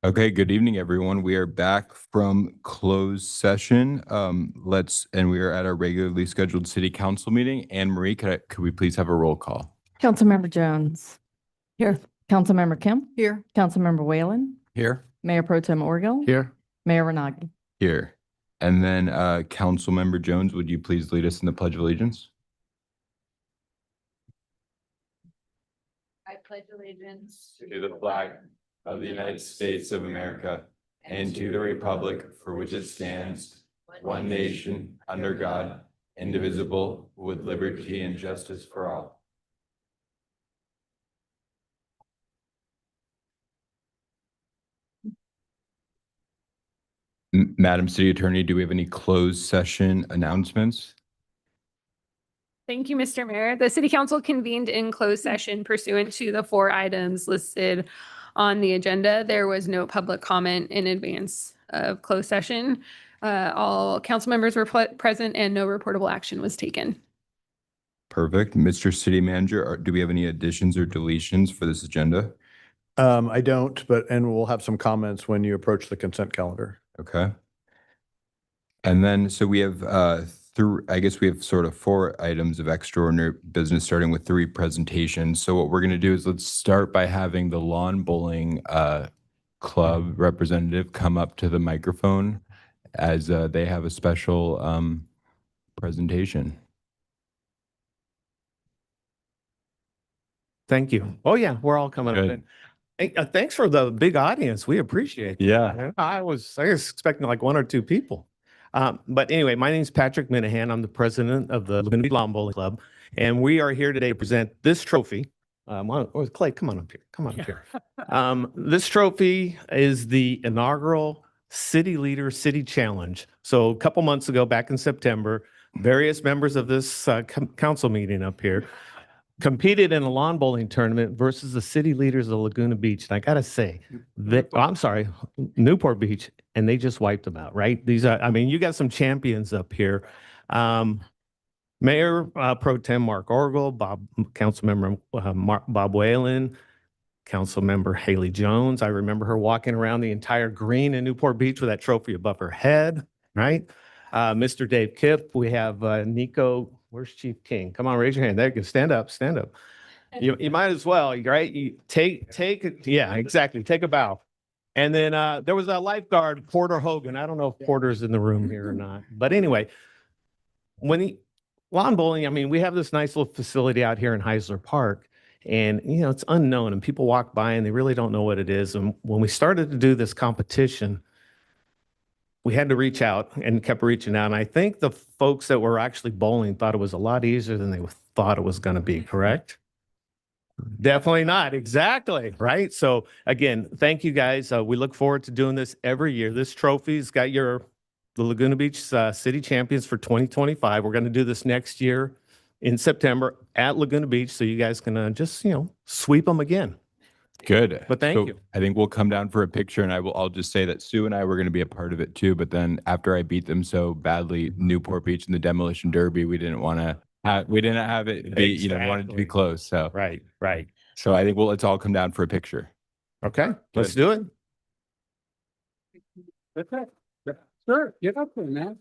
Okay, good evening, everyone. We are back from closed session. And we are at our regularly scheduled city council meeting. Anne Marie, could we please have a roll call? Councilmember Jones. Here. Councilmember Kim. Here. Councilmember Whalen. Here. Mayor Pro Tem Orgel. Here. Mayor Renagi. Here. And then, Councilmember Jones, would you please lead us in the Pledge of Allegiance? I pledge allegiance To the flag of the United States of America and to the republic for which it stands, one nation, under God, indivisible, with liberty and justice for all. Madam City Attorney, do we have any closed session announcements? Thank you, Mr. Mayor. The City Council convened in closed session pursuant to the 4 items listed on the agenda. There was no public comment in advance of closed session. All council members were present and no reportable action was taken. Perfect. Mr. City Manager, do we have any additions or deletions for this agenda? I don't, and we'll have some comments when you approach the consent calendar. Okay. And then, so we have, I guess we have sort of 4 items of extraordinary business, starting with 3 presentations. So what we're going to do is let's start by having the lawn bowling club representative come up to the microphone as they have a special presentation. Thank you. Oh yeah, we're all coming Good. up. Hey, thanks for the big audience. We appreciate it. Yeah. I was expecting like 1 or 2 people. But anyway, my name is Patrick Minahan. I'm the president of the Laguna Beach Lawn Bowling Club, and we are here today to present this trophy. Clay, come on up here. Come on up here. This trophy is the inaugural City Leader City Challenge. So a couple months ago, back in September, various members of this council meeting up here competed in a lawn bowling tournament versus the city leaders of Laguna Beach. And I gotta say, Newport Beach, and they just wiped them out, right? These are, I mean, you got some champions up here. Mayor Pro Tem Mark Orgel, Councilmember Bob Whalen, Councilmember Haley Jones. I remember her walking around the entire green in Newport Beach with that trophy above her head, right? Mr. Dave Kipp, we have Nico. Where's Chief King? Come on, raise your hand. There you go. Stand up, stand up. You might as well, right? You yeah, exactly. Take a bow. And then there was a lifeguard, Porter Hogan. I don't know if Porter's in the room here or not. But anyway, lawn bowling, I mean, we have this nice little facility out here in Heisler Park. And, you know, it's unknown and people walk by and they really don't know what it is. And when we started to do this competition, we had to reach out and kept reaching out. And I think the folks that were actually bowling thought it was a lot easier than they thought it was going to be, correct? Definitely not. Exactly. Right. So again, thank you guys. We look forward to doing this every year. This trophy's got the Laguna Beach City Champions for 2025. We're going to do this next year in September at Laguna Beach. So you guys can just, sweep them again. Good. But thank you. I think we'll come down for a picture, and I'll just say that Sue and I were going to be a part of it too. But then after I beat them so badly, Newport Beach in the demolition derby, we didn't have it be, wanted to be close. So Right. So I think let's all come down for a picture. Okay. Let's do it. Okay. Sure. Get up there, man.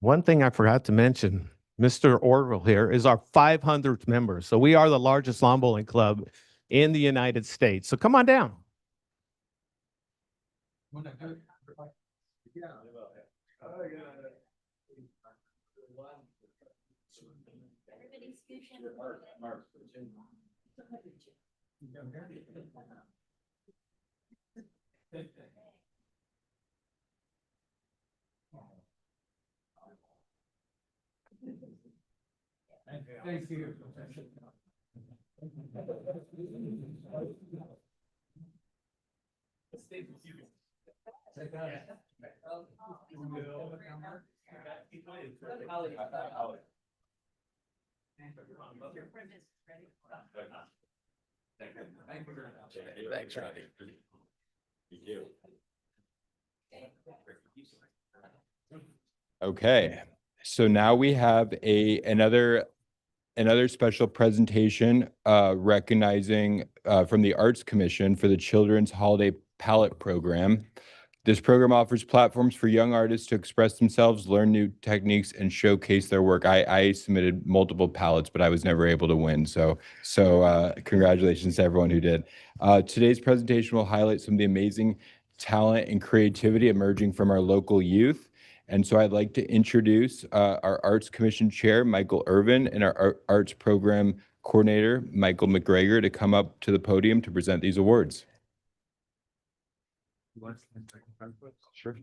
One thing I forgot to mention, Mr. Orville here is our 500th member. So we are the largest lawn bowling club in the United States. So come on down. Thank you. Thanks, Rodney. Thank you. Okay, so now we have another another special presentation recognizing from the Arts Commission for the Children's Holiday Palette Program. This program offers platforms for young artists to express themselves, learn new techniques, and showcase their work. I submitted multiple palettes, but I was never able to win. So congratulations to everyone who did. Today's presentation will highlight some of the amazing talent and creativity emerging from our local youth. And so I'd like to introduce our Arts Commission Chair, Michael Irvin, and our Arts Program Coordinator, Michael McGregor, to come up to the podium to present these awards. Sure.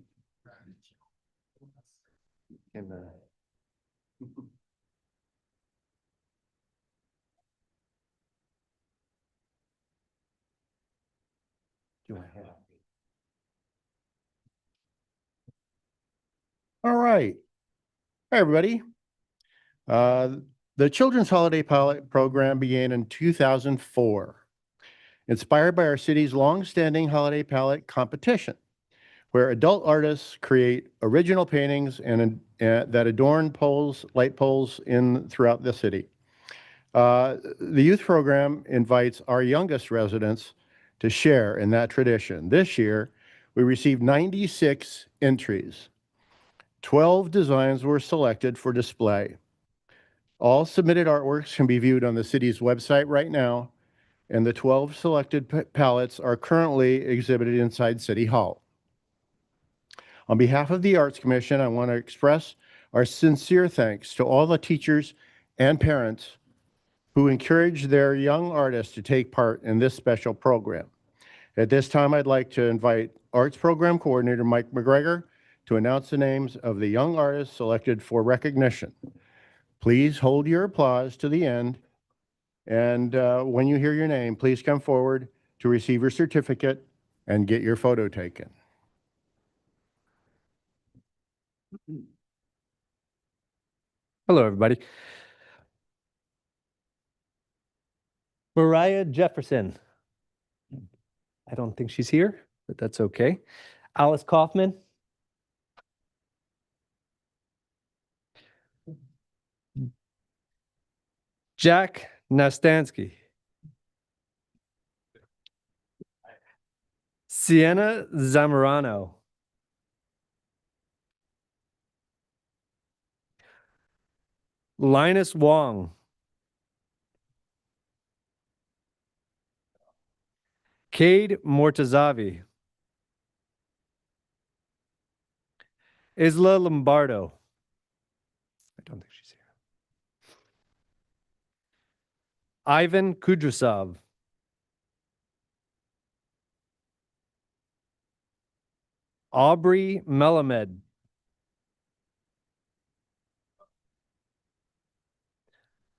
All right. Hi, everybody. The Children's Holiday Palette Program began in 2004, inspired by our city's longstanding holiday palette competition, where adult artists create original paintings and that adorn poles, light poles throughout the city. The youth program invites our youngest residents to share in that tradition. This year, we received 96 entries. 12 designs were selected for display. All submitted artworks can be viewed on the city's website right now, and the 12 selected palettes are currently exhibited inside City Hall. On behalf of the Arts Commission, I want to express our sincere thanks to all the teachers and parents who encourage their young artists to take part in this special program. At this time, I'd like to invite Arts Program Coordinator Mike McGregor to announce the names of the young artists selected for recognition. Please hold your applause to the end, and when you hear your name, please come forward to receive your certificate and get your photo taken. Hello, everybody. Mariah Jefferson. I don't think she's here, but that's okay. Alice Kaufman. Jack Nastansky. Sienna Zamorano. Linus Wong. Cade Mortazavi. Isla Lombardo. I don't think she's here. Ivan Kudrasov. Aubrey Melamed.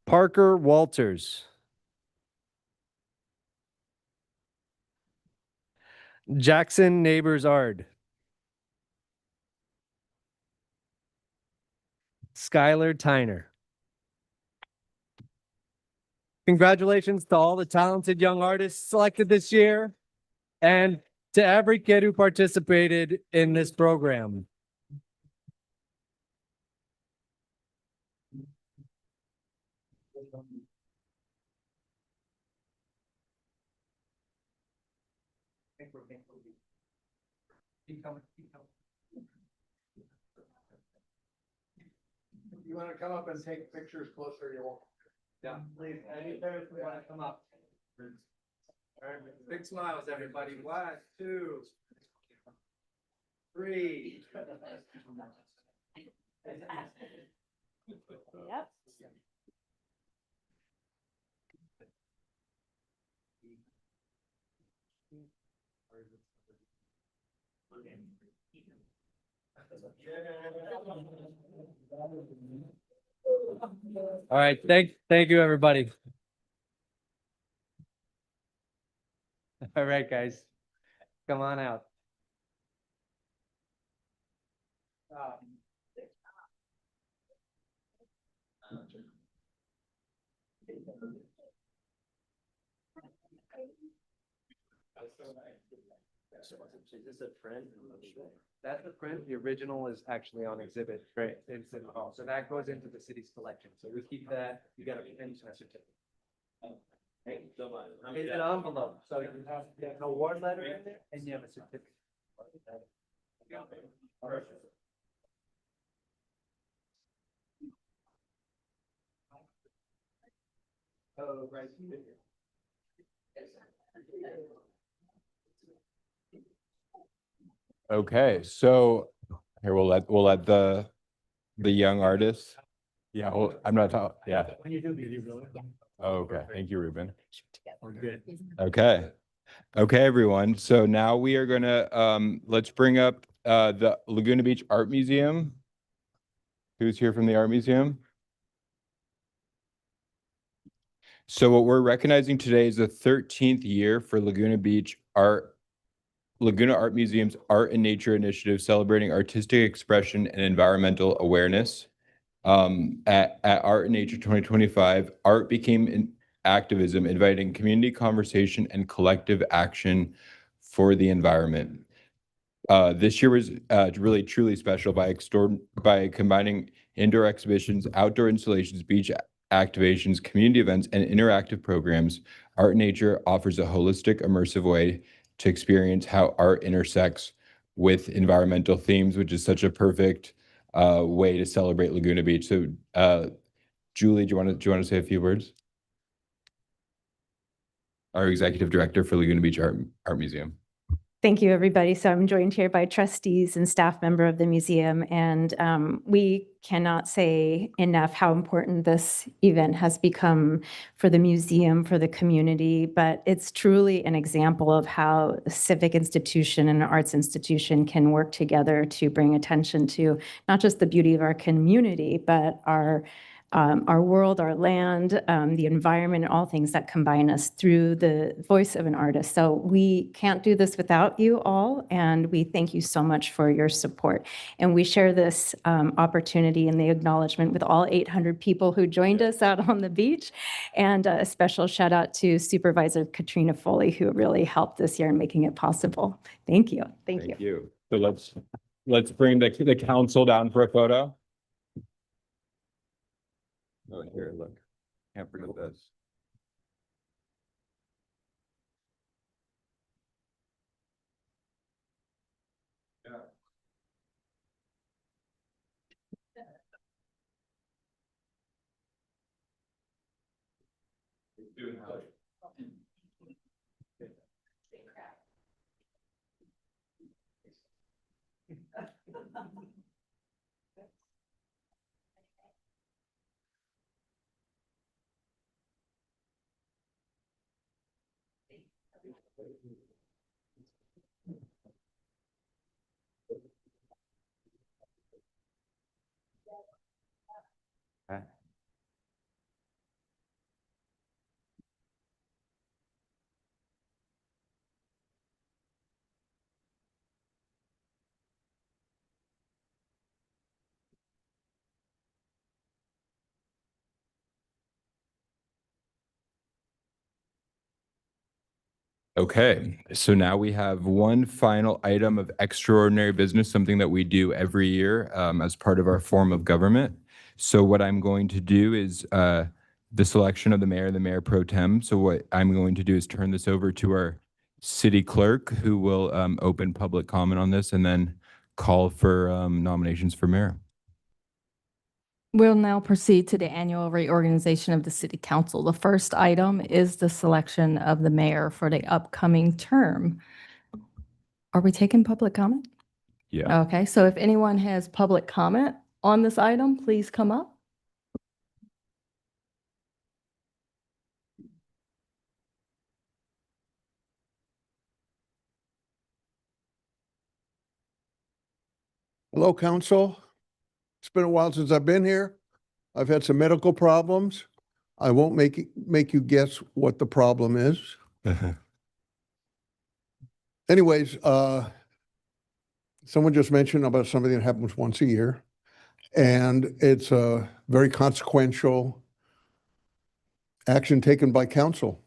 Parker Walters. Jackson Neighbors Ard. Skylar Tyner. Congratulations to all the talented young artists selected this year and to every kid who participated in this program. You want to come up and take pictures closer, you're welcome. Yeah, please, any parents who want to come up. All right, big smiles, everybody. 1, 2, 3. Yep. All right, thank you, everybody. All right, guys, come on out. Is this a print? That's a print. The original is actually on exhibit. Right. Exhibit hall. So that goes into the city's collection. So we keep that. You got a print and a certificate. It's an envelope. So you have an award letter in there and you have a certificate. Perfect. Oh, right. Okay, so here we'll let the young artists. Yeah, well, I'm not talking, yeah. When you do, you really. Okay, thank you, Ruben. We're good. Okay. Okay, everyone. So now we are gonna let's bring up the Laguna Beach Art Museum. Who's here from the Art Museum? So what we're recognizing today is the 13th year for Laguna Art Museum's Art and Nature Initiative, celebrating artistic expression and environmental awareness. At Art and Nature 2025, art became an activism, inviting community conversation and collective action for the environment. This year was really truly special by combining indoor exhibitions, outdoor installations, beach activations, community events, and interactive programs. Art and Nature offers a holistic, immersive way to experience how art intersects with environmental themes, which is such a perfect way to celebrate Laguna Beach. So, Julie, do you want to say a few words? Our executive director for Laguna Beach Art Museum. Thank you, everybody. So I'm joined here by trustees and staff member of the museum, and we cannot say enough how important this event has become for the museum, for the community, but it's truly an example of how a civic institution and an arts institution can work together to bring attention to not just the beauty of our community, but our world, our land, the environment, and all things that combine us through the voice of an artist. So we can't do this without you all, and we thank you so much for your support. And we share this opportunity and the acknowledgement with all 800 people who joined us out on the beach. And a special shout out to Supervisor Katrina Foley, who really helped this year in making it possible. Thank you. Thank you. So let's bring the council down for a photo. Oh, here, look. Can't forget this. Yeah. Doing how? Okay, so now we have one final item of extraordinary business, something that we do every year as part of our form of government. So what I'm going to do is the selection of the mayor pro tem. So what I'm going to do is turn this over to our city clerk, who will open public comment on this and then call for nominations for mayor. We'll now proceed to the annual reorganization of the city council. The first item is the selection of the mayor for the upcoming term. Are we taking public comment? Yeah. Okay, so if anyone has public comment on this item, please come up. Hello, council. It's been a while since I've been here. I've had some medical problems. I won't make you guess what the problem is. Anyways, someone just mentioned about something that happens once a year, and it's a very consequential action taken by council.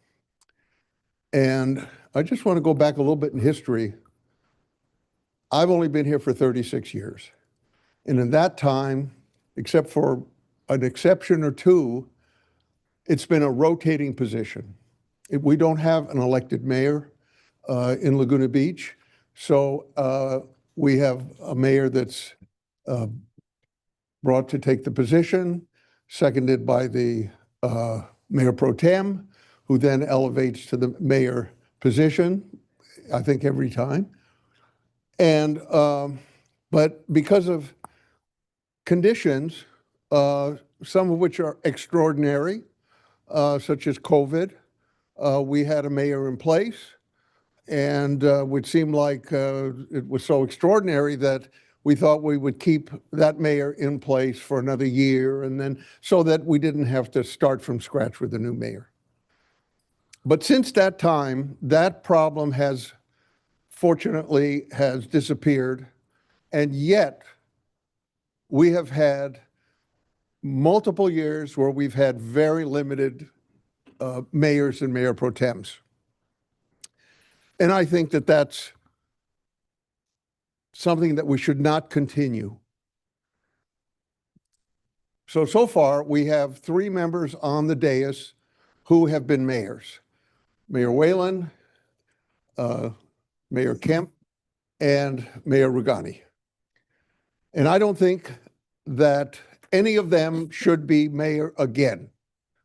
And I just want to go back a little bit in history I've only been here for 36 years. And in that time, except for an exception or two, it's been a rotating position. We don't have an elected mayor in Laguna Beach. So we have a mayor that's brought to take the position, seconded by the mayor pro tem, who then elevates to the mayor position, I think every time. And, but because of conditions, some of which are extraordinary, such as COVID, we had a mayor in place, and would seem like it was so extraordinary that we thought we would keep that mayor in place for another year, and then so that we didn't have to start from scratch with a new mayor. But since that time, that problem has fortunately has disappeared, and yet we have had multiple years where we've had very limited mayors and mayor pro tems. And I think that that's something that we should not continue. So far, we have 3 members on the dais who have been mayors. Mayor Whalen, Mayor Kemp, and Mayor Rugani. And I don't think that any of them should be mayor again,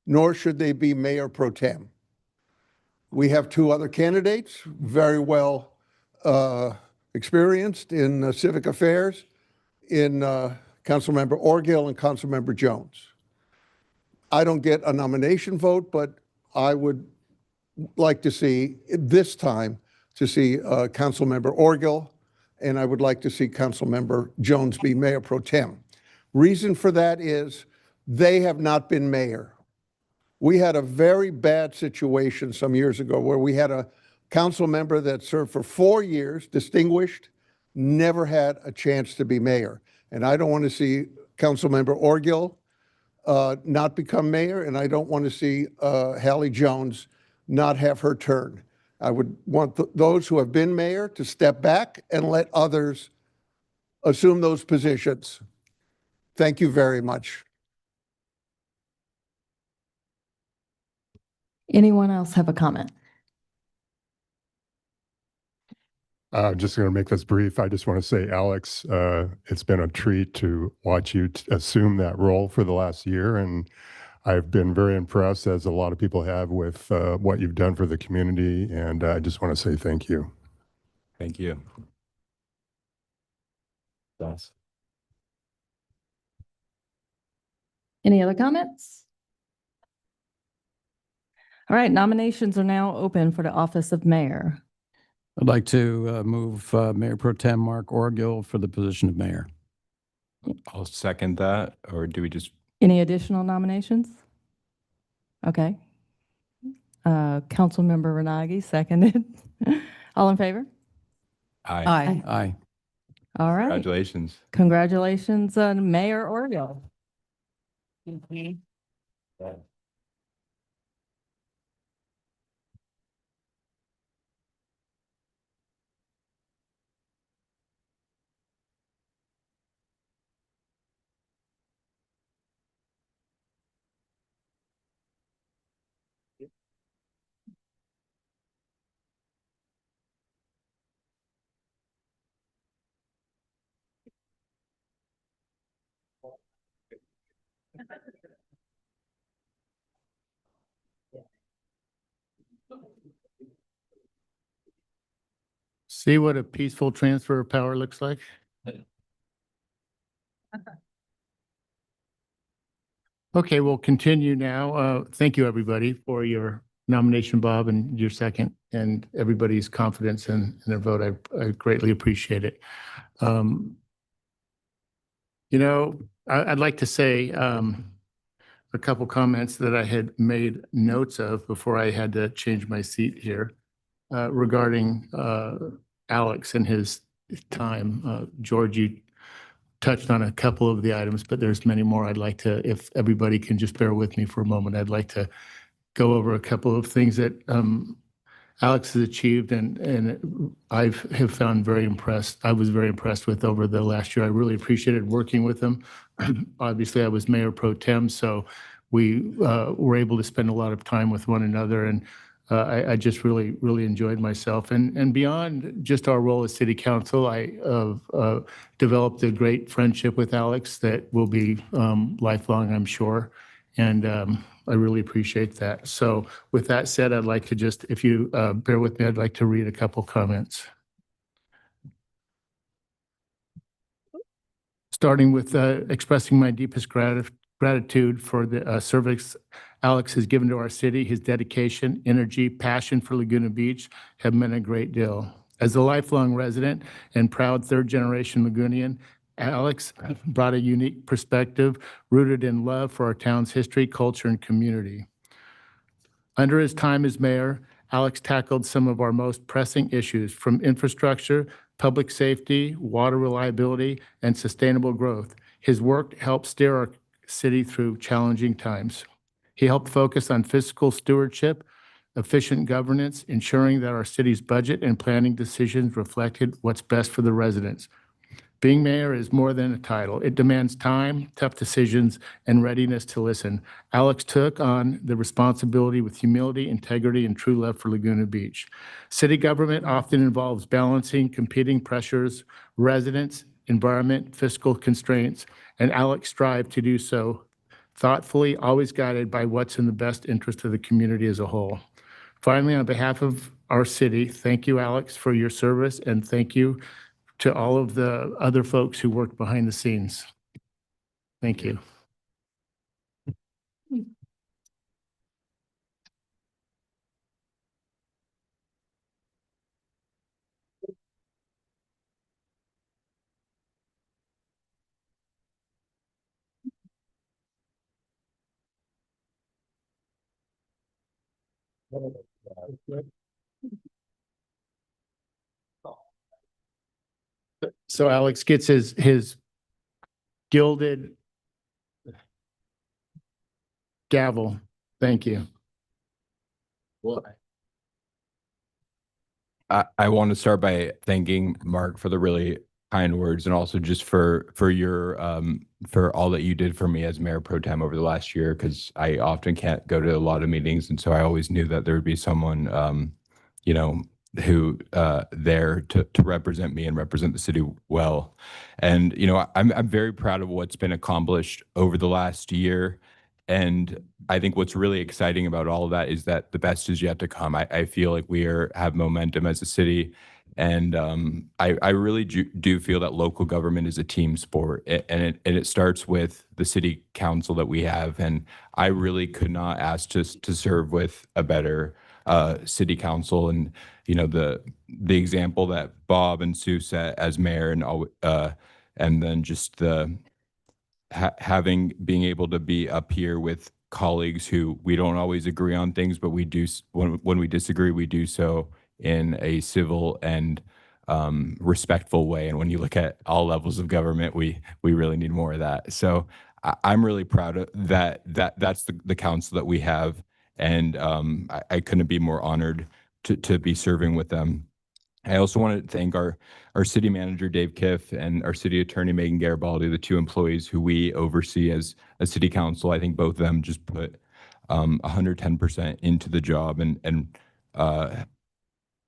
nor should they be mayor pro tem. We have 2 other candidates, very well experienced in civic affairs, in Councilmember Orgill and Councilmember Jones. I don't get a nomination vote, but I would like to see, this time, to see Councilmember Orgill, and I would like to see Councilmember Jones be mayor pro tem. Reason for that is they have not been mayor. We had a very bad situation some years ago where we had a council member that served for 4 years, distinguished, never had a chance to be mayor. And I don't want to see Councilmember Orgill not become mayor, and I don't want to see Hallie Jones not have her turn. I would want those who have been mayor to step back and let others assume those positions. Thank you very much. Anyone else have a comment? Just going to make this brief. I just want to say, Alex, it's been a treat to watch you assume that role for the last year. And I've been very impressed, as a lot of people have, with what you've done for the community. And I just want to say thank you. Thank you. Any other comments? All right, nominations are now open for the office of mayor. I'd like to move Mayor Pro Tem Mark Orgill for the position of mayor. I'll second that, or do we just, Any additional nominations? Okay. Councilmember Renagi, seconded. All in favor? aye. Aye. All right. Congratulations. Congratulations, Mayor Orgill. See what a peaceful transfer of power looks like? Okay, we'll continue now. Thank you, everybody, for your nomination, Bob, and your second, and everybody's confidence in their vote. I greatly appreciate it. You know, I'd like to say a couple comments that I had made notes of before I had to change my seat here regarding Alex and his time. George, you touched on a couple of the items, but there's many more. I'd like to, if everybody can just bear with me for a moment, I'd like to go over a couple of things that Alex has achieved and I have found very impressed. I was very impressed with over the last year. I really appreciated working with him. Obviously, I was Mayor Pro Tem, so we were able to spend a lot of time with one another, and I just really enjoyed myself. And beyond just our role as City Council, I developed a great friendship with Alex that will be lifelong, I'm sure. And I really appreciate that. So with that said, I'd like to just, if you bear with me, I'd like to read a couple comments. Starting with expressing my deepest gratitude for the service Alex has given to our city. His dedication, energy, passion for Laguna Beach have meant a great deal. As a lifelong resident and proud third-generation Lagunian, Alex brought a unique perspective rooted in love for our town's history, culture, and community. Under his time as mayor, Alex tackled some of our most pressing issues, from infrastructure, public safety, water reliability, and sustainable growth. His work helped steer our city through challenging times. He helped focus on fiscal stewardship, efficient governance, ensuring that our city's budget and planning decisions reflected what's best for the residents. Being mayor is more than a title. It demands time, tough decisions, and readiness to listen. Alex took on the responsibility with humility, integrity, and true love for Laguna Beach. City government often involves balancing competing pressures, residents, environment, fiscal constraints, and Alex strived to do so thoughtfully, always guided by what's in the best interest of the community as a whole. Finally, on behalf of our city, thank you, Alex, for your service, and thank you to all of the other folks who worked behind the scenes. Thank you. So Alex gets his gilded gavel. Thank you. I want to start by thanking Mark for the really kind words, and also just for your for all that you did for me as Mayor Pro Tem over the last year, because I often can't go to a lot of meetings, and so I always knew that there would be someone you know, who there to represent me and represent the city well. And you know, I'm very proud of what's been accomplished over the last year. And I think what's really exciting about all of that is that the best is yet to come. I feel like we have momentum as a city. And I really do feel that local government is a team sport. And it starts with the city council that we have. And I really could not ask to serve with a better city council. And, you know, the example that Bob and Sue set as mayor, and then just the being able to be up here with colleagues who we don't always agree on things, but we do, when we disagree, we do so in a civil and respectful way. And when you look at all levels of government, we really need more of that. So I'm really proud of that. That's the council that we have. And I couldn't be more honored to be serving with them. I also want to thank our city manager, Dave Kiff, and our city attorney, Megan Garibaldi, the two employees who we oversee as a city council. I think both of them just put 110% into the job, and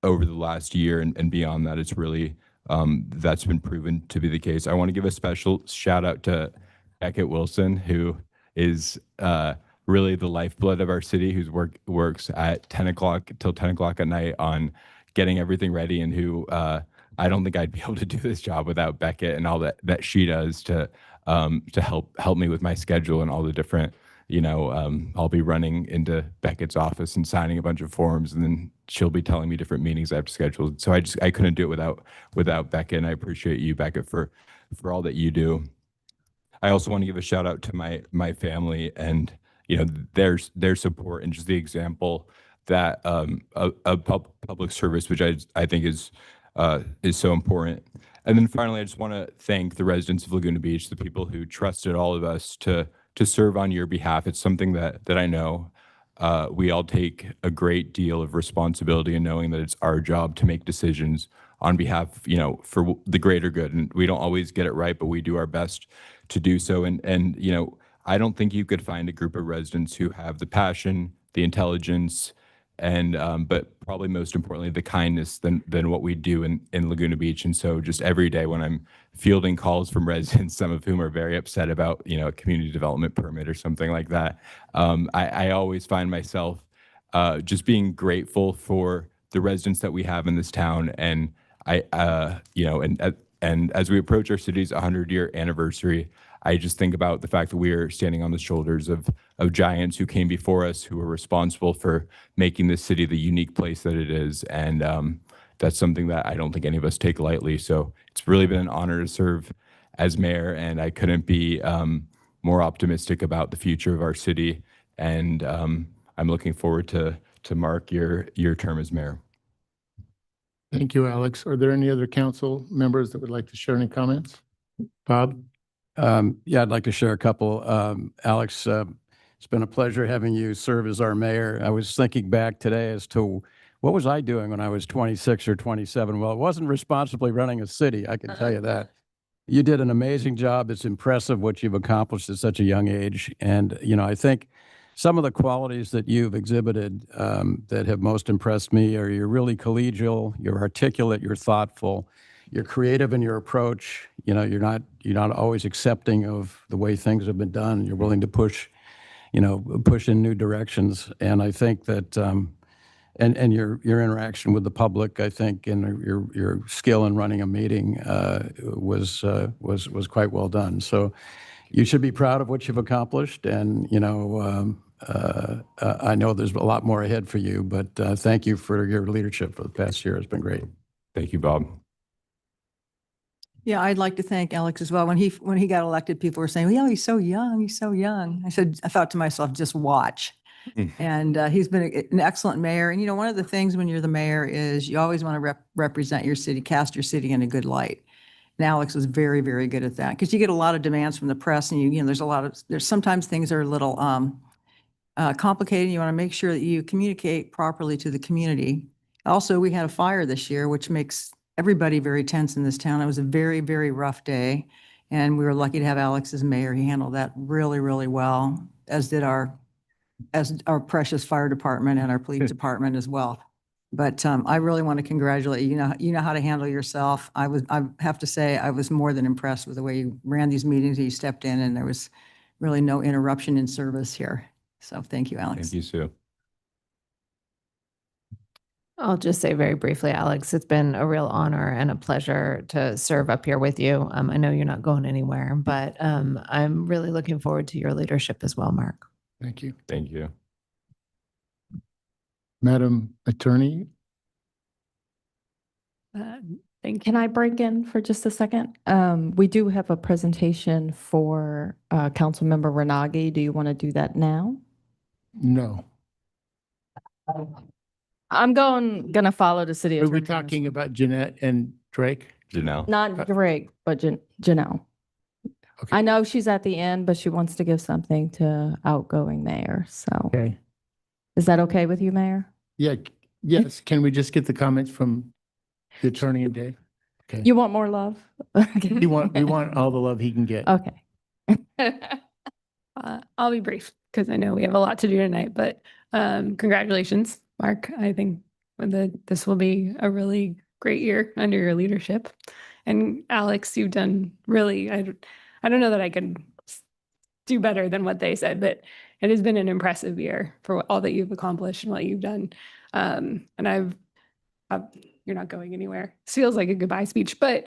over the last year and beyond that, it's really, that's been proven to be the case. I want to give a special shout out to Beckett Wilson, who is really the lifeblood of our city, who's works at 10 o'clock till 10 o'clock at night on getting everything ready, and who I don't think I'd be able to do this job without Beckett and all that she does to help me with my schedule and all the different, you know, I'll be running into Beckett's office and signing a bunch of forms, and then she'll be telling me different meetings I have to schedule. So I couldn't do it without Beckett, and I appreciate you, Beckett, for all that you do. I also want to give a shout out to my family and, you know, their support and just the example that a public service, which I think is so important. And then finally, I just want to thank the residents of Laguna Beach, the people who trusted all of us to serve on your behalf. It's something that I know we all take a great deal of responsibility in knowing that it's our job to make decisions on behalf, for the greater good. And we don't always get it right, but we do our best to do so. And I don't think you could find a group of residents who have the passion, the intelligence, and but probably most importantly, the kindness than what we do in Laguna Beach. And so just every day when I'm fielding calls from residents, some of whom are very upset about, a community development permit or something like that, I always find myself just being grateful for the residents that we have in this town. And and as we approach our city's 100-year anniversary, I just think about the fact that we are standing on the shoulders of giants who came before us, who were responsible for making this city the unique place that it is. And that's something that I don't think any of us take lightly. So it's really been an honor to serve as mayor, and I couldn't be more optimistic about the future of our city. And I'm looking forward to Mark, your term as mayor. Thank you, Alex. Are there any other council members that would like to share any comments? Bob? Yeah, I'd like to share a couple. Alex, it's been a pleasure having you serve as our mayor. I was thinking back today as to what was I doing when I was 26 or 27? Well, it wasn't responsibly running a city, I can tell you that. You did an amazing job. It's impressive what you've accomplished at such a young age. And, I think some of the qualities that you've exhibited that have most impressed me are you're really collegial, you're articulate, you're thoughtful, you're creative in your approach. You're not always accepting of the way things have been done. You're willing to push in new directions. And I think that and your interaction with the public, I think, and your skill in running a meeting was quite well done. So you should be proud of what you've accomplished. And I know there's a lot more ahead for you, but thank you for your leadership for the past year. It's been great. Thank you, Bob. Yeah, I'd like to thank Alex as well. When he got elected, people were saying, well, he's so young, he's so young. I thought to myself, just watch. And he's been an excellent mayor. And one of the things when you're the mayor is you always want to represent your city, cast your city in a good light. And Alex was very, very good at that, because you get a lot of demands from the press, and there's sometimes things are a little complicated. You want to make sure that you communicate properly to the community. Also, we had a fire this year, which makes everybody very tense in this town. It was a very, very rough day, and we were lucky to have Alex as mayor. He handled that really, really well, as did our precious fire department and our police department as well. But I really want to congratulate you. You know how to handle yourself. I have to say, I was more than impressed with the way you ran these meetings. You stepped in, and there was really no interruption in service here. So thank you, Alex. Thank you, Sue. I'll just say very briefly, Alex, it's been a real honor and a pleasure to serve up here with you. I know you're not going anywhere, but I'm really looking forward to your leadership as well, Mark. Thank you. Thank you. Madam Attorney? Can I break in for just a second? We do have a presentation for Councilmember Renagi. Do you want to do that now? No. I'm gonna follow the city Are we attorney. talking about Jeanette and Drake? Janelle. Not Drake, but Janelle. Okay. I know she's at the end, but she wants to give something to outgoing mayor. So Okay. is that okay with you, Mayor? Yeah, yes. Can we just get the comments from the attorney and Dave? Okay. You want more love? We want all the love he can get. Okay. I'll be brief because I know we have a lot to do tonight, but congratulations, Mark. I think this will be a really great year under your leadership. And Alex, you've done really, I don't know that I could do better than what they said, but it has been an impressive year for all that you've accomplished and what you've done. And you're not going anywhere. This feels like a goodbye speech, but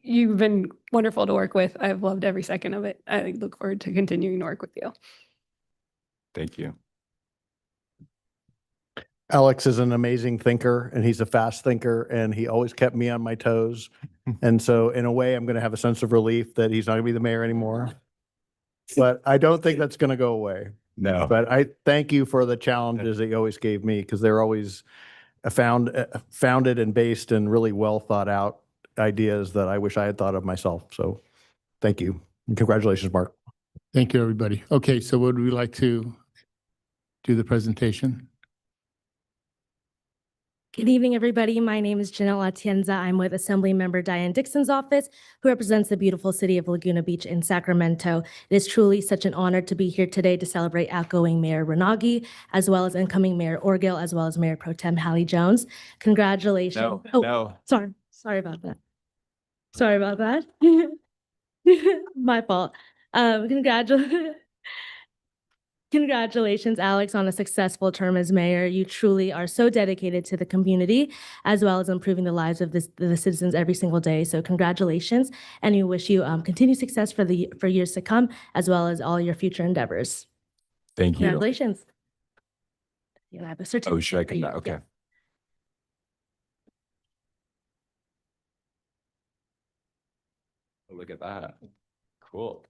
you've been wonderful to work with. I've loved every second of it. I look forward to continuing to work with you. Thank you. Alex is an amazing thinker, and he's a fast thinker, and he always kept me on my toes. And so in a way, I'm going to have a sense of relief that he's not going to be the mayor anymore. But I don't think that's going to go away. No. But I thank you for the challenges that you always gave me, because they're always founded and based in really well thought out ideas that I wish I had thought of myself. So thank you. And congratulations, Mark. Thank you, everybody. Okay, so would we like to do the presentation. Good evening, everybody. My name is Janelle Atienza. I'm with Assemblymember Diane Dixon's office, who represents the beautiful city of Laguna Beach in Sacramento. It is truly such an honor to be here today to celebrate outgoing Mayor Renagi, as well as incoming Mayor Orgill, as well as Mayor Pro Tem Hallie Jones. Congratulations. No. Sorry about that. Sorry about that. My fault. Congratulations, Alex, on a successful term as mayor. You truly are so dedicated to the community, as well as improving the lives of the citizens every single day. So congratulations, and we wish you continued success for years to come, as well as all your future endeavors. Thank you. Congratulations. You have a certificate. Oh, should I for come you. back? Okay. Yes. Look at that. Cool.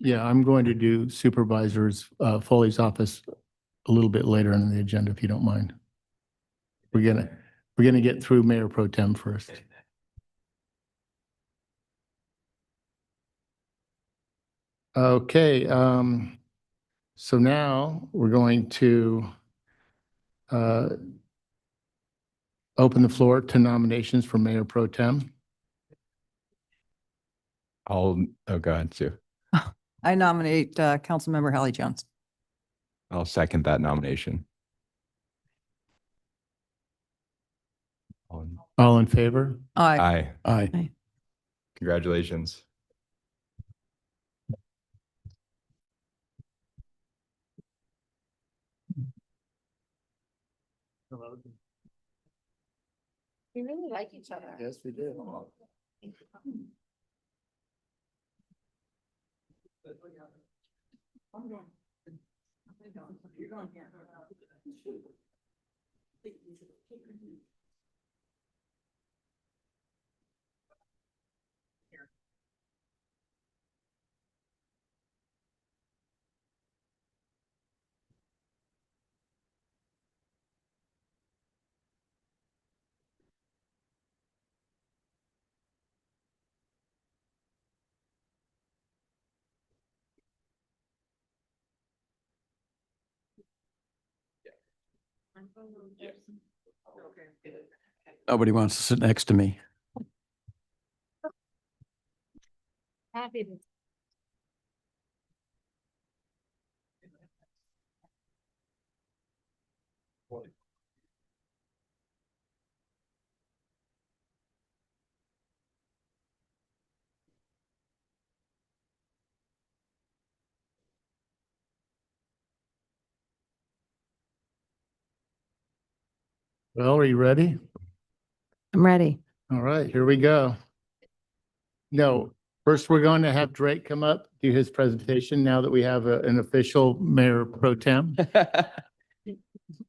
Yeah, I'm going to do Supervisor's Foley's office a little bit later on the agenda, if you don't mind. We're gonna get through Mayor Pro Tem first. Okay, so now we're going to open the floor to nominations for Mayor Pro Tem. Oh, go ahead, Sue. I nominate Councilmember Hallie Jones. I'll second that nomination. All in favor? Aye. Aye. Congratulations. We really like each other. Yes, we do. Nobody wants to sit next to me. Happy to. Well, are you ready? I'm ready. All right, here we go. No, first we're going to have Drake come up, do his presentation now that we have an official Mayor Pro Tem.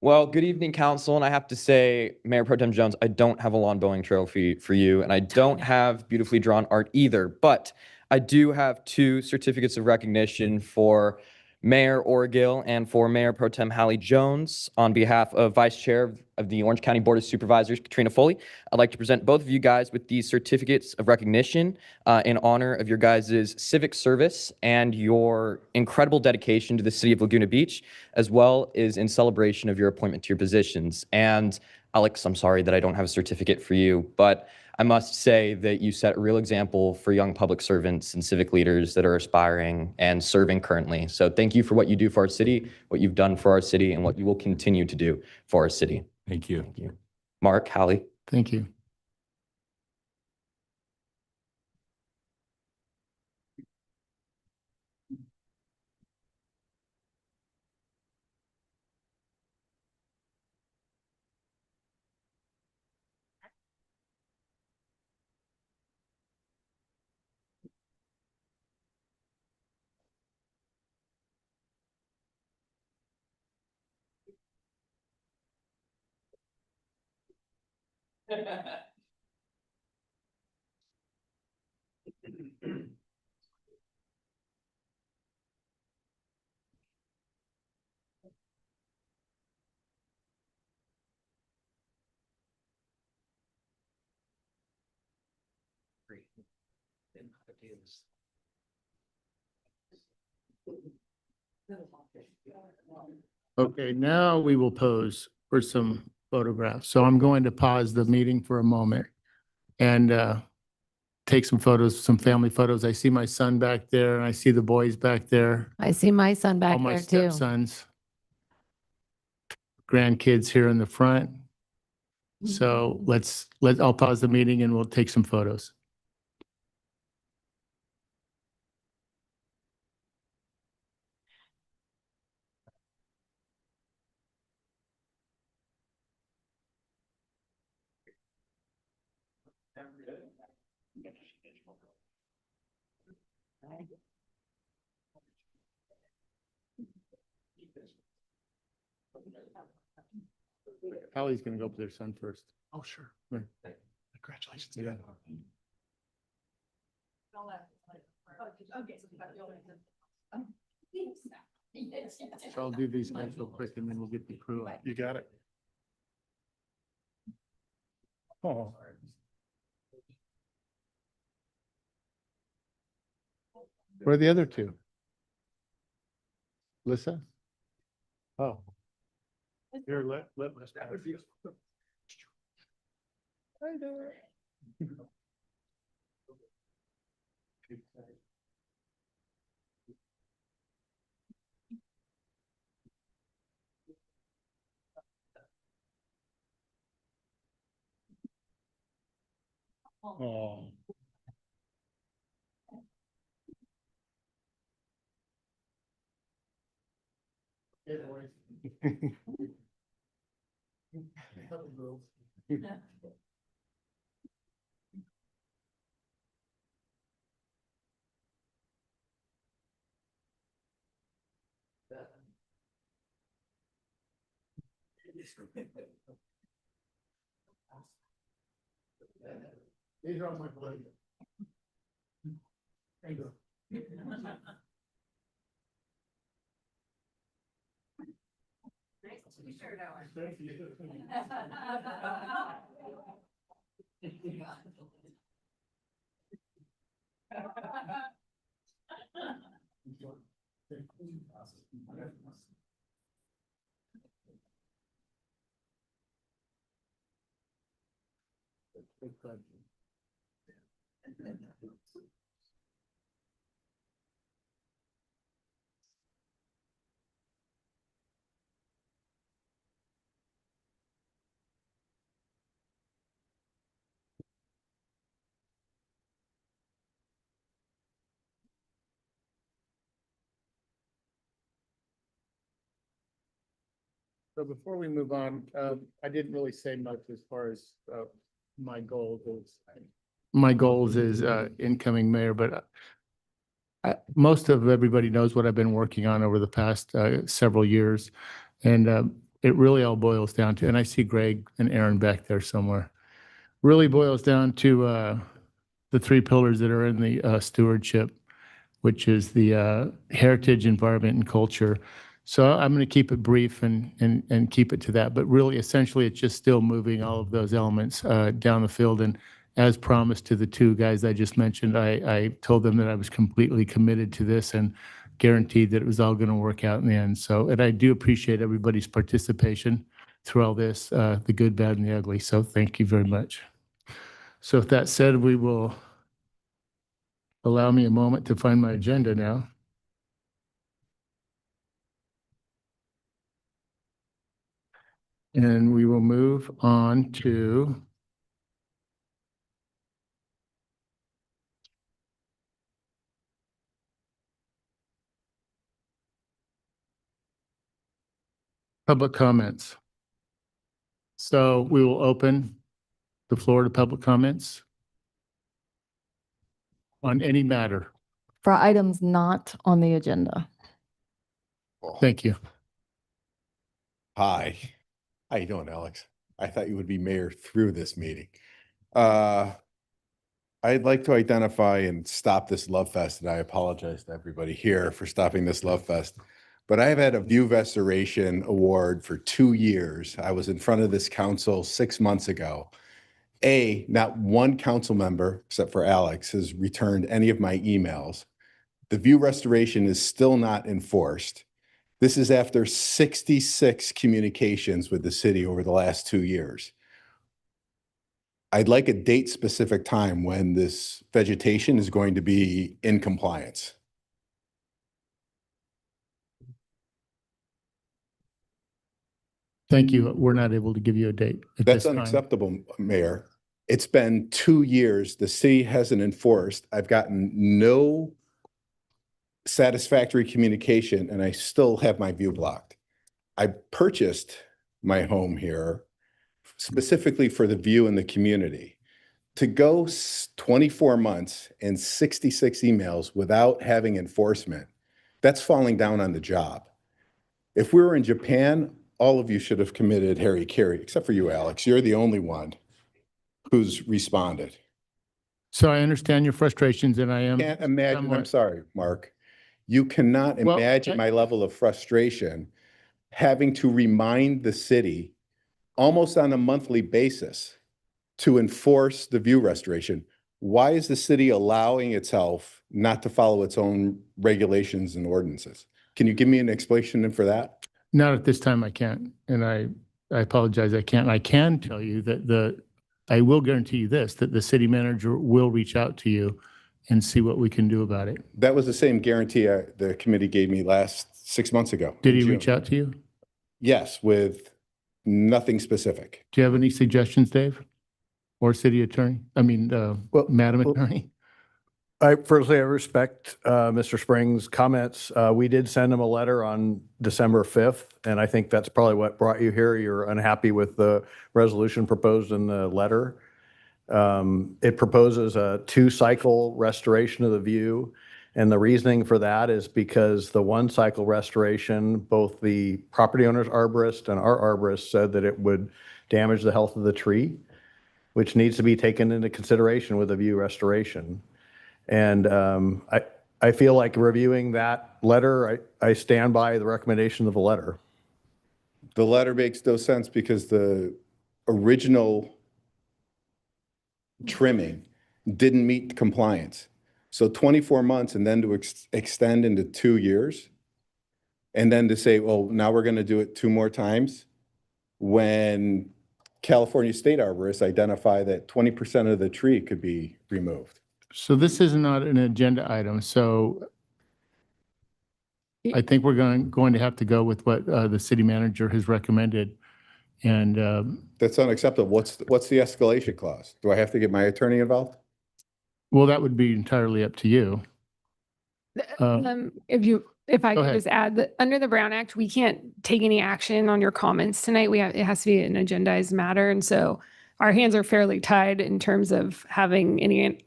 Well, good evening, council. And I have to say, Mayor Pro Tem Jones, I don't have a lawn bowling trophy for you, and I don't have beautifully drawn art either, but I do have 2 certificates of recognition for Mayor Orgill and for Mayor Pro Tem Hallie Jones. On behalf of Vice Chair of the Orange County Board of Supervisors, Katrina Foley, I'd like to present both of you guys with these certificates of recognition in honor of your guys' civic service and your incredible dedication to the city of Laguna Beach, as well as in celebration of your appointment to your positions. And Alex, I'm sorry that I don't have a certificate for you, but I must say that you set a real example for young public servants and civic leaders that are aspiring and serving currently. So thank you for what you do for our city, what you've done for our city, and what you will continue to do for our city. Thank you. Thank you. Mark, Hallie. Thank you. Okay, now we will pose for some photographs. So I'm going to pause the meeting for a moment and take some photos, some family photos. I see my son back there and I see the boys back there, I see my son all back my there too. stepsons, grandkids here in the front. So I'll pause the meeting and we'll take some photos. Hallie's gonna go up to their son first. Oh, sure. Congratulations. Yeah. So I'll do these guys real quick and then we'll get the crew up. You got it. Oh. Where are the other two? Lissa? Oh. Here, let. That would be. Hi there. Oh. Hey, boys. These are all my boys. There you go. Nice to be sure now. Thank you. So before we move on, I didn't really say much as far as my goals is. My goals is incoming mayor, but most of everybody knows what I've been working on over the past several years. And it really all boils down to, and I see Greg and Aaron back there somewhere, really boils down to the three pillars that are in the stewardship, which is the heritage, environment, and culture. So I'm going to keep it brief and keep it to that. But really, essentially, it's just still moving all of those elements down the field. And as promised to the two guys I just mentioned, I told them that I was completely committed to this and guaranteed that it was all going to work out in the end. So, and I do appreciate everybody's participation through all this, the good, bad, and the ugly. So thank you very much. So with that said, we will allow me a moment to find my agenda now. And we will move on to public comments. So we will open the floor to public comments on any matter. For items not on the agenda. Thank you. Hi, how you doing, Alex? I thought you would be mayor through this meeting. I'd like to identify and stop this love fest, and I apologize to everybody here for stopping this love fest. But I've had a View Restoration Award for 2 years. I was in front of this council 6 months ago. Not one council member, except for Alex, has returned any of my emails. The View Restoration is still not enforced. This is after 66 communications with the city over the last 2 years. I'd like a date-specific time when this vegetation is going to be in compliance. Thank you. We're not able to give you a date at That's this time. unacceptable, Mayor. It's been 2 years. The city hasn't enforced. I've gotten no satisfactory communication, and I still have my view blocked. I purchased my home here specifically for the view in the community. To go 24 months and 66 emails without having enforcement, that's falling down on the job. If we were in Japan, all of you should have committed Harry-Carry, except for you, Alex. You're the only one who's responded. So I understand your frustrations and I am. Can't imagine, I'm somewhat- sorry, Mark. You cannot Well, imagine my level of frustration having to remind the city almost on a monthly basis to enforce the view restoration. Why is the city allowing itself not to follow its own regulations and ordinances? Can you give me an explanation for that? Not at this time, I can't. And I apologize, I can't. I can tell you that I will guarantee you this, that the city manager will reach out to you and see what we can do about it. That was the same guarantee the committee gave me last 6 months ago. Did in he June. reach out to you? Yes, with nothing specific. Do you have any suggestions, Dave? Or city attorney? I mean, Madam Attorney? I respect Mr. Springs' comments. We did send him a letter on December 5th, and I think that's probably what brought you here. You're unhappy with the resolution proposed in the letter. It proposes a 2-cycle restoration of the view. And the reasoning for that is because the 1-cycle restoration, both the property owner's arborist and our arborist said that it would damage the health of the tree, which needs to be taken into consideration with the view restoration. And I feel like reviewing that letter, I stand by the recommendation of the letter. The letter makes no sense because the original trimming didn't meet compliance. So 24 months and then to extend into 2 years and then to say, well, now we're going to do it 2 more times when California State Arborists identify that 20% of the tree could be removed. So this is not an agenda item, so I think we're going to have to go with what the city manager has recommended. And That's unacceptable. What's the escalation clause? Do I have to get my attorney involved? well, that would be entirely up to you. If I Go could ahead. just add that under the Brown Act, we can't take any action on your comments tonight. It has to be an agendized matter. And so our hands are fairly tied in terms of having any,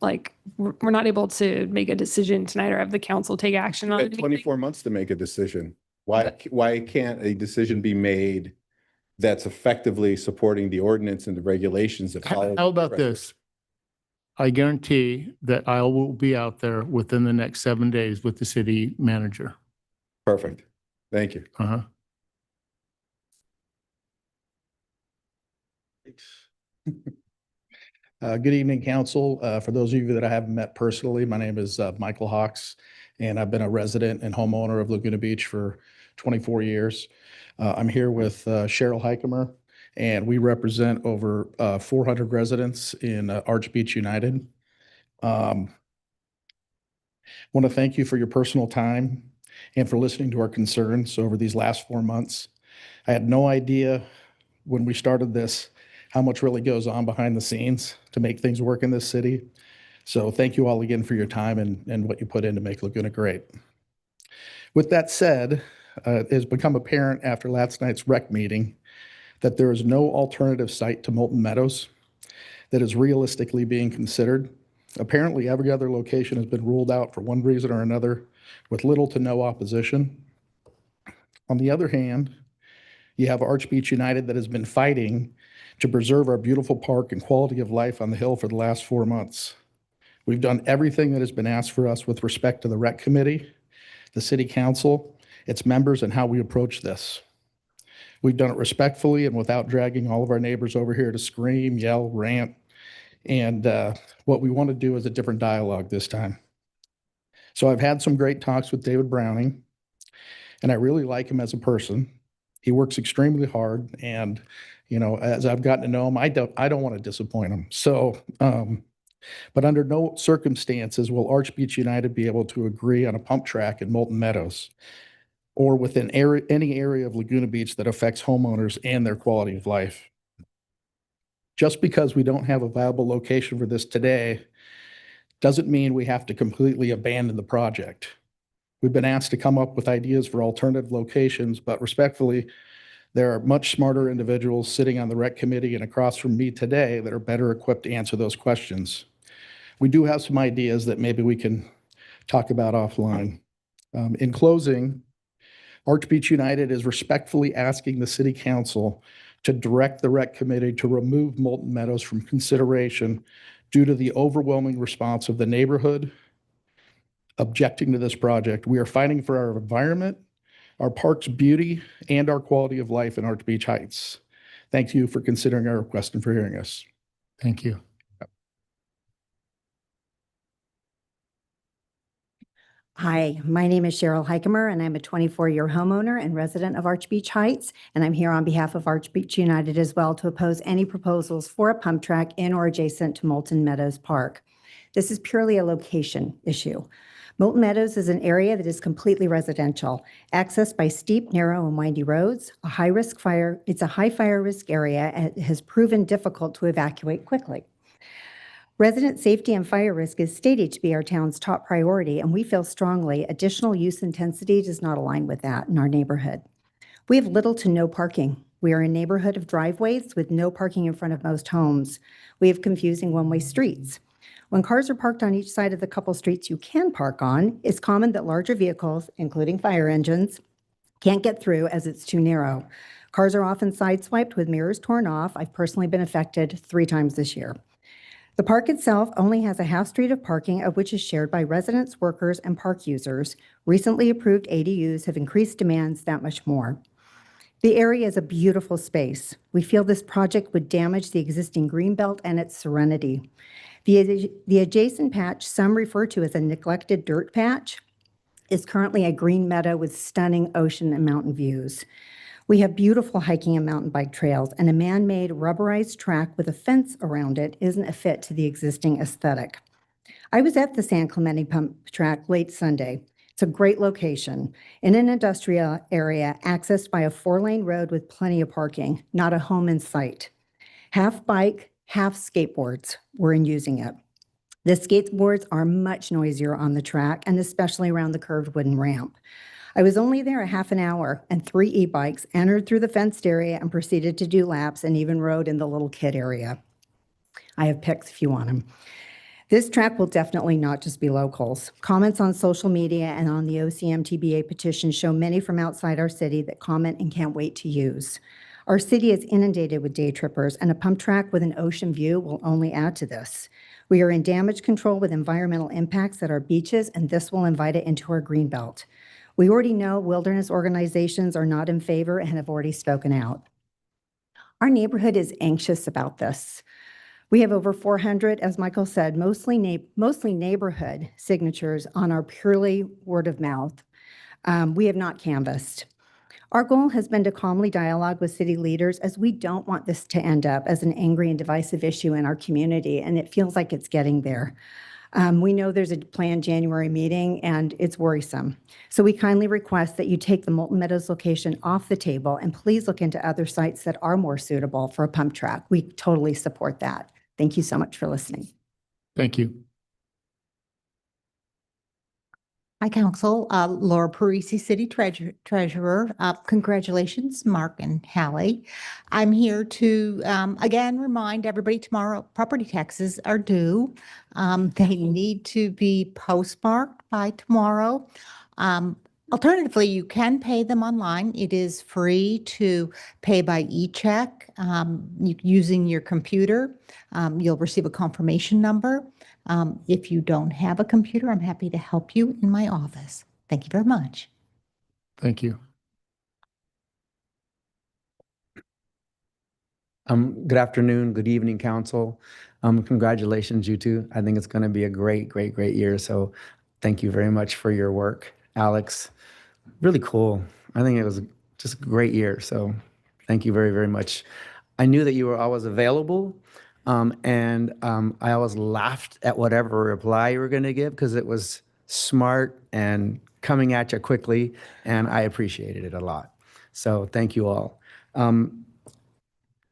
we're not able to make a decision tonight or have the council take action on You it. had 24 months to make a decision. Why can't a decision be made that's effectively supporting the ordinance and the regulations that follow? How about this? I guarantee that I will be out there within the next 7 days with the city manager. Perfect. Thank you. Uh-huh. Good evening, council. For those of you that I haven't met personally, my name is Michael Hawks, and I've been a resident and homeowner of Laguna Beach for 24 years. I'm here with Cheryl Heikemer, and we represent over 400 residents in Arch Beach United. Want to thank you for your personal time and for listening to our concerns over these last 4 months. I had no idea when we started this how much really goes on behind the scenes to make things work in this city. So thank you all again for your time and what you put in to make Laguna great. With that said, it has become apparent after last night's rec meeting that there is no alternative site to Molten Meadows that is realistically being considered. Apparently, every other location has been ruled out for one reason or another with little to no opposition. On the other hand, you have Arch Beach United that has been fighting to preserve our beautiful park and quality of life on the hill for the last 4 months. We've done everything that has been asked for us with respect to the rec committee, the city council, its members, and how we approach this. We've done it respectfully and without dragging all of our neighbors over here to scream, yell, rant. And what we want to do is a different dialogue this time. So I've had some great talks with David Browning, and I really like him as a person. He works extremely hard, and as I've gotten to know him, I don't want to disappoint him. So, but under no circumstances will Arch Beach United be able to agree on a pump track in Molten Meadows or within any area of Laguna Beach that affects homeowners and their quality of life. Just because we don't have a viable location for this today doesn't mean we have to completely abandon the project. We've been asked to come up with ideas for alternative locations, but respectfully, there are much smarter individuals sitting on the rec committee and across from me today that are better equipped to answer those questions. We do have some ideas that maybe we can talk about offline. In closing, Arch Beach United is respectfully asking the city council to direct the rec committee to remove Molten Meadows from consideration due to the overwhelming response of the neighborhood objecting to this project. We are fighting for our environment, our park's beauty, and our quality of life in Arch Beach Heights. Thank you for considering our request and for hearing us. Thank you. Hi, my name is Cheryl Heikemer, and I'm a 24-year homeowner and resident of Arch Beach Heights, and I'm here on behalf of Arch Beach United as well to oppose any proposals for a pump track in or adjacent to Molten Meadows Park. This is purely a location issue. Molten Meadows is an area that is completely residential, accessed by steep, narrow, and windy roads, it's a high fire risk area, and it has proven difficult to evacuate quickly. Resident safety and fire risk is stated to be our town's top priority, and we feel strongly additional use intensity does not align with that in our neighborhood. We have little to no parking. We are a neighborhood of driveways with no parking in front of most homes. We have confusing one-way streets. When cars are parked on each side of the couple streets you can park on, it's common that larger vehicles, including fire engines, can't get through as it's too narrow. Cars are often sideswiped with mirrors torn off. I've personally been affected 3 times this year. The park itself only has a half street of parking, of which is shared by residents, workers, and park users. Recently approved ADUs have increased demands that much more. The area is a beautiful space. We feel this project would damage the existing greenbelt and its serenity. The adjacent patch, some refer to as a neglected dirt patch, is currently a green meadow with stunning ocean and mountain views. We have beautiful hiking and mountain bike trails, and a man-made rubberized track with a fence around it isn't a fit to the existing aesthetic. I was at the San Clemente pump track late Sunday. It's a great location in an industrial area accessed by a 4-lane road with plenty of parking, not a home in sight. Half bike, half skateboards were in using it. The skateboards are much noisier on the track, and especially around the curved wooden ramp. I was only there a half an hour, and 3 e-bikes entered through the fenced area and proceeded to do laps and even rode in the little kid area. I have pics if you want them. This track will definitely not just be locals. Comments on social media and on the OCMTBA petition show many from outside our city that comment and can't wait to use. Our city is inundated with day trippers, and a pump track with an ocean view will only add to this. We are in damage control with environmental impacts at our beaches, and this will invite it into our greenbelt. We already know wilderness organizations are not in favor and have already spoken out. Our neighborhood is anxious about this. We have over 400, as Michael said, mostly neighborhood signatures on our purely word of mouth. We have not canvassed. Our goal has been to calmly dialogue with city leaders, as we don't want this to end up as an angry and divisive issue in our community, and it feels like it's getting there. We know there's a planned January meeting, and it's worrisome. So we kindly request that you take the Molten Meadows location off the table, and please look into other sites that are more suitable for a pump track. We totally support that. Thank you so much for listening. Thank you. Hi, Council. Laura Parisi, City Treasurer. Congratulations, Mark and Hallie. I'm here to, again, remind everybody tomorrow property taxes are due. They need to be postmarked by tomorrow. Alternatively, you can pay them online. It is free to pay by e-check using your computer. You'll receive a confirmation number. If you don't have a computer, I'm happy to help you in my office. Thank you very much. Thank you. Good afternoon, good evening, council. Congratulations, you two. I think it's going to be a great, great, great year. So thank you very much for your work, Alex. Really cool. I think it was just a great year. So thank you very, very much. I knew that you were always available. I always laughed at whatever reply you were going to give because it was smart and coming at you quickly. And I appreciated it a lot. So thank you all.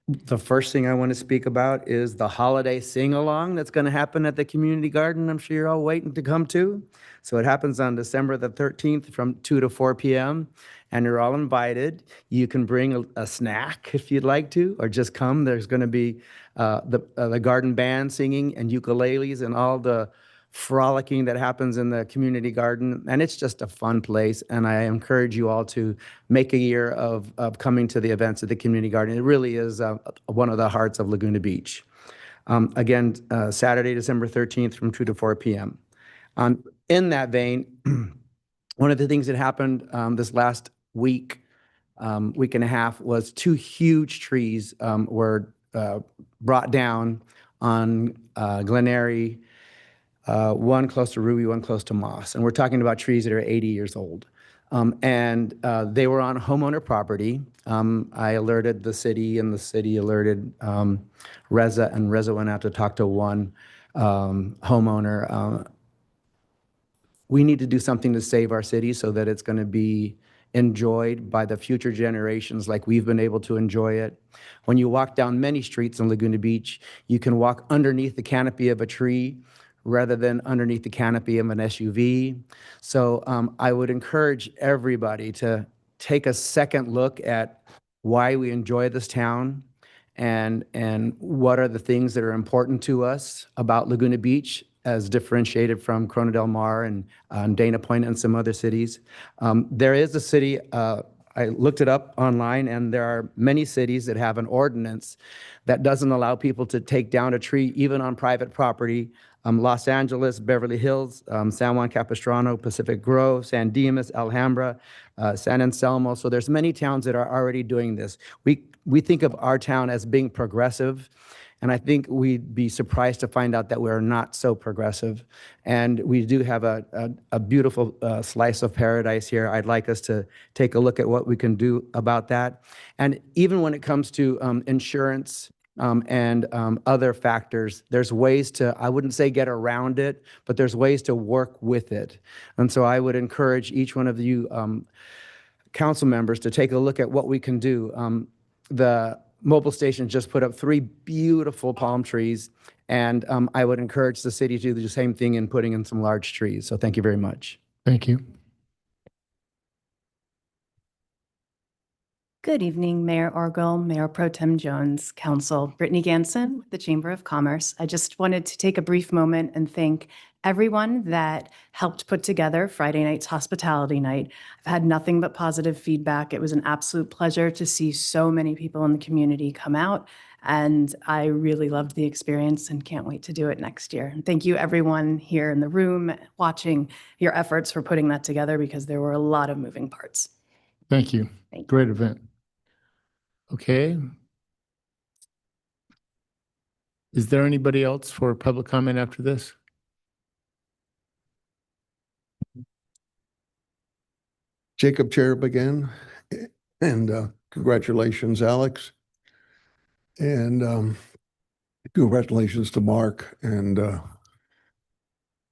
The first thing I want to speak about is the holiday sing-along that's going to happen at the community garden. I'm sure you're all waiting to come to. So it happens on December the 13th from 2 to 4 p.m. and you're all invited. You can bring a snack if you'd like to, or just come. There's going to be the garden band singing and ukuleles and all the frolicking that happens in the community garden. And it's just a fun place. And I encourage you all to make a year of coming to the events at the community garden. It really is one of the hearts of Laguna Beach. Again, Saturday, December 13th from 2 to 4 p.m. In that vein, one of the things that happened this last week and a half was 2 huge trees were brought down on Glen Eyrie, one close to Ruby, one close to Moss. And we're talking about trees that are 80 years old. They were on homeowner property. I alerted the city and the city alerted Reza, and Reza went out to talk to one homeowner. We need to do something to save our city so that it's going to be enjoyed by the future generations like we've been able to enjoy it. When you walk down many streets in Laguna Beach, you can walk underneath the canopy of a tree rather than underneath the canopy of an SUV. So I would encourage everybody to take a second look at why we enjoy this town and what are the things that are important to us about Laguna Beach as differentiated from Corona del Mar and Dana Point and some other cities. There is a city, I looked it up online, and there are many cities that have an ordinance that doesn't allow people to take down a tree even on private property. Los Angeles, Beverly Hills, San Juan Capistrano, Pacific Grove, San Dimas, Alhambra, San Anselmo. So there's many towns that are already doing this. We think of our town as being progressive, and I think we'd be surprised to find out that we're not so progressive. And we do have a beautiful slice of paradise here. I'd like us to take a look at what we can do about that. And even when it comes to insurance and other factors, there's ways to, I wouldn't say get around it, but there's ways to work with it. And so I would encourage each one of you council members to take a look at what we can do. The mobile station just put up 3 beautiful palm trees, and I would encourage the city to do the same thing in putting in some large trees. So thank you very much. Thank you. Good evening, Mayor Orgel, Mayor Pro Tem Jones, Council. Brittany Ganson with the Chamber of Commerce. I just wanted to take a brief moment and thank everyone that helped put together Friday night's hospitality night. I've had nothing but positive feedback. It was an absolute pleasure to see so many people in the community come out, and I really loved the experience and can't wait to do it next year. And thank you everyone here in the room watching your efforts for putting that together, because there were a lot of moving parts. Thank you. Great event. Okay. Is there anybody else for public comment after this? Jacob Cherub again, and congratulations, Alex. And congratulations to Mark and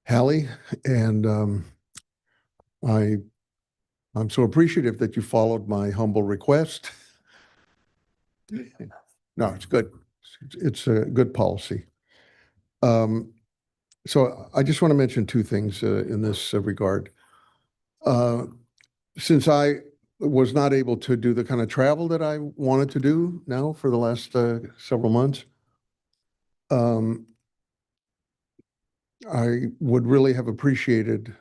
Hallie. And I'm so appreciative that you followed my humble request. No, it's good. It's a good policy. So I just want to mention 2 things in this regard. Since I was not able to do the kind of travel that I wanted to do now for the last several months, I would really have appreciated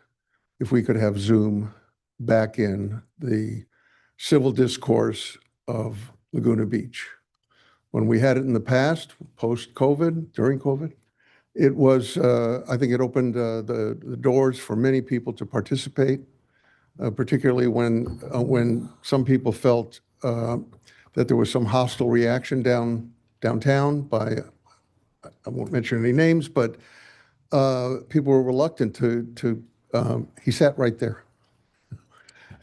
if we could have Zoom back in the civil discourse of Laguna Beach. When we had it in the past, post-COVID, during COVID, it was, I think it opened the doors for many people to participate, particularly when some people felt that there was some hostile reaction downtown by, I won't mention any names, but people were reluctant to he sat right there.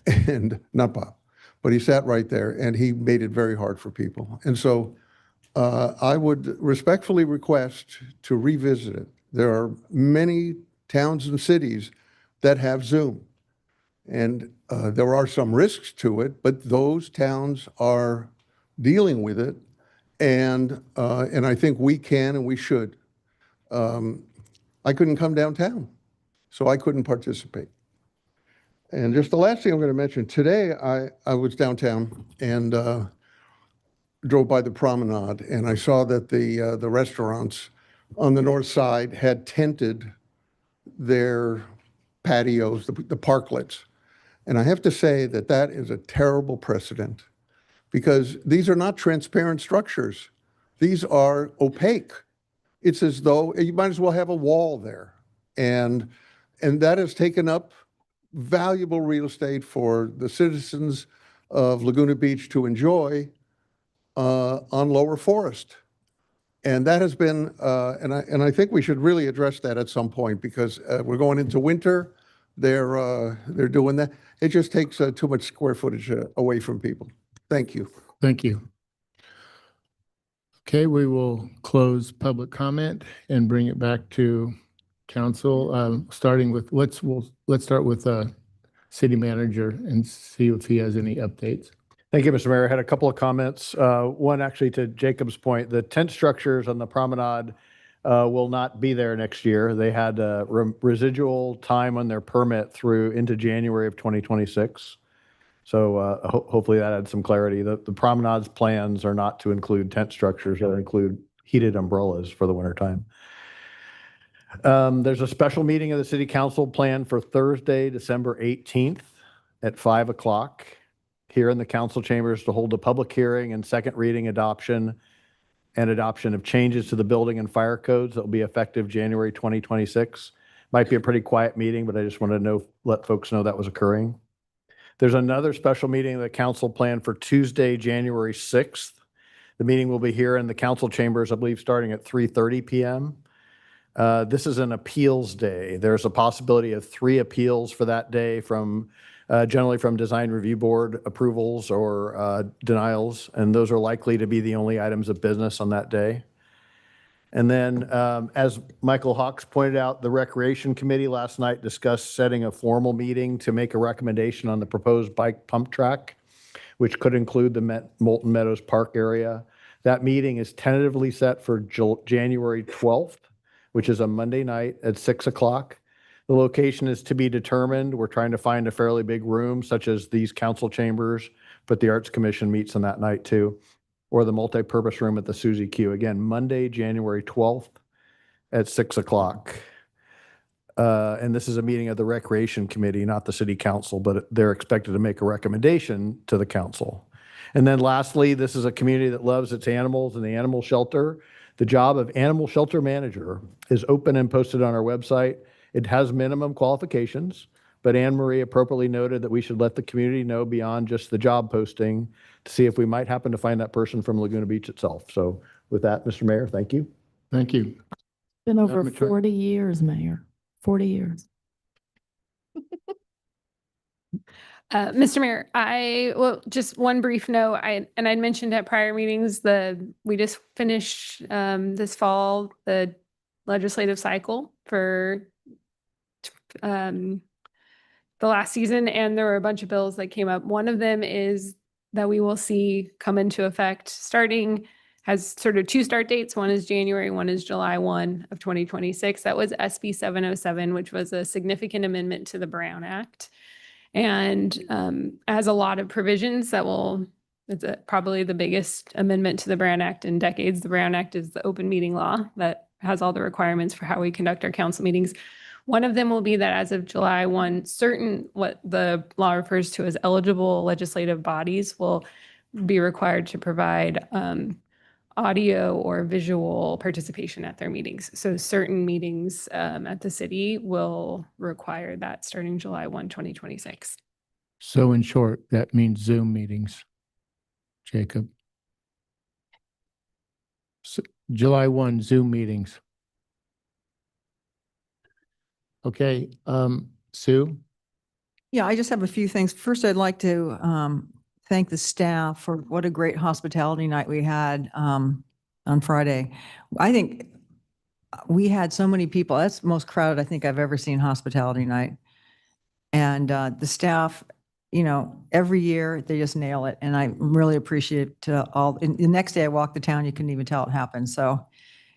And not Bob, but he sat right there and he made it very hard for people. And so I would respectfully request to revisit it. There are many towns and cities that have Zoom. And there are some risks to it, but those towns are dealing with it. And I think we can and we should. I couldn't come downtown, so I couldn't participate. And just the last thing I'm going to mention, today I was downtown and drove by the promenade, and I saw that the restaurants on the north side had tented their patios, the parklets. And I have to say that that is a terrible precedent because these are not transparent structures. These are opaque. It's as though you might as well have a wall there. And that has taken up valuable real estate for the citizens of Laguna Beach to enjoy on Lower Forest. And that has been, and I think we should really address that at some point because we're going into winter. They're doing that. It just takes too much square footage away from people. Thank you. Thank you. Okay, we will close public comment and bring it back to council, starting with, let's start with city manager and see if he has any updates. Thank you, Mr. Mayor. I had a couple of comments. One actually to Jacob's point, the tent structures on the promenade will not be there next year. They had residual time on their permit through into January of 2026. So hopefully that adds some clarity. The promenade's plans are not to include tent structures, they'll include heated umbrellas for the wintertime. There's a special meeting of the city council planned for Thursday, December 18th at 5 o'clock here in the council chambers to hold a public hearing and second reading adoption of changes to the building and fire codes that will be effective January 2026. Might be a pretty quiet meeting, but I just wanted to let folks know that was occurring. There's another special meeting of the council planned for Tuesday, January 6th. The meeting will be here in the council chambers, I believe, starting at 3:30 p.m. This is an appeals day. There's a possibility of 3 appeals for that day from generally from design review board approvals or denials, and those are likely to be the only items of business on that day. And then, as Michael Hawks pointed out, the Recreation Committee last night discussed setting a formal meeting to make a recommendation on the proposed bike pump track, which could include the Molten Meadows Park area. That meeting is tentatively set for January 12th, which is a Monday night at 6 o'clock. The location is to be determined. We're trying to find a fairly big room, such as these council chambers, but the Arts Commission meets on that night too, or the multi-purpose room at the Suzy Q. Again, Monday, January 12th at 6 o'clock. And this is a meeting of the Recreation Committee, not the City Council, but they're expected to make a recommendation to the council. And then lastly, this is a community that loves its animals and the animal shelter. The job of animal shelter manager is open and posted on our website. It has minimum qualifications, but Anne Marie appropriately noted that we should let the community know beyond just the job posting to see if we might happen to find that person from Laguna Beach itself. So with that, Mr. Mayor, thank you. Thank you. Been over Madam Attorney. 40 years, Mayor, 40 years. Mr. Mayor, just one brief note. I'd mentioned at prior meetings we just finished this fall the legislative cycle for the last season, and there were a bunch of bills that came up. One of them is that we will see come into effect has sort of 2 start dates. One is January, one is July 1 of 2026. That was SB 707, which was a significant amendment to the Brown Act. And has a lot of provisions it's probably the biggest amendment to the Brown Act in decades. The Brown Act is the open meeting law that has all the requirements for how we conduct our council meetings. One of them will be that as of July 1, certain what the law refers to as eligible legislative bodies will be required to provide audio or visual participation at their meetings. So certain meetings at the city will require that starting July 1, 2026. So in short, that means Zoom meetings. Jacob. July 1, Zoom meetings. Okay, Sue? Yeah, I just have a few things. First, I'd like to thank the staff for what a great hospitality night we had on Friday. I think we had so many people. That's the most crowded I think I've ever seen hospitality night. And the staff, you know, every year they just nail it. And I really appreciate all. And the next day I walked the town, you couldn't even tell it happened. So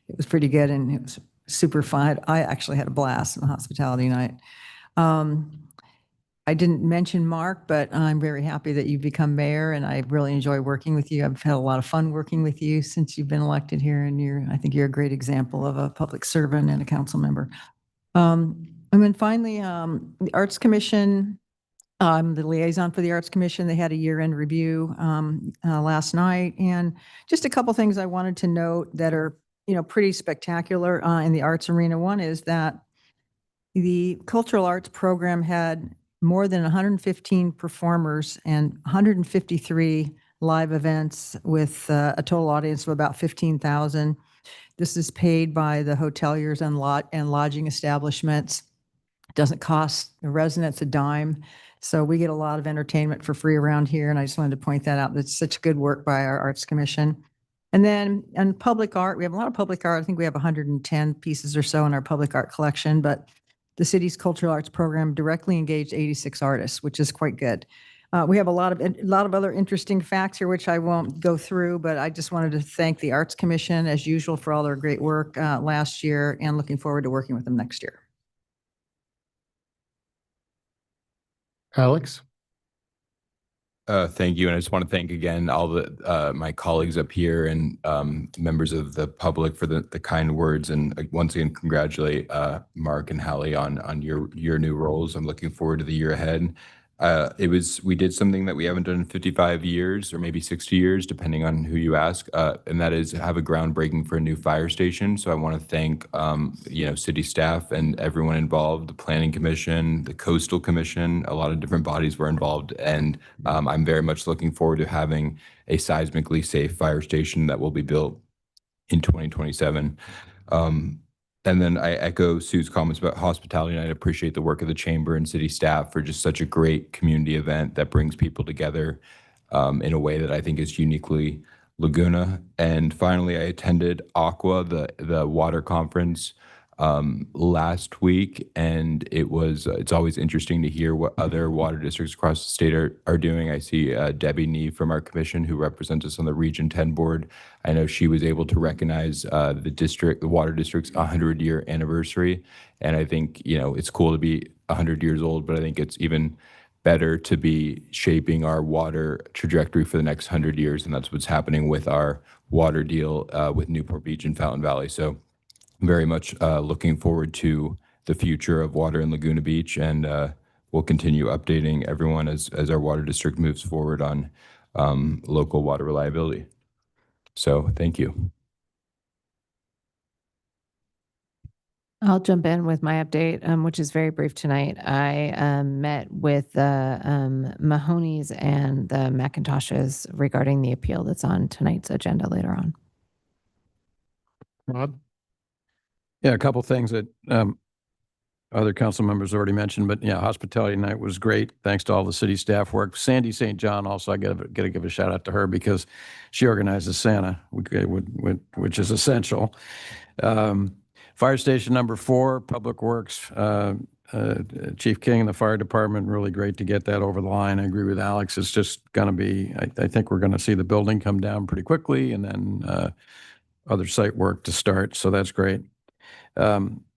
it was pretty good and it was super fun. I actually had a blast on hospitality night. I didn't mention Mark, but I'm very happy that you've become mayor and I really enjoy working with you. I've had a lot of fun working with you since you've been elected here and I think you're a great example of a public servant and a council member. And then finally, the Arts Commission, I'm the liaison for the Arts Commission. They had a year-end review last night. And just a couple things I wanted to note that are, you know, pretty spectacular in the arts arena. One is that the cultural arts program had more than 115 performers and 153 live events with a total audience of about 15,000. This is paid by the hoteliers and lodging establishments. It doesn't cost the residents a dime. So we get a lot of entertainment for free around here. And I just wanted to point that out. That's such good work by our Arts Commission. And then in public art, we have a lot of public art. I think we have 110 pieces or so in our public art collection, but the city's cultural arts program directly engaged 86 artists, which is quite good. We have a lot of other interesting facts here, which I won't go through, but I just wanted to thank the Arts Commission as usual for all their great work last year and looking forward to working with them next year. Alex? Thank you. And I just want to thank again all the my colleagues up here and members of the public for the kind words. And once again, congratulate Mark and Hallie on your new roles. I'm looking forward to the year ahead. We did something that we haven't done in 55 years or maybe 60 years, depending on who you ask. And that is have a groundbreaking for a new fire station. So I want to thank, city staff and everyone involved, the Planning Commission, the Coastal Commission, a lot of different bodies were involved. And I'm very much looking forward to having a seismically safe fire station that will be built in 2027. And then I echo Sue's comments about hospitality, and I appreciate the work of the chamber and city staff for just such a great community event that brings people together in a way that I think is uniquely Laguna. And finally, I attended Aqua, the water conference last week, and it's always interesting to hear what other water districts across the state are doing. I see Debbie Nee from our commission, who represents us on the Region 10 board. I know she was able to recognize the water district's 100-year anniversary, and I think it's cool to be 100 years old, but I think it's even better to be shaping our water trajectory for the next 100 years, and that's what's happening with our water deal with Newport Beach and Fountain Valley. So very much looking forward to the future of water in Laguna Beach, and we'll continue updating everyone as our water district moves forward on local water reliability. So thank you. I'll jump in with my update, which is very brief tonight. I met with the Mahoney's and the McIntoshes regarding the appeal that's on tonight's agenda later on. Rob? Yeah, a couple things that other council members already mentioned, but yeah, hospitality night was great. Thanks to all the city staff work. Sandy St. John also, I got to give a shout out to her because she organizes Santa, which is essential. Fire station number 4, Public Works, Chief King and the fire department, really great to get that over the line. I agree with Alex. It's just going to be, I think we're going to see the building come down pretty quickly and then other site work to start. So that's great.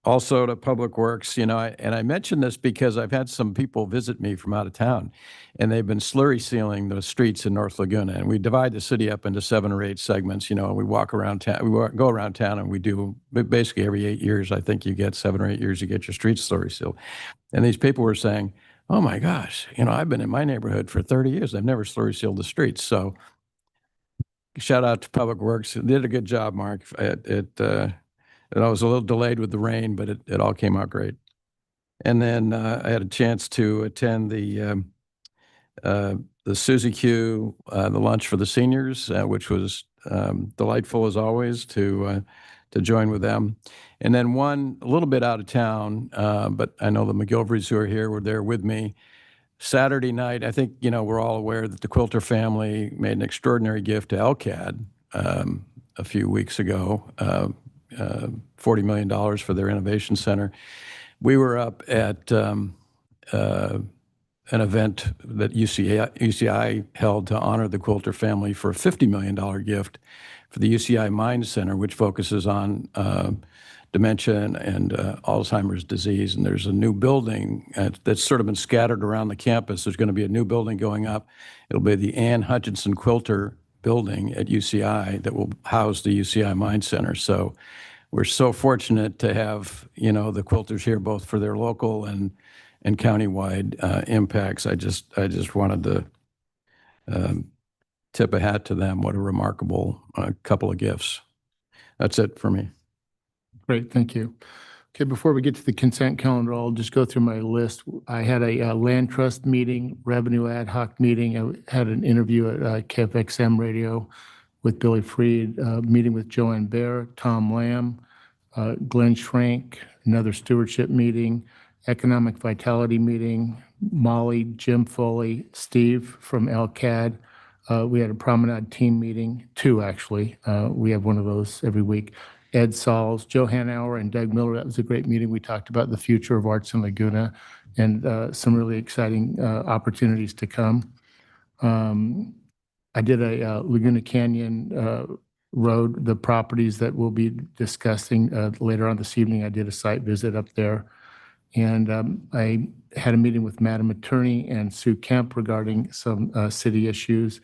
Also to Public Works, you know, and I mention this because I've had some people visit me from out of town, and they've been slurry sealing the streets in North Laguna. And we divide the city up into 7 or 8 segments. You know, we walk around town, go around town, and we do basically every 8 years. I think you get 7 or 8 years, you get your streets slurry sealed. And these people were saying, "Oh my gosh, you know, I've been in my neighborhood for 30 years. I've never slurry sealed the streets." So, shout out to Public Works. It did a good job, Mark. I was a little delayed with the rain, but it all came out great. And then I had a chance to attend the Suzy Q, the lunch for the seniors, which was delightful as always to join with them. And then one a little bit out of town, but I know the McGilverys who are here were there with me. Saturday night, I think, you know, we're all aware that the Quilter family made an extraordinary gift to LCAD a few weeks ago. $40 million for their innovation center. We were up at an event that UCI held to honor the Quilter family for a $50 million gift for the UCI Mind Center, which focuses on dementia and Alzheimer's disease. And there's a new building that's sort of been scattered around the campus. There's going to be a new building going up. It'll be the Ann Hutchinson Quilter building at UCI that will house the UCI Mind Center. So we're so fortunate to have, you know, the Quilters here, both for their local and countywide impacts. I just wanted to tip a hat to them. What a remarkable couple of gifts. That's it for me. Great, thank you. Okay, before we get to the consent calendar, I'll just go through my list. I had a land trust meeting, revenue ad hoc meeting. I had an interview at KFXM radio with Billy Freed, meeting with Joanne Bear, Tom Lamb, Glenn Schrank, another stewardship meeting, economic vitality meeting, Molly, Jim Foley, Steve from LCAD. We had a promenade team meeting, 2 actually. We have one of those every week. Ed Sauls, Joe Hanauer, and Doug Miller. That was a great meeting. We talked about the future of arts in Laguna and some really exciting opportunities to come. I did a Laguna Canyon Road, the properties that we'll be discussing later on this evening. I did a site visit up there. And I had a meeting with Madam Attorney and Sue Kemp regarding some city issues.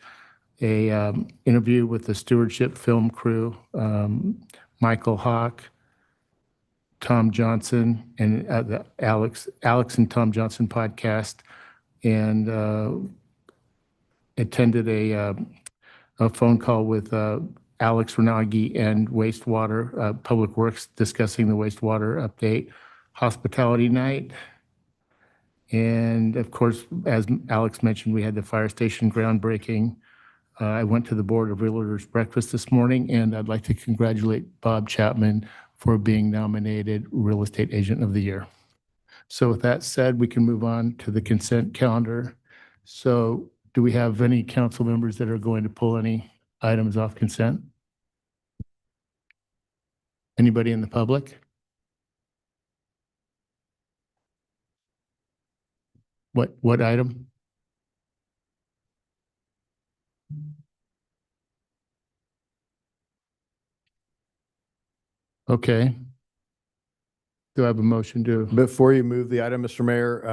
A interview with the stewardship film crew, Michael Hawk, Tom Johnson, and the Alex and Tom Johnson podcast, and attended a phone call with Alex Renagi and Wastewater, Public Works, discussing the wastewater update, hospitality night. And of course, as Alex mentioned, we had the fire station groundbreaking. I went to the Board of Realtors breakfast this morning, and I'd like to congratulate Bob Chapman for being nominated Real Estate Agent of the Year. So with that said, we can move on to the consent calendar. So do we have any council members that are going to pull any items off consent? Anybody in the public? What item? Okay. Do I have a motion to? Before you move the item, Mr. Mayor,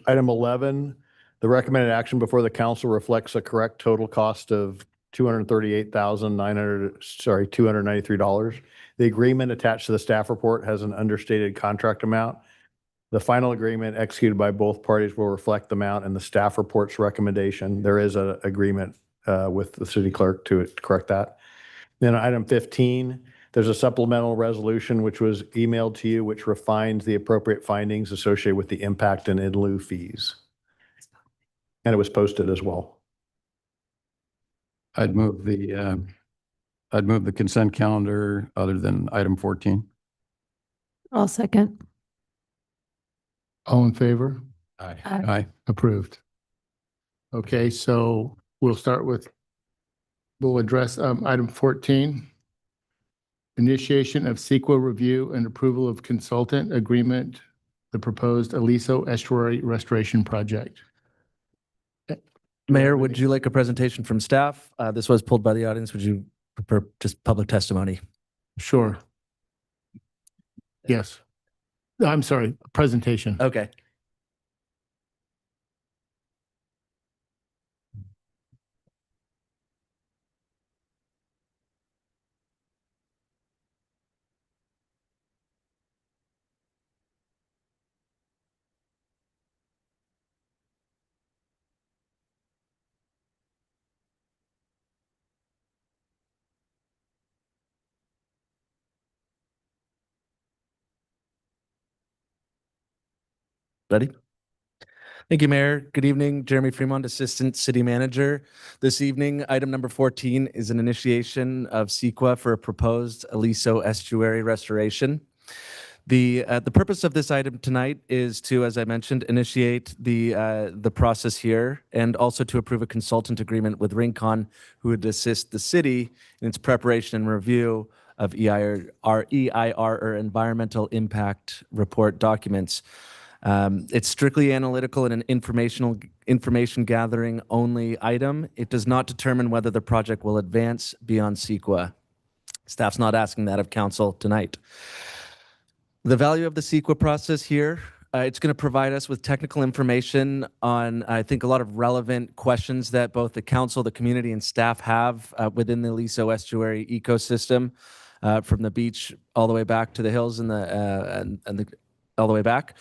item 11, the recommended action before the council reflects a correct total cost of $293. The agreement attached to the staff report has an understated contract amount. The final agreement executed by both parties will reflect the amount in the staff report's recommendation. There is an agreement with the city clerk to correct that. Then item 15, there's a supplemental resolution which was emailed to you, which refines the appropriate findings associated with the impact and in lieu fees. And it was posted as well. I'd move the consent calendar other than item 14. I'll second. All in favor? Aye. Aye. Approved. Okay, so we'll address item 14. Initiation of CEQA review and approval of consultant agreement, the proposed Aliso Estuary Restoration Project. Mayor, would you like a presentation from staff? This was pulled by the audience. Would you prefer just public testimony? Sure. Yes. No, I'm sorry, presentation. Okay. Ready? Thank you, Mayor. Good evening, Jeremy Fremont, Assistant City Manager. This evening, item number 14 is an initiation of CEQA for a proposed Aliso estuary restoration. The purpose of this item tonight is to, as I mentioned, initiate the process here and also to approve a consultant agreement with Rincon, who would assist the city in its preparation and review of EIR or Environmental Impact Report documents. It's strictly analytical and an information gathering only item. It does not determine whether the project will advance beyond CEQA. Staff's not asking that of council tonight. The value of the CEQA process here, it's going to provide us with technical information on, I think, a lot of relevant questions that both the council, the community, and staff have within the Aliso estuary ecosystem, from the beach all the way back to the hills and all the way back.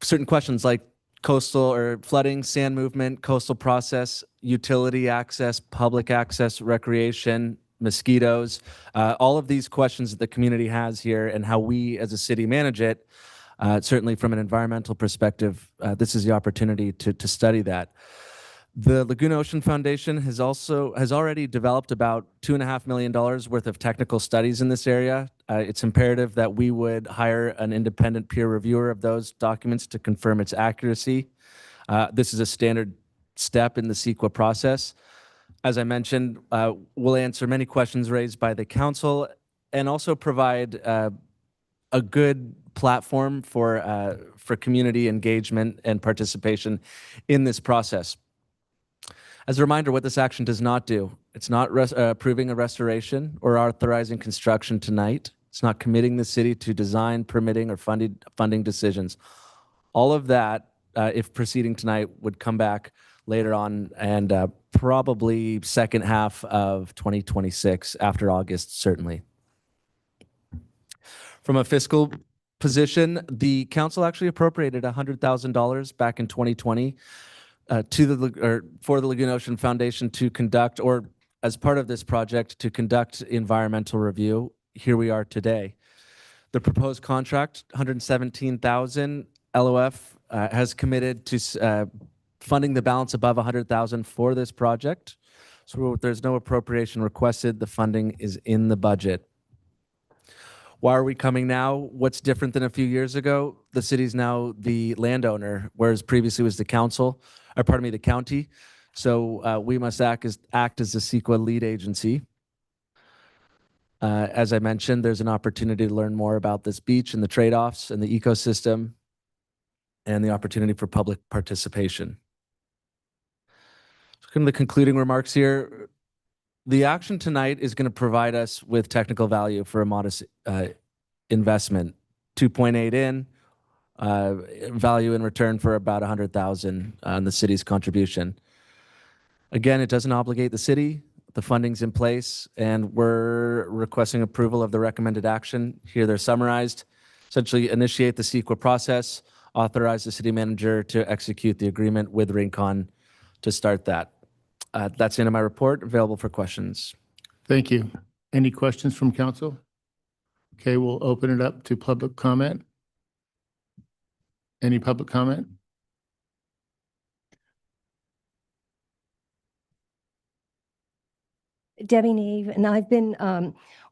Certain questions like coastal or flooding, sand movement, coastal process, utility access, public access, recreation, mosquitoes, all of these questions that the community has here and how we as a city manage it. Certainly from an environmental perspective, this is the opportunity to study that. The Laguna Ocean Foundation has already developed about $2.5 million worth of technical studies in this area. It's imperative that we would hire an independent peer reviewer of those documents to confirm its accuracy. This is a standard step in the CEQA process. As I mentioned, we'll answer many questions raised by the council and also provide a good platform for community engagement and participation in this process. As a reminder, what this action does not do, it's not approving a restoration or authorizing construction tonight. It's not committing the city to design, permitting, or funding decisions. All of that, if proceeding tonight, would come back later on and probably second half of 2026, after August, certainly. From a fiscal position, the council actually appropriated $100,000 back in 2020 for the Laguna Ocean Foundation to conduct, or as part of this project, to conduct environmental review. Here we are today. The proposed contract, $117,000, LOF has committed to funding the balance above $100,000 for this project. So there's no appropriation requested. The funding is in the budget. Why are we coming now? What's different than a few years ago? The city's now the landowner, whereas previously was the the county. So we must act as the CEQA lead agency. As I mentioned, there's an opportunity to learn more about this beach and the trade-offs and the ecosystem and the opportunity for public participation. So the concluding remarks here. The action tonight is going to provide us with technical value for a modest investment. 2.8 in, value in return for about 100,000 on the city's contribution. Again, it doesn't obligate the city. The funding's in place, and we're requesting approval of the recommended action. Here they're summarized. Essentially, initiate the CEQA process, authorize the city manager to execute the agreement with Rincon to start that. That's the end of my report, available for questions. Thank you. Any questions from council? Okay, we'll open it up to public comment. Any public comment? Debbie Neve, and I've been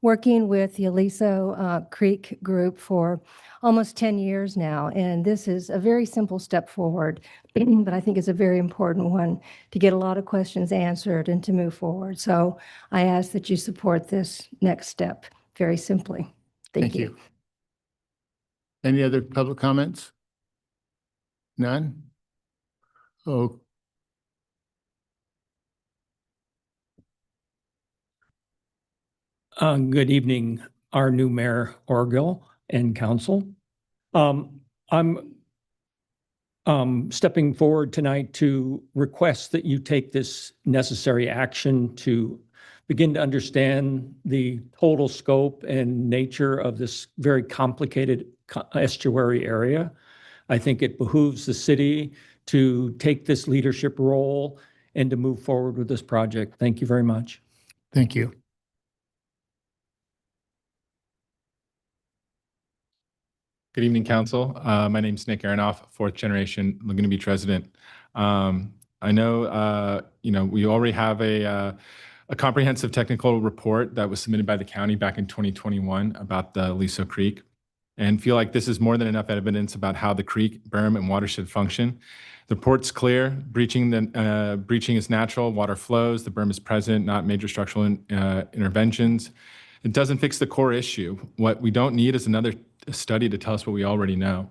working with the Aliso Creek Group for almost 10 years now, and this is a very simple step forward, but I think it's a very important one to get a lot of questions answered and to move forward. So I ask that you support this next step very simply. Thank you. Any other public comments? None? Oh. Good evening. our new mayor, Orgill, and council. I'm stepping forward tonight to request that you take this necessary action to begin to understand the total scope and nature of this very complicated estuary area. I think it behooves the city to take this leadership role and to move forward with this project. Thank you very much. Thank you. Good evening, Council. My name is Nick Aronoff, fourth generation Laguna Beach resident. I know, we already have a comprehensive technical report that was submitted by the county back in 2021 about the Aliso Creek, and feel like this is more than enough evidence about how the creek, berm, and watershed function. The report's clear. Breaching is natural. Water flows. The berm is present, not major structural interventions. It doesn't fix the core issue. What we don't need is another study to tell us what we already know.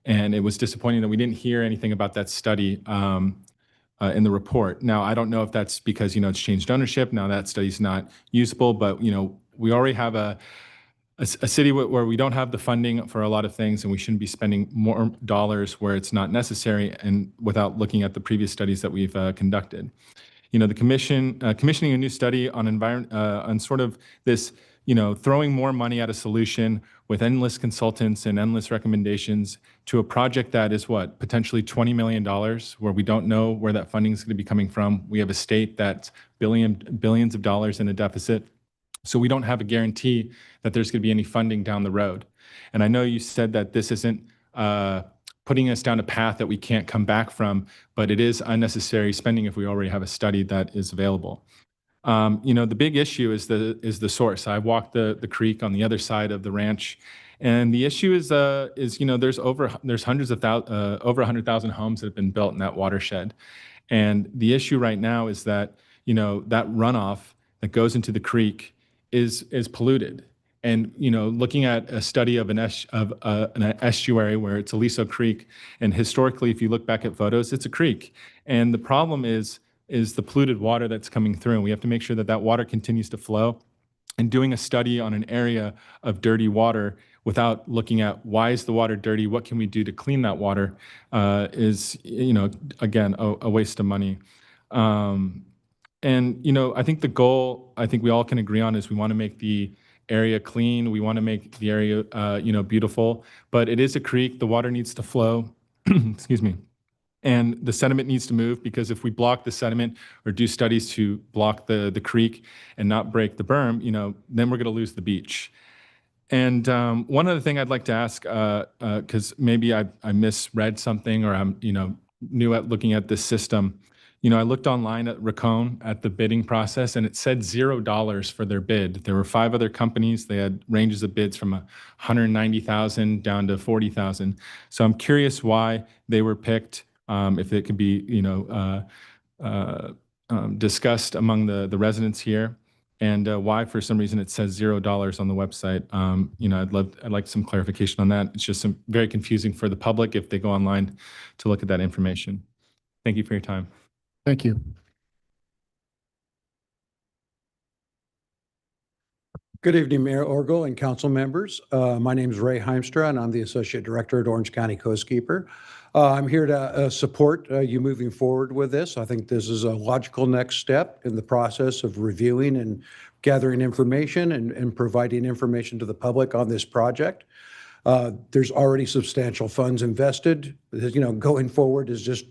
And it was disappointing that we didn't hear anything about that study in the report. Now, I don't know if that's because, it's changed ownership. Now that study's not usable, but, we already have a city where we don't have the funding for a lot of things, and we shouldn't be spending more dollars where it's not necessary and without looking at the previous studies that we've conducted. The commissioning a new study on sort of this, throwing more money at a solution with endless consultants and endless recommendations to a project that is potentially $20 million, where we don't know where that funding is going to be coming from. We have a state that's billions of dollars in a deficit. So we don't have a guarantee that there's going to be any funding down the road. And I know you said that this isn't putting us down a path that we can't come back from, but it is unnecessary spending if we already have a study that is available. The big issue is the source. I walked the creek on the other side of the ranch, and the issue is there's over 100,000 homes that have been built in that watershed. And the issue right now is that, that runoff that goes into the creek is polluted. And, looking at a study of an estuary where it's Aliso Creek, and historically, if you look back at photos, it's a creek. And the problem is the polluted water that's coming through. And we have to make sure that that water continues to flow. And doing a study on an area of dirty water without looking at why is the water dirty, what can we do to clean that water, is, again, a waste of money. I think the goal, I think we all can agree on, is we want to make the area clean. We want to make the area, beautiful. But it is a creek. The water needs to flow. Excuse me. And the sediment needs to move, because if we block the sediment or do studies to block the creek and not break the berm, then we're going to lose the beach. And one other thing I'd like to ask, because maybe I misread something, or I'm new at looking at this system. I looked online at Racone at the bidding process, and it said $0 for their bid. There were 5 other companies. They had ranges of bids from 190,000 down to 40,000. So I'm curious why they were picked. If it could be, discussed among the residents here, and why for some reason it says $0 on the website. I'd like some clarification on that. It's just very confusing for the public if they go online to look at that information. Thank you for your time. Thank you. Good evening, Mayor Orgill and council members. My name is Ray Heimstra, and I'm the Associate Director at Orange County Coastkeeper. I'm here to support you moving forward with this. I think this is a logical next step in the process of reviewing and gathering information and providing information to the public on this project. There's already substantial funds invested. Going forward is just,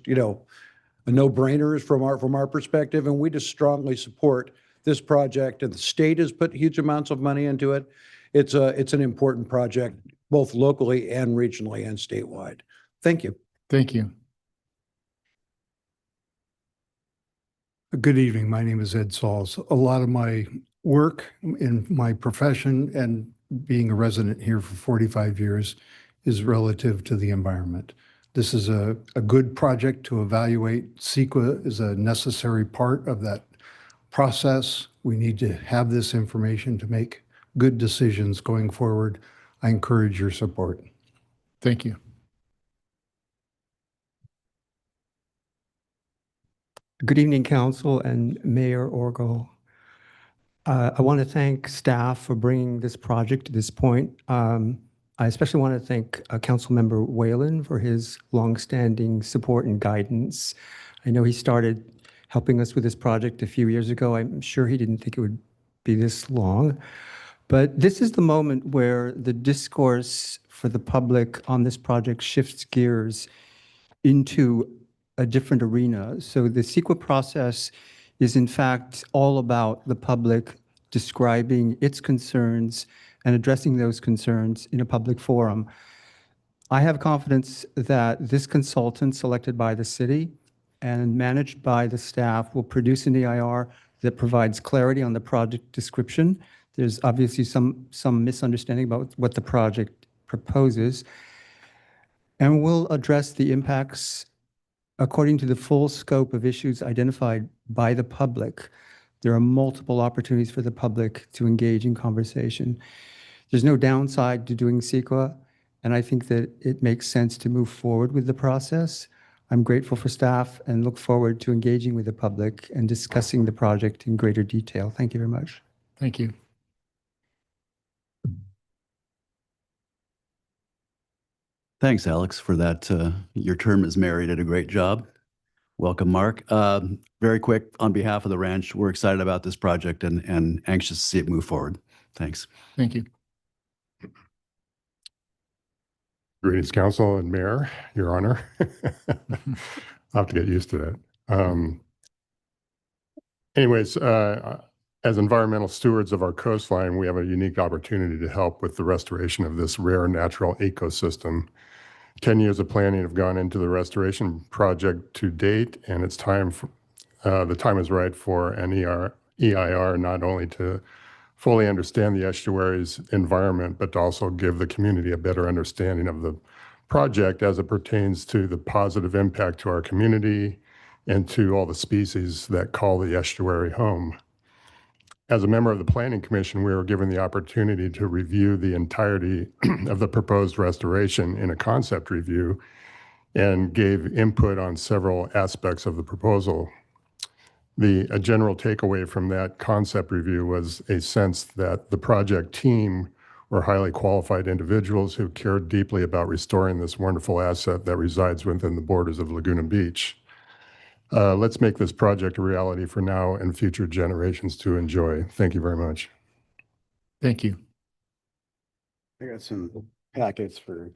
a no-brainer from our perspective, and we just strongly support this project. And the state has put huge amounts of money into it. It's an important project, both locally and regionally and statewide. Thank you. Thank you. Good evening. My name is Ed Sauls. A lot of my work in my profession and being a resident here for 45 years is relative to the environment. This is a good project to evaluate. CEQA is a necessary part of that process. We need to have this information to make good decisions going forward. I encourage your support. Thank you. Good evening, Council and Mayor Orgill. I want to thank staff for bringing this project to this point. I especially want to thank Councilmember Whalen for his longstanding support and guidance. I know he started helping us with this project a few years ago. I'm sure he didn't think it would be this long. But this is the moment where the discourse for the public on this project shifts gears into a different arena. So the CEQA process is in fact all about the public describing its concerns and addressing those concerns in a public forum. I have confidence that this consultant selected by the city and managed by the staff will produce an EIR that provides clarity on the project description. There's obviously some misunderstanding about what the project proposes, and will address the impacts according to the full scope of issues identified by the public. There are multiple opportunities for the public to engage in conversation. There's no downside to doing CEQA, and I think that it makes sense to move forward with the process. I'm grateful for staff and look forward to engaging with the public and discussing the project in greater detail. Thank you very much. Thank you. Thanks, Alex, for that. Your term as mayor, you did a great job. Welcome, Mark. Very quick, on behalf of the ranch, we're excited about this project and anxious to see it move forward. Thanks. Thank you. Greetings, Council and Mayor, Your Honor. I'll have to get used to that. Anyways, as environmental stewards of our coastline, we have a unique opportunity to help with the restoration of this rare natural ecosystem. 10 years of planning have gone into the restoration project to date, and it's time for, the time is right for an EIR not only to fully understand the estuary's environment, but to also give the community a better understanding of the project as it pertains to the positive impact to our community and to all the species that call the estuary home. As a member of the Planning Commission, we were given the opportunity to review the entirety of the proposed restoration in a concept review and gave input on several aspects of the proposal. A general takeaway from that concept review was a sense that the project team were highly qualified individuals who cared deeply about restoring this wonderful asset that resides within the borders of Laguna Beach. Let's make this project a reality for now and future generations to enjoy. Thank you very much. Thank you. I got some packets for.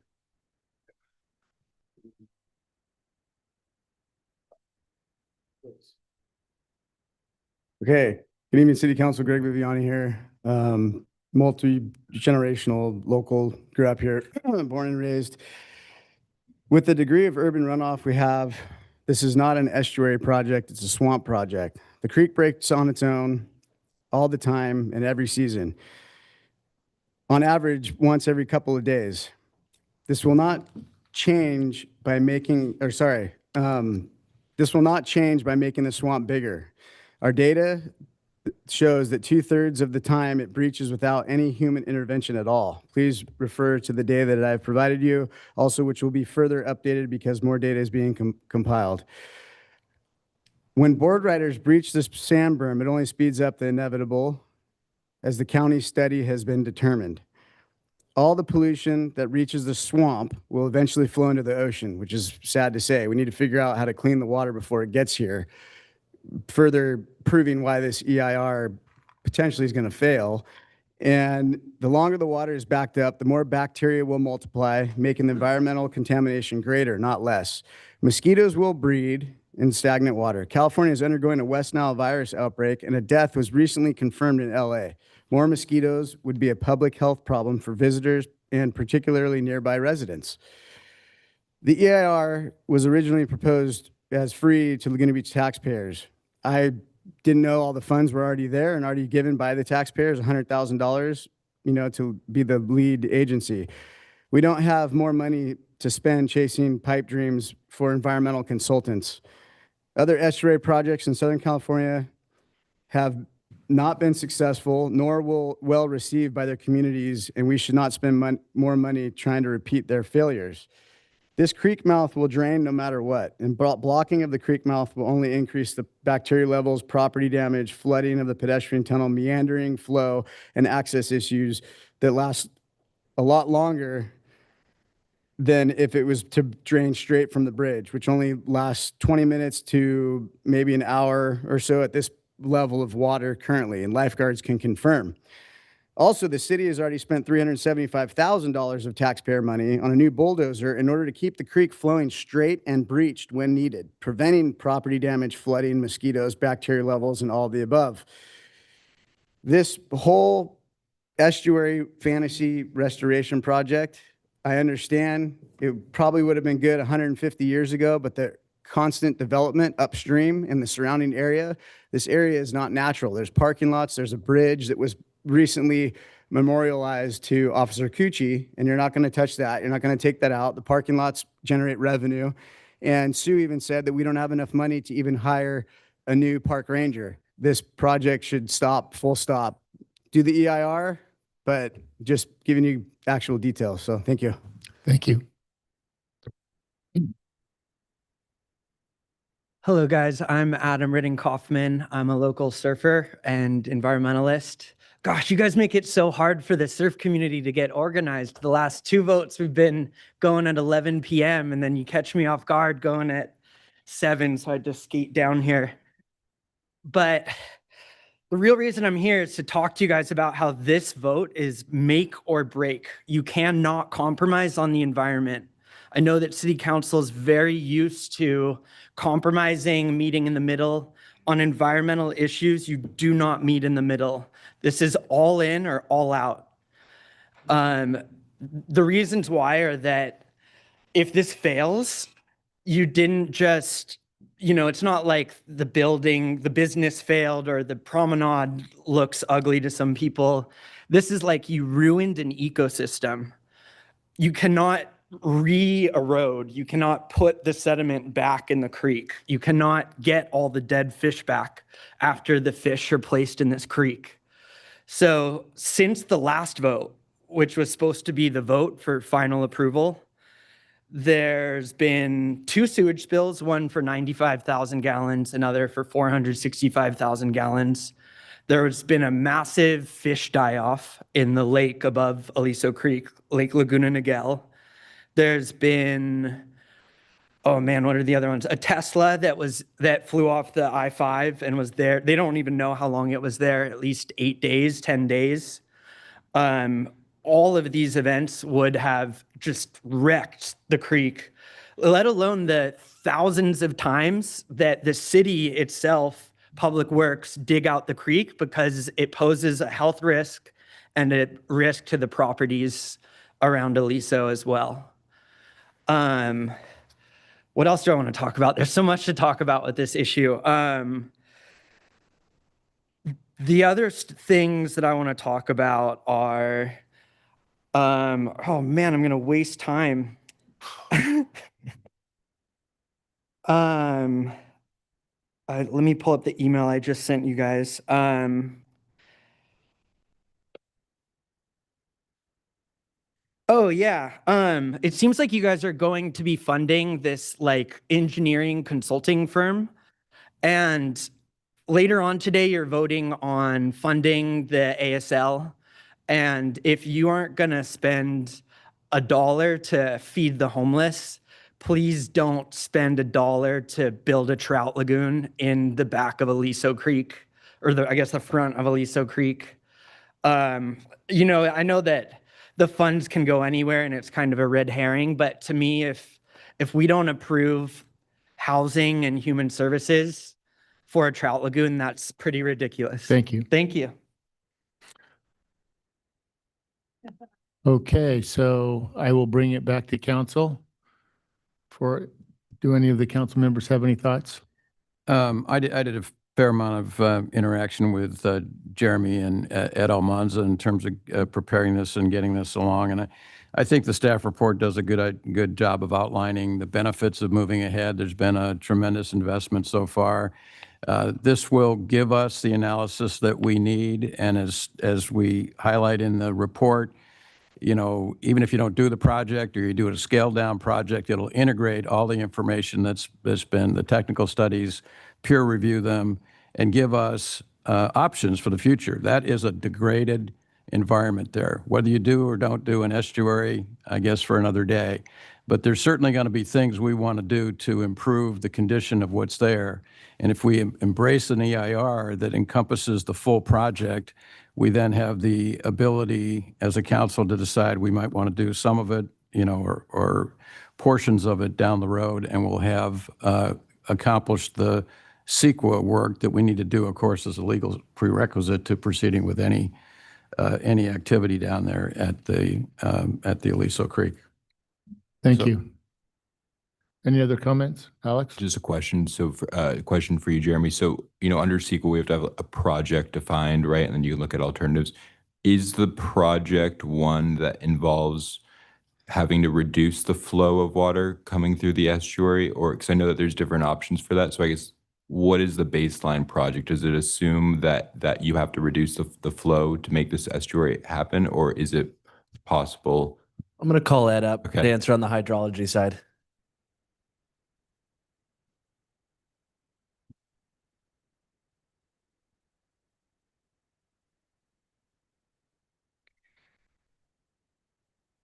Okay, good evening, City Council. Greg Viviani here. Multi-generational local, grew up here, born and raised. With the degree of urban runoff we have, this is not an estuary project, it's a swamp project. The creek breaks on its own all the time and every season. On average, once every couple of days. This will not change by making, this will not change by making the swamp bigger. Our data shows that 2/3 of the time it breaches without any human intervention at all. Please refer to the data that I've provided you, also which will be further updated because more data is being compiled. When board riders breach this sand berm, it only speeds up the inevitable, as the county study has been determined. All the pollution that reaches the swamp will eventually flow into the ocean, which is sad to say. We need to figure out how to clean the water before it gets here, further proving why this EIR potentially is going to fail. And the longer the water is backed up, the more bacteria will multiply, making the environmental contamination greater, not less. Mosquitoes will breed in stagnant water. California is undergoing a West Nile virus outbreak, and a death was recently confirmed in LA. More mosquitoes would be a public health problem for visitors and particularly nearby residents. The EIR was originally proposed as free to Laguna Beach taxpayers. I didn't know all the funds were already there and already given by the taxpayers, $100,000, to be the lead agency. We don't have more money to spend chasing pipe dreams for environmental consultants. Other estuary projects in Southern California have not been successful, nor well received by their communities, and we should not spend more money trying to repeat their failures. This creek mouth will drain no matter what, and blocking of the creek mouth will only increase the bacteria levels, property damage, flooding of the pedestrian tunnel, meandering flow, and access issues that last a lot longer than if it was to drain straight from the bridge, which only lasts 20 minutes to maybe an hour or so at this level of water currently, and lifeguards can confirm. Also, the city has already spent $375,000 of taxpayer money on a new bulldozer in order to keep the creek flowing straight and breached when needed, preventing property damage, flooding, mosquitoes, bacteria levels, and all of the above. This whole estuary fantasy restoration project, I understand it probably would have been good 150 years ago, but the constant development upstream in the surrounding area, this area is not natural. There's parking lots, there's a bridge that was recently memorialized to Officer Cucci, and you're not going to touch that. You're not going to take that out. The parking lots generate revenue. And Sue even said that we don't have enough money to even hire a new park ranger. This project should stop, full stop. Do the EIR, but just giving you actual details. So thank you. Thank you. Hello, guys. I'm Adam Ridding Kaufman. I'm a local surfer and environmentalist. Gosh, you guys make it so hard for the surf community to get organized. The last 2 votes, we've been going at 11 p.m. and then you catch me off guard going at 7, so I had to skate down here. But the real reason I'm here is to talk to you guys about how this vote is make or break. You cannot compromise on the environment. I know that City Council is very used to compromising, meeting in the middle. On environmental issues, you do not meet in the middle. This is all in or all out. The reasons why are that if this fails, you didn't just, it's not like the business failed or the promenade looks ugly to some people. This is like you ruined an ecosystem. You cannot re-erode. You cannot put the sediment back in the creek. You cannot get all the dead fish back after the fish are placed in this creek. So since the last vote, which was supposed to be the vote for final approval, there's been 2 sewage spills, one for 95,000 gallons, another for 465,000 gallons. There's been a massive fish die-off in the lake above Aliso Creek, Lake Laguna Niguel. There's been, oh man, what are the other ones? A Tesla that flew off the I-5 and was there. They don't even know how long it was there, at least 8 days, 10 days. All of these events would have just wrecked the creek, let alone the thousands of times that the city itself, Public Works, dig out the creek because it poses a health risk and a risk to the properties around Aliso as well. What else do I want to talk about? There's so much to talk about with this issue. The other things that I want to talk about are, oh man, I'm going to waste time. Let me pull up the email I just sent you guys. Oh yeah. It seems like you guys are going to be funding this like engineering consulting firm. And later on today, you're voting on funding the ASL. And if you aren't gonna spend $1 to feed the homeless, please don't spend $1 to build a trout lagoon in the back of Aliso Creek, or I guess the front of Aliso Creek. I know that the funds can go anywhere and it's kind of a red herring, but to me, if we don't approve housing and human services for a trout lagoon, that's pretty ridiculous. Thank you. Thank you. Okay, so I will bring it back to council. Do any of the council members have any thoughts? I did a fair amount of interaction with Jeremy and Ed Almanza in terms of preparing this and getting this along. And I think the staff report does a good job of outlining the benefits of moving ahead. There's been a tremendous investment so far. This will give us the analysis that we need. And as we highlight in the report, you know, even if you don't do the project or you do a scaled down project, it'll integrate all the information that's been the technical studies, peer review them, and give us options for the future. That is a degraded environment there. Whether you do or don't do an estuary, I guess for another day, but there's certainly going to be things we want to do to improve the condition of what's there. And if we embrace an EIR that encompasses the full project, we then have the ability as a council to decide we might want to do some of it, you know, or portions of it down the road, and we'll have accomplished the CEQA work that we need to do, of course, as a legal prerequisite to proceeding with any activity down there at the Aliso Creek. Thank you. Any other comments, Alex? Just a question. So, question for you, Jeremy. So, you know, under CEQA, we have to have a project defined, right? And then you look at alternatives. Is the project one that involves having to reduce the flow of water coming through the estuary? Or, because I know that there's different options for that. So I guess, what is the baseline project? Does it assume that you have to reduce the flow to make this estuary happen? Or is it possible? I'm going to call Ed up Okay. to answer on the hydrology side.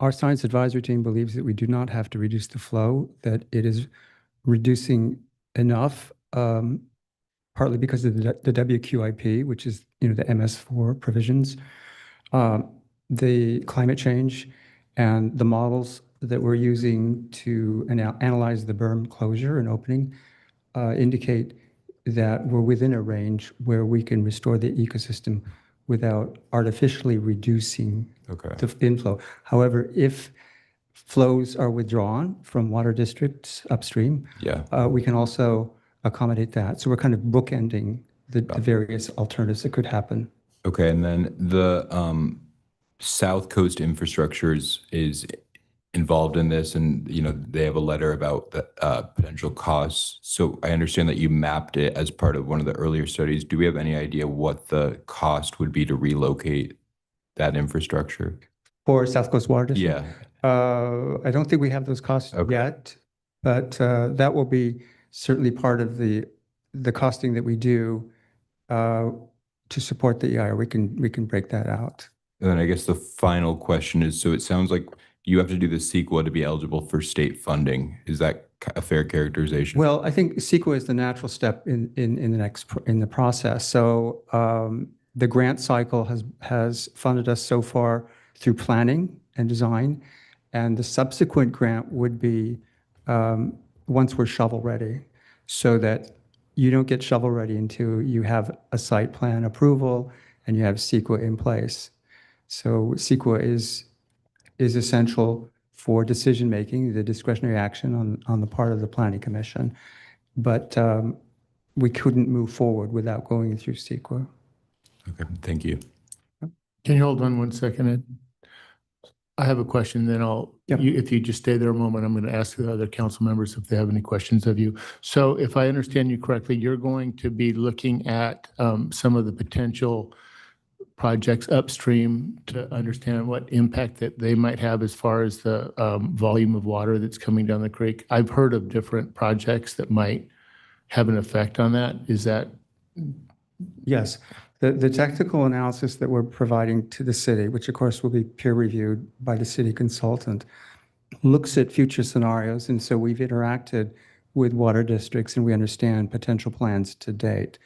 Our science advisory team believes that we do not have to reduce the flow, that it is reducing enough, partly because of the WQIP, which is, you know, the MS4 provisions, the climate change, and the models that we're using to analyze the berm closure and opening indicate that we're within a range where we can restore the ecosystem without artificially reducing the inflow. However, if flows are withdrawn from water districts upstream, we can also accommodate that. So we're kind of bookending the various alternatives that could happen. Okay, and then the South Coast Infrastructure is involved in this, and you know they have a letter about the potential costs. So I understand that you mapped it as part of one of the earlier studies. Do we have any idea what the cost would be to relocate that infrastructure? For South Coast Water District? Yeah. I don't think we have those costs yet, but that will be certainly part of the costing that we do to support the EIR. We can break that out. And then I guess the final question is, so it sounds like you have to do the CEQA to be eligible for state funding. Is that a fair characterization? Well, I think CEQA is the natural step in the process. So the grant cycle has funded us so far through planning and design, and the subsequent grant would be once we're shovel ready, so that you don't get shovel ready until you have a site plan approval and you have CEQA in place. So CEQA is essential for decision making, the discretionary action on the part of the Planning Commission, but we couldn't move forward without going through CEQA. Okay, thank you. Can you hold on one second, Ed? I have a question, then if you just stay there a moment, I'm going to ask the other council members if they have any questions of you. So if I understand you correctly, you're going to be looking at some of the potential projects upstream to understand what impact that they might have as far as the volume of water that's coming down the creek. I've heard of different projects that might have an effect on that. Is that? Yes. The technical analysis that we're providing to the city, which of course will be peer reviewed by the city consultant, looks at future scenarios. And so we've interacted with water districts and we understand potential plans to date.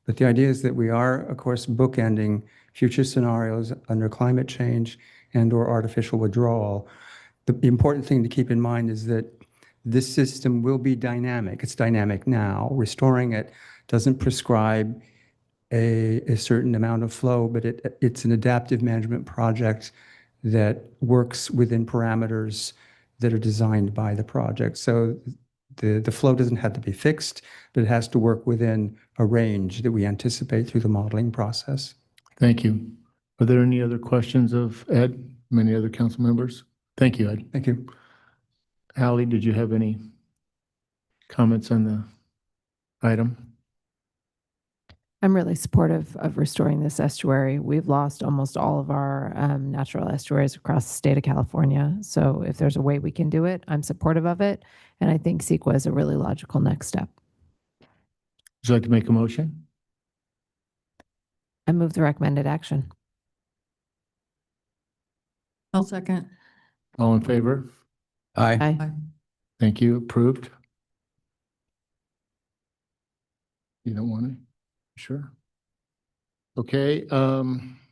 But the idea is that we are, of course, bookending future scenarios under climate change and or artificial withdrawal. The important thing to keep in mind is that this system will be dynamic. It's dynamic now. Restoring it doesn't prescribe a certain amount of flow, but it's an adaptive management project that works within parameters that are designed by the project. So the flow doesn't have to be fixed, but it has to work within a range that we anticipate through the modeling process. Thank you. Are there any other questions of Ed? Many other council members? Thank you, Ed. Thank you. Hallie, did you have any comments on the item? I'm really supportive of restoring this estuary. We've lost almost all of our natural estuaries across the state of California. So if there's a way we can do it, I'm supportive of it. And I think CEQA is a really logical next step. Would you like to make a motion? I move the recommended action. I'll second. All in favor? Aye. Aye. Thank you. Approved. You don't want it? Sure. Okay, that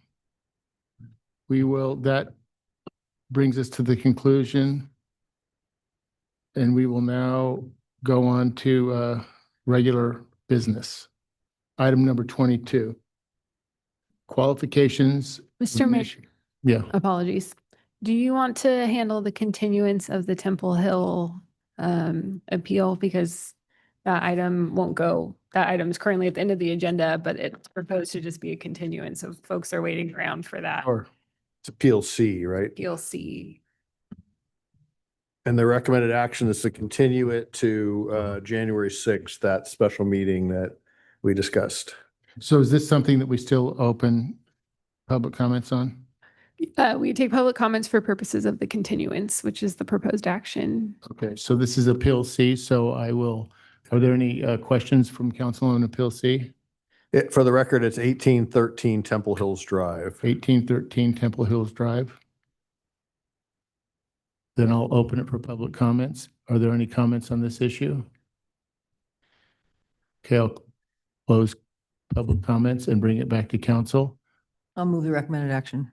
brings us to the conclusion. And we will now go on to regular business. Item number 22. Qualifications. Mr. Mayor, Yeah. apologies. Do you want to handle the continuance of the Temple Hill appeal? Because that item won't go, that item is currently at the end of the agenda, but it's proposed to just be a continuance. So folks are waiting around for that. Or it's Appeal C, right? You'll see. And the recommended action is to continue it to January 6th, that special meeting that we discussed. So is this something that we still open public comments on? We take public comments for purposes of the continuance, which is the proposed action. Okay, so this is Appeal C, so are there any questions from council on Appeal C? For the record, it's 1813 Temple Hills Drive. 1813 Temple Hills Drive. Then I'll open it for public comments. Are there any comments on this issue? Okay, I'll close public comments and bring it back to council. I'll move the recommended action.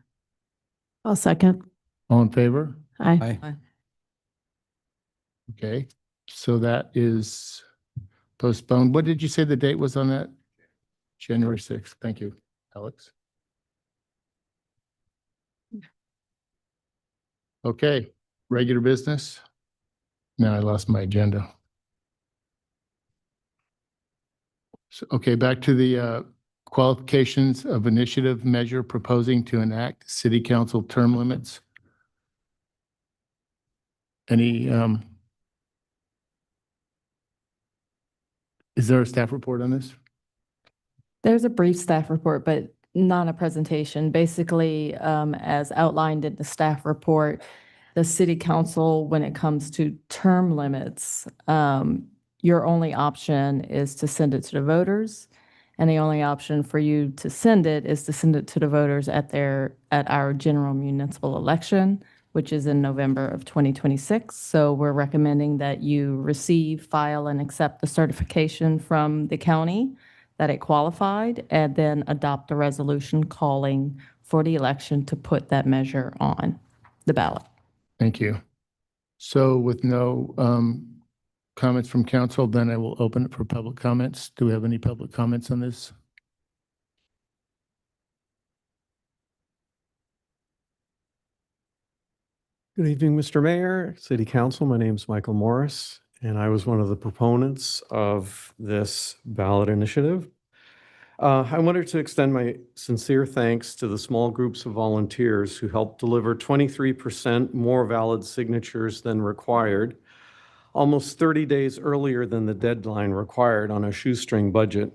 I'll second. All in favor? Aye. Aye. Okay, so that is postponed. What did you say the date was on that? January 6th. Thank you, Alex. Okay, regular business. Now I lost my agenda. So, okay, back to the qualifications of initiative measure proposing to enact city council term limits. Any, is there a staff report on this? There's a brief staff report, but not a presentation. Basically, as outlined in the staff report, the city council, when it comes to term limits, your only option is to send it to the voters. And the only option for you to send it is to send it to the voters at our general municipal election, which is in November of 2026. So we're recommending that you receive, file, and accept the certification from the county that it qualified, and then adopt a resolution calling for the election to put that measure on the ballot. Thank you. So with no comments from council, then I will open it for public comments. Do we have any public comments on this? Good evening, Mr. Mayor, City Council. My name is Michael Morris, and I was one of the proponents of this ballot initiative. I wanted to extend my sincere thanks to the small groups of volunteers who helped deliver 23% more valid signatures than required, almost 30 days earlier than the deadline required on a shoestring budget.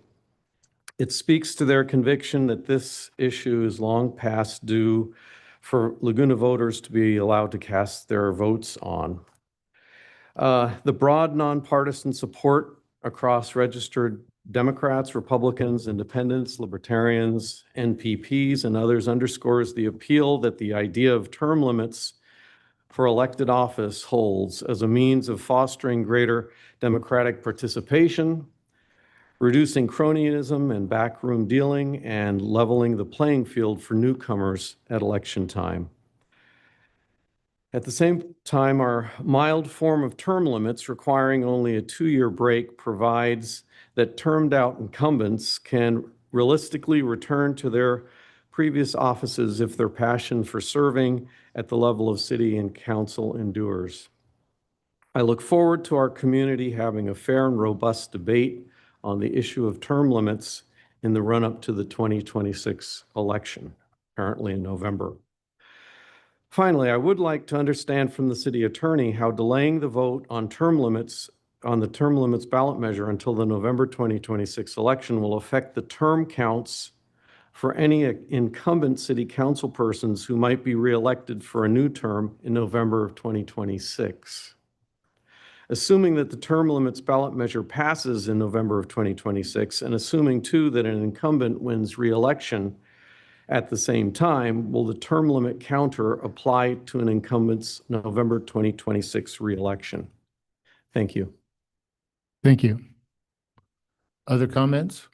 It speaks to their conviction that this issue is long past due for Laguna voters to be allowed to cast their votes on. The broad nonpartisan support across registered Democrats, Republicans, Independents, Libertarians, NPPs, and others underscores the appeal that the idea of term limits for elected office holds as a means of fostering greater democratic participation, reducing cronyism and backroom dealing, and leveling the playing field for newcomers at election time. At the same time, our mild form of term limits requiring only a 2-year break provides that termed out incumbents can realistically return to their previous offices if their passion for serving at the level of city and council endures. I look forward to our community having a fair and robust debate on the issue of term limits in the run-up to the 2026 election, currently in November. Finally, I would like to understand from the city attorney how delaying the vote on term limits on the term limits ballot measure until the November 2026 election will affect the term counts for any incumbent city council persons who might be reelected for a new term in November of 2026. Assuming that the term limits ballot measure passes in November of 2026, and assuming too that an incumbent wins reelection at the same time, will the term limit counter apply to an incumbent's November 2026 reelection? Thank you. Thank you. Other comments?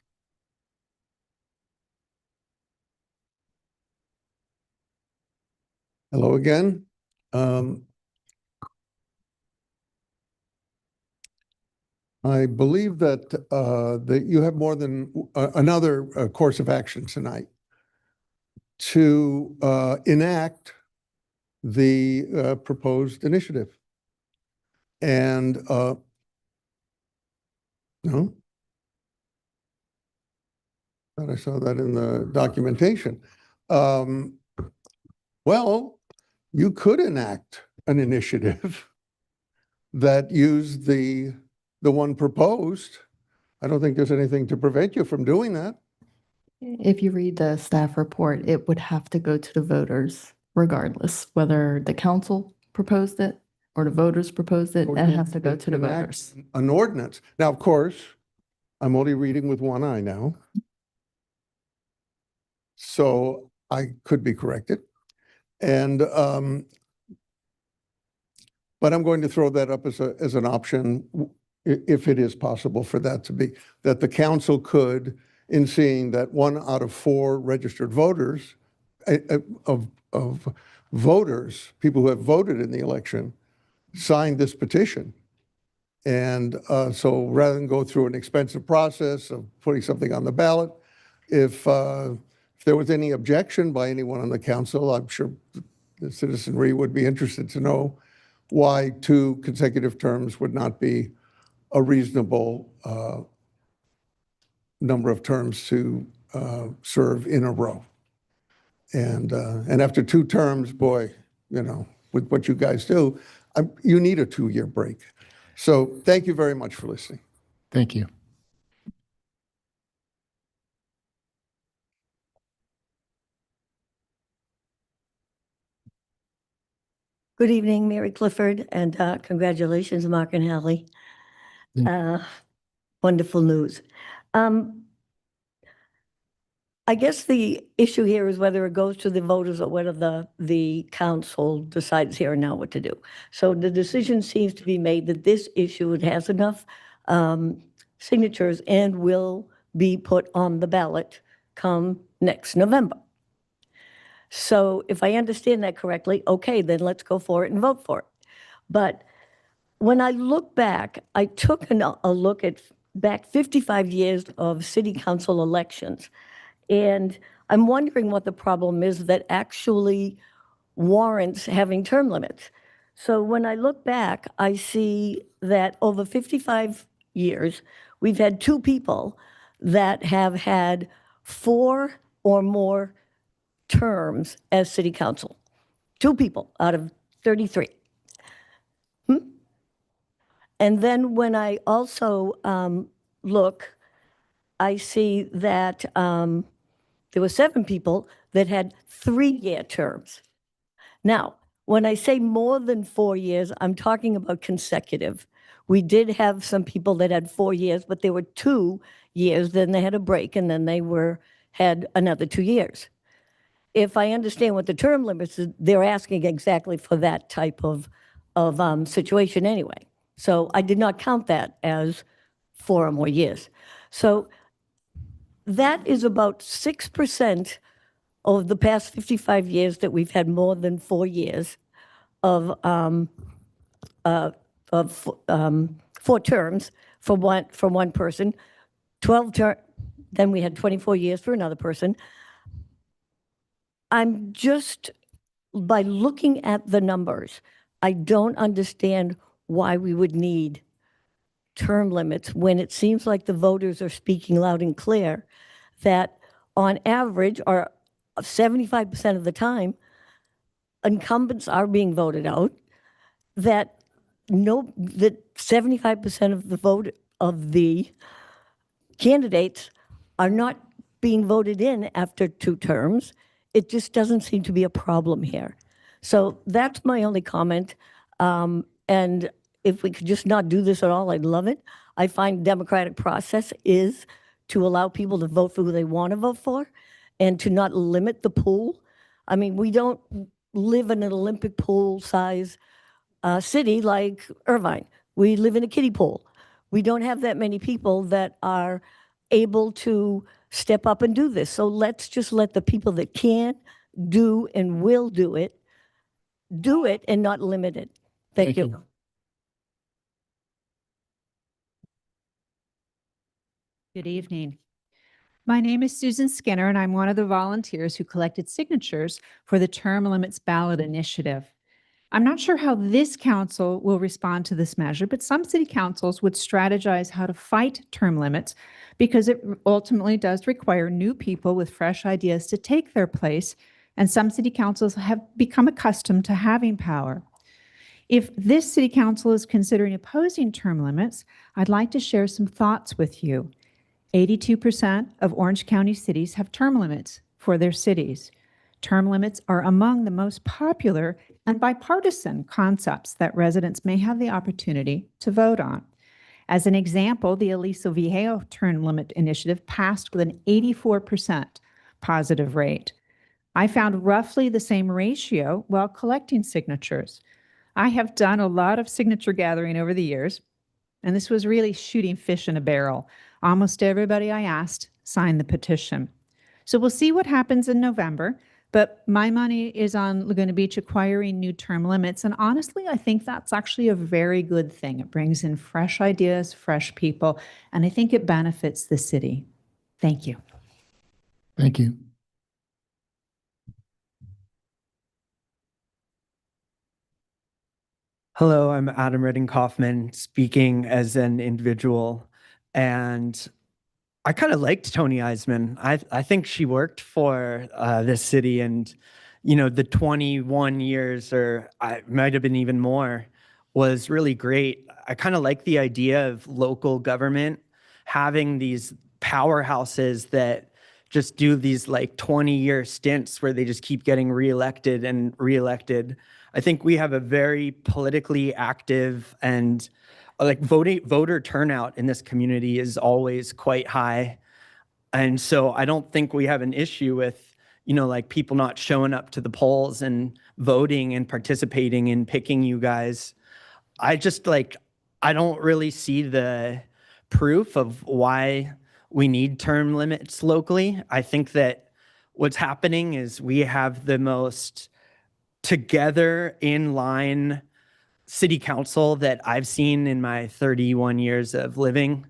Hello again. I believe that you have more than another course of action tonight to enact the proposed initiative. And no, thought I saw that in the documentation. Well, you could enact an initiative that used the one proposed. I don't think there's anything to prevent you from doing that. If you read the staff report, it would have to go to the voters regardless, whether the council proposed it or the voters proposed it, that has to go to the Enact voters. An ordinance. Now, of course, I'm only reading with one eye now. So I could be corrected. And, but I'm going to throw that up as an option, if it is possible for that to be, that the council could, in seeing that 1 out of 4 registered voters, of voters, people who have voted in the election, signed this petition. And so rather than go through an expensive process of putting something on the ballot, if there was any objection by anyone on the council, I'm sure the citizenry would be interested to know why 2 consecutive terms would not be a reasonable number of terms to serve in a row. And after 2 terms, boy, you know, with what you guys do, you need a 2-year break. So thank you very much for listening. Thank you. Good evening, Mary Clifford, and congratulations, Mark and Hallie. Wonderful news. I guess the issue here is whether it goes to the voters or whether the council decides here and now what to do. So the decision seems to be made that this issue, it has enough signatures and will be put on the ballot come next November. So if I understand that correctly, okay, then let's go for it and vote for it. But when I look back, I took a look at back 55 years of city council elections. And I'm wondering what the problem is that actually warrants having term limits. So when I look back, I see that over 55 years, we've had 2 people that have had 4 or more terms as city council. 2 people out of 33. And then when I also look, I see that there were 7 people that had 3-year terms. Now, when I say more than 4 years, I'm talking about consecutive. We did have some people that had 4 years, but there were 2 years, then they had a break, and then they had another 2 years. If I understand what the term limits is, they're asking exactly for that type of situation anyway. So I did not count that as 4 or more years. So that is about 6% of the past 55 years that we've had more than 4 years of 4 terms for one person, 12 terms, then we had 24 years for another person. I'm just, by looking at the numbers, I don't understand why we would need term limits when it seems like the voters are speaking loud and clear that on average, or 75% of the time, incumbents are being voted out, that no, that 75% of the vote of the candidates are not being voted in after 2 terms. It just doesn't seem to be a problem here. So that's my only comment. And if we could just not do this at all, I'd love it. I find democratic process is to allow people to vote for who they want to vote for and to not limit the pool. I mean, we don't live in an Olympic pool size city like Irvine. We live in a kiddie pool. We don't have that many people that are able to step up and do this. So let's just let the people that can, do, and will do it and not limit it. Thank you. Good evening. My name is Susan Skinner, and I'm one of the volunteers who collected signatures for the Term Limits Ballot Initiative. I'm not sure how this council will respond to this measure, but some city councils would strategize how to fight term limits because it ultimately does require new people with fresh ideas to take their place, and some city councils have become accustomed to having power. If this city council is considering opposing term limits, I'd like to share some thoughts with you. 82% of Orange County cities have term limits for their cities. Term limits are among the most popular and bipartisan concepts that residents may have the opportunity to vote on. As an example, the Aliso Viejo Term Limit Initiative passed with an 84% positive rate. I found roughly the same ratio while collecting signatures. I have done a lot of signature gathering over the years, and this was really shooting fish in a barrel. Almost everybody I asked signed the petition. So we'll see what happens in November, but my money is on Laguna Beach acquiring new term limits, and honestly, I think that's actually a very good thing. It brings in fresh ideas, fresh people, and I think it benefits the city. Thank you. Thank you. Hello, I'm Adam Redding Kaufman, speaking as an individual. And I kind of liked Tony Eisman. I think she worked for this city, and, you know, the 21 years, or I might have been even more, was really great. I kind of like the idea of local government having these powerhouses that just do these like 20-year stints where they just keep getting reelected and reelected. I think we have a very politically active and like voter turnout in this community is always quite high. And so I don't think we have an issue with, you know, like people not showing up to the polls and voting and participating in picking you guys. I just like, I don't really see the proof of why we need term limits locally. I think that what's happening is we have the most together in line city council that I've seen in my 31 years of living.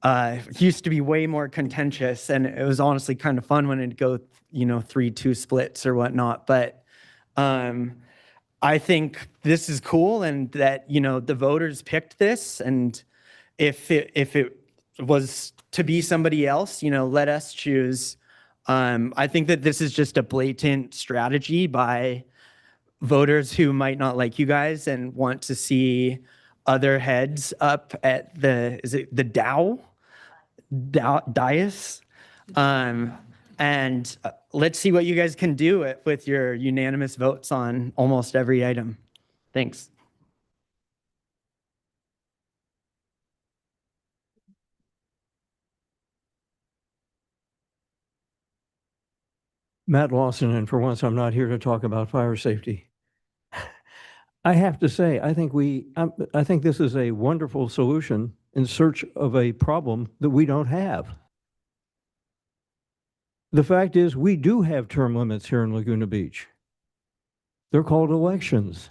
It used to be way more contentious, and it was honestly kind of fun when it'd go, you know, 3-2 splits or whatnot. But I think this is cool, and that, you know, the voters picked this, and if it was to be somebody else, you know, let us choose. I think that this is just a blatant strategy by voters who might not like you guys and want to see other heads up at the, is it the dais? And let's see what you guys can do with your unanimous votes on almost every item. Thanks. Matt Lawson, and for once, I'm not here to talk about fire safety. I have to say, I think this is a wonderful solution in search of a problem that we don't have. The fact is, we do have term limits here in Laguna Beach. They're called elections.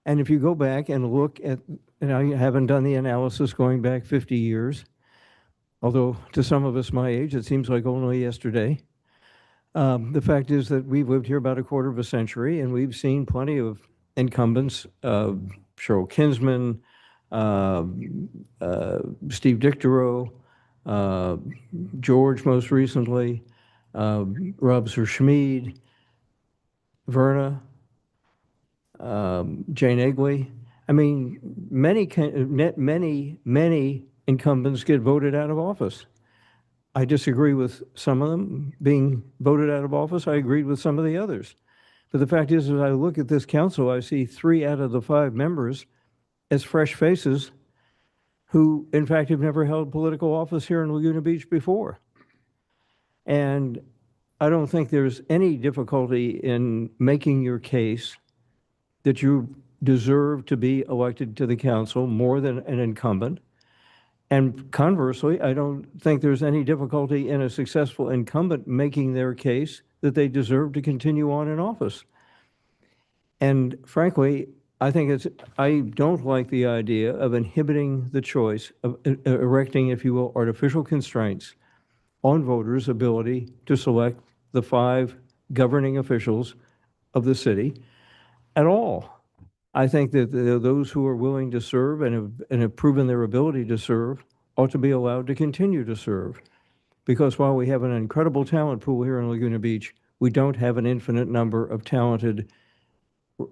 And if you go back and look at, and I haven't done the analysis going back 50 years, although to some of us my age, it seems like only yesterday. The fact is that we've lived here about a quarter of a century, and we've seen plenty of incumbents, Cheryl Kinsman, Steve Dictorow, George most recently, Rubs or Schmid, Verna, Jane Egley. I mean, many incumbents get voted out of office. I disagree with some of them being voted out of office. I agreed with some of the others. But the fact is, as I look at this council, I see 3 out of the 5 members as fresh faces who, in fact, have never held political office here in Laguna Beach before. And I don't think there's any difficulty in making your case that you deserve to be elected to the council more than an incumbent. And conversely, I don't think there's any difficulty in a successful incumbent making their case that they deserve to continue on in office. And frankly, I don't like the idea of inhibiting the choice of erecting, if you will, artificial constraints on voters' ability to select the 5 governing officials of the city at all. I think that those who are willing to serve and have proven their ability to serve ought to be allowed to continue to serve. Because while we have an incredible talent pool here in Laguna Beach, we don't have an infinite number of talented,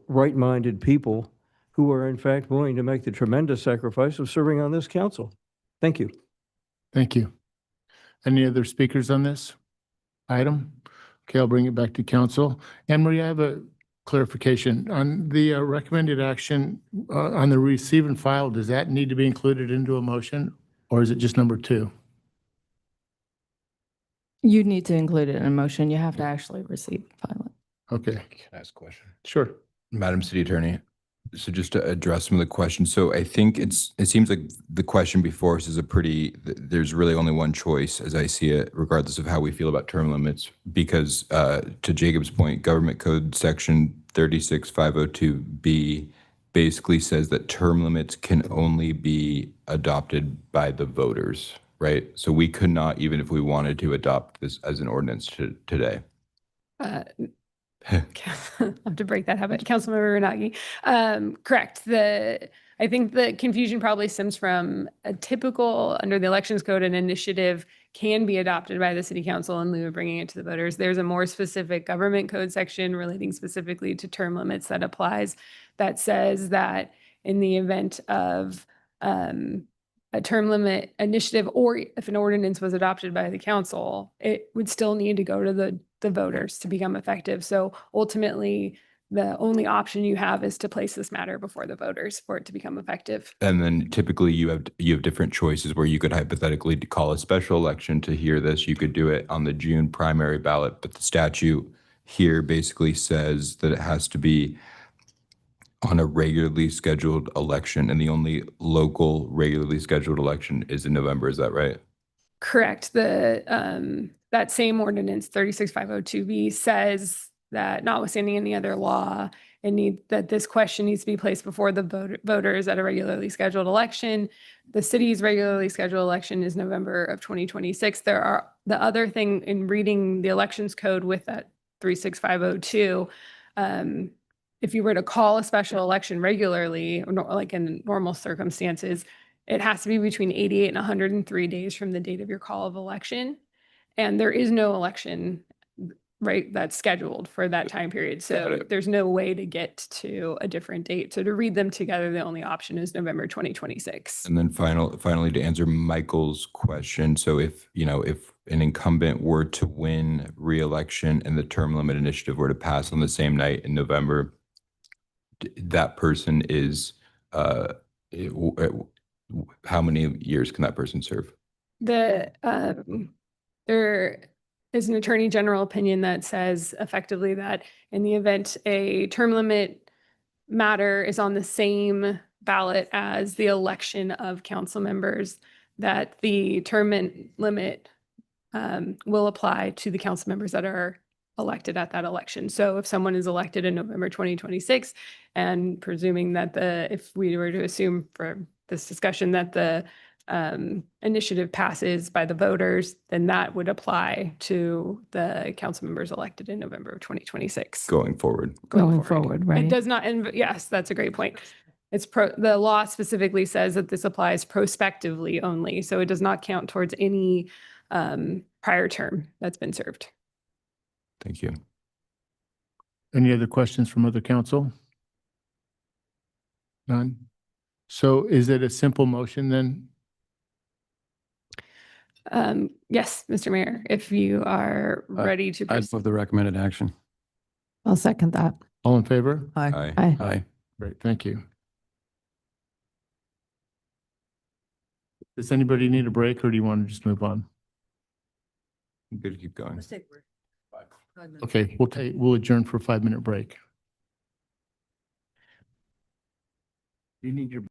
right-minded people who are in fact willing to make the tremendous sacrifice of serving on this council. Thank you. Thank you. Any other speakers on this item? Okay, I'll bring it back to council. Anne Marie, I have a clarification on the recommended action on the receive and file. Does that need to be included into a motion, or is it just number 2? You need to include it in a motion. You have to actually receive and file it. Okay. Can I ask a question? Sure. Madam City Attorney, so just to address some of the questions. So I think it seems like the question before us is there's really only one choice as I see it, regardless of how we feel about term limits, because to Jacob's point, Government Code Section 36502B basically says that term limits can only be adopted by the voters, right? So we could not, even if we wanted to, adopt this as an ordinance today. I have to break that habit. Councilmember Ranagi. Correct. I think the confusion probably stems from a typical, under the elections code, an initiative can be adopted by the city council in lieu of bringing it to the voters. There's a more specific government code section relating specifically to term limits that applies, that says that in the event of a term limit initiative, or if an ordinance was adopted by the council, it would still need to go to the voters to become effective. So ultimately, the only option you have is to place this matter before the voters for it to become effective. And then typically you have different choices where you could hypothetically call a special election to hear this. You could do it on the June primary ballot, but the statute here basically says that it has to be on a regularly scheduled election, and the only local regularly scheduled election is in November. Is that right? Correct. That same ordinance 36502B says that notwithstanding any other law, that this question needs to be placed before the voters at a regularly scheduled election. The city's regularly scheduled election is November of 2026. The other thing in reading the elections code with that 36502, if you were to call a special election regularly, or like in normal circumstances, it has to be between 88 and 103 days from the date of your call of election. And there is no election, right, that's scheduled for that time period. So there's no way to get to a different date. So to read them together, the only option is November 2026. And then finally, to answer Michael's question, so if an incumbent were to win re-election and the term limit initiative were to pass on the same night in November, that person is, how many years can that person serve? There is an attorney general opinion that says effectively that in the event a term limit matter is on the same ballot as the election of council members, that the term limit will apply to the council members that are elected at that election. So if someone is elected in November 2026, and presuming that if we were to assume for this discussion that the initiative passes by the voters, then that would apply to the council members elected in November of 2026. Going forward. Going forward, right? It does not, yes, that's a great point. The law specifically says that this applies prospectively only, so it does not count towards any prior term that's been served. Thank you. Any other questions from other council? None? So is it a simple motion then? Yes, Mr. Mayor, if you are ready to I'd proceed. move the recommended action. I'll second that. All in favor? Aye. Aye. Great, thank you. Does anybody need a break or do you want to just move on? Good to keep going. Okay, we'll adjourn for a 5-minute break. You need your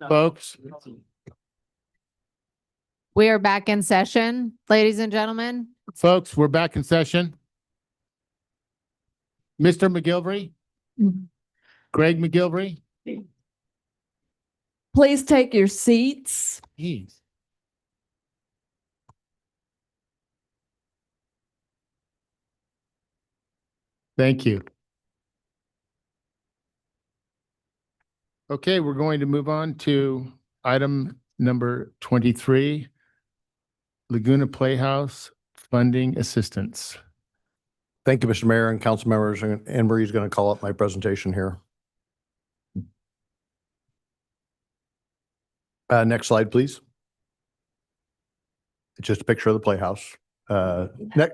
Folks, We are back in session, ladies and gentlemen. folks, we're back in session. Mr. McGilvery? Greg McGilvery? Please take your seats. Jeez. Thank you. Okay, we're going to move on to item number 23, Laguna Playhouse Funding Assistance. Thank you, Mr. Mayor and council members. And Anne Marie's going to call up my presentation here. Next slide, please. It's just a picture of the Playhouse.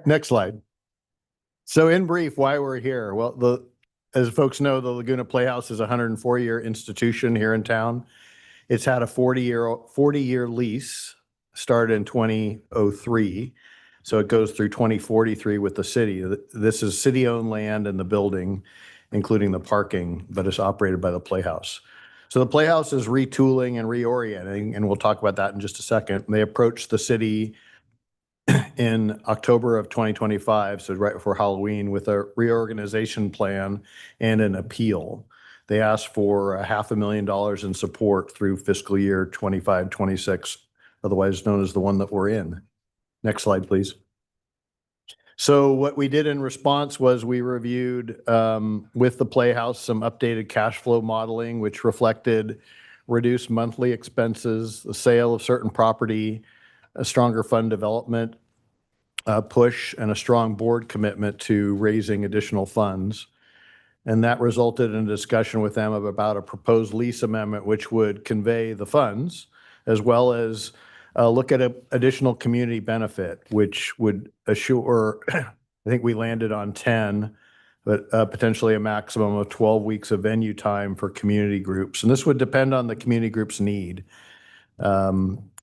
Next slide. So in brief, why we're here. Well, as folks know, the Laguna Playhouse is a 104-year institution here in town. It's had a 40-year lease, started in 2003. So it goes through 2043 with the city. This is city-owned land and the building, including the parking, but it's operated by the Playhouse. So the Playhouse is retooling and reorienting, and we'll talk about that in just a second. They approached the city in October of 2025, so right before Halloween, with a reorganization plan and an appeal. They asked for $500,000 in support through fiscal year 25-26, otherwise known as the one that we're in. Next slide, please. So what we did in response was we reviewed with the Playhouse some updated cash flow modeling, which reflected reduced monthly expenses, the sale of certain property, a stronger fund development push, and a strong board commitment to raising additional funds. And that resulted in a discussion with them about a proposed lease amendment, which would convey the funds, as well as look at additional community benefit, which would assure, I think we landed on 10, but potentially a maximum of 12 weeks of venue time for community groups. And this would depend on the community group's need.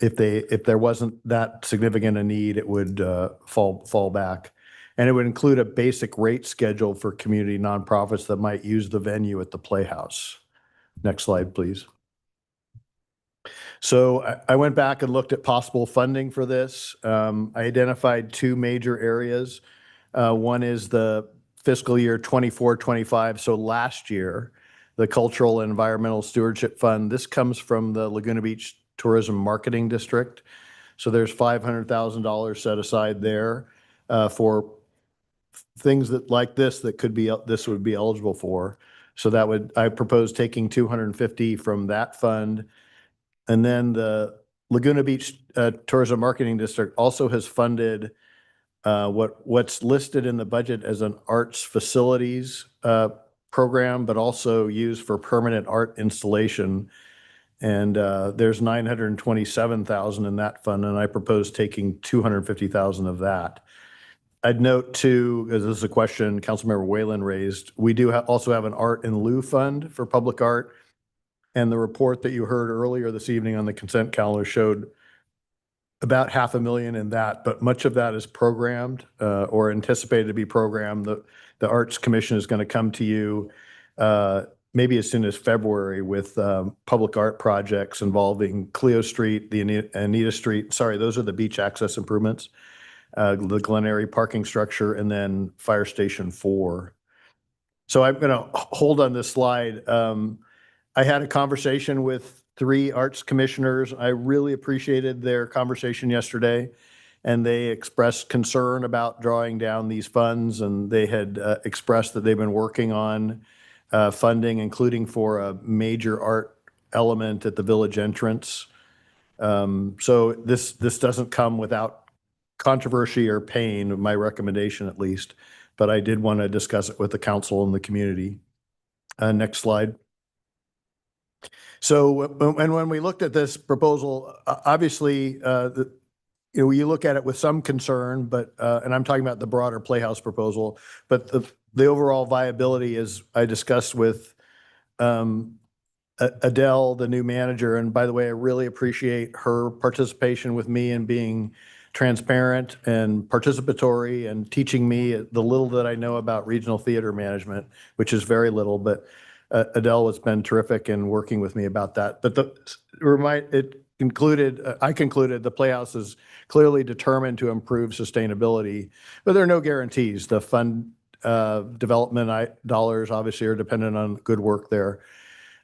If there wasn't that significant a need, it would fall back. And it would include a basic rate schedule for community nonprofits that might use the venue at the Playhouse. Next slide, please. So I went back and looked at possible funding for this. I identified two major areas. One is the fiscal year 24-25. So last year, the Cultural and Environmental Stewardship Fund. This comes from the Laguna Beach Tourism Marketing District. So there's $500,000 set aside there for things that like this that could be this would be eligible for. So that would I propose taking 250 from that fund. And then the Laguna Beach Tourism Marketing District also has funded what's listed in the budget as an arts facilities program, but also used for permanent art installation. And there's $927,000 in that fund, and I propose taking $250,000 of that. I'd note too, as this is a question Councilmember Whalen raised, we do also have an art in lieu fund for public art. And the report that you heard earlier this evening on the consent calendar showed about $500,000 in that, but much of that is programmed or anticipated to be programmed. The Arts Commission is going to come to you maybe as soon as February with public art projects involving Cleo Street, the Anita Street. Sorry, those are the beach access improvements, the Glen Eyrie parking structure, and then Fire Station 4. So I'm going to hold on this slide. I had a conversation with 3 arts commissioners. I really appreciated their conversation yesterday, and they expressed concern about drawing down these funds, and they had expressed that they've been working on funding, including for a major art element at the village entrance. So this doesn't come without controversy or pain, my recommendation at least, but I did want to discuss it with the council and the community. Next slide. So when we looked at this proposal, obviously, you look at it with some concern, but and I'm talking about the broader Playhouse proposal, but the overall viability is I discussed with Adele, the new manager, and by the way, I really appreciate her participation with me and being transparent and participatory and teaching me the little that I know about regional theater management, which is very little, but Adele has been terrific in working with me about that. But I concluded the Playhouse is clearly determined to improve sustainability, but there are no guarantees. The fund development dollars obviously are dependent on good work there.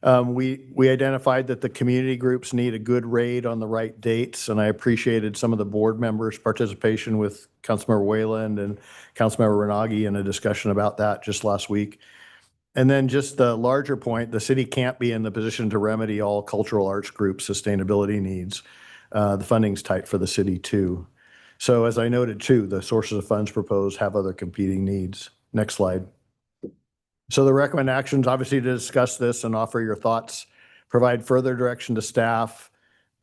We identified that the community groups need a good raid on the right dates, and I appreciated some of the board members' participation with Councilmember Wayland and Councilmember Renagi in a discussion about that just last week. And then just the larger point, the city can't be in the position to remedy all cultural arts group sustainability needs. The funding's tight for the city too. So as I noted too, the sources of funds proposed have other competing needs. Next slide. So the recommended actions, obviously, to discuss this and offer your thoughts, provide further direction to staff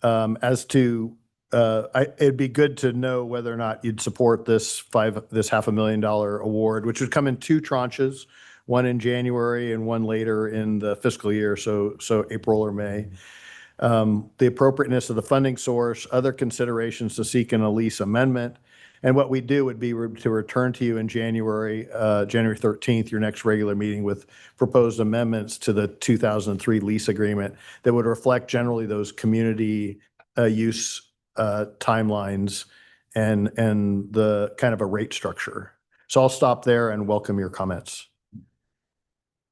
as to, it'd be good to know whether or not you'd support this $500,000 award, which would come in 2 tranches, one in January and one later in the fiscal year, so April or May. The appropriateness of the funding source, other considerations to seek in a lease amendment. And what we do would be to return to you in January 13th, your next regular meeting, with proposed amendments to the 2003 lease agreement that would reflect generally those community use timelines and the kind of a rate structure. So I'll stop there and welcome your comments.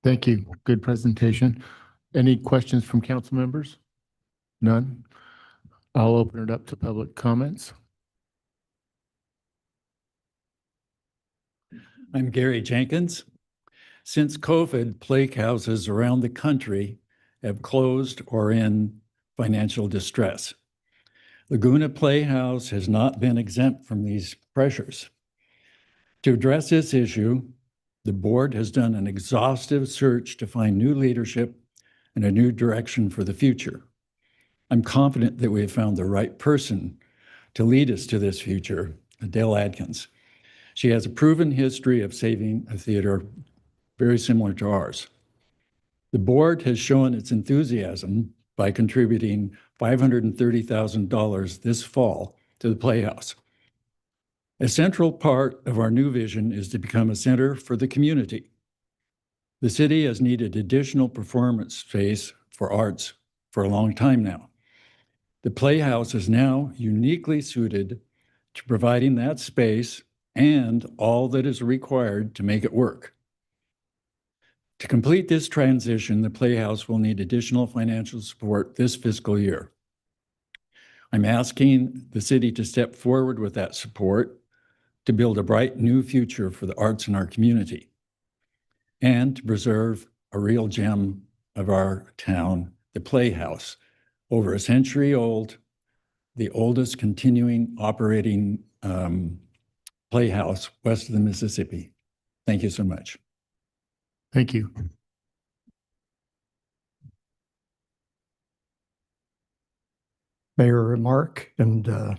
Thank you. Good presentation. Any questions from council members? None? I'll open it up to public comments. I'm Gary Jenkins. Since COVID, playhouses around the country have closed or in financial distress. Laguna Playhouse has not been exempt from these pressures. To address this issue, the board has done an exhaustive search to find new leadership and a new direction for the future. I'm confident that we have found the right person to lead us to this future, Adele Adkins. She has a proven history of saving a theater very similar to ours. The board has shown its enthusiasm by contributing $530,000 this fall to the Playhouse. A central part of our new vision is to become a center for the community. The city has needed additional performance space for arts for a long time now. The Playhouse is now uniquely suited to providing that space and all that is required to make it work. To complete this transition, the Playhouse will need additional financial support this fiscal year. I'm asking the city to step forward with that support to build a bright new future for the arts in our community and to preserve a real gem of our town, the Playhouse, over a century old, the oldest continuing operating playhouse west of the Mississippi. Thank you so much. Thank you. Mayor Mark and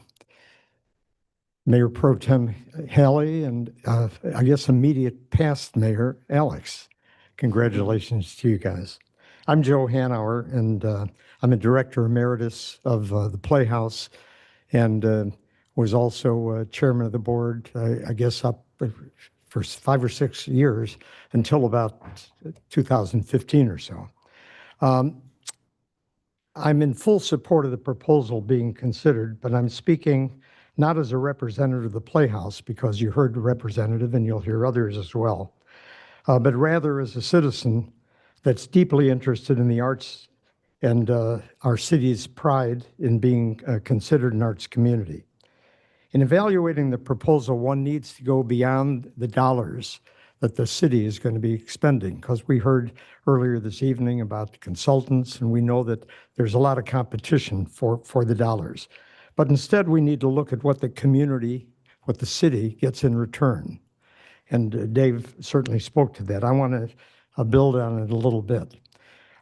Mayor Pro Tem Haley and I guess immediate past Mayor Alex. Congratulations to you guys. I'm Joe Hanauer and I'm a Director Emeritus of the Playhouse and was also Chairman of the board, I guess up for 5 or 6 years until about 2015 or so. I'm in full support of the proposal being considered, but I'm speaking not as a representative of the Playhouse, because you heard the representative and you'll hear others as well, but rather as a citizen that's deeply interested in the arts and our city's pride in being considered an arts community. In evaluating the proposal, one needs to go beyond the dollars that the city is going to be expending, because we heard earlier this evening about the consultants, and we know that there's a lot of competition for the dollars. But instead, we need to look at what the community, what the city gets in return. And Dave certainly spoke to that. I want to build on it a little bit.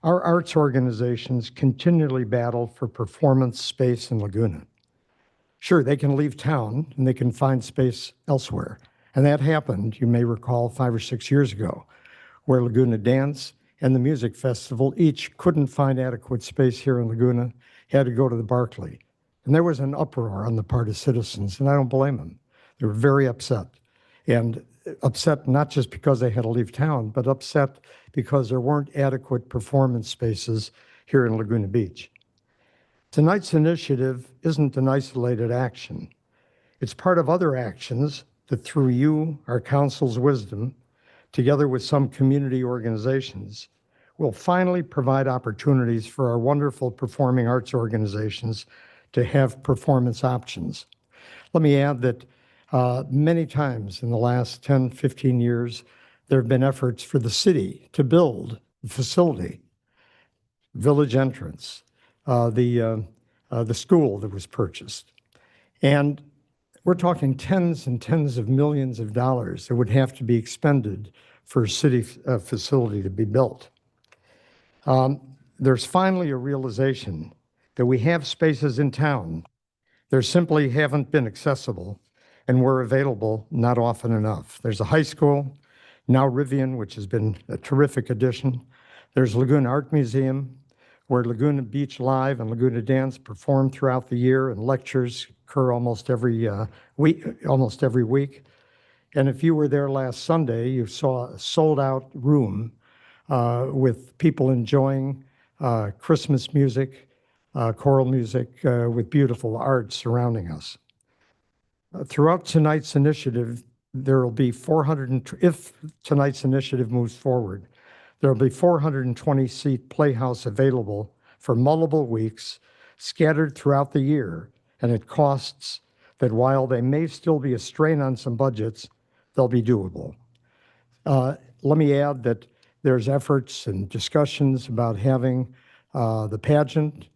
Our arts organizations continually battle for performance space in Laguna. Sure, they can leave town and they can find space elsewhere. And that happened, you may recall, 5 or 6 years ago, where Laguna Dance and the Music Festival each couldn't find adequate space here in Laguna, had to go to the Barclay. And there was an uproar on the part of citizens, and I don't blame them. They were very upset. And upset not just because they had to leave town, but upset because there weren't adequate performance spaces here in Laguna Beach. Tonight's initiative isn't an isolated action. It's part of other actions that through you, our council's wisdom, together with some community organizations, will finally provide opportunities for our wonderful performing arts organizations to have performance options. Let me add that many times in the last 10, 15 years, there have been efforts for the city to build a facility, village entrance, the school that was purchased. And we're talking tens and tens of millions of dollars that would have to be expended for a city facility to be built. There's finally a realization that we have spaces in town that simply haven't been accessible and were available not often enough. There's a high school, now Rivian, which has been a terrific addition. There's Laguna Art Museum, where Laguna Beach Live and Laguna Dance perform throughout the year, and lectures occur almost every week. And if you were there last Sunday, you saw a sold-out room with people enjoying Christmas music, choral music, with beautiful art surrounding us. Throughout tonight's initiative, there will be if tonight's initiative moves forward, there will be 420-seat playhouse available for multiple weeks, scattered throughout the year, and at costs that, while they may still be a strain on some budgets, they'll be doable. Let me add that there's efforts and discussions about having the pageant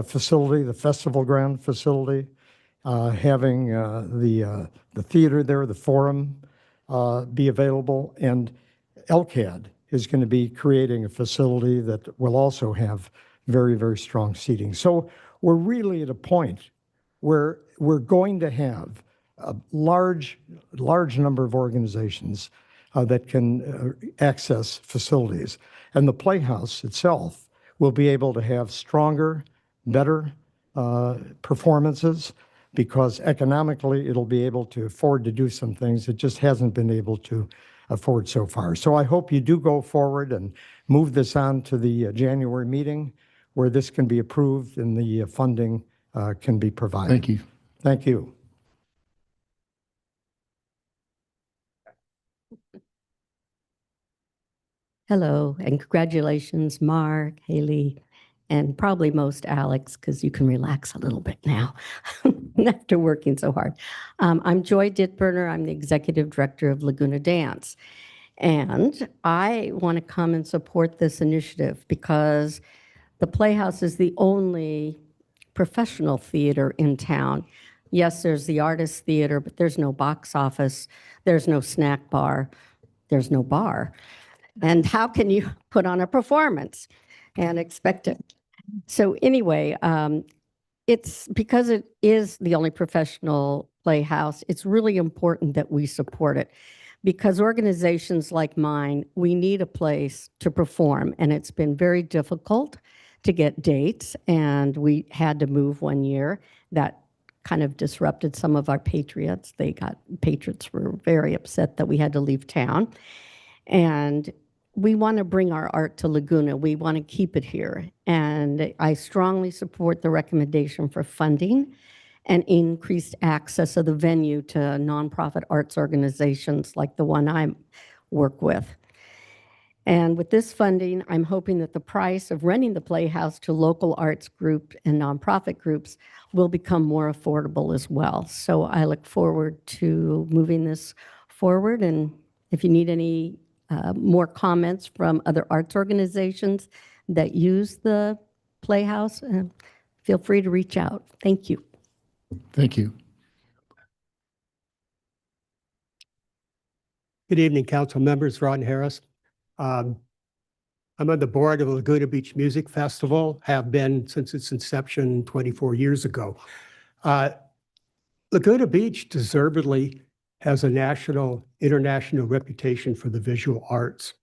facility, the festival ground facility, having the theater there, the forum be available, and LCAD is going to be creating a facility that will also have very, very strong seating. So we're really at a point where we're going to have a large number of organizations that can access facilities. And the Playhouse itself will be able to have stronger, better performances, because economically it'll be able to afford to do some things it just hasn't been able to afford so far. So I hope you do go forward and move this on to the January meeting, where this can be approved and the funding can be provided. Thank you. Thank you. Hello, and congratulations, Mark, Haley, and probably most Alex, because you can relax a little bit now after working so hard. I'm Joy Ditburner. I'm the Executive Director of Laguna Dance. And I want to come and support this initiative because the Playhouse is the only professional theater in town. Yes, there's the Artist Theater, but there's no box office, there's no snack bar, there's no bar. And how can you put on a performance and expect it? So anyway, it's because it is the only professional playhouse, it's really important that we support it, because organizations like mine, we need a place to perform, and it's been very difficult to get dates, and we had to move one year. That kind of disrupted some of our patriots. Patriots were very upset that we had to leave town. And we want to bring our art to Laguna. We want to keep it here. And I strongly support the recommendation for funding and increased access of the venue to nonprofit arts organizations like the one I work with. And with this funding, I'm hoping that the price of renting the Playhouse to local arts group and nonprofit groups will become more affordable as well. So I look forward to moving this forward. And if you need any more comments from other arts organizations that use the Playhouse, feel free to reach out. Thank you. Thank you. Good evening, council members. Ron Harris. I'm on the board of the Laguna Beach Music Festival, have been since its inception 24 years ago. Laguna Beach deservedly has a national, international reputation for the visual arts,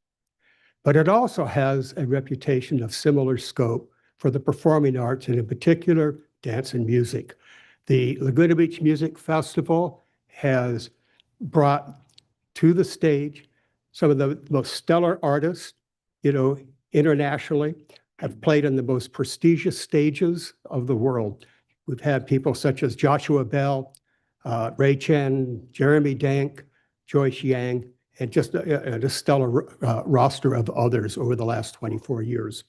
but it also has a reputation of similar scope for the performing arts, and in particular, dance and music. The Laguna Beach Music Festival has brought to the stage. Some of the most stellar artists, internationally, have played on the most prestigious stages of the world. We've had people such as Joshua Bell, Ray Chen, Jeremy Dank, Joyce Yang, and just a stellar roster of others over the last 24 years.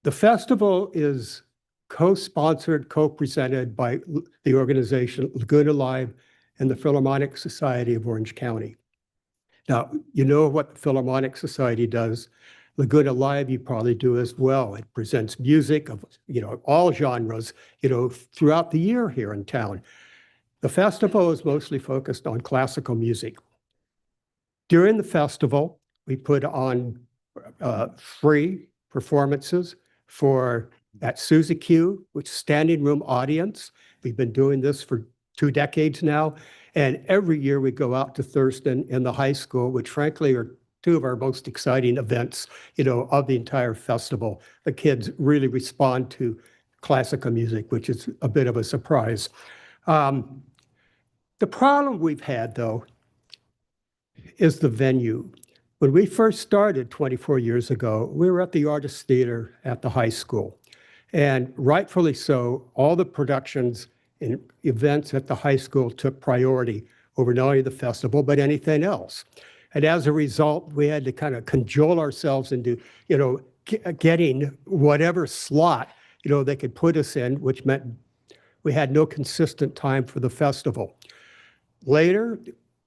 The festival is co-sponsored, co-presented by the organization Laguna Live and the Philharmonic Society of Orange County. Now, you know what the Philharmonic Society does. Laguna Live, you probably do as well. It presents music of, all genres, throughout the year here in town. The festival is mostly focused on classical music. During the festival, we put on free performances at Suzy Q, which is standing room audience. We've been doing this for 2 decades now. And every year we go out to Thurston in the high school, which frankly are 2 of our most exciting events, of the entire festival. The kids really respond to classical music, which is a bit of a surprise. The problem we've had, though, is the venue. When we first started 24 years ago, we were at the Artist Theater at the high school. And rightfully so, all the productions and events at the high school took priority over not only the festival, but anything else. And as a result, we had to kind of cajole ourselves into, getting whatever slot, they could put us in, which meant we had no consistent time for the festival. Later,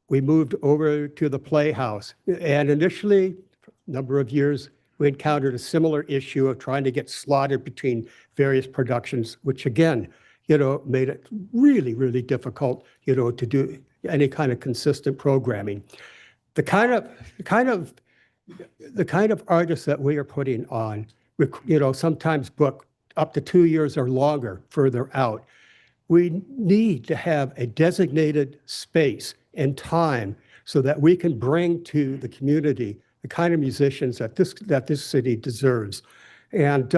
we moved over to the Playhouse. And initially, a number of years, we encountered a similar issue of trying to get slotted between various productions, which again, made it really, really difficult, to do any kind of consistent programming. The kind of artists that we are putting on, sometimes book up to 2 years or longer further out. We need to have a designated space and time so that we can bring to the community the kind of musicians that this city deserves. And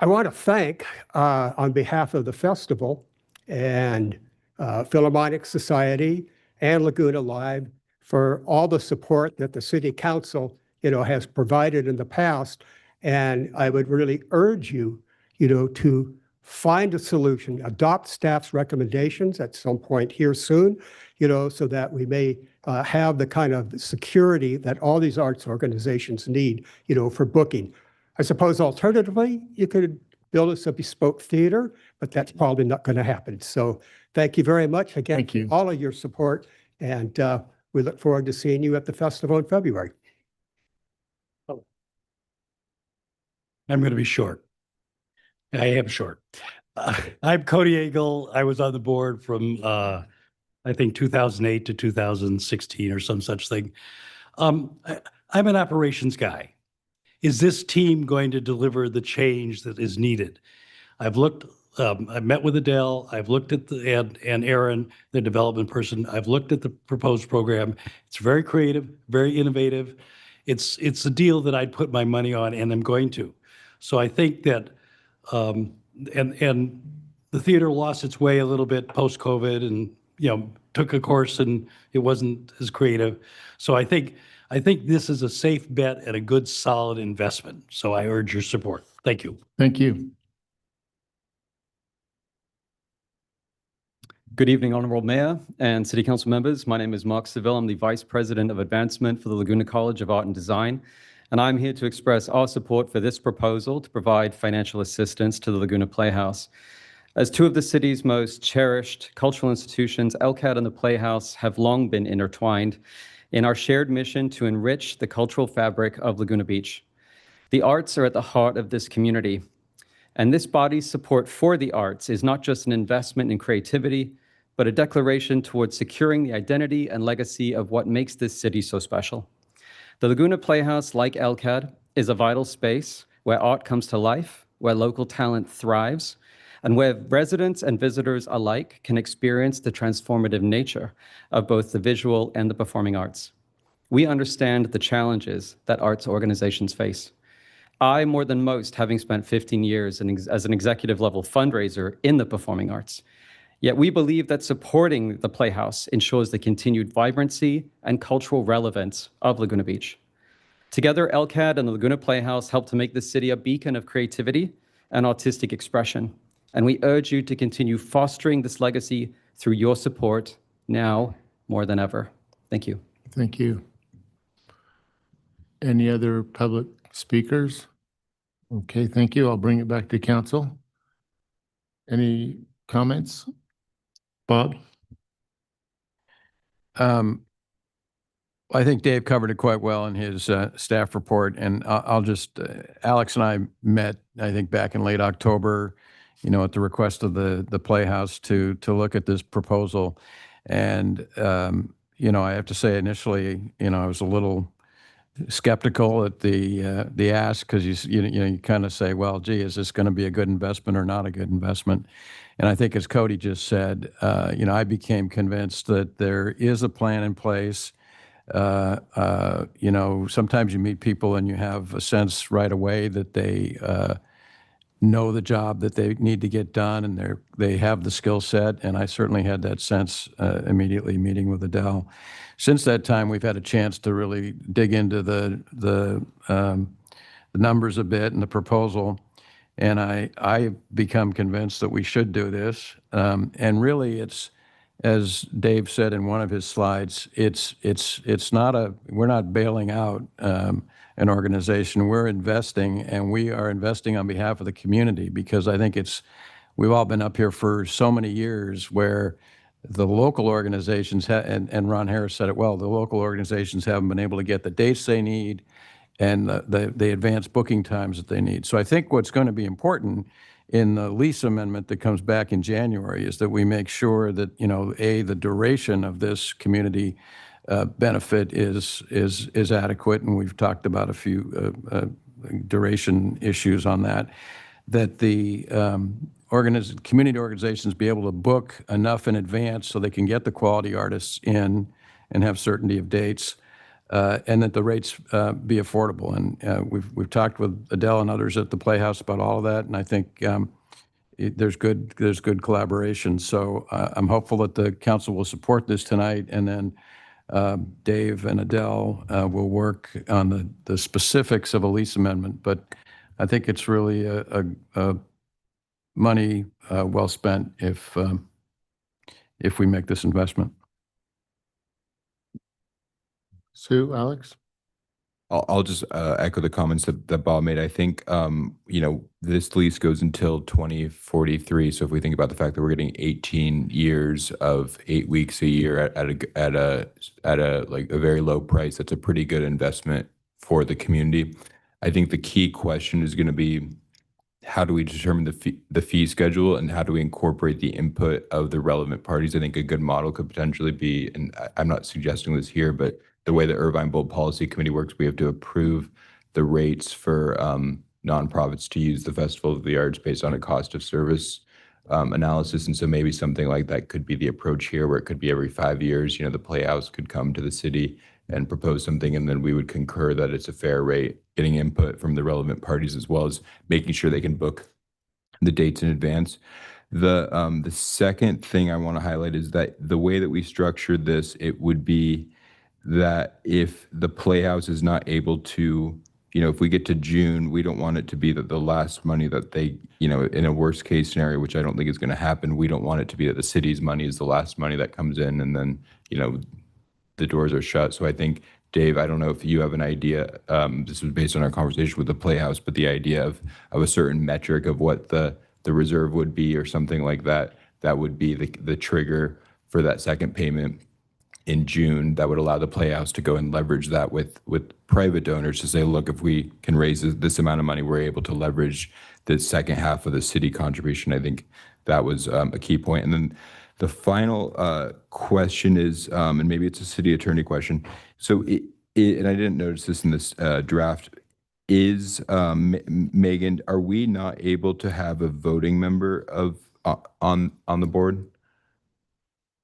I want to thank, on behalf of the festival and Philharmonic Society and Laguna Live, for all the support that the City Council, has provided in the past. And I would really urge you, to find a solution, adopt staff's recommendations at some point here soon, so that we may have the kind of security that all these arts organizations need, for booking. I suppose alternatively, you could build us a bespoke theater, but that's probably not going to happen. So thank you very much again for all of your support. And we look forward to seeing you at the festival in February. I'm going to be short. I am short. I'm Cody Eagle. I was on the board from, I think, 2008 to 2016 or some such thing. I'm an operations guy. Is this team going to deliver the change that is needed? I've met with Adele. I've looked at and Aaron, the development person. I've looked at the proposed program. It's very creative, very innovative. It's a deal that I'd put my money on, and I'm going to. So I think that, and the theater lost its way a little bit post-COVID, and took a course, and it wasn't as creative. So I think this is a safe bet and a good, solid investment. So I urge your support. Thank you. Thank you. Good evening, Honorable Mayor and City Council members. My name is Mark Seville. I'm the Vice President of Advancement for the Laguna College of Art and Design, and I'm here to express our support for this proposal to provide financial assistance to the Laguna Playhouse. As 2 of the city's most cherished cultural institutions, LCAD and the Playhouse have long been intertwined in our shared mission to enrich the cultural fabric of Laguna Beach. The arts are at the heart of this community, and this body's support for the arts is not just an investment in creativity, but a declaration towards securing the identity and legacy of what makes this city so special. The Laguna Playhouse, like LCAD, is a vital space where art comes to life, where local talent thrives, and where residents and visitors alike can experience the transformative nature of both the visual and the performing arts. We understand the challenges that arts organizations face. I, more than most, having spent 15 years as an executive level fundraiser in the performing arts, Yet we believe that supporting the Playhouse ensures the continued vibrancy and cultural relevance of Laguna Beach. Together, LCAD and the Laguna Playhouse help to make the city a beacon of creativity and artistic expression. And we urge you to continue fostering this legacy through your support now more than ever. Thank you. Thank you. Any other public speakers? Okay, thank you. I'll bring it back to council. Any comments? Bob? I think Dave covered it quite well in his staff report, and I'll just, Alex and I met, I think, back in late October, you know, at the request of the Playhouse to look at this proposal. And, you know, I have to say initially, you know, I was a little skeptical at the ask, because you kind of say, well, gee, is this going to be a good investment or not a good investment? And I think, as Cody just said, you know, I became convinced that there is a plan in place. You know, sometimes you meet people and you have a sense right away that they know the job that they need to get done, and they have the skill set. And I certainly had that sense immediately meeting with Adele. Since that time, we've had a chance to really dig into the numbers a bit and the proposal. And I've become convinced that we should do this. And really, it's, as Dave said in one of his slides, it's not we're not bailing out an organization. We're investing, and we are investing on behalf of the community, because I think we've all been up here for so many years where the local organizations, and Ron Harris said it well, the local organizations haven't been able to get the dates they need and the advanced booking times that they need. So I think what's going to be important in the lease amendment that comes back in January is that we make sure that, you know, the duration of this community benefit is adequate, and we've talked about a few duration issues on that, that the community organizations be able to book enough in advance so they can get the quality artists in and have certainty of dates, and that the rates be affordable. And we've talked with Adele and others at the Playhouse about all of that, and I think there's good collaboration. So I'm hopeful that the council will support this tonight, and then Dave and Adele will work on the specifics of a lease amendment. But I think it's really a money well spent if we make this investment. Sue, Alex? I'll just echo the comments that Bob made. I think, you know, this lease goes until 2043. So if we think about the fact that we're getting 18 years of 8 weeks a year at a like a very low price, that's a pretty good investment for the community. I think the key question is going to be, how do we determine the fee schedule, and how do we incorporate the input of the relevant parties? I think a good model could potentially be, and I'm not suggesting this here, but the way the Irvine Bold Policy Committee works, we have to approve the rates for nonprofits to use the Festival of the Arts based on a cost of service analysis. And so maybe something like that could be the approach here, where it could be every 5 years, you know, the Playhouse could come to the city and propose something, and then we would concur that it's a fair rate, getting input from the relevant parties, as well as making sure they can book the dates in advance. The second thing I want to highlight is that the way that we structured this, it would be that if the Playhouse is not able to, you know, if we get to June, we don't want it to be that the last money that they, you know, in a worst case scenario, which I don't think is going to happen, we don't want it to be that the city's money is the last money that comes in, and then, you know, the doors are shut. So I think, Dave, I don't know if you have an idea, this was based on our conversation with the Playhouse, but the idea of a certain metric of what the reserve would be or something like that, that would be the trigger for that second payment in June, that would allow the Playhouse to go and leverage that with private donors to say, look, if we can raise this amount of money, we're able to leverage the second half of the city contribution. I think that was a key point. And then the final question is, and maybe it's a city attorney question. So, and I didn't notice this in this draft, is, Megan, are we not able to have a voting member on the board?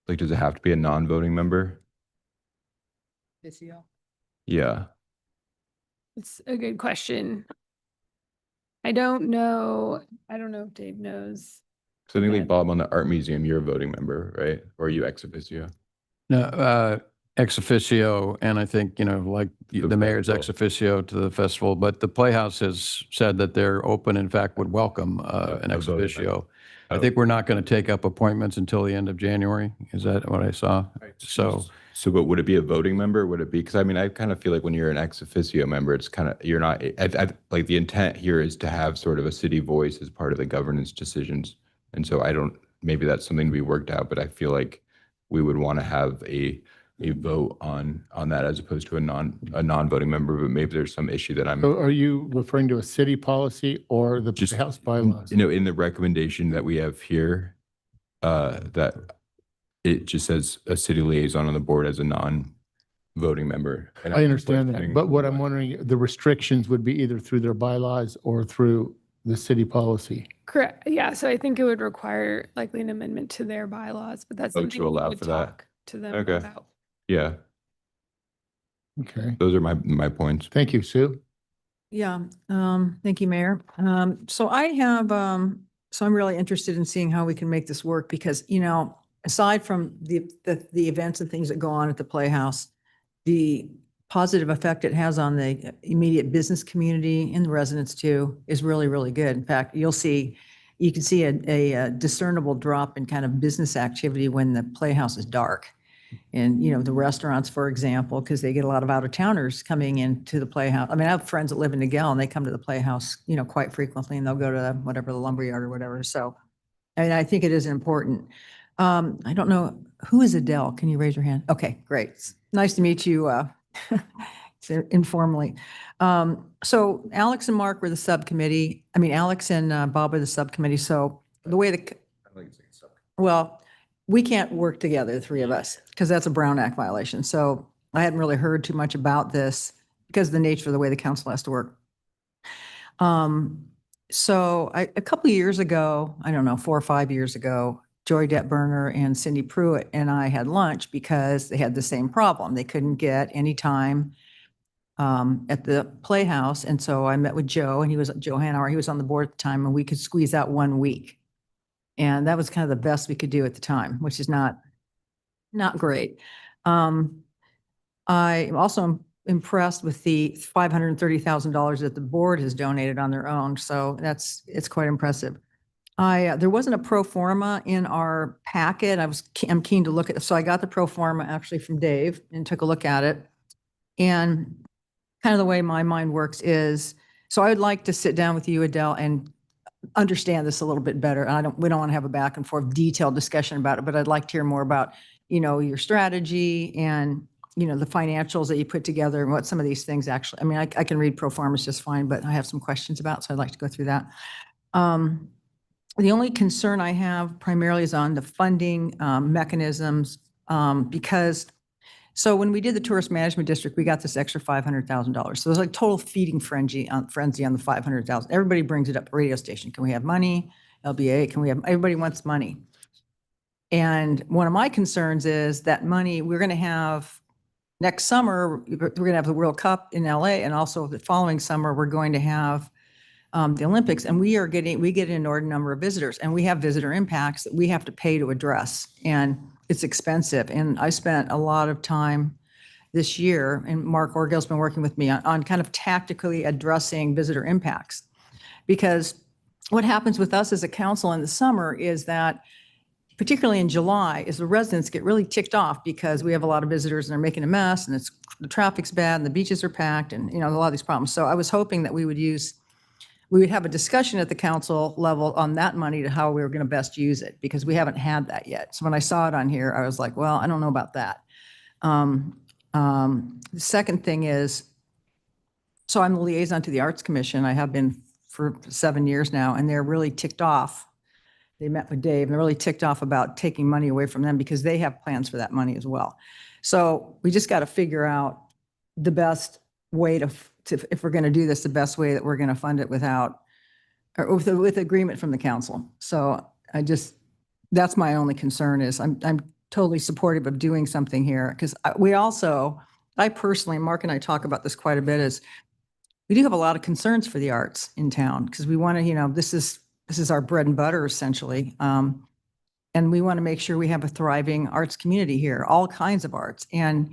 Like, does it have to be a non-voting member? Yeah. It's a good question. I don't know if Dave knows. So I think like Bob on the art museum, you're a voting member, right? Or are you ex officio? No, ex officio, and I think, like the mayor's ex officio to the festival, but the Playhouse has said that they're open, in fact, would welcome an ex voting officio. I think we're not going to take up appointments until the end of January. Is that what I saw? So, but would it be a voting member? Would it be, because I mean, I kind of feel like when you're an ex officio member, it's kind of, you're not, like the intent here is to have sort of a city voice as part of the governance decisions. And so maybe that's something to be worked out, but I feel like we would want to have a vote on that as opposed to a non-voting member, but maybe there's some issue that I'm. So are you referring to a city policy or the House bylaws? In the recommendation that we have here, that it just says a city liaison on the board as a non-voting member. And I understand that, but what I'm wondering, the restrictions would be either through their bylaws or through the city policy. Correct. Yeah. So I think it would require likely an amendment to their bylaws, but that's something to we allow would for that. talk to them Okay. about. Yeah, Okay. those are my points. Thank you, Sue. Yeah, thank you, Mayor. So I have, so I'm really interested in seeing how we can make this work because, aside from the events and things that go on at the Playhouse, the positive effect it has on the immediate business community and the residents too is really, really good. In fact, you can see a discernible drop in kind of business activity when the Playhouse is dark. And, the restaurants, for example, because they get a lot of out-of-towners coming into the Playhouse. I mean, I have friends that live in Niguel and they come to the Playhouse, quite frequently, and they'll go to whatever, the lumberyard or whatever. So, I think it is important. I don't know, who is Adele? Can you raise your hand? Okay, great. It's nice to meet you informally. So Alex and Mark were the subcommittee. I mean, Alex and Bob are the subcommittee. So the way well, we can't work together, the three of us, because that's a Brown Act violation. So I hadn't really heard too much about this because of the nature of the way the council has to work. So a couple of years ago, I don't know, 4 or 5 years ago, Joy Detburner and Cindy Pruitt and I had lunch because they had the same problem. They couldn't get any time at the Playhouse. And so I met with Joe, and Joe Hanauer, he was on the board at the time, and we could squeeze out 1 week. And that was kind of the best we could do at the time, which is not great. I am also impressed with the $530,000 that the board has donated on their own. So it's quite impressive. There wasn't a pro forma in our packet. I'm keen to look at it. So I got the pro forma actually from Dave and took a look at it. And kind of the way my mind works is, so I would like to sit down with you, Adele, and understand this a little bit better. And we don't want to have a back and forth detailed discussion about it, but I'd like to hear more about, your strategy and, the financials that you put together and what some of these things actually, I mean, I can read pro formas just fine, but I have some questions about, so I'd like to go through that. The only concern I have primarily is on the funding mechanisms, because so when we did the tourist management district, we got this extra $500,000. So it was like total feeding frenzy on the $500,000. Everybody brings it up. Radio station, can we have money? LBA, everybody wants money. And one of my concerns is that money we're going to have next summer, we're going to have the World Cup in LA, and also the following summer, we're going to have the Olympics, and we get an inordinate number of visitors, and we have visitor impacts that we have to pay to address. And it's expensive. And I spent a lot of time this year, and Mark Orgill's been working with me on kind of tactically addressing visitor impacts. Because what happens with us as a council in the summer is that, particularly in July, is the residents get really ticked off because we have a lot of visitors and they're making a mess, and the traffic's bad and the beaches are packed, and a lot of these problems. So I was hoping that we would have a discussion at the council level on that money to how we were going to best use it, because we haven't had that yet. So when I saw it on here, I was like, well, I don't know about that. The second thing is, so I'm the liaison to the Arts Commission. I have been for 7 years now, and they're really ticked off. They met with Dave, and they're really ticked off about taking money away from them because they have plans for that money as well. So we just got to figure out the best way to if we're going to do this, the best way that we're going to fund it with agreement from the council. So that's my only concern is I'm totally supportive of doing something here, because I personally, Mark and I talk about this quite a bit, is we do have a lot of concerns for the arts in town, because we want to, this is this is our bread and butter essentially. And we want to make sure we have a thriving arts community here, all kinds of arts. And,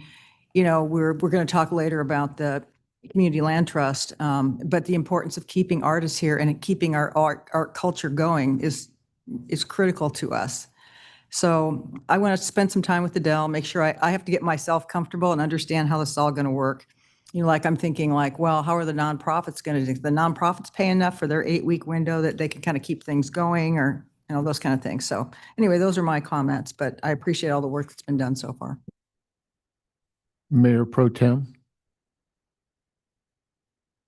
you know, we're going to talk later about the Community Land Trust, but the importance of keeping artists here and keeping our art culture going is critical to us. So I want to spend some time with Adele, make sure I have to get myself comfortable and understand how this is all going to work. You know, like I'm thinking like, well, how are the nonprofits going to do? The nonprofits pay enough for their 8-week window that they can kind of keep things going, or, you know, those kind of things. So anyway, those are my comments, but I appreciate all the work that's been done so far. Mayor Pro Tem.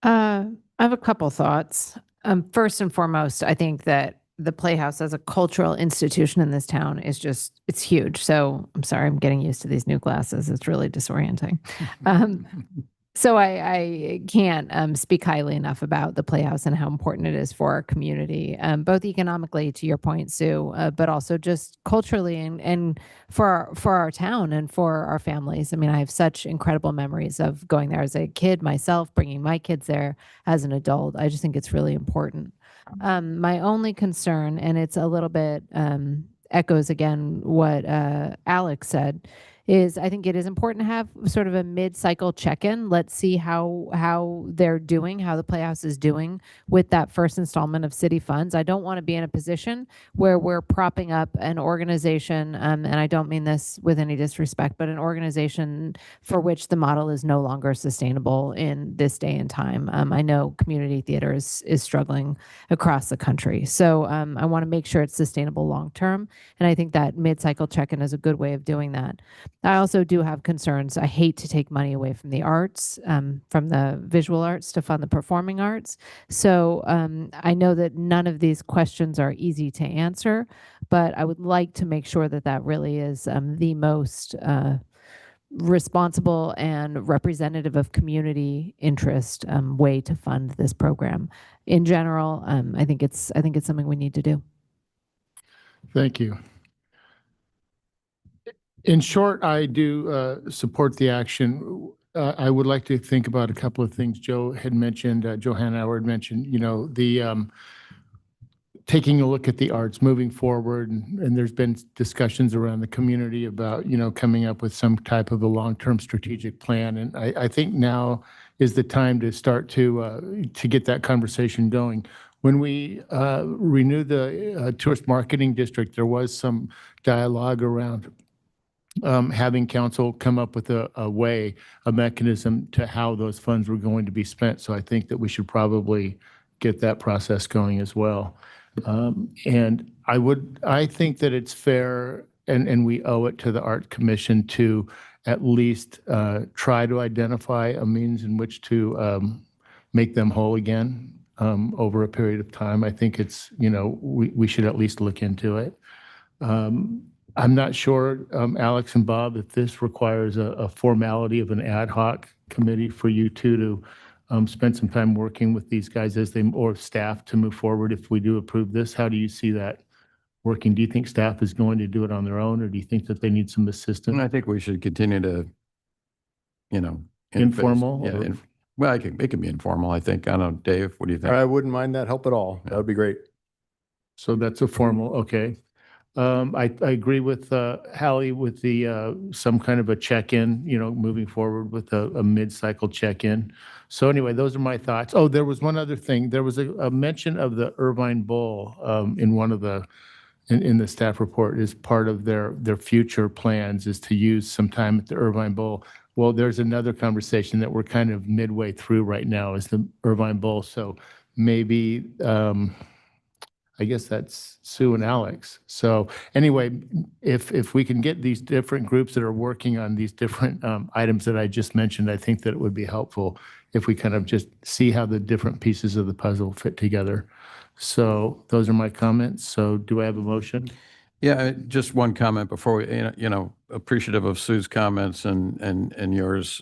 I have a couple thoughts. First and foremost, I think that the Playhouse as a cultural institution in this town is just, it's huge. So I'm sorry, I'm getting used to these new glasses. It's really disorienting. So I can't speak highly enough about the Playhouse and how important it is for our community, both economically, to your point, Sue, but also just culturally and for our town and for our families. I mean, I have such incredible memories of going there as a kid myself, bringing my kids there as an adult. I just think it's really important. My only concern, and it's a little bit echoes again what Alex said, is I think it is important to have sort of a mid-cycle check-in. Let's see how they're doing, how the Playhouse is doing with that first installment of city funds. I don't want to be in a position where we're propping up an organization, and I don't mean this with any disrespect, but an organization for which the model is no longer sustainable in this day and time. I know community theater is struggling across the country. So I want to make sure it's sustainable long-term, and I think that mid-cycle check-in is a good way of doing that. I also do have concerns. I hate to take money away from the arts, from the visual arts to fund the performing arts. So I know that none of these questions are easy to answer, but I would like to make sure that that really is the most responsible and representative of community interest way to fund this program. In general, I think it's something we need to do. Thank you. In short, I do support the action. I would like to think about a couple of things Joe had mentioned, Johanna Howard mentioned, you know, the taking a look at the arts moving forward. And there's been discussions around the community about, you know, coming up with some type of a long-term strategic plan. And I think now is the time to start to get that conversation going. When we renewed the tourist marketing district, there was some dialogue around having council come up with a mechanism to how those funds were going to be spent. So I think that we should probably get that process going as well. And I think that it's fair and we owe it to the Art Commission to at least try to identify a means in which to make them whole again over a period of time. I think it's, you know, we should at least look into it. I'm not sure, Alex and Bob, if this requires a formality of an ad hoc committee for you two to spend some time working with these guys or staff to move forward if we do approve this. How do you see that working? Do you think staff is going to do it on their own, or do you think that they need some assistance? I think we should continue to, you know. Informal? Yeah. Well, it can be informal, I think. I don't know, Dave, what do you think? I wouldn't mind that help at all. That would be great. So that's a formal, okay. I agree with Hallie with the some kind of a check-in, you know, moving forward with a mid-cycle check-in. So anyway, those are my thoughts. Oh, there was one other thing. There was a mention of the Irvine Bowl in one of the in the staff report as part of their future plans is to use some time at the Irvine Bowl. Well, there's another conversation that we're kind of midway through right now is the Irvine Bowl. So maybe I guess that's Sue and Alex. So anyway, if we can get these different groups that are working on these different items that I just mentioned, I think that it would be helpful if we kind of just see how the different pieces of the puzzle fit together. So those are my comments. So do I have a motion? Yeah, just one comment before we, you know, appreciative of Sue's comments and yours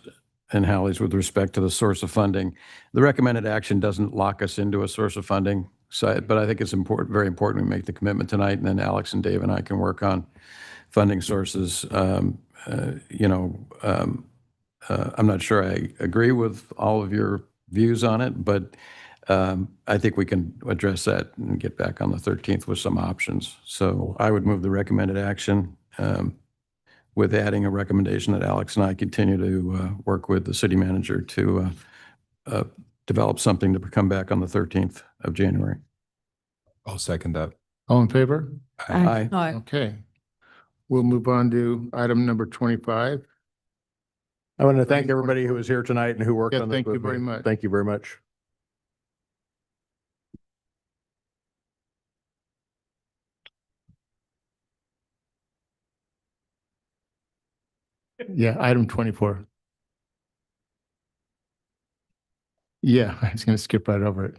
and Hallie's with respect to the source of funding. The recommended action doesn't lock us into a source of funding. So, but I think it's important, very important we make the commitment tonight, and then Alex and Dave and I can work on funding sources. You know, I'm not sure I agree with all of your views on it, but I think we can address that and get back on the 13th with some options. So I would move the recommended action with adding a recommendation that Alex and I continue to work with the city manager to develop something to come back on the 13th of January. I'll second that. All in favor? Aye. Okay. We'll move on to item number 25. I want to thank everybody who was here tonight and who worked Yeah, on this. thank you with me. very much. Thank you very much. Yeah, item 24. Yeah, I was going to skip right over it.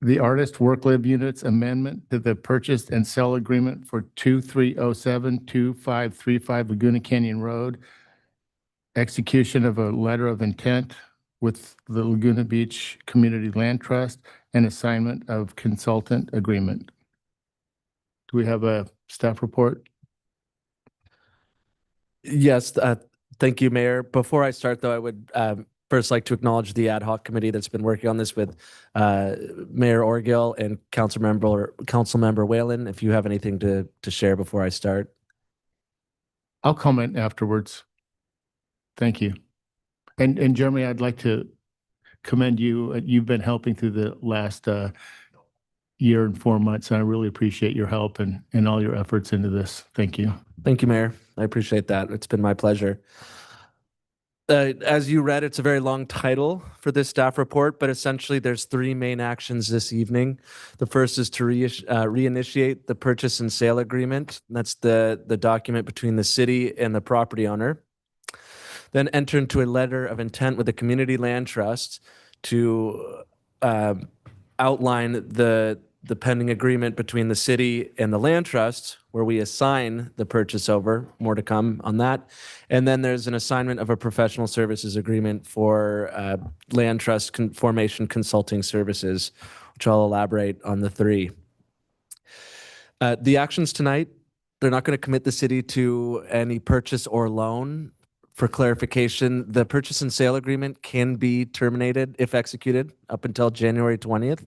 The artist work live units amendment to the purchase and sell agreement for 2307-2535 Laguna Canyon Road. Execution of a letter of intent with the Laguna Beach Community Land Trust and assignment of consultant agreement. Do we have a staff report? Yes, thank you, Mayor. Before I start, though, I would first like to acknowledge the ad hoc committee that's been working on this with Mayor Orgill and Councilmember Whalen. If you have anything to share before I start. I'll comment afterwards. Thank you. And Jeremy, I'd like to commend you. You've been helping through the last year and 4 months, and I really appreciate your help and all your efforts into this. Thank you. Thank you, Mayor. I appreciate that. It's been my pleasure. As you read, it's a very long title for this staff report, but essentially there's three main actions this evening. The first is to reinitiate the purchase and sale agreement. That's the document between the city and the property owner. Then enter into a letter of intent with the Community Land Trust to outline the pending agreement between the city and the land trust, where we assign the purchase over. More to come on that. And then there's an assignment of a professional services agreement for land trust formation consulting services, which I'll elaborate on the three. The actions tonight, they're not going to commit the city to any purchase or loan. For clarification, the purchase and sale agreement can be terminated if executed up until January 20th.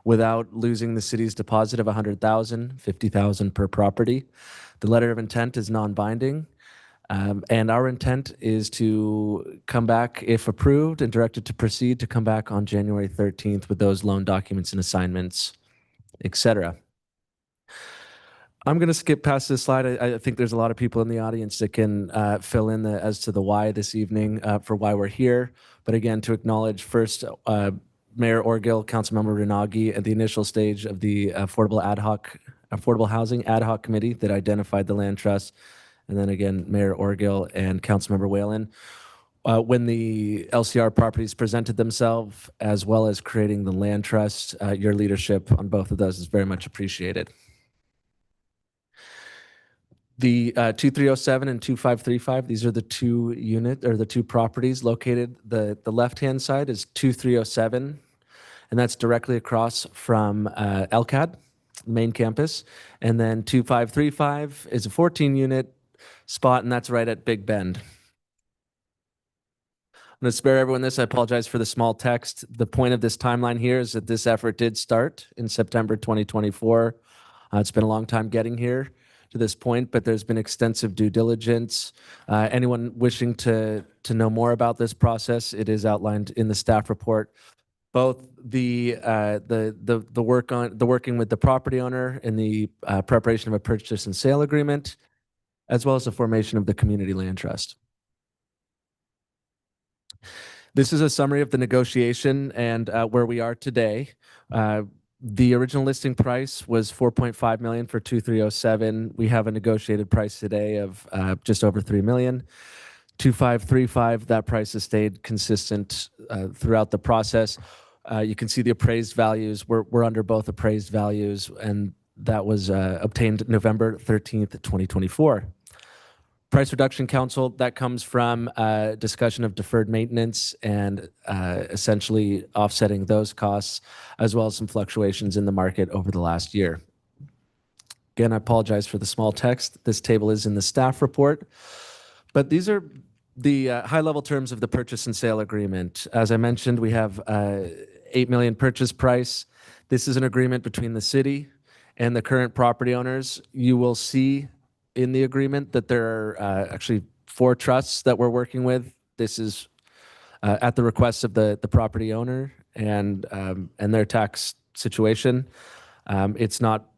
Without losing the city's deposit of $100,000, $50,000 per property. The letter of intent is non-binding, and our intent is to come back, if approved and directed to proceed, to come back on January 13th with those loan documents and assignments, etc. I'm going to skip past this slide. I think there's a lot of people in the audience that can fill in as to the why this evening for why we're here. But again, to acknowledge first, Mayor Orgill, Councilmember Renagi, at the initial stage of the Affordable Housing Ad Hoc Committee that identified the land trust, and then again, Mayor Orgill and Councilmember Whalen. When the LCR properties presented themselves, as well as creating the land trust, your leadership on both of those is very much appreciated. The 2307 and 2535, these are the two properties located. The left-hand side is 2307, and that's directly across from LCAD, main campus. And then 2535 is a 14-unit spot, and that's right at Big Bend. I'm going to spare everyone this. I apologize for the small text. The point of this timeline here is that this effort did start in September 2024. It's been a long time getting here to this point, but there's been extensive due diligence. Anyone wishing to know more about this process, it is outlined in the staff report. Both the working with the property owner in the preparation of a purchase and sale agreement, as well as the formation of the community land trust. This is a summary of the negotiation and where we are today. The original listing price was $4.5 million for 2307. We have a negotiated price today of just over $3 million. 2535, that price has stayed consistent throughout the process. You can see the appraised values. We're under both appraised values, and that was obtained November 13th, 2024. Price Reduction Council, that comes from discussion of deferred maintenance and essentially offsetting those costs, as well as some fluctuations in the market over the last year. Again, I apologize for the small text. This table is in the staff report, but these are the high-level terms of the purchase and sale agreement. As I mentioned, we have $8 million purchase price. This is an agreement between the city and the current property owners. You will see in the agreement that there are actually 4 trusts that we're working with. This is at the request of the property owner and their tax situation. It's not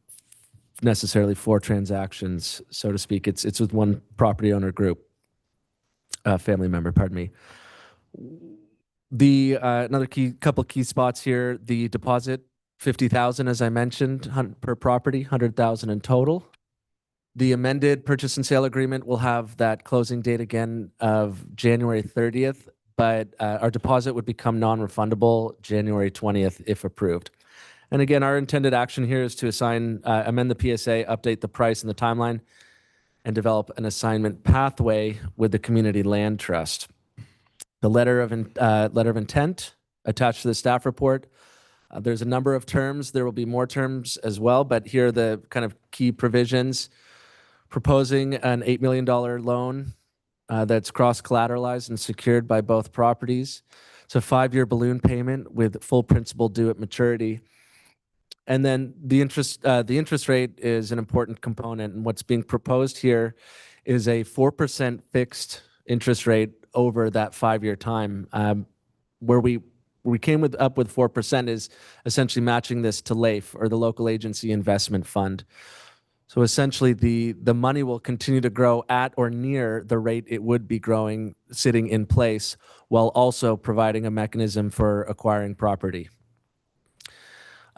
necessarily 4 transactions, so to speak. It's with one property owner group, family member, pardon me. The another couple key spots here, the deposit, 50,000, as I mentioned, per property, 100,000 in total. The amended purchase and sale agreement will have that closing date again of January 30th, but our deposit would become non-refundable January 20th if approved. And again, our intended action here is to amend the PSA, update the price and the timeline, and develop an assignment pathway with the Community Land Trust. The letter of intent attached to the staff report. There's a number of terms. There will be more terms as well, but here are the kind of key provisions. Proposing an $8 million loan that's cross-collateralized and secured by both properties. It's a 5-year balloon payment with full principal due at maturity. And then the interest rate is an important component. And what's being proposed here is a 4% fixed interest rate over that 5-year time. Where we came up with 4% is essentially matching this to LAIF, or the Local Agency Investment Fund. So essentially the money will continue to grow at or near the rate it would be growing sitting in place, while also providing a mechanism for acquiring property.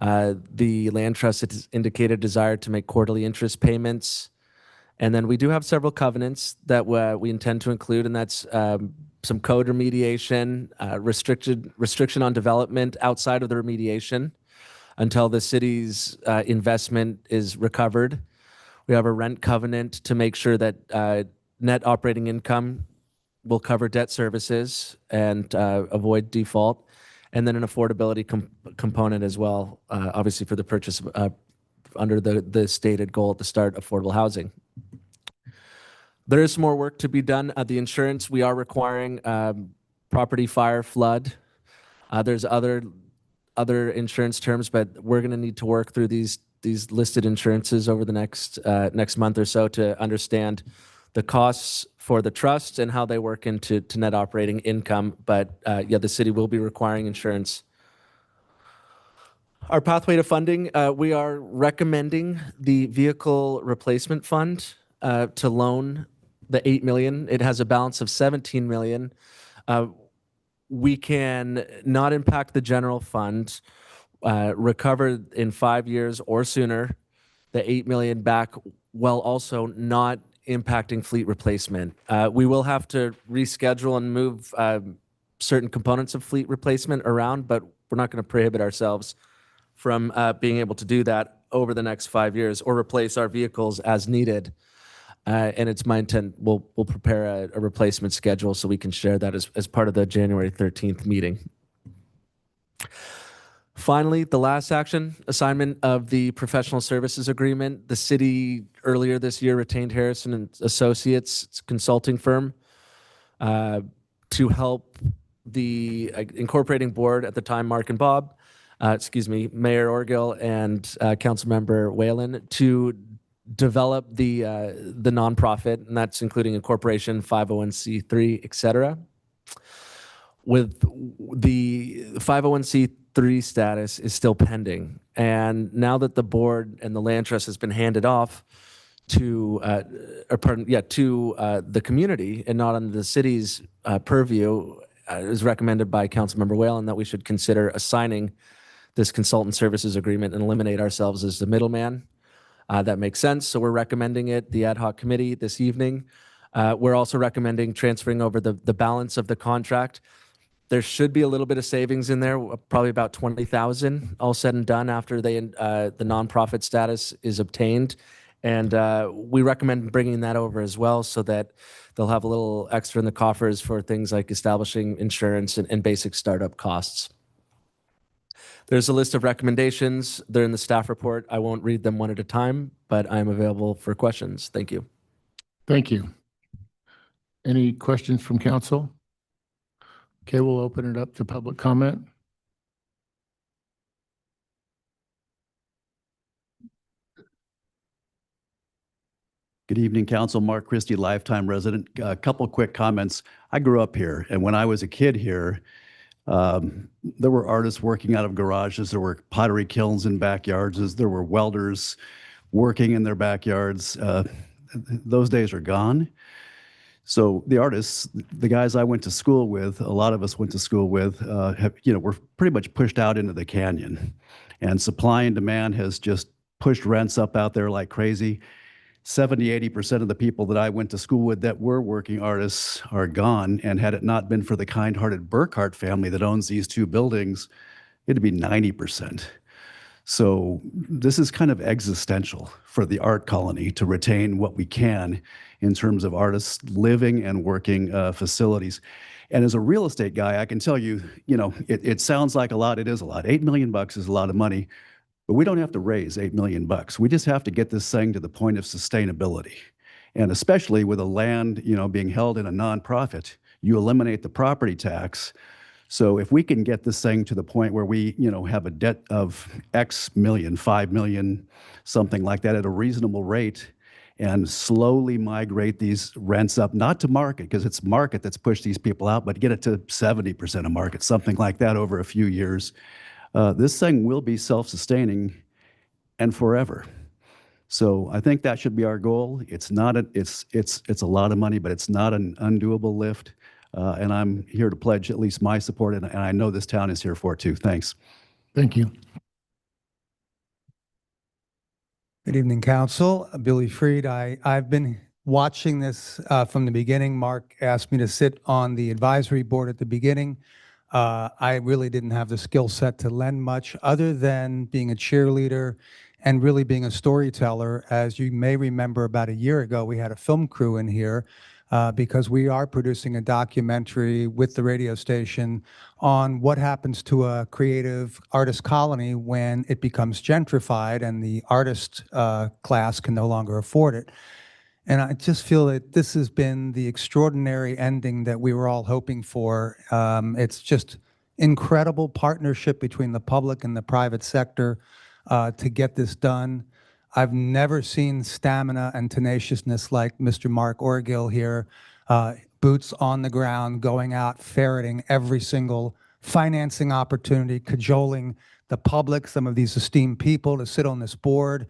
The land trust has indicated desire to make quarterly interest payments. And then we do have several covenants that we intend to include, and that's some code remediation, restriction on development outside of the remediation until the city's investment is recovered. We have a rent covenant to make sure that net operating income will cover debt services and avoid default. And then an affordability component as well, obviously for the purchase under the stated goal at the start, affordable housing. There is some more work to be done. The insurance, we are requiring property, fire, flood. There's other insurance terms, but we're going to need to work through these listed insurances over the next month or so to understand the costs for the trust and how they work into net operating income. But yeah, the city will be requiring insurance. Our pathway to funding, we are recommending the vehicle replacement fund to loan the $8 million. It has a balance of $17 million. We can not impact the general fund, recover in 5 years or sooner the $8 million back, while also not impacting fleet replacement. We will have to reschedule and move certain components of fleet replacement around, but we're not going to prohibit ourselves from being able to do that over the next 5 years or replace our vehicles as needed. And it's my intent, we'll prepare a replacement schedule so we can share that as part of the January 13th meeting. Finally, the last action, assignment of the professional services agreement. The city earlier this year retained Harrison and Associates, it's a consulting firm, to help the incorporating board at the time, Mark and Bob, Mayor Orgill and Councilmember Whalen, to develop the nonprofit, and that's including incorporation, 501c3, et cetera. With the 501c3 status is still pending. And now that the board and the land trust has been handed off to, the community and not under the city's purview, it was recommended by Councilmember Whalen that we should consider assigning this consultant services agreement and eliminate ourselves as the middleman. That makes sense. So we're recommending it, the ad hoc committee this evening. We're also recommending transferring over the balance of the contract. There should be a little bit of savings in there, probably about $20,000 all said and done after the nonprofit status is obtained. And we recommend bringing that over as well so that they'll have a little extra in the coffers for things like establishing insurance and basic startup costs. There's a list of recommendations. They're in the staff report. I won't read them one at a time, but I'm available for questions. Thank you. Thank you. Any questions from council? Okay, we'll open it up to public comment. Good evening, Council. Mark Christie, lifetime resident. A couple quick comments. I grew up here, and when I was a kid here, there were artists working out of garages. There were pottery kilns in backyards. There were welders working in their backyards. Those days are gone. So the artists, the guys I went to school with, a lot of us went to school with, were pretty much pushed out into the canyon. And supply and demand has just pushed rents up out there like crazy. 70–80% of the people that I went to school with that were working artists are gone. And had it not been for the kind-hearted Burkhart family that owns these two buildings, it'd be 90%. So this is kind of existential for the art colony to retain what we can in terms of artists living and working facilities. And as a real estate guy, I can tell you, it sounds like a lot. It is a lot. $8 million is a lot of money. But we don't have to raise $8 million. We just have to get this thing to the point of sustainability. And especially with a land, being held in a nonprofit, you eliminate the property tax. So if we can get this thing to the point where we, have a debt of X million, 5 million, something like that at a reasonable rate, and slowly migrate these rents up, not to market, because it's market that's pushed these people out, but get it to 70% of market, something like that over a few years. This thing will be self-sustaining and forever. So I think that should be our goal. It's not it's a lot of money, but it's not an undoable lift. And I'm here to pledge at least my support, and I know this town is here for it too. Thanks. Thank you. Good evening, Council. Billy Freed. I've been watching this from the beginning. Mark asked me to sit on the advisory board at the beginning. I really didn't have the skill set to lend much other than being a cheerleader and really being a storyteller. As you may remember, about a year ago, we had a film crew in here because we are producing a documentary with the radio station on what happens to a creative artist colony when it becomes gentrified and the artist class can no longer afford it. And I just feel that this has been the extraordinary ending that we were all hoping for. It's just incredible partnership between the public and the private sector to get this done. I've never seen stamina and tenaciousness like Mr. Mark Orgill here, boots on the ground, going out, ferreting every single financing opportunity, cajoling the public, some of these esteemed people to sit on this board.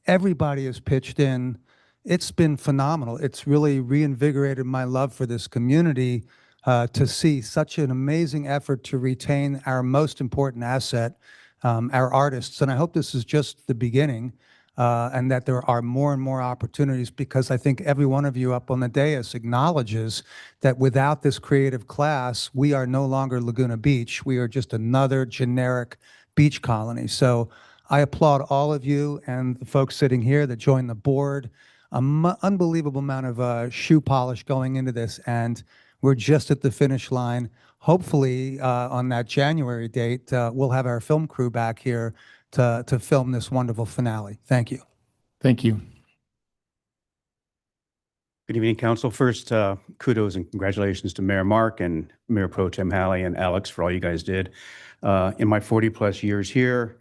Everybody has pitched in. It's been phenomenal. It's really reinvigorated my love for this community to see such an amazing effort to retain our most important asset, our artists. And I hope this is just the beginning and that there are more and more opportunities, because I think every one of you up on the dais acknowledges that without this creative class, we are no longer Laguna Beach. We are just another generic beach colony. So I applaud all of you and the folks sitting here that joined the board. Unbelievable amount of shoe polish going into this, and we're just at the finish line. Hopefully, on that January date, we'll have our film crew back here to film this wonderful finale. Thank you. Thank you. Good evening, Council. First, kudos and congratulations to Mayor Mark and Mayor Pro Tem Halley and Alex for all you guys did. In my 40+ years here,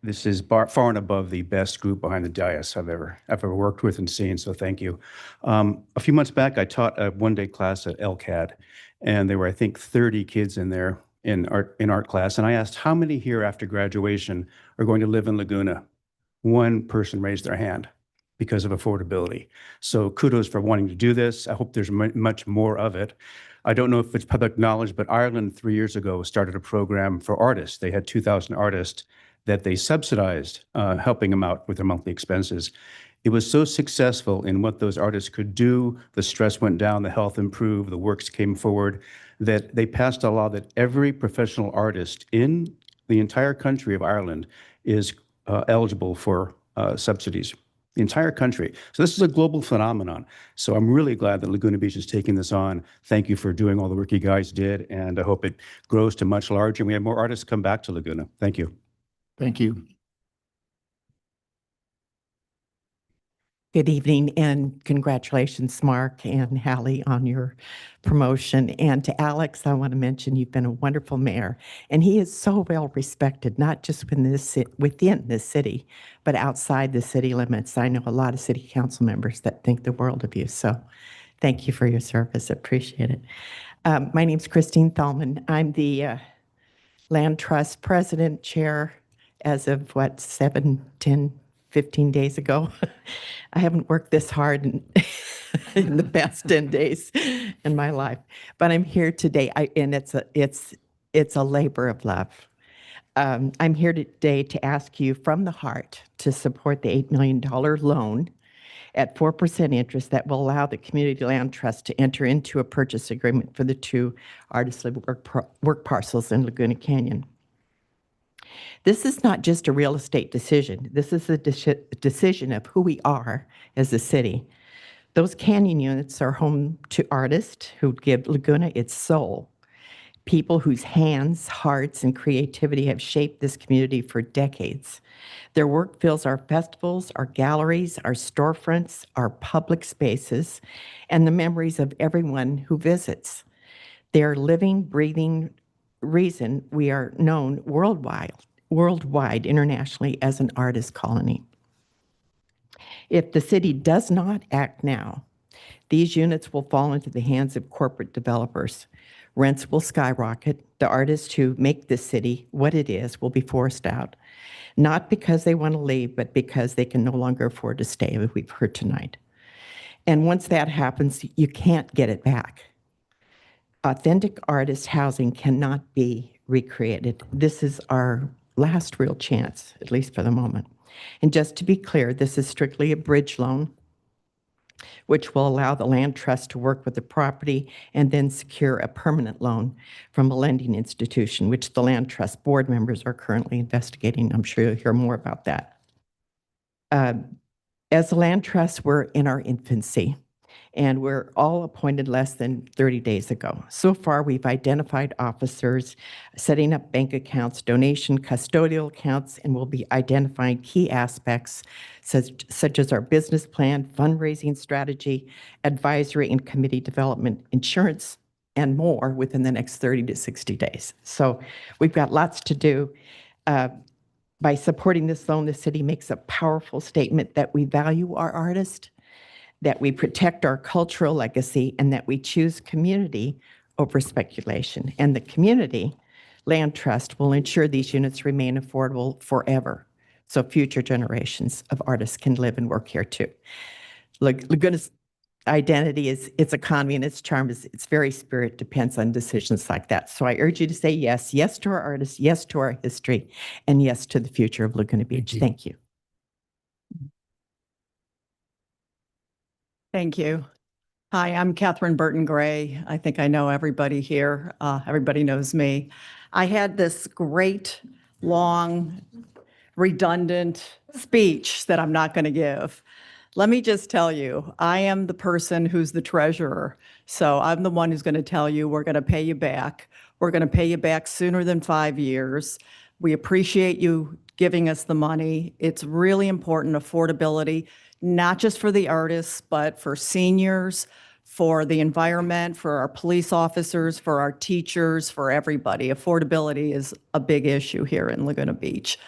this is far and above the best group behind the dais I've ever worked with and seen, so thank you. A few months back, I taught a one-day class at LCAD, and there were, I think, 30 kids in there in art class, and I asked how many here after graduation are going to live in Laguna. One person raised their hand because of affordability. So kudos for wanting to do this. I hope there's much more of it. I don't know if it's public knowledge, but Ireland 3 years ago started a program for artists. They had 2,000 artists that they subsidized, helping them out with their monthly expenses. It was so successful in what those artists could do, the stress went down, the health improved, the works came forward, that they passed a law that every professional artist in the entire country of Ireland is eligible for subsidies. The entire country. So this is a global phenomenon. So I'm really glad that Laguna Beach is taking this on. Thank you for doing all the work you guys did, and I hope it grows to much larger and we have more artists come back to Laguna. Thank you. Thank you. Good evening and congratulations, Mark and Hallie, on your promotion. And to Alex, I want to mention you've been a wonderful mayor, and he is so well respected, not just within this city, but outside the city limits. I know a lot of city council members that think the world of you. So thank you for your service. Appreciate it. My name's Christine Thalman. I'm the Land Trust President Chair as of 15 days ago. I haven't worked this hard in the past 10 days in my life, but I'm here today, and it's a labor of love. I'm here today to ask you from the heart to support the $8 million loan at 4% interest that will allow the Community Land Trust to enter into a purchase agreement for the 2 artistly work parcels in Laguna Canyon. This is not just a real estate decision. This is a decision of who we are as a city. Those canyon units are home to artists who give Laguna its soul, people whose hands, hearts, and creativity have shaped this community for decades. Their work fills our festivals, our galleries, our storefronts, our public spaces, and the memories of everyone who visits. They are living, breathing reason we are known worldwide, internationally as an artist colony. If the city does not act now, these units will fall into the hands of corporate developers. Rents will skyrocket. The artists who make this city what it is will be forced out, not because they want to leave, but because they can no longer afford to stay, as we've heard tonight. And once that happens, you can't get it back. Authentic artist housing cannot be recreated. This is our last real chance, at least for the moment. And just to be clear, this is strictly a bridge loan, which will allow the land trust to work with the property and then secure a permanent loan from a lending institution, which the land trust board members are currently investigating. I'm sure you'll hear more about that. As a land trust, we're in our infancy, and we're all appointed less than 30 days ago. So far, we've identified officers, setting up bank accounts, donation custodial accounts, and we'll be identifying key aspects such as our business plan, fundraising strategy, advisory and committee development, insurance, and more within the next 30 to 60 days. So we've got lots to do. By supporting this loan, the city makes a powerful statement that we value our artists, that we protect our cultural legacy, and that we choose community over speculation. And the community land trust will ensure these units remain affordable forever, so future generations of artists can live and work here too. Laguna's identity, its economy, and its charm, its very spirit depends on decisions like that. So I urge you to say yes, yes to our artists, yes to our history, and yes to the future of Laguna Beach. Thank you. Thank you. Hi, I'm Catherine Burton Gray. I think I know everybody here. Everybody knows me. I had this great, long, redundant speech that I'm not going to give. Let me just tell you, I am the person who's the treasurer. So I'm the one who's going to tell you, we're going to pay you back. We're going to pay you back sooner than 5 years. We appreciate you giving us the money. It's really important, affordability, not just for the artists, but for seniors, for the environment, for our police officers, for our teachers, for everybody. Affordability is a big issue here in Laguna Beach,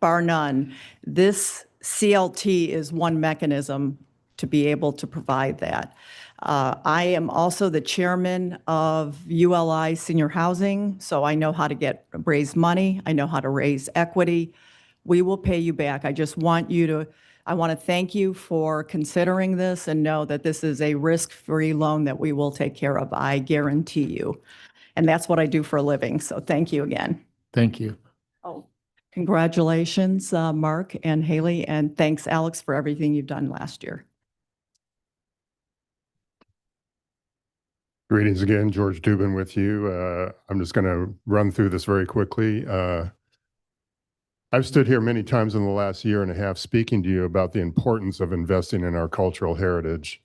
bar none. This CLT is one mechanism to be able to provide that. I am also the chairman of ULI Senior Housing, so I know how to raise money. I know how to raise equity. We will pay you back. I want to thank you for considering this and know that this is a risk-free loan that we will take care of. I guarantee you. And that's what I do for a living. So thank you again. Thank you. Oh, congratulations, Mark and Haley. And thanks, Alex, for everything you've done last year. Greetings again, George Dubin with you. I'm just going to run through this very quickly. I've stood here many times in the last year and a half speaking to you about the importance of investing in our cultural heritage.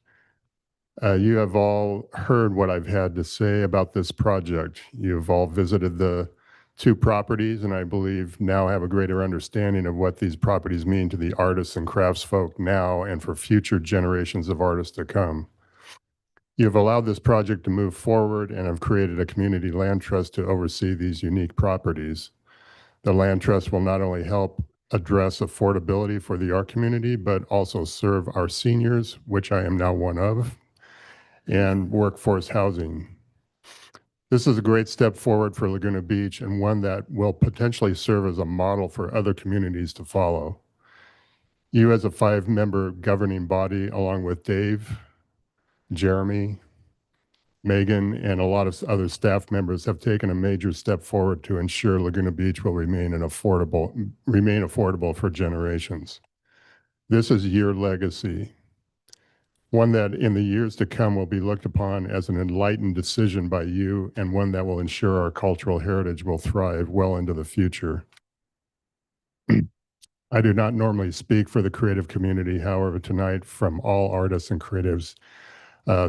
You have all heard what I've had to say about this project. You've all visited the two properties, and I believe now have a greater understanding of what these properties mean to the artists and craftsfolk now and for future generations of artists to come. You have allowed this project to move forward and have created a community land trust to oversee these unique properties. The land trust will not only help address affordability for the art community, but also serve our seniors, which I am now one of, and workforce housing. This is a great step forward for Laguna Beach and one that will potentially serve as a model for other communities to follow. You as a 5-member governing body, along with Dave, Jeremy, Megan, and a lot of other staff members have taken a major step forward to ensure Laguna Beach will remain affordable for generations. This is your legacy, one that in the years to come will be looked upon as an enlightened decision by you and one that will ensure our cultural heritage will thrive well into the future. I do not normally speak for the creative community. However, tonight, from all artists and creatives,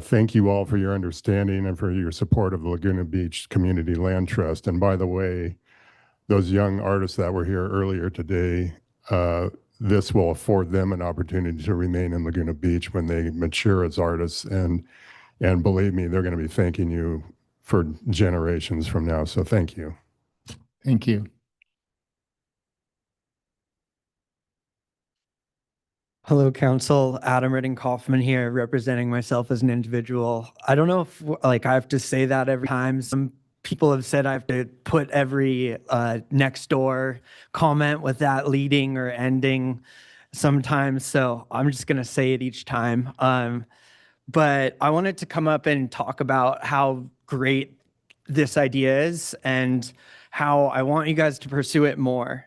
thank you all for your understanding and for your support of the Laguna Beach Community Land Trust. And by the way, those young artists that were here earlier today, this will afford them an opportunity to remain in Laguna Beach when they mature as artists. And believe me, they're going to be thanking you for generations from now. So thank you. Thank you. Hello, Council. Adam Redding Kaufman here, representing myself as an individual. I don't know if I have to say that every time. Some people have said I have to put every next door comment with that leading or ending sometimes. So I'm just going to say it each time. But I wanted to come up and talk about how great this idea is and how I want you guys to pursue it more.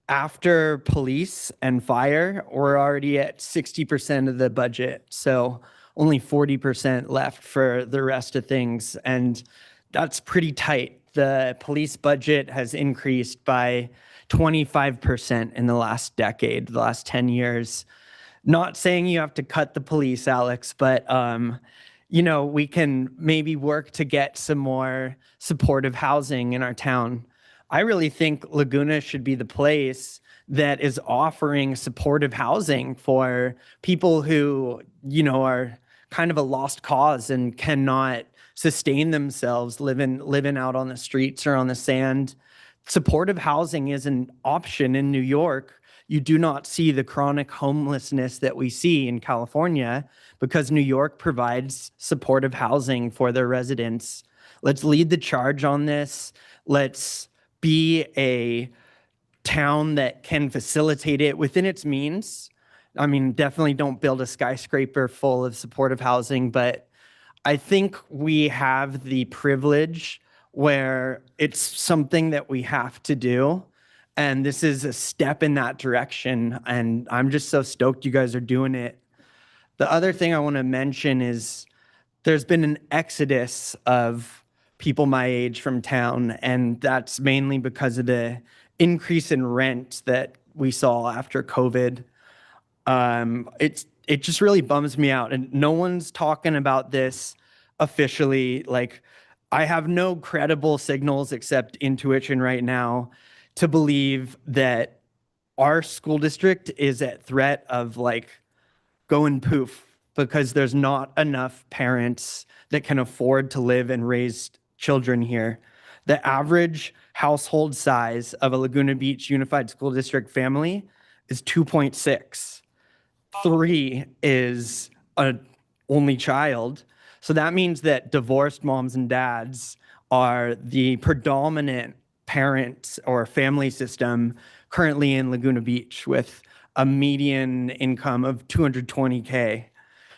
After police and fire, we're already at 60% of the budget. So only 40% left for the rest of things. And that's pretty tight. The police budget has increased by 25% in the last decade, the last 10 years. Not saying you have to cut the police, Alex, but we can maybe work to get some more supportive housing in our town. I really think Laguna should be the place that is offering supportive housing for people who, are kind of a lost cause and cannot sustain themselves living out on the streets or on the sand. Supportive housing is an option in New York. You do not see the chronic homelessness that we see in California because New York provides supportive housing for their residents. Let's lead the charge on this. Let's be a town that can facilitate it within its means. I mean, definitely don't build a skyscraper full of supportive housing, but I think we have the privilege where it's something that we have to do. And this is a step in that direction. And I'm just so stoked you guys are doing it. The other thing I want to mention is there's been an exodus of people my age from town, and that's mainly because of the increase in rent that we saw after COVID. It just really bums me out, and no one's talking about this officially. I have no credible signals except intuition right now to believe that our school district is at threat of going poof because there's not enough parents that can afford to live and raise children here. The average household size of a Laguna Beach Unified School District family is 2.6. 3 is an only child. So that means that divorced moms and dads are the predominant parent or family system currently in Laguna Beach with a median income of $220K.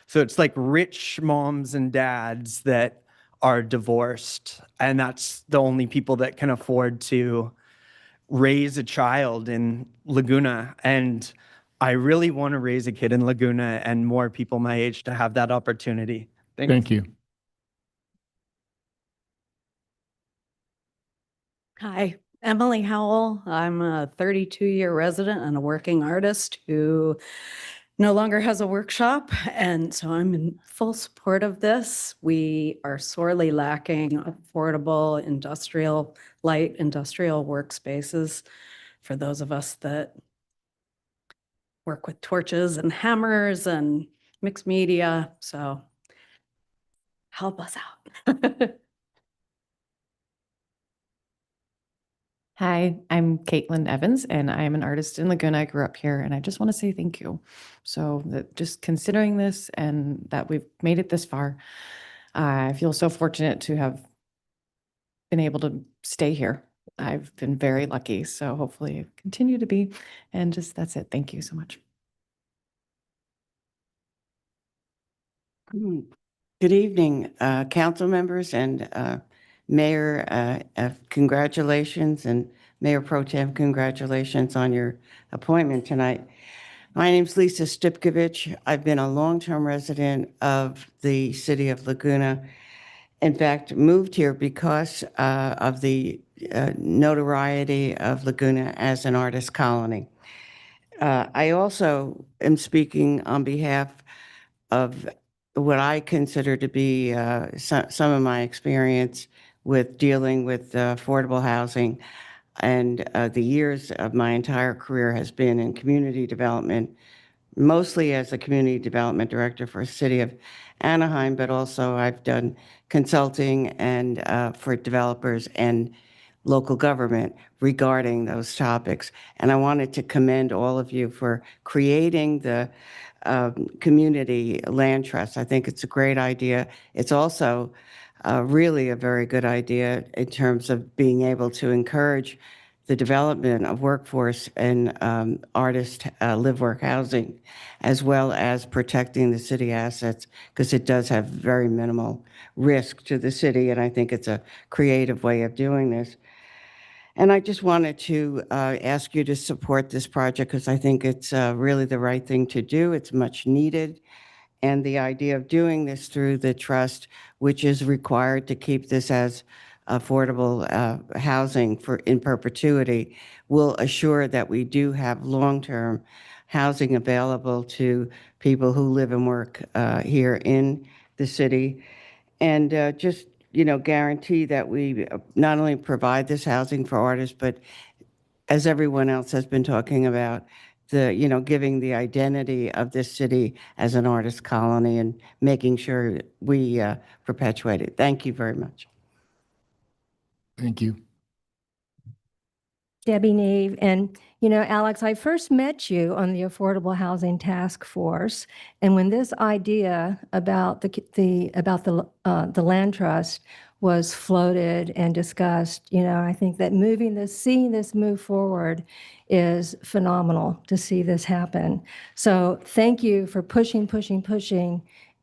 So it's rich moms and dads that are divorced, and that's the only people that can afford to raise a child in Laguna. And I really want to raise a kid in Laguna and more people my age to have that opportunity. Thank you. Hi, Emily Howell. I'm a 32-year resident and a working artist who no longer has a workshop, and so I'm in full support of this. We are sorely lacking affordable light industrial workspaces for those of us that work with torches and hammers and mixed media. So help us out. Hi, I'm Caitlin Evans, and I am an artist in Laguna. I grew up here, and I just want to say thank you. So that just considering this and that we've made it this far, I feel so fortunate to have been able to stay here. I've been very lucky, so hopefully I continue to be. And just that's it. Thank you so much. Good evening, council members and Mayor. Congratulations, and Mayor Pro Tem, congratulations on your appointment tonight. My name's Lisa Stipkovich. I've been a long-term resident of the city of Laguna. In fact, moved here because of the notoriety of Laguna as an artist colony. I also am speaking on behalf of what I consider to be some of my experience with dealing with affordable housing. And the years of my entire career has been in community development, mostly as a community development director for the city of Anaheim, but also I've done consulting and for developers and local government regarding those topics. And I wanted to commend all of you for creating the community land trust. I think it's a great idea. It's also really a very good idea in terms of being able to encourage the development of workforce and artist live-work housing, as well as protecting the city assets, because it does have very minimal risk to the city, and I think it's a creative way of doing this. And I just wanted to ask you to support this project because I think it's really the right thing to do. It's much needed. And the idea of doing this through the trust, which is required to keep this as affordable housing in perpetuity, will assure that we do have long-term housing available to people who live and work here in the city. And just guarantee that we not only provide this housing for artists, but as everyone else has been talking about, giving the identity of this city as an artist colony and making sure we perpetuate it. Thank you very much. Thank you. Debbie Neve. And, Alex, I first met you on the Affordable Housing Task Force. And when this idea about the land trust was floated and discussed, I think that seeing this move forward is phenomenal to see this happen. So thank you for pushing,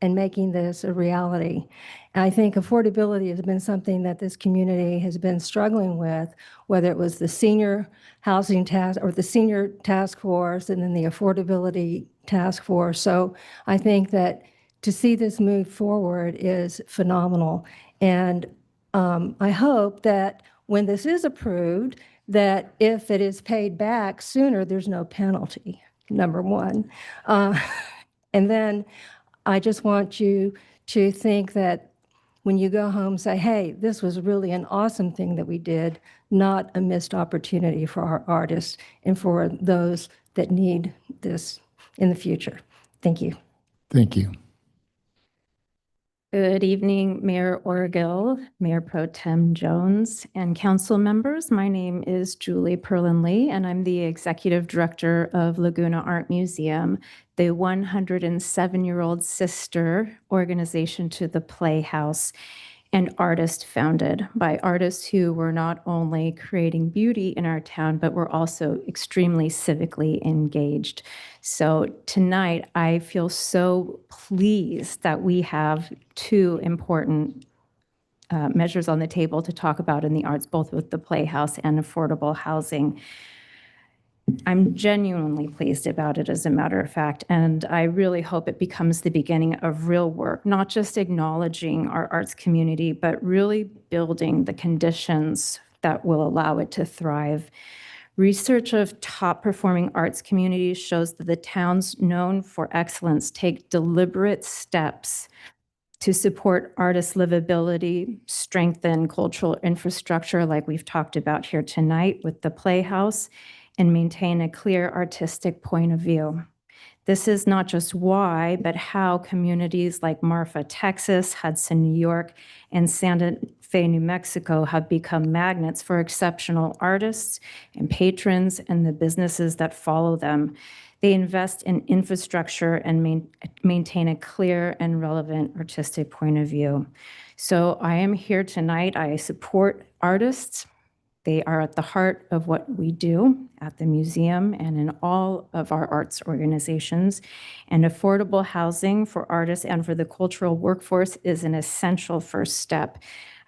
and making this a reality. And I think affordability has been something that this community has been struggling with, whether it was the senior housing task or the senior task force and then the affordability task force. So I think that to see this move forward is phenomenal. And I hope that when this is approved, that if it is paid back sooner, there's no penalty, number one. And then I just want you to think that when you go home, say, hey, this was really an awesome thing that we did, not a missed opportunity for our artists and for those that need this in the future. Thank you. Thank you. Good evening, Mayor Orgill, Mayor Pro Tem Jones, and council members. My name is Julie Perlin-Lee, and I'm the Executive Director of Laguna Art Museum, the 107-year-old sister organization to the Playhouse, and artist founded by artists who were not only creating beauty in our town, but were also extremely civically engaged. So tonight, I feel so pleased that we have two important measures on the table to talk about in the arts, both with the Playhouse and affordable housing. I'm genuinely pleased about it, as a matter of fact, and I really hope it becomes the beginning of real work, not just acknowledging our arts community, but really building the conditions that will allow it to thrive. Research of top-performing arts communities shows that the towns known for excellence take deliberate steps to support artist livability, strengthen cultural infrastructure like we've talked about here tonight with the Playhouse, and maintain a clear artistic point of view. This is not just why, but how communities like Marfa, Texas, Hudson, New York, and Santa Fe, New Mexico have become magnets for exceptional artists and patrons and the businesses that follow them. They invest in infrastructure and maintain a clear and relevant artistic point of view. So I am here tonight. I support artists. They are at the heart of what we do at the museum and in all of our arts organizations. And affordable housing for artists and for the cultural workforce is an essential first step.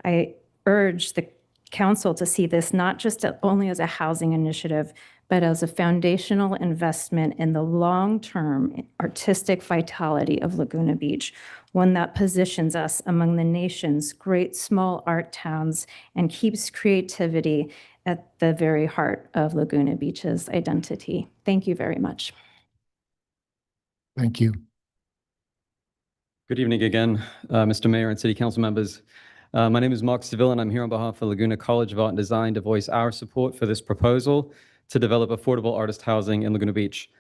I urge the council to see this not just only as a housing initiative, but as a foundational investment in the long-term artistic vitality of Laguna Beach, one that positions us among the nation's great small art towns and keeps creativity at the very heart of Laguna Beach's identity. Thank you very much. Thank you. Good evening again, Mr. Mayor and City Council members. My name is Mark Seville, and I'm here on behalf of Laguna College of Art and Design to voice our support for this proposal to develop affordable artist housing in Laguna Beach.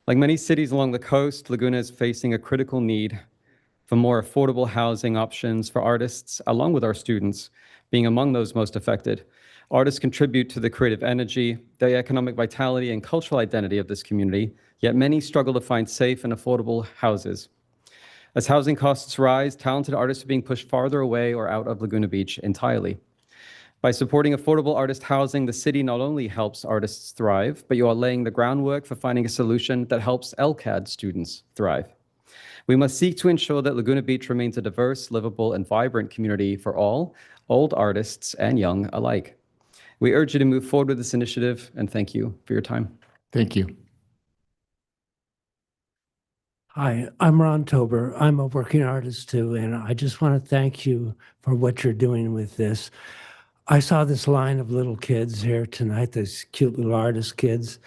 Like many cities along the coast, Laguna is facing a critical need for more affordable housing options for artists, along with our students being among those most affected. Artists contribute to the creative energy, the economic vitality, and cultural identity of this community, yet many struggle to find safe and affordable houses. As housing costs rise, talented artists are being pushed farther away or out of Laguna Beach entirely. By supporting affordable artist housing, the city not only helps artists thrive, but you are laying the groundwork for finding a solution that helps LCAD students thrive. We must seek to ensure that Laguna Beach remains a diverse, livable, and vibrant community for all, old artists and young alike. We urge you to move forward with this initiative, and thank you for your time. Thank you. Hi, I'm Ron Tober. I'm a working artist too, and I just want to thank you for what you're doing with this. I saw this line of little kids here tonight, these cute little artist kids,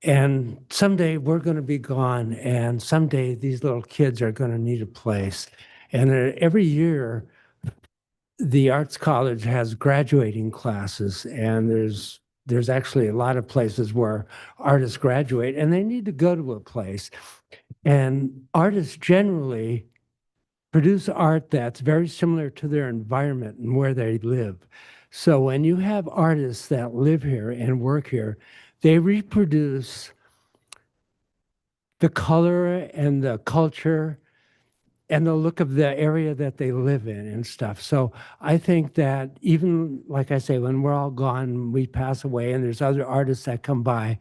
and someday we're going to be gone, and someday these little kids are going to need a place. And every year, the Arts College has graduating classes, and there's actually a lot of places where artists graduate, and they need to go to a place. And artists generally produce art that's very similar to their environment and where they live. So when you have artists that live here and work here, they reproduce the color and the culture and the look of the area that they live in and stuff. So I think that even, like I say, when we're all gone, we pass away and there's other artists that come by,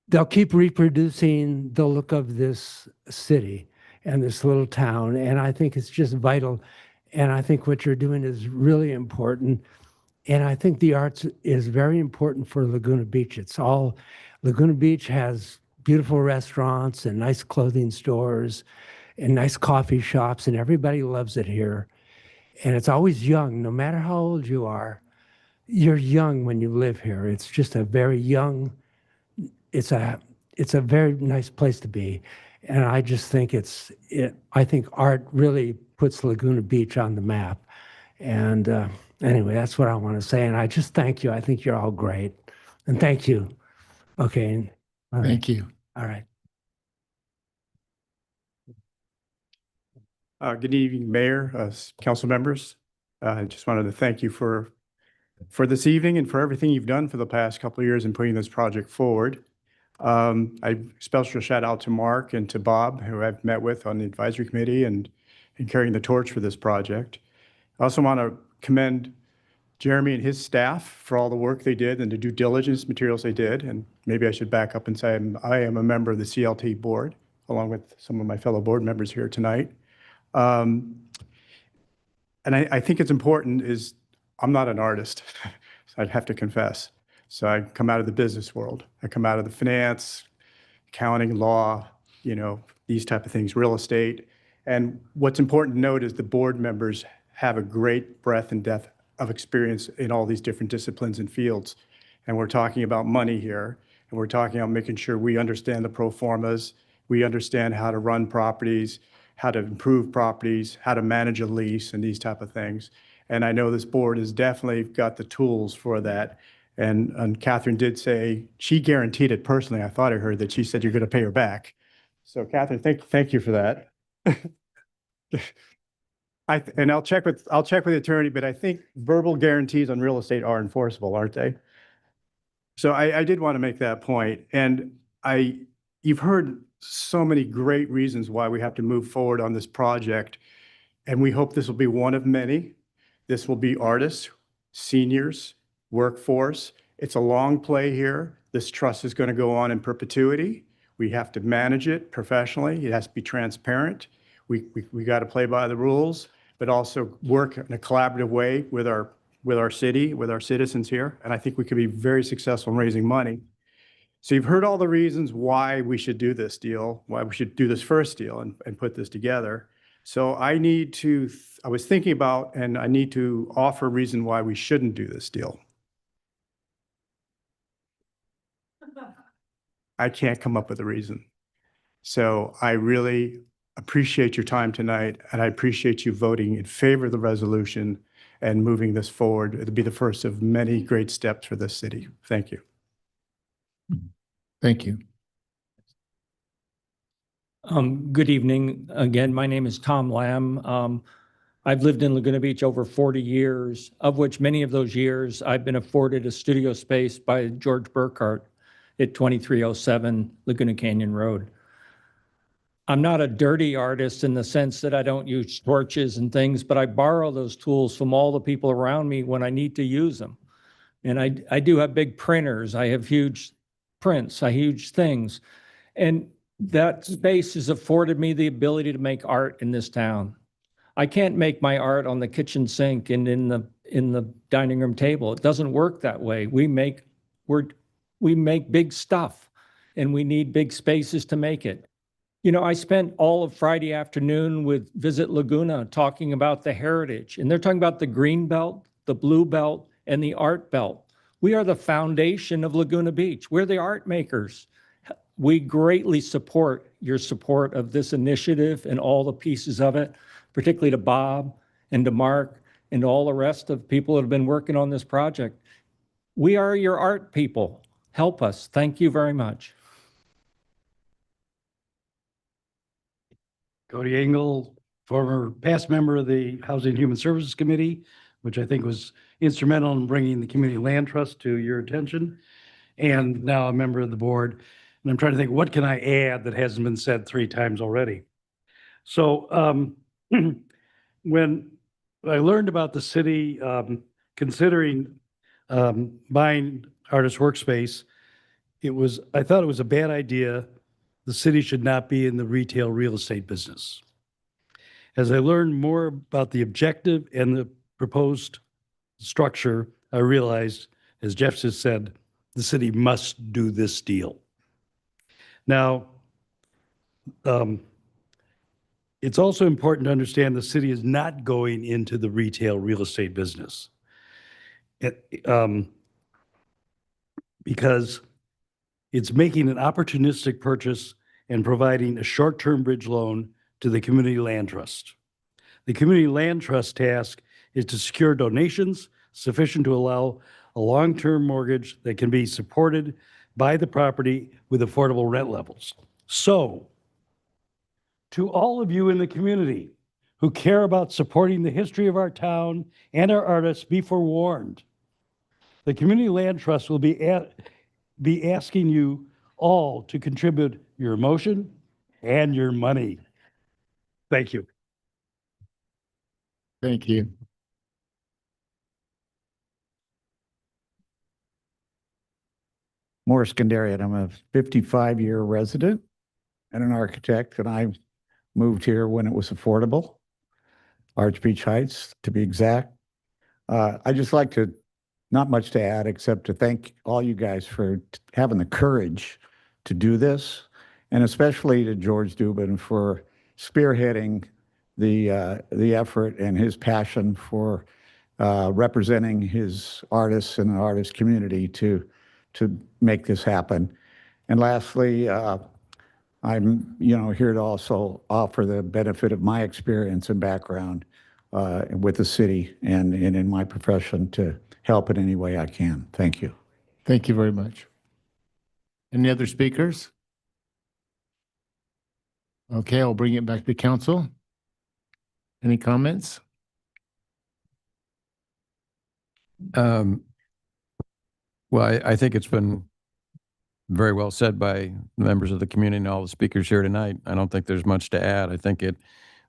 they'll keep reproducing the look of this city and this little town. And I think it's just vital. And I think what you're doing is really important. And I think the arts is very important for Laguna Beach. Laguna Beach has beautiful restaurants and nice clothing stores and nice coffee shops, and everybody loves it here. And it's always young, no matter how old you are, you're young when you live here. It's just a very young, it's a very nice place to be. And I just think I think art really puts Laguna Beach on the map. And anyway, that's what I want to say. And I just thank you. I think you're all great. And thank you. Okay. All right. Thank you. All right. Good evening, Mayor, council members. I just wanted to thank you for this evening and for everything you've done for the past couple of years in putting this project forward. A special shout out to Mark and to Bob, who I've met with on the advisory committee and carrying the torch for this project. I also want to commend Jeremy and his staff for all the work they did and the due diligence materials they did. And maybe I should back up and say I am a member of the CLT board, along with some of my fellow board members here tonight. And I think it's important is I'm not an artist, so I'd have to confess. So I come out of the business world. I come out of the finance, accounting, law, these type of things, real estate. And what's important to note is the board members have a great breadth and depth of experience in all these different disciplines and fields. and we're talking about money here, and we're talking about making sure we understand the pro formas, we understand how to run properties, how to improve properties, how to manage a lease, and these type of things. And I know this board has definitely got the tools for that. And Catherine did say, she guaranteed it personally. I thought I heard that she said you're going to pay her back. So Catherine, thank you for that. And I'll check with the attorney, but I think verbal guarantees on real estate are enforceable, aren't they? So I did want to make that point. And you've heard so many great reasons why we have to move forward on this project. And we hope this will be one of many. This will be artists, seniors, workforce. It's a long play here. This trust is going to go on in perpetuity. We have to manage it professionally. It has to be transparent. We got to play by the rules, but also work in a collaborative way with our city, with our citizens here. And I think we could be very successful in raising money. So you've heard all the reasons why we should do this deal, why we should do this first deal and put this together. So I was thinking about, and I need to offer a reason why we shouldn't do this deal. I can't come up with a reason. So I really appreciate your time tonight, and I appreciate you voting in favor of the resolution and moving this forward. It'll be the first of many great steps for this city. Thank you. Thank you. Good evening. Again, my name is Tom Lamb. I've lived in Laguna Beach over 40 years, of which many of those years I've been afforded a studio space by George Burkhart at 2307 Laguna Canyon Road. I'm not a dirty artist in the sense that I don't use torches and things, but I borrow those tools from all the people around me when I need to use them. And I do have big printers. I have huge prints, I huge things. And that space has afforded me the ability to make art in this town. I can't make my art on the kitchen sink and in the dining room table. It doesn't work that way. We make big stuff, and we need big spaces to make it. You know, I spent all of Friday afternoon with Visit Laguna talking about the heritage, and they're talking about the green belt, the blue belt, and the art belt. We are the foundation of Laguna Beach. We're the art makers. We greatly support your support of this initiative and all the pieces of it, particularly to Bob and to Mark and all the rest of people that have been working on this project. We are your art people. Help us. Thank you very much. Cody Engel, former past member of the Housing and Human Services Committee, which I think was instrumental in bringing the Community Land Trust to your attention, and now a member of the board. And I'm trying to think, what can I add that hasn't been said 3 times already? So when I learned about the city considering buying Artist Workspace, I thought it was a bad idea. The city should not be in the retail real estate business. As I learned more about the objective and the proposed structure, I realized, as Jeff just said, the city must do this deal. Now, it's also important to understand the city is not going into the retail real estate business. Because it's making an opportunistic purchase and providing a short-term bridge loan to the Community Land Trust. The Community Land Trust task is to secure donations sufficient to allow a long-term mortgage that can be supported by the property with affordable rent levels. So, to all of you in the community who care about supporting the history of our town and our artists, be forewarned. The Community Land Trust will be asking you all to contribute your emotion and your money. Thank you. Thank you. Morris Gandarian. I'm a 55-year resident and an architect, and I moved here when it was affordable, Arch Beach Heights to be exact. I just like to, not much to add except to thank all you guys for having the courage to do this, and especially to George Dubin for spearheading the effort and his passion for representing his artists and the artist community to to make this happen. And lastly, I'm, here to also offer the benefit of my experience and background with the city and in my profession to help in any way I can. Thank you. Thank you very much. Any other speakers? Okay, I'll bring it back to council. Any comments? Well, I think it's been very well said by members of the community and all the speakers here tonight. I don't think there's much to add. I think it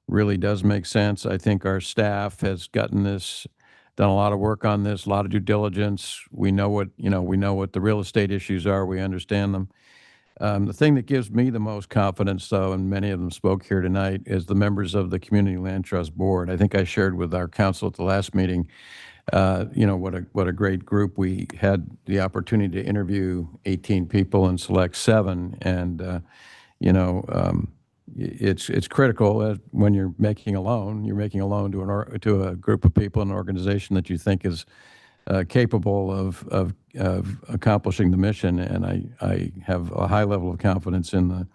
really does make sense. I think our staff has done a lot of work on this, a lot of due diligence. We know what the real estate issues are. We understand them. The thing that gives me the most confidence, though, and many of them spoke here tonight, is the members of the Community Land Trust Board. I think I shared with our council at the last meeting, what a great group. We had the opportunity to interview 18 people and select 7, and it's critical when you're making a loan. You're making a loan to a group of people, an organization that you think is capable of accomplishing the mission. And I have a high level of confidence in the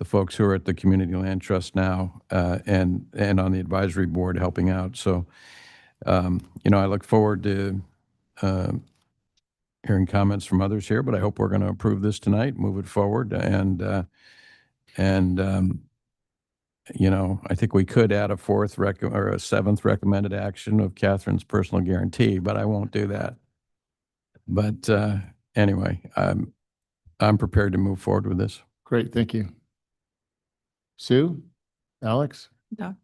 folks who are at the Community Land Trust now and on the advisory board helping out. So, I look forward to hearing comments from others here, but I hope we're going to approve this tonight, move it forward, and I think we could add a 7th recommended action of Catherine's personal guarantee, but I won't do that. But anyway, I'm prepared to move forward with this. Great, thank you. Sue? Alex? No.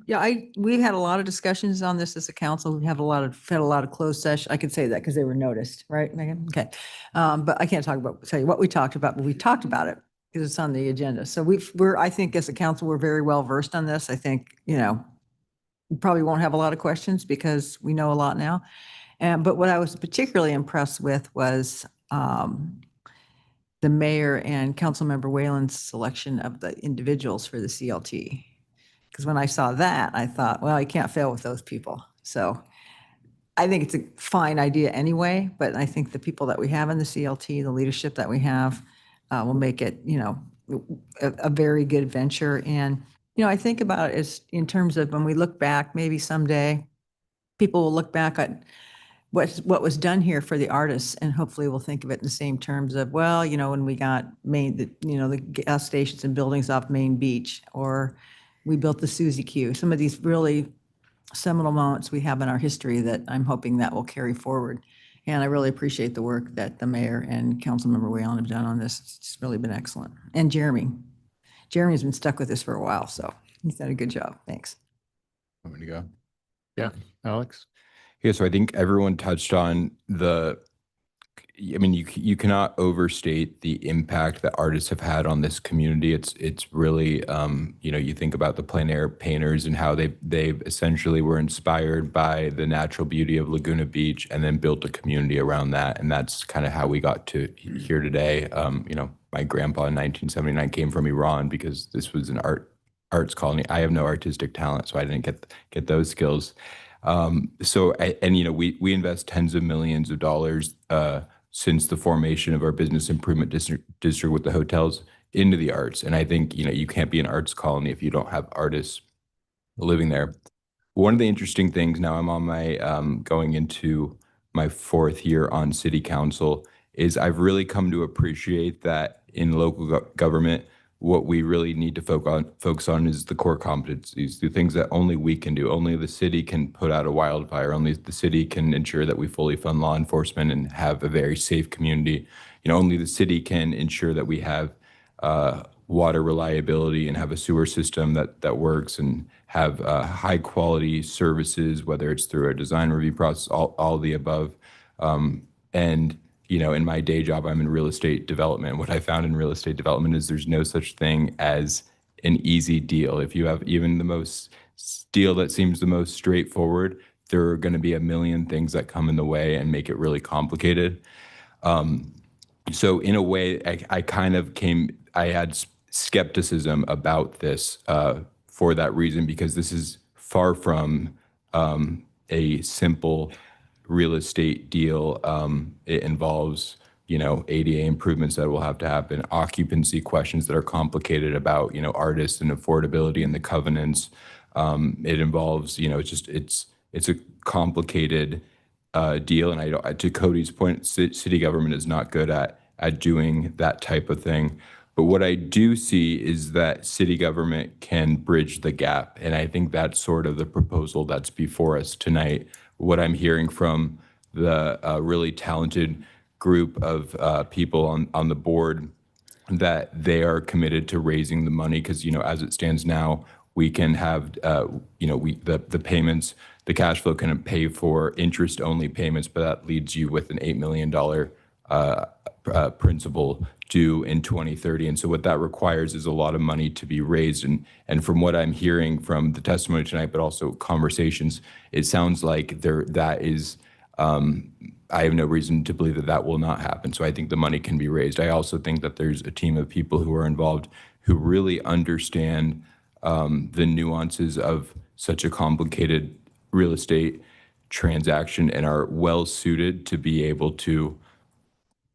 Yeah, we've had a lot of discussions on this as a council. We have had a lot of closed session. I can say that because they were noticed, right, Megan? Okay. But I can't tell you what we talked about, but we talked about it because it's on the agenda. So I think as a council, we're very well versed on this. I think, we probably won't have a lot of questions because we know a lot now. But what I was particularly impressed with was the mayor and Councilmember Whalen's selection of the individuals for the CLT. Because when I saw that, I thought, well, you can't fail with those people. So I think it's a fine idea anyway, but I think the people that we have in the CLT, the leadership that we have, will make it, a very good venture. And, I think about it as in terms of when we look back, maybe someday people will look back at what was done here for the artists, and hopefully we'll think of it in the same terms of, well, when we got the gas stations and buildings off Main Beach, or we built the Suzy Q, some of these really seminal moments we have in our history that I'm hoping that will carry forward. And I really appreciate the work that the mayor and Councilmember Whalen have done on this. It's really been excellent. And Jeremy's been stuck with this for a while, so he's done a good job. Thanks. Want me to go? Yeah, Alex? Yeah, so I think everyone touched on you cannot overstate the impact that artists have had on this community. It's really, you think about the plein air painters and how they essentially were inspired by the natural beauty of Laguna Beach and then built a community around that. And that's kind of how we got to here today. My grandpa in 1979 came from Iran because this was an arts colony. I have no artistic talent, so I didn't get those skills. We invest tens of millions of dollars since the formation of our business improvement district with the hotels into the arts. And I think, you can't be an arts colony if you don't have artists living there. One of the interesting things, now I'm on my, going into my 4th year on city council, is I've really come to appreciate that in local government, what we really need to focus on is the core competencies, the things that only we can do. Only the city can put out a wildfire. Only the city can ensure that we fully fund law enforcement and have a very safe community. Only the city can ensure that we have water reliability and have a sewer system that works and have high quality services, whether it's through a design review process, all the above. In my day job, I'm in real estate development. What I found in real estate development is there's no such thing as an easy deal. If you have even the most deal that seems the most straightforward, there are going to be a million things that come in the way and make it really complicated. So in a way, I had skepticism about this for that reason, because this is far from a simple real estate deal. It involves ADA improvements that will have to happen, occupancy questions that are complicated about, artists and affordability and the covenants. It involves, it's a complicated deal. And to Cody's point, city government is not good at doing that type of thing. But what I do see is that city government can bridge the gap. And I think that's sort of the proposal that's before us tonight. What I'm hearing from the really talented group of people on the board, that they are committed to raising the money because, as it stands now, we can have, the payments, the cash flow can pay for interest-only payments, but that leaves you with an $8 million principal due in 2030. And so what that requires is a lot of money to be raised. And from what I'm hearing from the testimony tonight, but also conversations, it sounds like that is, I have no reason to believe that will not happen. So I think the money can be raised. I also think that there's a team of people who are involved who really understand the nuances of such a complicated real estate transaction and are well suited to be able to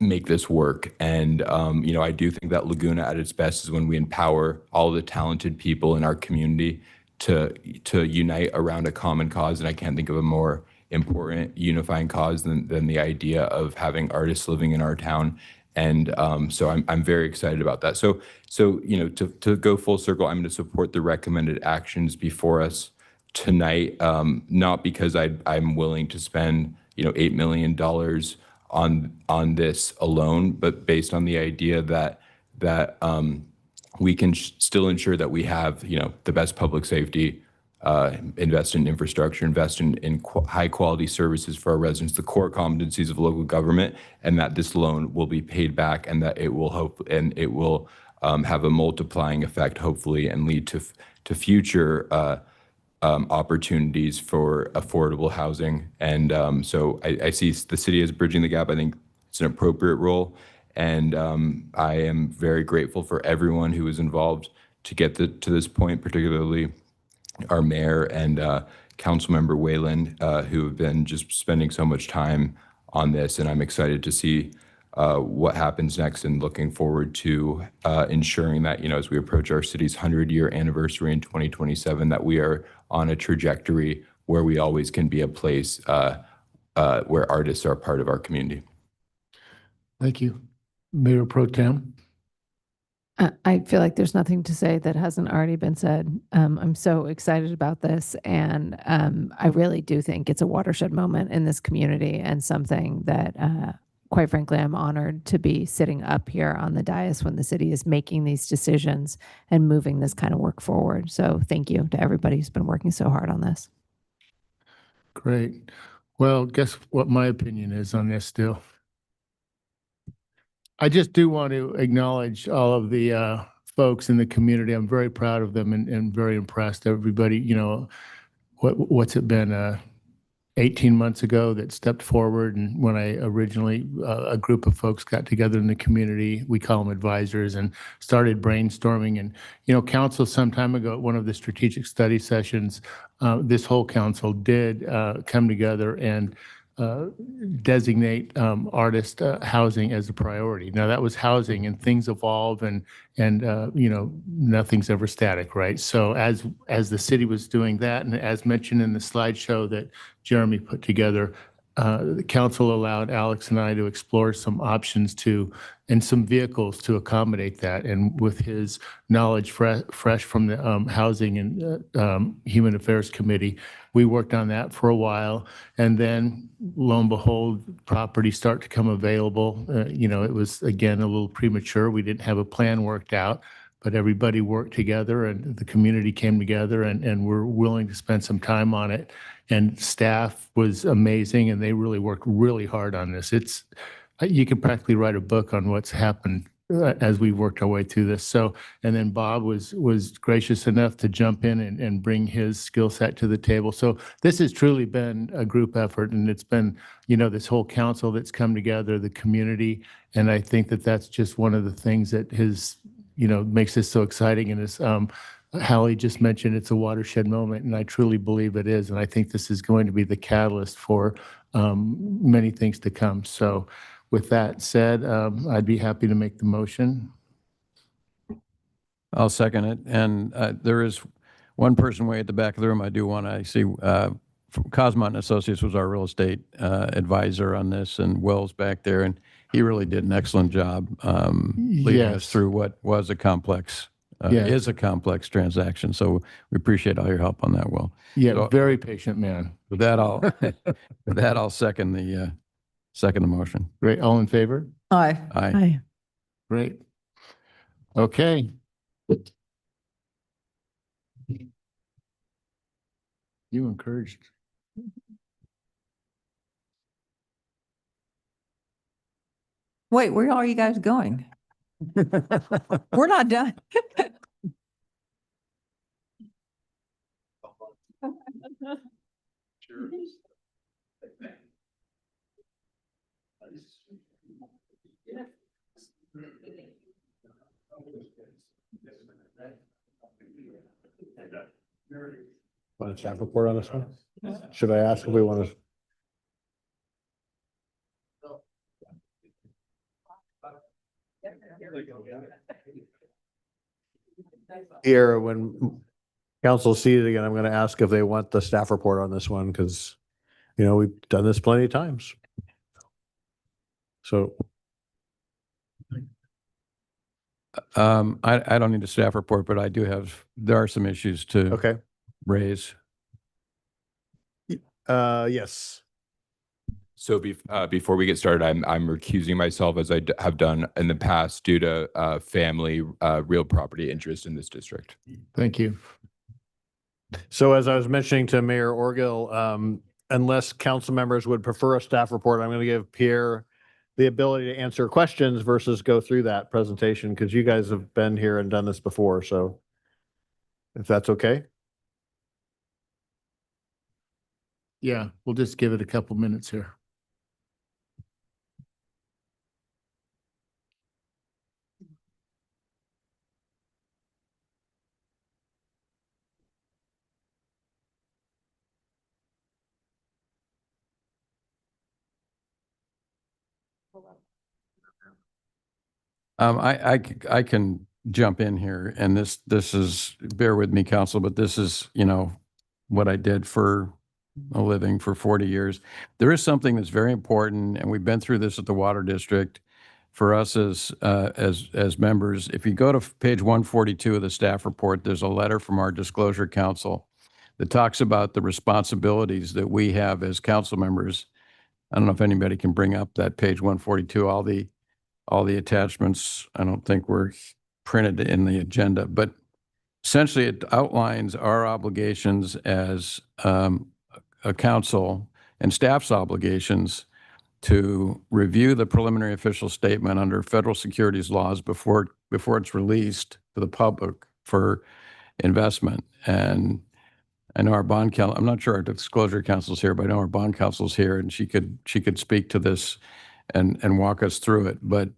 make this work. And, I do think that Laguna at its best is when we empower all the talented people in our community to unite around a common cause. And I can't think of a more important unifying cause than the idea of having artists living in our town. And so I'm very excited about that. So to go full circle, I'm going to support the recommended actions before us tonight, not because I'm willing to spend $8 million on this alone, but based on the idea that we can still ensure that we have the best public safety, invest in infrastructure, invest in high quality services for our residents, the core competencies of local government, and that this loan will be paid back, and that it will have a multiplying effect, hopefully, and lead to future opportunities for affordable housing. And so I see the city as bridging the gap. I think it's an appropriate role. And I am very grateful for everyone who was involved to get to this point, particularly our mayor and Councilmember Wayland, who have been just spending so much time on this. And I'm excited to see what happens next, and looking forward to ensuring that, as we approach our city's 100-year anniversary in 2027, that we are on a trajectory where we always can be a place where artists are a part of our community. Thank you. Mayor Pro Tem. I feel like there's nothing to say that hasn't already been said. I'm so excited about this, and I really do think it's a watershed moment in this community, and something that, quite frankly, I'm honored to be sitting up here on the dais when the city is making these decisions and moving this kind of work forward. So thank you to everybody who's been working so hard on this. Great. Well, guess what my opinion is on this still? I just do want to acknowledge all of the folks in the community. I'm very proud of them and very impressed. Everybody, what's it been, 18 months ago that stepped forward. And when I originally, a group of folks got together in the community, we call them advisors, and started brainstorming. And, council some time ago at one of the strategic study sessions, this whole council did come together and designate artist housing as a priority. Now that was housing, and things evolve, and nothing's ever static, right? So as the city was doing that, and as mentioned in the slideshow that Jeremy put together, the council allowed Alex and I to explore some options and some vehicles to accommodate that. And with his knowledge fresh from the Housing and Human Affairs Committee, we worked on that for a while. And then lo and behold, properties start to come available. It was, again, a little premature. We didn't have a plan worked out, but everybody worked together, and the community came together, and we're willing to spend some time on it. And staff was amazing, and they really worked really hard on this. You could practically write a book on what's happened as we worked our way through this. So, and then Bob was gracious enough to jump in and bring his skill set to the table. So this has truly been a group effort, and it's been, this whole council that's come together, the community. And I think that that's just one of the things that makes this so exciting. And as Hallie just mentioned, it's a watershed moment, and I truly believe it is. And I think this is going to be the catalyst for many things to come. So With that said, I'd be happy to make the motion. I'll second it. And there is one person way at the back of the room I do want to see. Cosmont and Associates was our real estate advisor on this, and Will's back there, and he really did an excellent job leading us Yes. through what was a complex, Yeah. is a complex transaction. So we appreciate all your help on that, Will. Yeah, So very patient man. with that, I'll second the motion. Great. All in favor? Aye. Aye. Great. Okay. You encouraged. Wait, where are you guys going? We're not done. Want a staff report on this one? Should I ask if we want to? Here, when council's seated again, I'm going to ask if they want the staff report on this one, because, you know, we've done this plenty of times. So I don't need a staff report, but there are some issues to raise. yes. So before we get started, I'm recusing myself, as I have done in the past, due to family real property interest in this district. Thank you. So as I was mentioning to Mayor Orgill, unless council members would prefer a staff report, I'm going to give Pierre the ability to answer questions versus go through that presentation, because you guys have been here and done this before. So if that's okay. Yeah, we'll just give it a couple minutes here. I can jump in here, and this is, bear with me, council, but this is, what I did for a living for 40 years. There is something that's very important, and we've been through this at the Water District. For us as members, if you go to page 142 of the staff report, there's a letter from our disclosure council that talks about the responsibilities that we have as council members. I don't know if anybody can bring up that page 142, all the attachments. I don't think were printed in the agenda, but essentially it outlines our obligations as a council and staff's obligations to review the preliminary official statement under federal securities laws before it's released to the public for investment. And I know our bond counsel, I'm not sure our disclosure counsel's here, but I know our bond counsel's here, and she could speak to this and walk us through it. But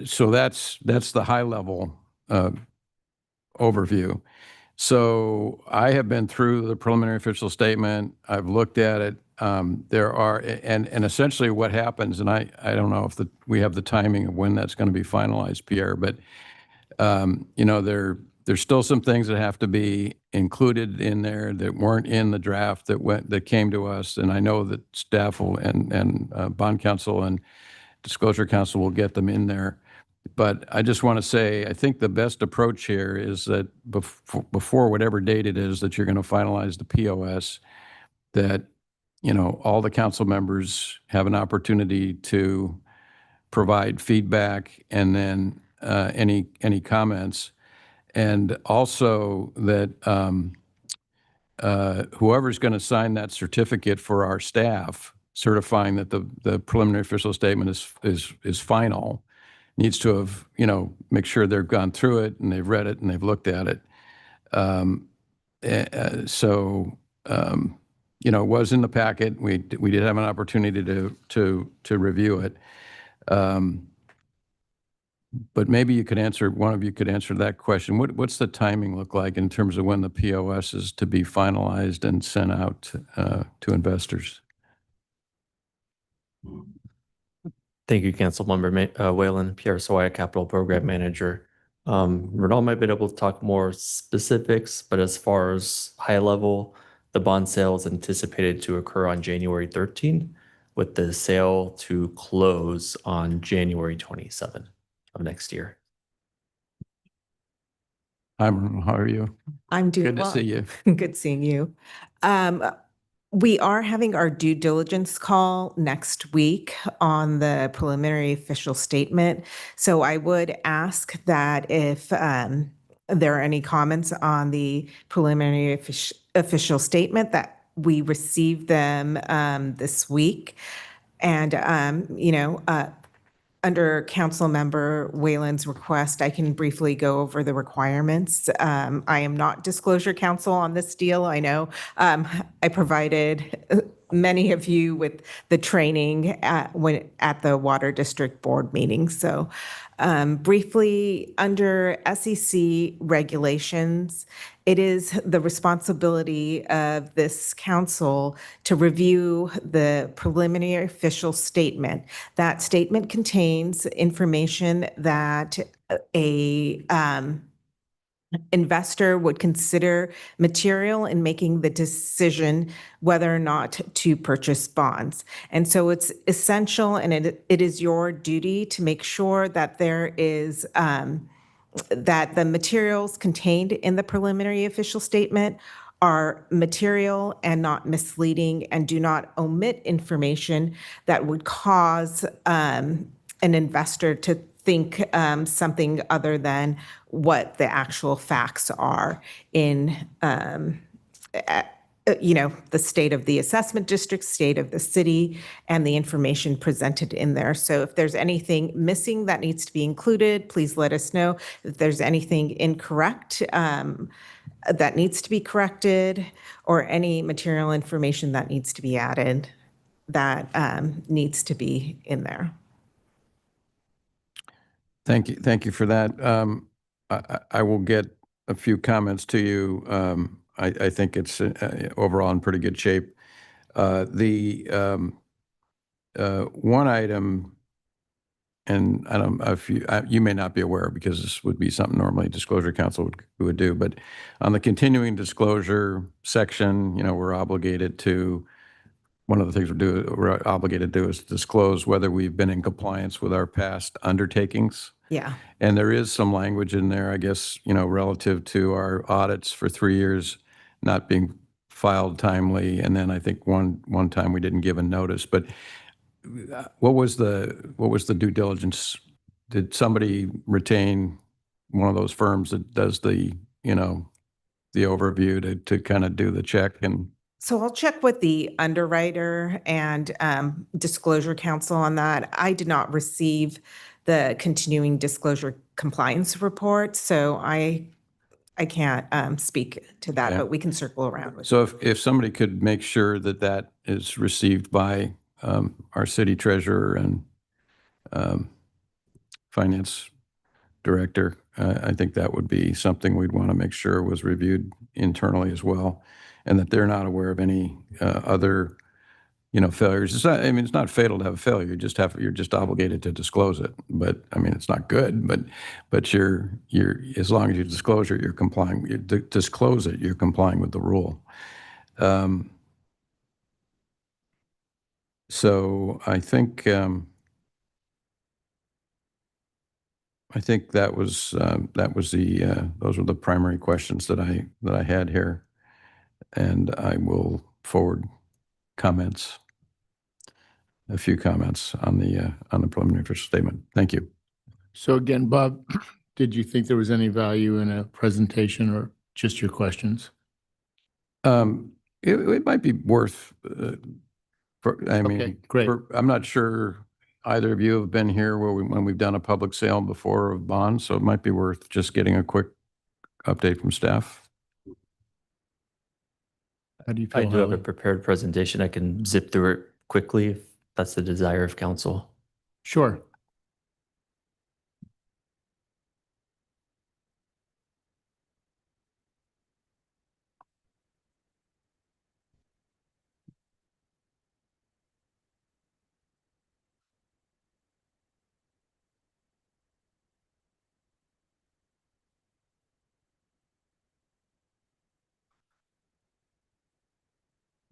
so that's the high level overview. So I have been through the preliminary official statement. I've looked at it. There are, and essentially what happens, and I don't know if we have the timing of when that's going to be finalized, Pierre, but there's still some things that have to be included in there that weren't in the draft that came to us. And I know that staff and bond counsel and disclosure counsel will get them in there. But I just want to say, I think the best approach here is that before whatever date it is that you're going to finalize the POS, that, all the council members have an opportunity to provide feedback and then any comments. And also that whoever's going to sign that certificate for our staff, certifying that the preliminary official statement is final, needs to have, make sure they've gone through it and they've read it and they've looked at it. It was in the packet. We did have an opportunity to review it. But maybe one of you could answer that question. What's the timing look like in terms of when the POS is to be finalized and sent out to investors? Thank you, Councilmember Whalen, Pierre Sawaya, Capital Program Manager. Renal might be able to talk more specifics, but as far as high level, the bond sale is anticipated to occur on January 13, with the sale to close on January 27 of next year. How are you? I'm doing Good to well. see you. Good seeing you. We are having our due diligence call next week on the preliminary official statement. So I would ask that if there are any comments on the preliminary official statement, that we receive them this week. And, under Council Member Whalen's request, I can briefly go over the requirements. I am not disclosure counsel on this deal. I know I provided many of you with the training at the Water District Board meeting. So briefly, under SEC regulations, it is the responsibility of this council to review the preliminary official statement. That statement contains information that a investor would consider material in making the decision whether or not to purchase bonds. And so it's essential, and it is your duty to make sure that there is that the materials contained in the preliminary official statement are material and not misleading, and do not omit information that would cause an investor to think something other than what the actual facts are in the state of the assessment district, state of the city, and the information presented in there. So if there's anything missing that needs to be included, please let us know. If there's anything incorrect that needs to be corrected, or any material information that needs to be added, that needs to be in there. Thank you. Thank you for that. I will get a few comments to you. I think it's overall in pretty good shape. The one item, and I don't know if you may not be aware, because this would be something normally Disclosure Council would do, but on the continuing disclosure section, we're obligated to, one of the things we're obligated to do is disclose whether we've been in compliance with our past undertakings. Yeah. And there is some language in there, I guess, relative to our audits for 3 years not being filed timely. And then I think one time we didn't give a notice. But what was the due diligence? Did somebody retain one of those firms that does the overview to kind of do the check? And So I'll check with the underwriter and disclosure counsel on that. I did not receive the continuing disclosure compliance report, so I can't speak to that, Yeah. but we can circle around with. so if somebody could make sure that that is received by our city treasurer and finance director, I think that would be something we'd want to make sure was reviewed internally as well, and that they're not aware of any other, failures. It's not fatal to have a failure. You're just obligated to disclose it. But it's not good. But you're as long as you disclose it, you're complying. You disclose it, you're complying with the rule. So I think that was those were the primary questions that I had here, and I will forward a few comments on the preliminary official statement. Thank you. So again, Bob, did you think there was any value in a presentation or just your questions? It might be worth. Okay, great. I'm not sure either of you have been here when we've done a public sale before of bonds, so it might be worth just getting a quick update from staff. How do you feel? I do have a Holly? prepared presentation. I can zip through it quickly if that's the desire of council. Sure.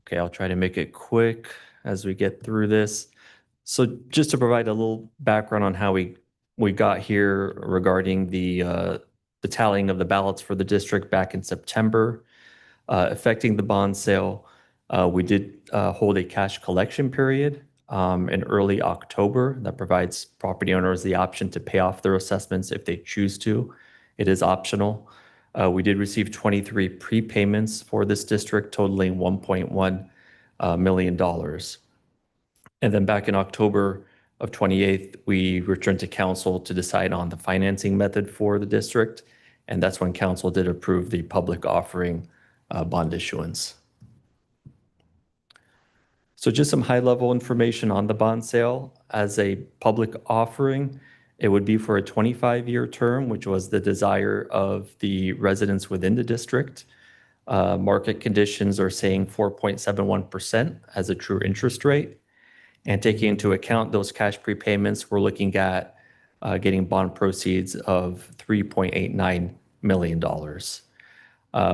Okay, I'll try to make it quick as we get through this. So just to provide a little background on how we got here regarding the tallying of the ballots for the district back in September, affecting the bond sale, we did hold a cash collection period in early October that provides property owners the option to pay off their assessments if they choose to. It is optional. We did receive 23 prepayments for this district totaling $1.1 million. And then back in October of 28th, we returned to council to decide on the financing method for the district. And that's when council did approve the public offering bond issuance. So just some high-level information on the bond sale. As a public offering, it would be for a 25-year term, which was the desire of the residents within the district. Market conditions are saying 4.71% as a true interest rate. And taking into account those cash prepayments, we're looking at getting bond proceeds of $3.89 million.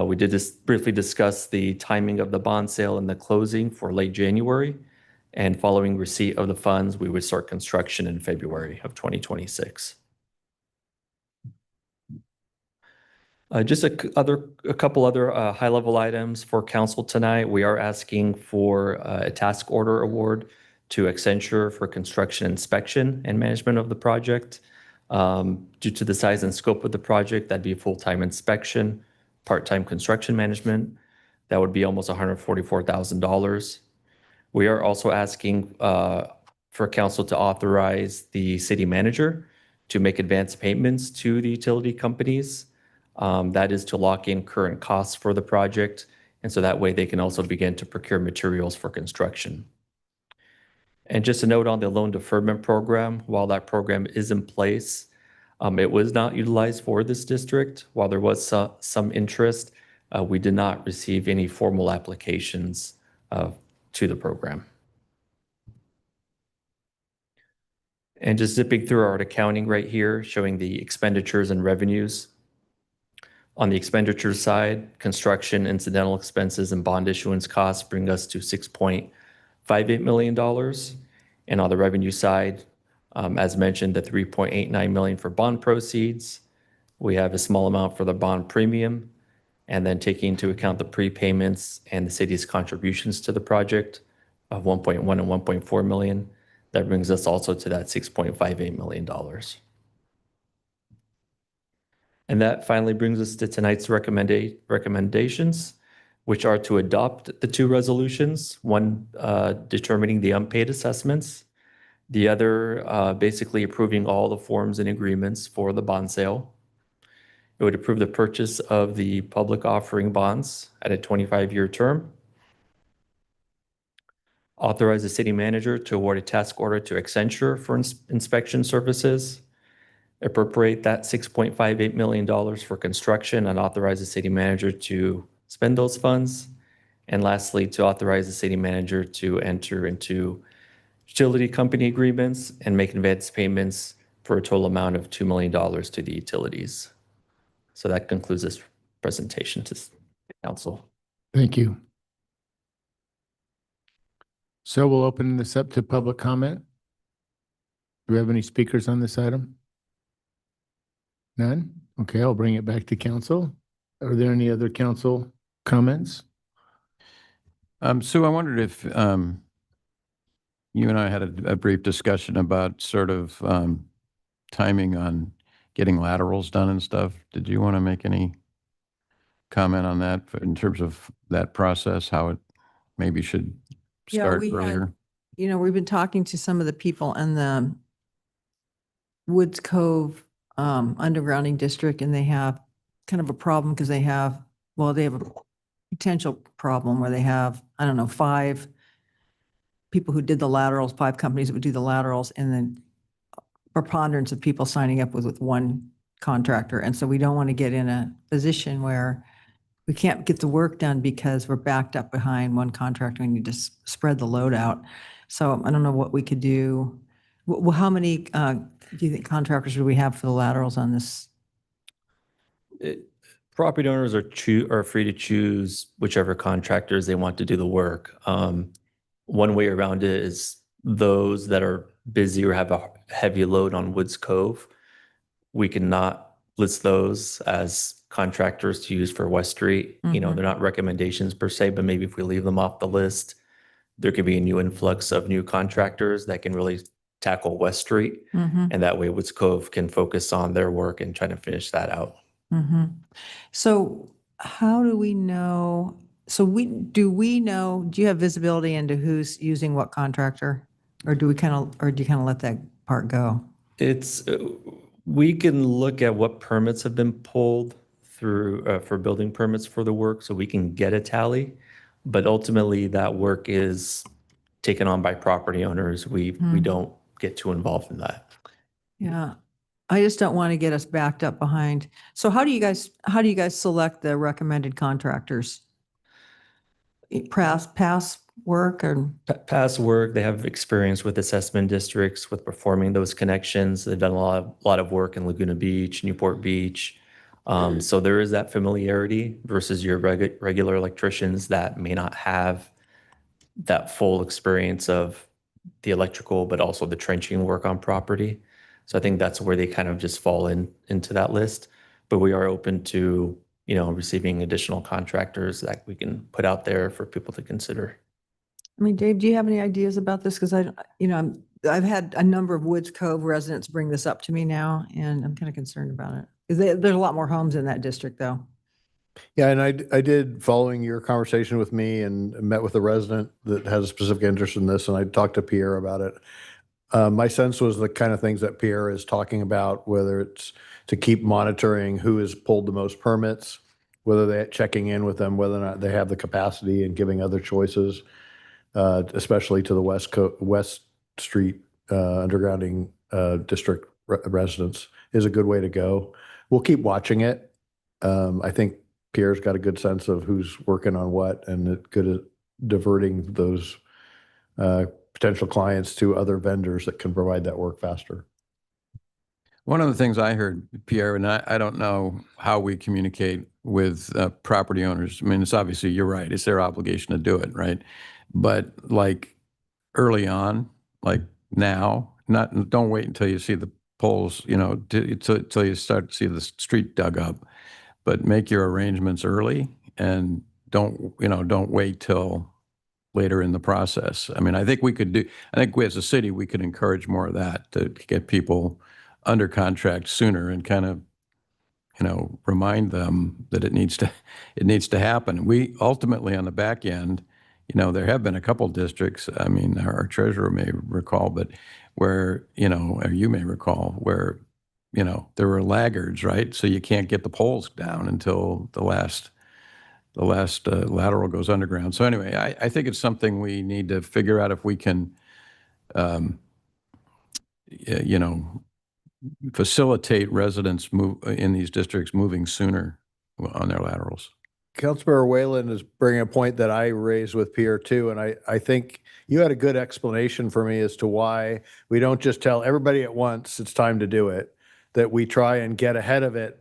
We did just briefly discuss the timing of the bond sale and the closing for late January. And following receipt of the funds, we would start construction in February of 2026. Just a couple other high-level items for council tonight. We are asking for a task order award to Accenture for construction inspection and management of the project. Due to the size and scope of the project, that'd be full-time inspection, part-time construction management. That would be almost $144,000. We are also asking for council to authorize the city manager to make advance payments to the utility companies. That is to lock in current costs for the project. And so that way they can also begin to procure materials for construction. And just a note on the loan deferment program, while that program is in place, it was not utilized for this district. While there was some interest, we did not receive any formal applications to the program. And just zipping through our accounting right here, showing the expenditures and revenues. On the expenditure side, construction, incidental expenses, and bond issuance costs bring us to $6.58 million. And on the revenue side, as mentioned, the $3.89 million for bond proceeds. We have a small amount for the bond premium, and then taking into account the prepayments and the city's contributions to the project of 1.1 and 1.4 million, that brings us also to that $6.58 million. And that finally brings us to tonight's recommendations, which are to adopt the two resolutions, one determining the unpaid assessments, the other basically approving all the forms and agreements for the bond sale. It would approve the purchase of the public offering bonds at a 25-year term. Authorize the city manager to award a task order to Accenture for inspection services. Appropriate that $6.58 million for construction and authorize the city manager to spend those funds. And lastly, to authorize the city manager to enter into utility company agreements and make advance payments for a total amount of $2 million to the utilities. So that concludes this presentation to council. Thank you. So we'll open this up to public comment. Do we have any speakers on this item? None? Okay, I'll bring it back to council. Are there any other council comments? Sue, I wondered if you and I had a brief discussion about sort of timing on getting laterals done and stuff. Did you want to make any comment on that in terms of that process, how it maybe should start earlier? We've been talking to some of the people in the Woods Cove undergrounding district, and they have kind of a problem because they have a potential problem where they have, 5 people who did the laterals, 5 companies that would do the laterals, and then preponderance of people signing up with one contractor. And so we don't want to get in a position where we can't get the work done because we're backed up behind one contractor. We need to spread the load out. So I don't know what we could do. Well, how many do you think contractors do we have for the laterals on this? property owners are free to choose whichever contractors they want to do the work. One way around it is those that are busy or have a heavy load on Woods Cove, we cannot list those as contractors to use for West Street. You know, they're not recommendations per se, but maybe if we leave them off the list, there could be a new influx of new contractors that can really tackle West Street. And that way Woods Cove can focus on their work and trying to finish that out. So how do we know? So do you have visibility into who's using what contractor? Or do you kind of let that part go? It's, we can look at what permits have been pulled through for building permits for the work, so we can get a tally. But ultimately, that work is taken on by property owners. We don't get too involved in that. Yeah, I just don't want to get us backed up behind. So how do you guys select the recommended contractors? Past work or? Past work, they have experience with assessment districts, with performing those connections. They've done a lot of work in Laguna Beach, Newport Beach. So there is that familiarity versus your regular electricians that may not have that full experience of the electrical, but also the trenching work on property. So I think that's where they kind of just fall into that list. But we are open to, you know, receiving additional contractors that we can put out there for people to consider. I mean, Dave, do you have any ideas about this? Because I've had a number of Woods Cove residents bring this up to me now, and I'm kind of concerned about it. Because there's a lot more homes in that district, though. Yeah, and I did, following your conversation with me, and met with a resident that has a specific interest in this, and I talked to Pierre about it. My sense was the kind of things that Pierre is talking about, whether it's to keep monitoring who has pulled the most permits, whether they're checking in with them, whether or not they have the capacity and giving other choices, especially to the West Street undergrounding district residents, is a good way to go. We'll keep watching it. I think Pierre's got a good sense of who's working on what, and good at diverting those potential clients to other vendors that can provide that work faster. One of the things I heard, Pierre, and I don't know how we communicate with property owners. I mean, it's obviously, you're right, it's their obligation to do it, right? But like early on, like now, don't wait until you see the poles, you know, till you start to see the street dug up, but make your arrangements early, and don't wait till later in the process. I mean, I think we as a city, we could encourage more of that, to get people under contract sooner and kind of, remind them that it needs to happen. We ultimately, on the back end, there have been a couple districts, I mean, our treasurer may recall, but where, or you may recall, where, there were laggards, right? So you can't get the poles down until the last lateral goes underground. So anyway, I think it's something we need to figure out if we can, facilitate residents in these districts moving sooner on their laterals. Councilmember Whalen is bringing a point that I raised with Pierre too, and I think you had a good explanation for me as to why we don't just tell everybody at once it's time to do it, that we try and get ahead of it,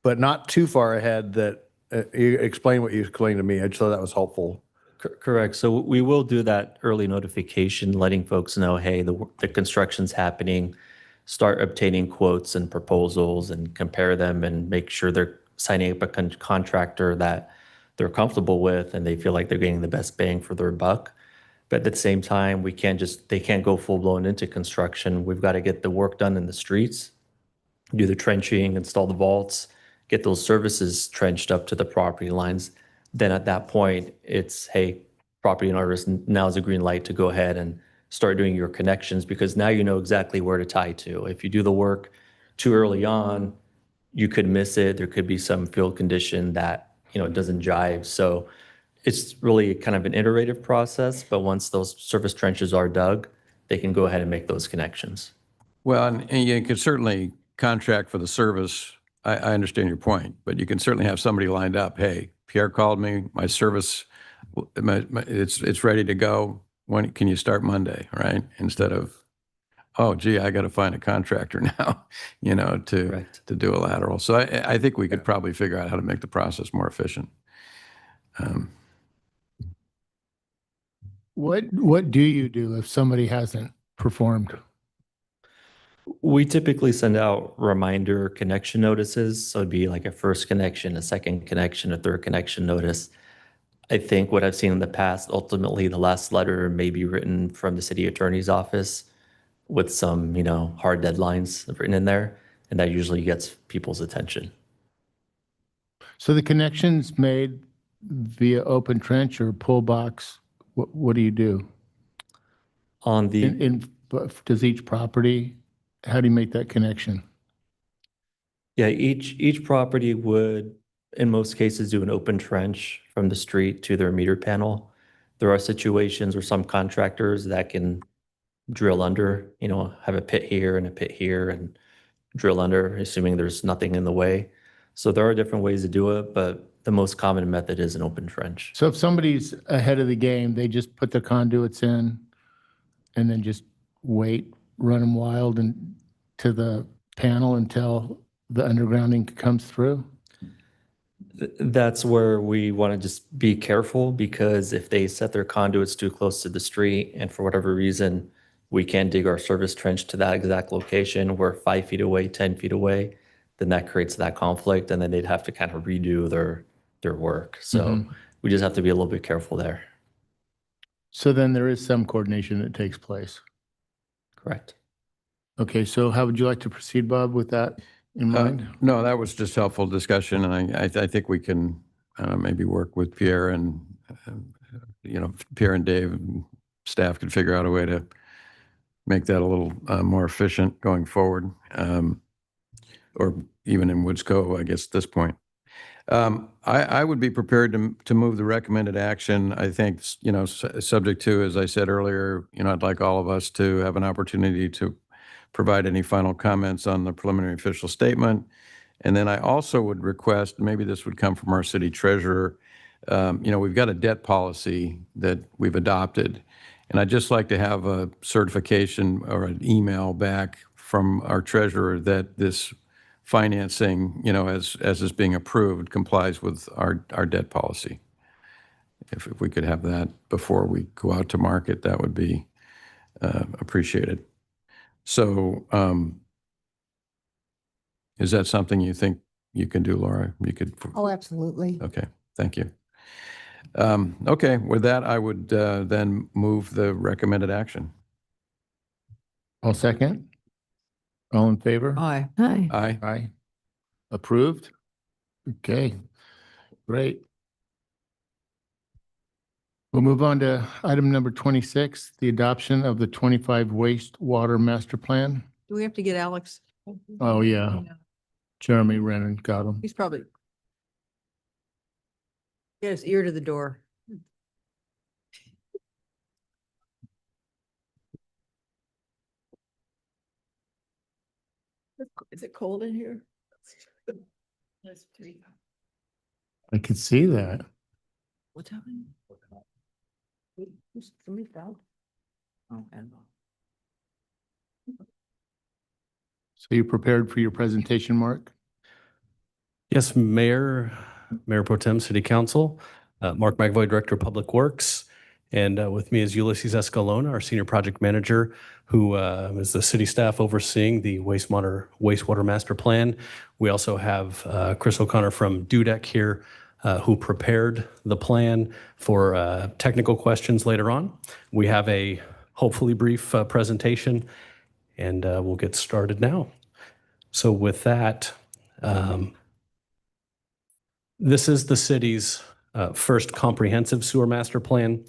but not too far ahead. That you explain what you explained to me. I just thought that was helpful. Correct. So we will do that early notification, letting folks know, hey, the construction's happening, start obtaining quotes and proposals and compare them, and make sure they're signing up a contractor that they're comfortable with and they feel like they're getting the best bang for their buck. But at the same time, they can't go full blown into construction. We've got to get the work done in the streets, do the trenching, install the vaults, get those services trenched up to the property lines. Then at that point, it's, hey, property owners, now's a green light to go ahead and start doing your connections, because now you know exactly where to tie to. If you do the work too early on, you could miss it. There could be some field condition that, doesn't jive. So it's really kind of an iterative process, but once those surface trenches are dug, they can go ahead and make those connections. Well, and you could certainly contract for the service. I understand your point, but you can certainly have somebody lined up. Hey, Pierre called me, my service, it's ready to go. When can you start Monday, right? Instead of oh, gee, I got to find a contractor now, to do a lateral. So I think we could probably figure out how to make the process more efficient. What do you do if somebody hasn't performed? We typically send out reminder connection notices. So it'd be like a first connection, a second connection, a third connection notice. I think what I've seen in the past, ultimately the last letter may be written from the city attorney's office with some, hard deadlines written in there. And that usually gets people's attention. So the connection's made via open trench or pull box. What do you do? On the Does each property, how do you make that connection? Yeah, each property would, in most cases, do an open trench from the street to their meter panel. There are situations where some contractors that can drill under, have a pit here and a pit here and drill under, assuming there's nothing in the way. So there are different ways to do it, but the most common method is an open trench. So if somebody's ahead of the game, they just put the conduits in and then just wait, run them wild and to the panel until the undergrounding comes through? That's where we want to just be careful, because if they set their conduits too close to the street and for whatever reason, we can't dig our service trench to that exact location, we're 5 feet away, 10 feet away, then that creates that conflict, and then they'd have to kind of redo their work. So we just have to be a little bit careful there. So then there is some coordination that takes place. Correct. Okay, so how would you like to proceed, Bob, with that in mind? No, that was just helpful discussion, and I think we can maybe work with Pierre and, Pierre and Dave and staff could figure out a way to make that a little more efficient going forward, or even in Woods Cove, I guess, at this point. I would be prepared to move the recommended action. I think, subject to, as I said earlier, I'd like all of us to have an opportunity to provide any final comments on the preliminary official statement. And then I also would request, maybe this would come from our city treasurer, we've got a debt policy that we've adopted. And I'd just like to have a certification or an email back from our treasurer that this financing, as is being approved, complies with our debt policy. If we could have that before we go out to market, that would be appreciated. So is that something you think you can do, Laura? You could. Oh, absolutely. Okay, thank you. Okay, with that, I would then move the recommended action. I'll second. All in favor? Aye. Hi. Aye. Aye. Approved? Okay, great. We'll move on to item number 26, the adoption of the 25 wastewater master plan. Do we have to get Alex? Oh, yeah. Jeremy Rennan got him. He's probably get his ear to the door. Is it cold in here? I could see that. What's happening? Somebody fell. Oh, and So you prepared for your presentation, Mark? Yes, Mayor Pro Tem, City Council, Mark McAvoy, Director of Public Works, and with me is Ulysses Escalona, our Senior Project Manager, who is the city staff overseeing the wastewater master plan. We also have Chris O'Connor from Dudek here, who prepared the plan for technical questions later on. We have a hopefully brief presentation, and we'll get started now. So with that, this is the city's first comprehensive sewer master plan.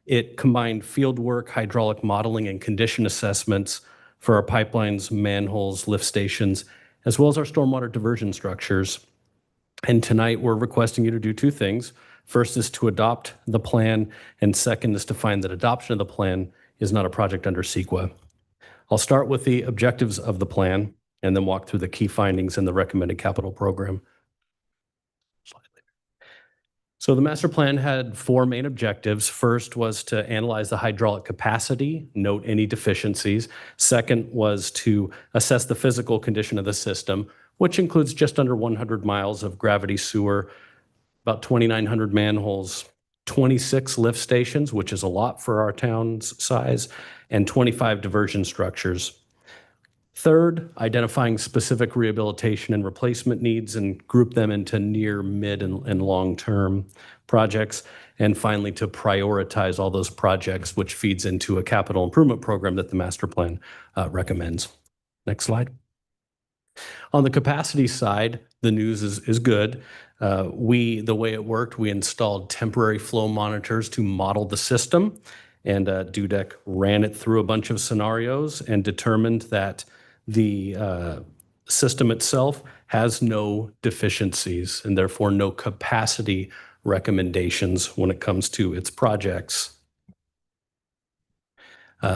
It combined field work, hydraulic modeling, and condition assessments for our pipelines, manholes, lift stations, as well as our stormwater diversion structures. And tonight, we're requesting you to do two things. First is to adopt the plan, and second is to find that adoption of the plan is not a project under CEQA. I'll start with the objectives of the plan and then walk through the key findings in the recommended capital program. So So the master plan had four main objectives. First was to analyze the hydraulic capacity, note any deficiencies. Second was to assess the physical condition of the system, which includes just under 100 miles of gravity sewer, about 2,900 manholes, 26 lift stations, which is a lot for our town's size, and 25 diversion structures. Third, identifying specific rehabilitation and replacement needs and group them into near, mid, and long-term projects. And finally, to prioritize all those projects, which feeds into a capital improvement program that the master plan recommends. Next slide. On the capacity side, the news is good. The way it worked, we installed temporary flow monitors to model the system, and DUDEC ran it through a bunch of scenarios and determined that the system itself has no deficiencies and therefore no capacity recommendations when it comes to its projects.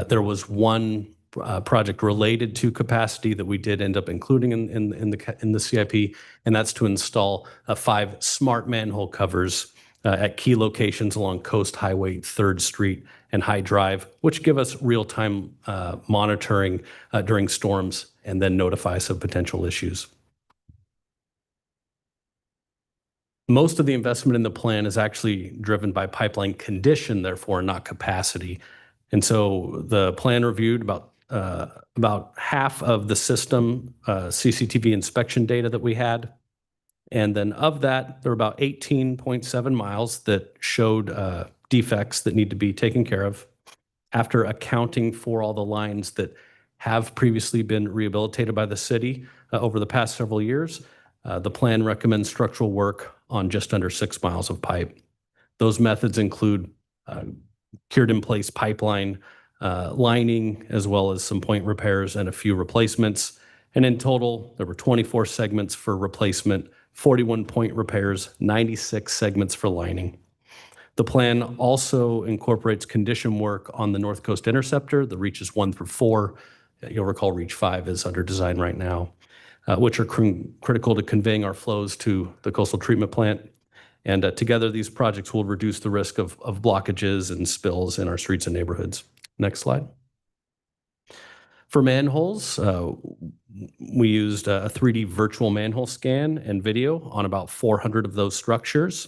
There was one project related to capacity that we did end up including in the CIP, and that's to install 5 smart manhole covers at key locations along Coast Highway, 3rd Street, and High Drive, which give us real-time monitoring during storms and then notify us of potential issues. Most of the investment in the plan is actually driven by pipeline condition, therefore not capacity. And so the plan reviewed about half of the system CCTV inspection data that we had. And then of that, there were about 18.7 miles that showed defects that need to be taken care of. After accounting for all the lines that have previously been rehabilitated by the city over the past several years, the plan recommends structural work on just under 6 miles of pipe. Those methods include cured in place pipeline lining, as well as some point repairs and a few replacements. And in total, there were 24 segments for replacement, 41 point repairs, 96 segments for lining. The plan also incorporates condition work on the North Coast Interceptor, the reaches 1 through 4. You'll recall reach 5 is under design right now, which are critical to conveying our flows to the coastal treatment plant. And together, these projects will reduce the risk of blockages and spills in our streets and neighborhoods. Next slide. For manholes, we used a 3D virtual manhole scan and video on about 400 of those structures.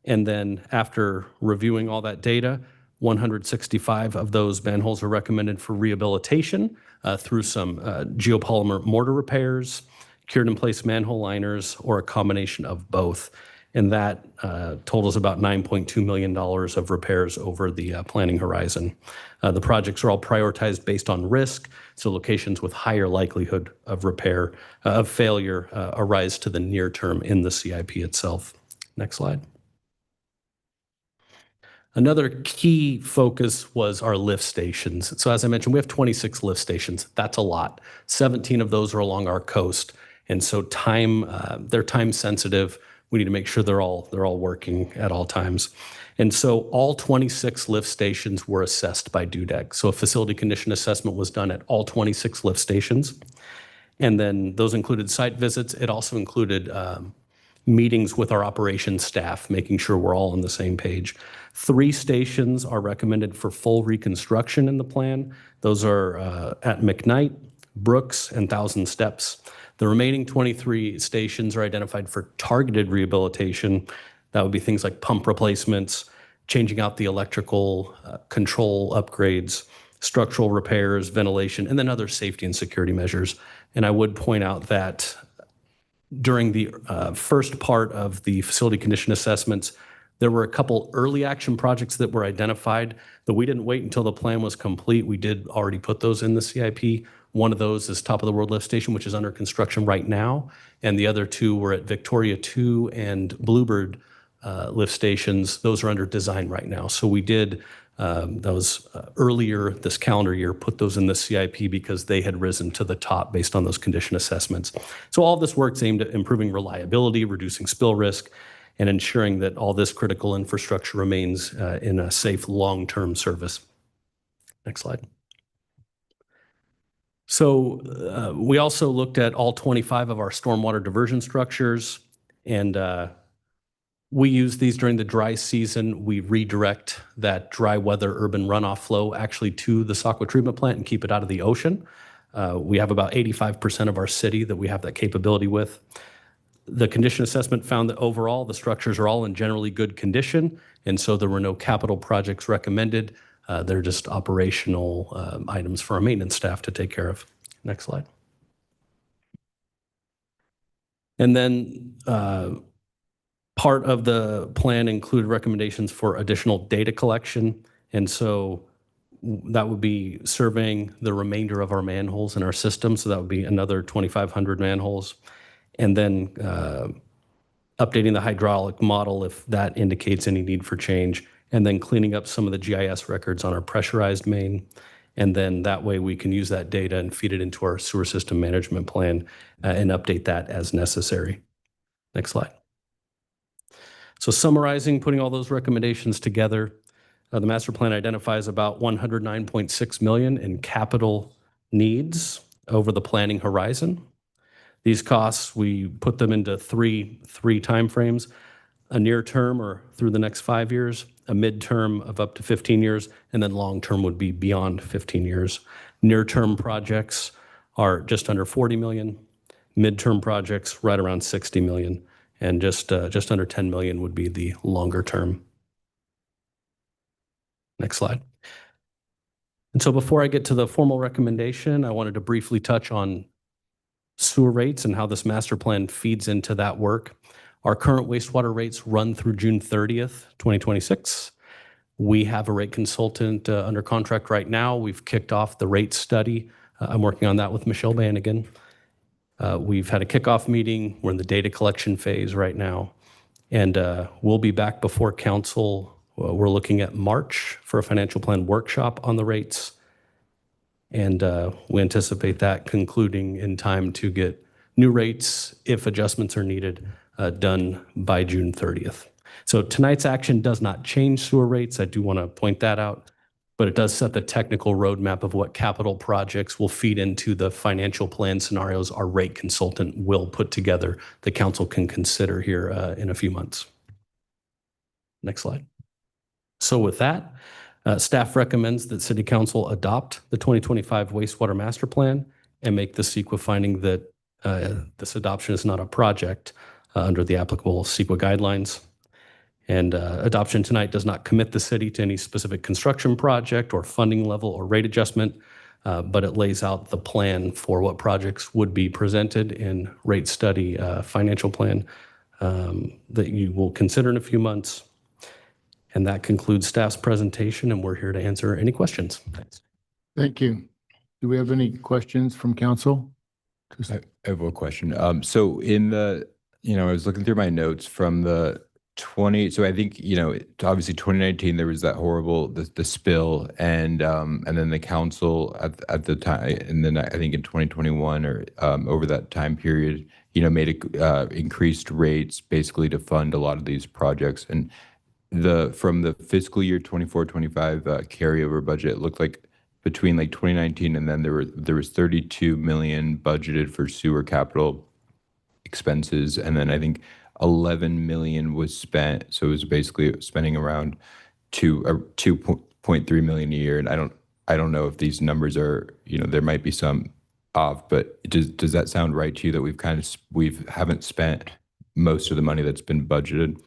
And then after reviewing all that data, 165 of those manholes are recommended for rehabilitation through some geopolymer mortar repairs, cured in place manhole liners, or a combination of both. And that totals about $9.2 million of repairs over the planning horizon. The projects are all prioritized based on risk, so locations with higher likelihood of repair, of failure arise to the near term in the CIP itself. Next slide. Another key focus was our lift stations. So as I mentioned, we have 26 lift stations. That's a lot. 17 of those are along our coast. And so they're time sensitive. We need to make sure they're all working at all times. And so all 26 lift stations were assessed by DUDEC. So a facility condition assessment was done at all 26 lift stations. And then those included site visits. It also included meetings with our operations staff, making sure we're all on the same page. 3 stations are recommended for full reconstruction in the plan. Those are at McKnight, Brooks, and Thousand Steps. The remaining 23 stations are identified for targeted rehabilitation. That would be things like pump replacements, changing out the electrical control upgrades, structural repairs, ventilation, and then other safety and security measures. And I would point out that during the first part of the facility condition assessments, there were a couple early action projects that were identified that we didn't wait until the plan was complete. We did already put those in the CIP. One of those is Top of the World Lift Station, which is under construction right now. And the other 2 were at Victoria 2 and Bluebird lift stations. Those are under design right now. So we did those earlier this calendar year, put those in the CIP because they had risen to the top based on those condition assessments. So all this work's aimed at improving reliability, reducing spill risk, and ensuring that all this critical infrastructure remains in a safe long-term service. Next slide. So we also looked at all 25 of our stormwater diversion structures, and We use these during the dry season. We redirect that dry weather urban runoff flow actually to the Saukwa treatment plant and keep it out of the ocean. We have about 85% of our city that we have that capability with. The condition assessment found that overall the structures are all in generally good condition, and so there were no capital projects recommended. They're just operational items for our maintenance staff to take care of. Next slide. And then part of the plan included recommendations for additional data collection, and so that would be surveying the remainder of our manholes in our system, so that would be another 2,500 manholes. And then updating the hydraulic model if that indicates any need for change, and then cleaning up some of the GIS records on our pressurized main. And then that way we can use that data and feed it into our sewer system management plan and update that as necessary. Next slide. So summarizing, putting all those recommendations together, the master plan identifies about $109.6 million in capital needs over the planning horizon. These costs, we put them into three timeframes: a near term or through the next 5 years, a midterm of up to 15 years, and then long term would be beyond 15 years. Near term projects are just under 40 million, midterm projects right around 60 million, and just under 10 million would be the longer term. Next slide. And so before I get to the formal recommendation, I wanted to briefly touch on sewer rates and how this master plan feeds into that work. Our current wastewater rates run through June 30th, 2026. We have a rate consultant under contract right now. We've kicked off the rate study. I'm working on that with Michelle Bannigan. We've had a kickoff meeting. We're in the data collection phase right now. And we'll be back before council. We're looking at March for a financial plan workshop on the rates. And we anticipate that concluding in time to get new rates, if adjustments are needed, done by June 30th. So tonight's action does not change sewer rates. I do want to point that out, but it does set the technical roadmap of what capital projects will feed into the financial plan scenarios our rate consultant will put together the council can consider here in a few months. Next slide. So with that, staff recommends that City Council adopt the 2025 wastewater master plan and make the CEQA finding that this adoption is not a project under the applicable CEQA guidelines. And adoption tonight does not commit the city to any specific construction project or funding level or rate adjustment, but it lays out the plan for what projects would be presented in rate study financial plan that you will consider in a few months. And that concludes staff's presentation, and we're here to answer any questions. Thank you. Do we have any questions from council? I have a question. So in the, I was looking through my notes from the so I think, obviously 2019, there was that horrible, the spill, and then the council at the time, and then I think in 2021 or over that time period, made increased rates basically to fund a lot of these projects. And from the fiscal year 24-25 carryover budget, it looked like between like 2019 and then there was 32 million budgeted for sewer capital expenses, and then I think 11 million was spent. So it was basically spending around 2.3 million a year. And I don't know if these numbers are, there might be some off, but does that sound right to you that we haven't spent most of the money that's been budgeted?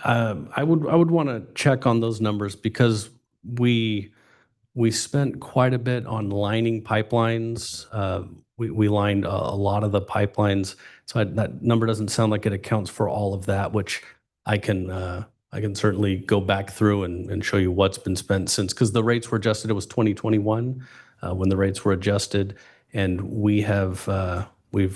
I would want to check on those numbers because we spent quite a bit on lining pipelines. We lined a lot of the pipelines, so that number doesn't sound like it accounts for all of that, which I can certainly go back through and show you what's been spent since, because the rates were adjusted. It was 2021 when the rates were adjusted, and we've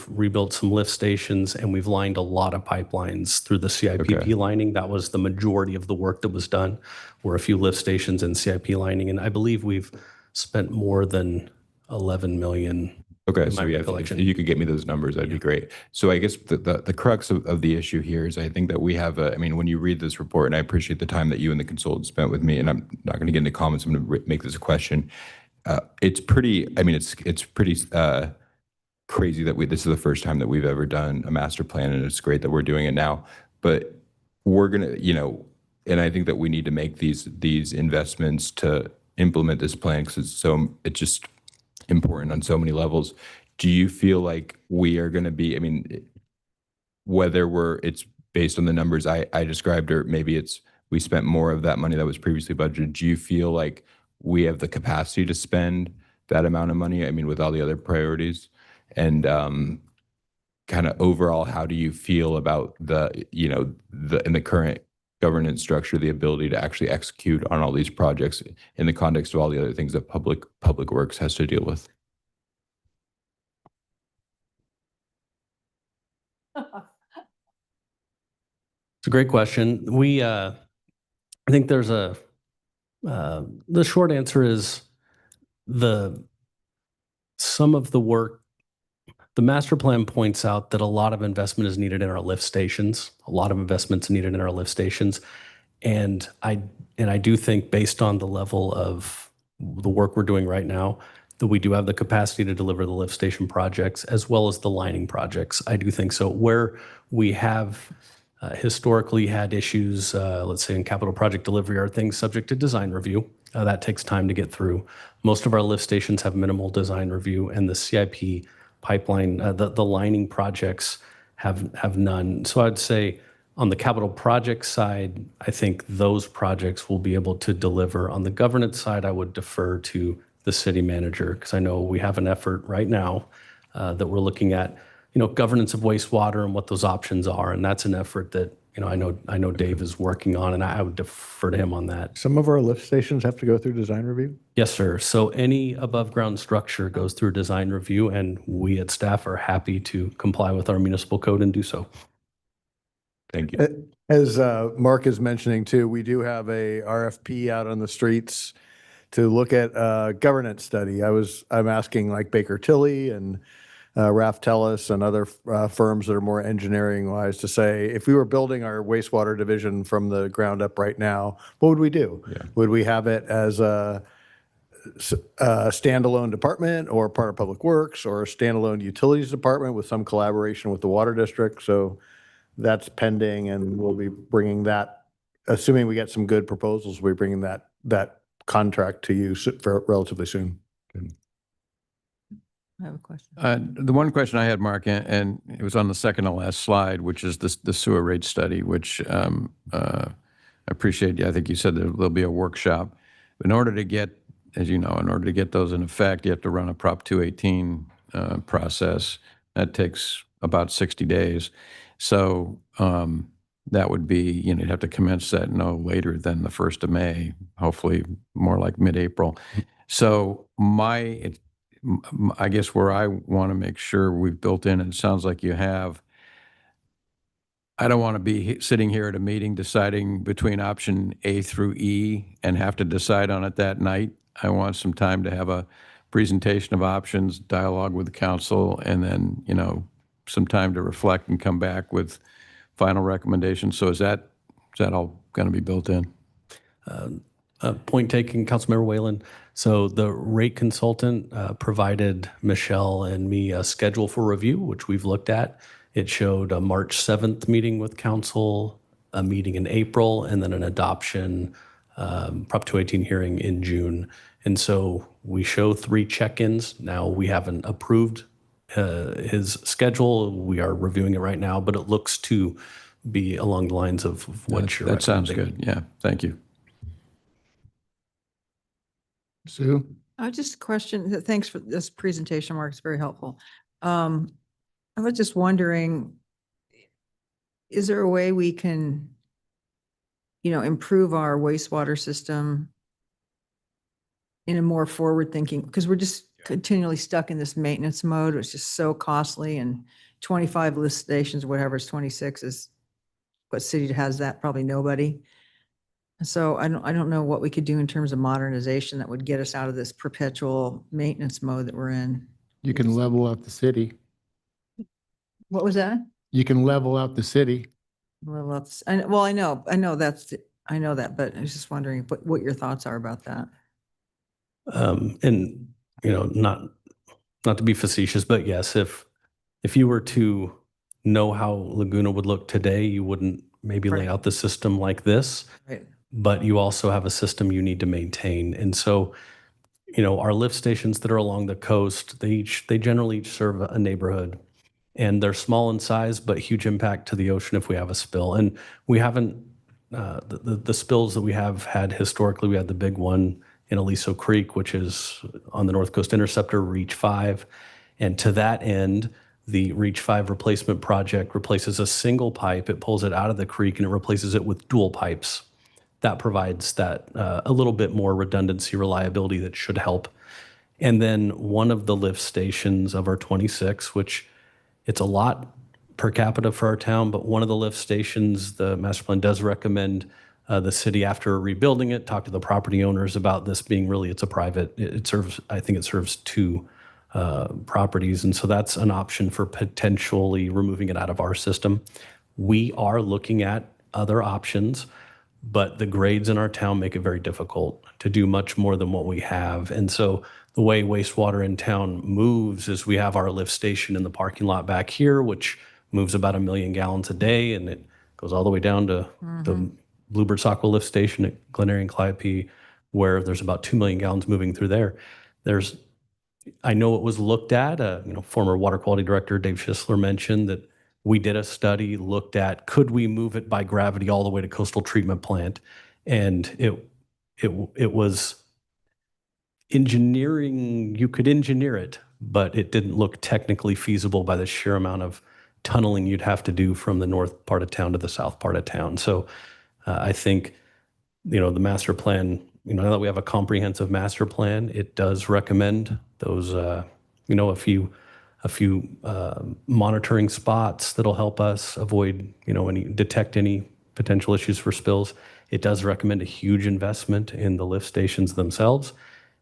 rebuilt some lift stations, and we've lined a lot of pipelines through the CIPP lining. That was the majority of the work that was done, were a few lift stations and CIP lining, and I believe we've spent more than 11 million. Okay, so yeah, if you could get me those numbers, that'd be great. So I guess the crux of the issue here is I think that we have when you read this report, and I appreciate the time that you and the consultant spent with me, and I'm not going to get into comments, I'm going to make this a question. It's pretty, it's pretty crazy that this is the first time that we've ever done a master plan, and it's great that we're doing it now. but we're gonna, and I think that we need to make these investments to implement this plan because it's just important on so many levels. Do you feel like we are going to be, I mean, whether it's based on the numbers I described, or maybe we spent more of that money that was previously budgeted, do you feel like we have the capacity to spend that amount of money? I mean, with all the other priorities, and kind of overall, how do you feel about in the current governance structure, the ability to actually execute on all these projects in the context of all the other things that public works has to deal with? It's a great question. I think there's the short answer is some of the work, the master plan points out that a lot of investment is needed in our lift stations, a lot of investments needed in our lift stations. And I do think based on the level of the work we're doing right now, that we do have the capacity to deliver the lift station projects as well as the lining projects. I do think so. Where we have historically had issues, let's say in capital project delivery, are things subject to design review. That takes time to get through. Most of our lift stations have minimal design review, and the CIP pipeline, the lining projects have none. So I'd say on the capital project side, I think those projects will be able to deliver. On the governance side, I would defer to the city manager, because I know we have an effort right now that we're looking at, governance of wastewater and what those options are. And that's an effort that, I know Dave is working on, and I would defer to him on that. Some of our lift stations have to go through design review? Yes, sir. So any above ground structure goes through design review, and we at staff are happy to comply with our municipal code and do so. Thank you. As Mark is mentioning too, we do have a RFP out on the streets to look at a governance study. I'm asking like Baker Tilly and Raf Tellis and other firms that are more engineering wise to say, if we were building our wastewater division from the ground up right now, what would we do? Yeah. Would we have it as a standalone department or part of Public Works, or a standalone utilities department with some collaboration with the water district? So that's pending, and we'll be bringing that, assuming we get some good proposals, we'll be bringing that contract to you relatively soon. I have a question. The one question I had, Mark, and it was on the second to last slide, which is the sewer rate study, which I appreciate. I think you said there'll be a workshop. In order to get, as you know, in order to get those in effect, you have to run a Prop 218 process. That takes about 60 days. So that would be, you'd have to commence that no later than the 1st of May, hopefully more like mid-April. So I guess where I want to make sure we've built in, and it sounds like you have, I don't want to be sitting here at a meeting deciding between option A through E and have to decide on it that night. I want some time to have a presentation of options, dialogue with the council, and then, some time to reflect and come back with final recommendations. So is that all going to be built in? Point taken, Councilmember Whalen. So the rate consultant provided Michelle and me a schedule for review, which we've looked at. It showed a March 7th meeting with council, a meeting in April, and then an adoption Prop 218 hearing in June. And so we show 3 check-ins. Now we haven't approved his schedule. We are reviewing it right now, but it looks to be along the lines of what you're That sounds recommending. good. Yeah, thank you. Sue? Just a question. Thanks for this presentation, Mark. It's very helpful. I was just wondering, is there a way we can, improve our wastewater system in a more forward-thinking, because we're just continually stuck in this maintenance mode. It's just so costly, and 25 lift stations, whatever, it's 26 is what city has that? Probably nobody. So I don't know what we could do in terms of modernization that would get us out of this perpetual maintenance mode that we're in. You can level out the city. What was that? You can level out the city. Well, I know that, but I was just wondering what your thoughts are about that. And not to be facetious, but yes, if you were to know how Laguna would look today, you wouldn't maybe lay out the system like this, Right. but you also have a system you need to maintain. And so, our lift stations that are along the coast, they generally each serve a neighborhood, and they're small in size, but huge impact to the ocean if we have a spill. And we haven't, the spills that we have had historically, we had the big one in Aliso Creek, which is on the North Coast Interceptor, Reach 5. And to that end, the Reach 5 replacement project replaces a single pipe. It pulls it out of the creek and it replaces it with dual pipes. That provides that a little bit more redundancy, reliability that should help. And then one of the lift stations of our 26, which it's a lot per capita for our town, but one of the lift stations, the master plan does recommend the city, after rebuilding it, talk to the property owners about this being really, it's a private, I think it serves two properties. And so that's an option for potentially removing it out of our system. We are looking at other options, but the grades in our town make it very difficult to do much more than what we have. And so the way wastewater in town moves is we have our lift station in the parking lot back here, which moves about 1 million gallons a day, and it goes all the way down to the Bluebird Saco lift station at Glen Eyrie and Calliope, where there's about 2 million gallons moving through there. I know it was looked at, former water quality director Dave Schisler mentioned that we did a study, looked at, could we move it by gravity all the way to coastal treatment plant? And it was engineering, you could engineer it, but it didn't look technically feasible by the sheer amount of tunneling you'd have to do from the north part of town to the south part of town. So I think, the master plan, now that we have a comprehensive master plan, it does recommend those, a few monitoring spots that'll help us avoid, detect any potential issues for spills. It does recommend a huge investment in the lift stations themselves.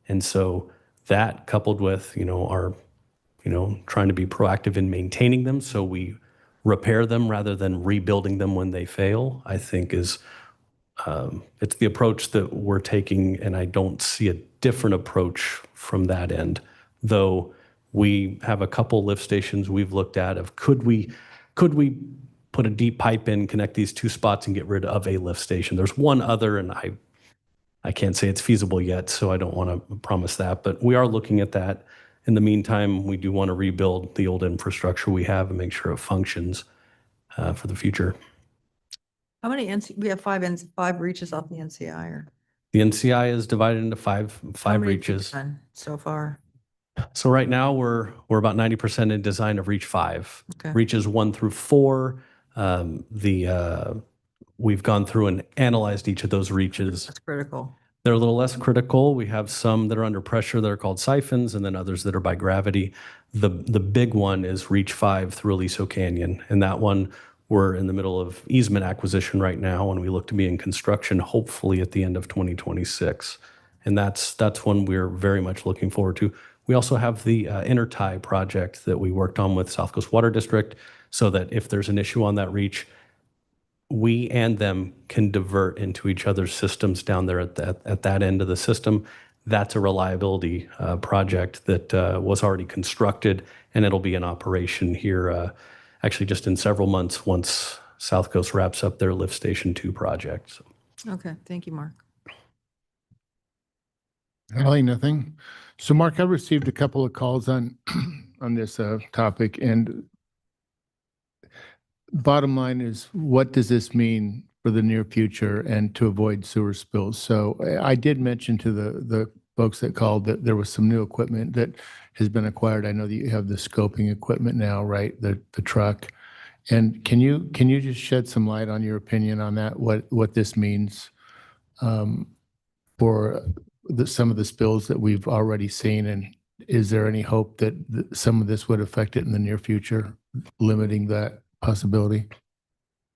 And so that, coupled with, our, trying to be proactive in maintaining them so we repair them rather than rebuilding them when they fail, I think is, it's the approach that we're taking, and I don't see a different approach from that end. Though we have a couple lift stations we've looked at of could we put a deep pipe in, connect these two spots and get rid of a lift station. There's one other, and I can't say it's feasible yet, so I don't want to promise that, but we are looking at that. In the meantime, we do want to rebuild the old infrastructure we have and make sure it functions for the future. How many we have five reaches off the NCI, or The NCI is divided into five how many have you reaches. done so far? So right now we're about 90% in design of Reach 5. Okay. Reaches 1 through 4. We've gone through and analyzed each of those reaches. That's critical. They're a little less critical. We have some that are under pressure that are called siphons, and then others that are by gravity. The big one is Reach 5 through Aliso Canyon, and that one we're in the middle of easement acquisition right now, and we look to be in construction hopefully at the end of 2026. And that's one we're very much looking forward to. We also have the intertie project that we worked on with South Coast Water District, so that if there's an issue on that reach, we and them can divert into each other's systems down there at that end of the system. That's a reliability project that was already constructed, and it'll be in operation here actually just in several months once South Coast wraps up their Lift Station 2 project. So. Okay, thank you, Mark. Allie, nothing. So Mark, I received a couple of calls on this topic, and bottom line is, what does this mean for the near future and to avoid sewer spills? So I did mention to the folks that called that there was some new equipment that has been acquired. I know that you have the scoping equipment now, right? The truck. And can you just shed some light on your opinion on that? What this means for some of the spills that we've already seen, and is there any hope that some of this would affect it in the near future, limiting that possibility?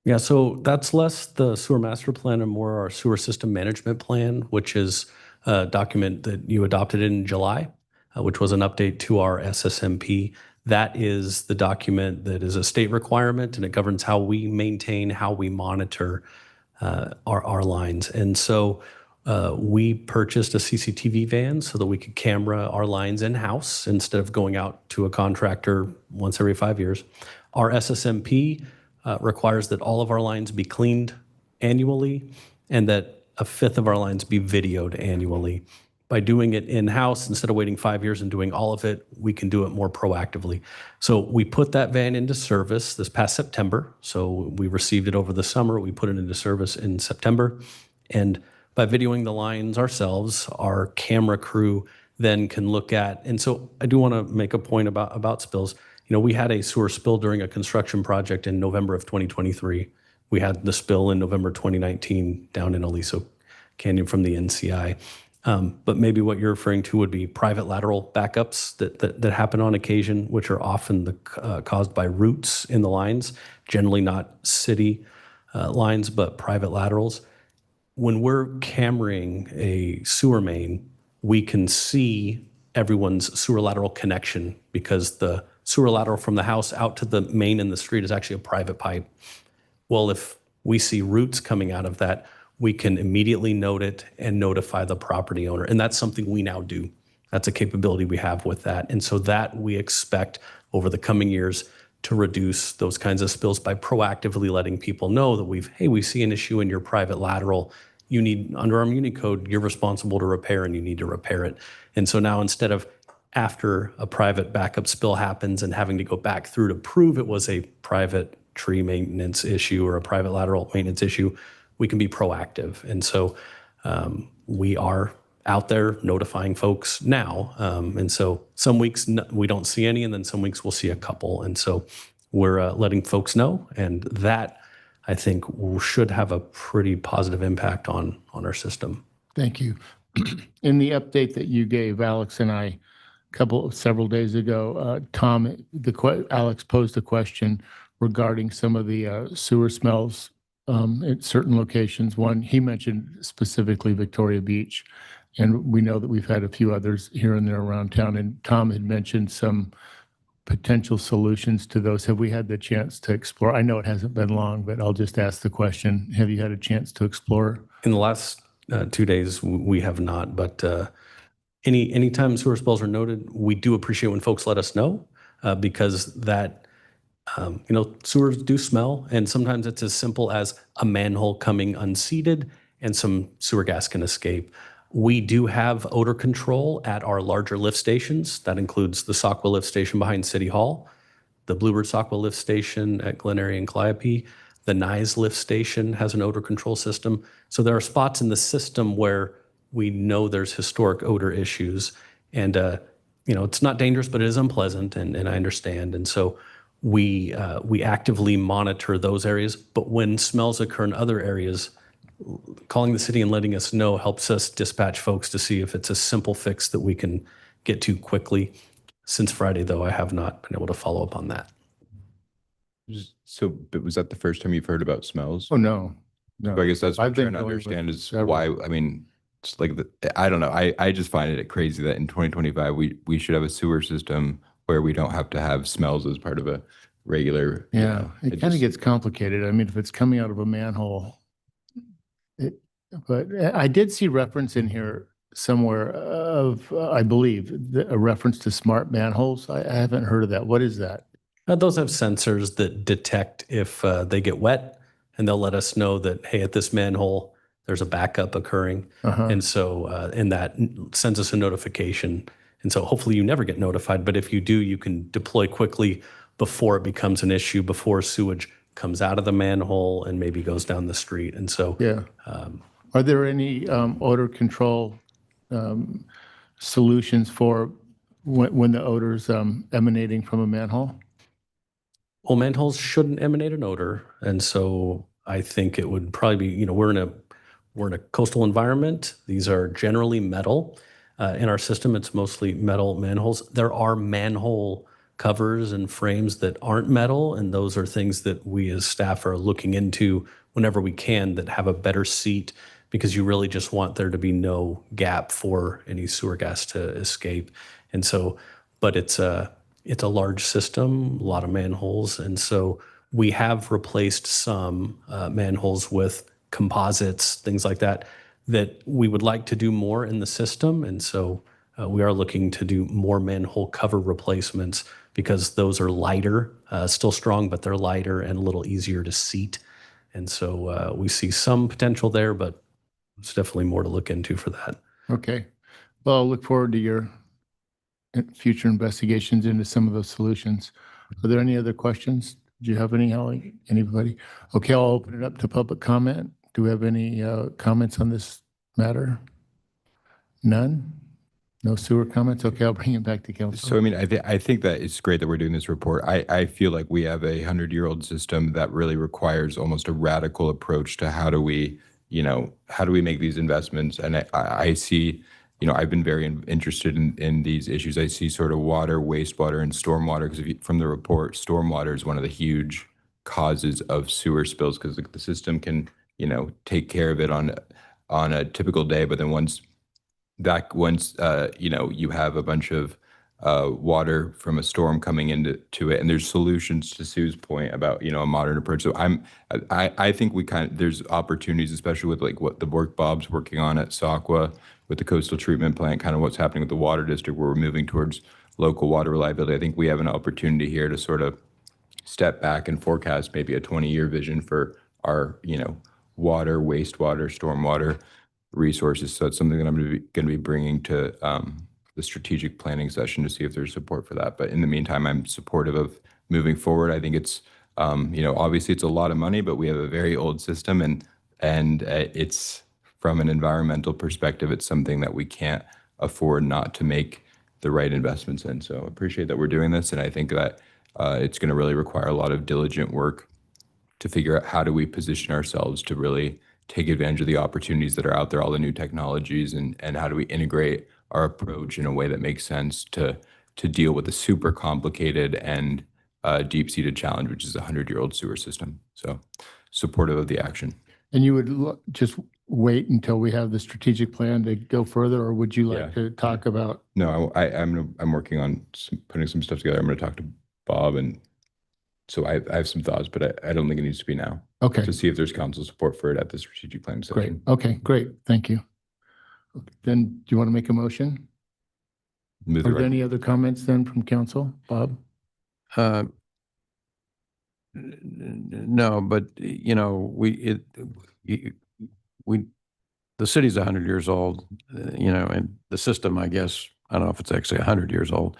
Yeah, so that's less the sewer master plan and more our sewer system management plan, which is a document that you adopted in July, which was an update to our SSMP. That is the document that is a state requirement, and it governs how we maintain, how we monitor our lines. And so we purchased a CCTV van so that we could camera our lines in-house instead of going out to a contractor once every 5 years. Our SSMP requires that all of our lines be cleaned annually and that a fifth of our lines be videoed annually. By doing it in-house, instead of waiting 5 years and doing all of it, we can do it more proactively. So we put that van into service this past September. So we received it over the summer. We put it into service in September. And by videoing the lines ourselves, our camera crew then can look at, and so I do want to make a point about spills. You know, we had a sewer spill during a construction project in November of 2023. We had the spill in November 2019 down in Aliso Canyon from the NCI. But maybe what you're referring to would be private lateral backups that happen on occasion, which are often caused by roots in the lines, generally not city lines, but private laterals. When we're cameraing a sewer main, we can see everyone's sewer lateral connection because the sewer lateral from the house out to the main in the street is actually a private pipe. Well, if we see roots coming out of that, we can immediately note it and notify the property owner. And that's something we now do. That's a capability we have with that. And so that we expect over the coming years to reduce those kinds of spills by proactively letting people know that we see an issue in your private lateral. You need, under our Muni code, you're responsible to repair and you need to repair it. And so now instead of after a private backup spill happens and having to go back through to prove it was a private tree maintenance issue or a private lateral maintenance issue, we can be proactive. And so we are out there notifying folks now. And so some weeks we don't see any, and then some weeks we'll see a couple. And so we're letting folks know. And that, I think, should have a pretty positive impact on our system. Thank you. In the update that you gave Alex and I several days ago, Alex posed a question regarding some of the sewer smells at certain locations. One, he mentioned specifically Victoria Beach, and we know that we've had a few others here and there around town. And Tom had mentioned some potential solutions to those. Have we had the chance to explore? I know it hasn't been long, but I'll just ask the question. Have you had a chance to explore? In the last 2 days, we have not, but anytime sewer spills are noted, we do appreciate when folks let us know because that, sewers do smell, and sometimes it's as simple as a manhole coming unseated and some sewer gas can escape. We do have odor control at our larger lift stations. That includes the Saukwa lift station behind City Hall, the Bluebird Saukwa lift station at Glen Eyrie and Calliope. The Nye lift station has an odor control system. So there are spots in the system where we know there's historic odor issues. And, it's not dangerous, but it is unpleasant, and I understand. And so we actively monitor those areas. But when smells occur in other areas, calling the city and letting us know helps us dispatch folks to see if it's a simple fix that we can get to quickly. Since Friday, though, I have not been able to follow up on that. So, but was that the first time you've heard about smells? Oh, no. So I guess that's what I'm trying to going with understand is several. why, it's like, I don't know. I just find it crazy that in 2025, we should have a sewer system where we don't have to have smells as part of a regular. Yeah, it kind of gets complicated. I mean, if it's coming out of a manhole, but I did see reference in here somewhere of, I believe, a reference to smart manholes. I haven't heard of that. What is that? Those have sensors that detect if they get wet, and they'll let us know that, hey, at this manhole, there's a backup occurring. And so, and that sends us a notification. And so hopefully you never get notified, but if you do, you can deploy quickly before it becomes an issue, before sewage comes out of the manhole and maybe goes down the street. And so, Yeah. Are there any odor control solutions for when the odor's emanating from a manhole? well, manholes shouldn't emanate an odor. And so I think it would probably be, we're in a coastal environment. These are generally metal. In our system, it's mostly metal manholes. There are manhole covers and frames that aren't metal, and those are things that we as staff are looking into whenever we can that have a better seat, because you really just want there to be no gap for any sewer gas to escape. And so, but it's a large system, a lot of manholes, and so we have replaced some manholes with composites, things like that, that we would like to do more in the system. And so we are looking to do more manhole cover replacements because those are lighter, still strong, but they're lighter and a little easier to seat. And so we see some potential there, but it's definitely more to look into for that. Okay. Well, I'll look forward to your future investigations into some of those solutions. Are there any other questions? Do you have any, Holly? Anybody? Okay, I'll open it up to public comment. Do we have any comments on this matter? None? No sewer comments? Okay, I'll bring it back to council. So, I mean, I think that it's great that we're doing this report. I feel like we have a 100-year-old system that really requires almost a radical approach to how do we make these investments? And I see, I've been very interested in these issues. I see sort of water, wastewater, and stormwater, because from the report, stormwater is one of the huge causes of sewer spills, because the system can, take care of it on a typical day, but then once you have a bunch of water from a storm coming into it, and there's solutions to Sue's point about a modern approach. So I think there's opportunities, especially with like what the work Bob's working on at Saukwa with the coastal treatment plant, kind of what's happening with the water district, where we're moving towards local water reliability. I think we have an opportunity here to sort of step back and forecast maybe a 20-year vision for our water, wastewater, stormwater resources. So it's something that I'm going to be bringing to the strategic planning session to see if there's support for that. But in the meantime, I'm supportive of moving forward. I think it's, obviously it's a lot of money, but we have a very old system, and it's, from an environmental perspective, it's something that we can't afford not to make the right investments in. So I appreciate that we're doing this, and I think that it's going to really require a lot of diligent work to figure out how do we position ourselves to really take advantage of the opportunities that are out there, all the new technologies, and how do we integrate our approach in a way that makes sense to deal with the super complicated and deep-seated challenge, which is a 100-year-old sewer system. So supportive of the action. And you would just wait until we have the strategic plan to go further, or would you like to talk about? No, I'm working on putting some stuff together. I'm going to talk to Bob, and so I have some thoughts, but I don't think it needs to be now. Okay. To see if there's council support for it at the strategic plan session. Great. Okay, great. Thank you. Then do you want to make a motion? Move Are there any other comments then from council? Bob? No, but the city's 100 years old, and the system, I guess, I don't know if it's actually 100 years old,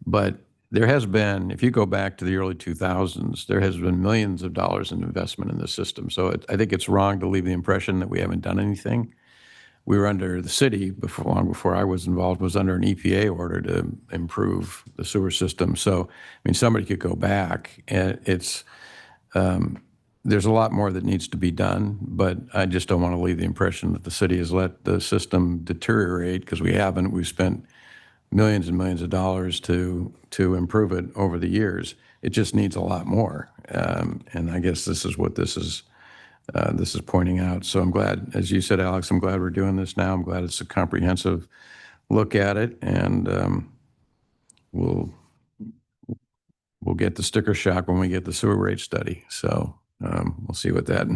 but there has been, if you go back to the early 2000s, there has been millions of dollars in investment in the system. So I think it's wrong to leave the impression that we haven't done anything. We were under, the city, long before I was involved, was under an EPA order to improve the sewer system. So, I mean, somebody could go back, and there's a lot more that needs to be done, but I just don't want to leave the impression that the city has let the system deteriorate, because we haven't. We've spent millions and millions of dollars to improve it over the years. It just needs a lot more. And I guess this is what this is pointing out. So I'm glad, as you said, Alex, I'm glad we're doing this now. I'm glad it's a comprehensive look at it, and we'll get the sticker shock when we get the sewer rate study. So we'll see what that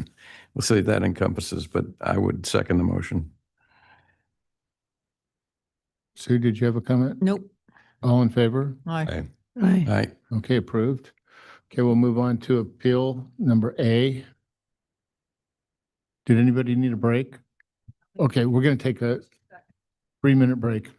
encompasses, but I would second the motion. Sue, did you have a comment? Nope. All in favor? Aye. Aye. Aye. Okay, approved. Okay, we'll move on to appeal number A. Did anybody need a break? Okay, we're going to take a 3-minute break.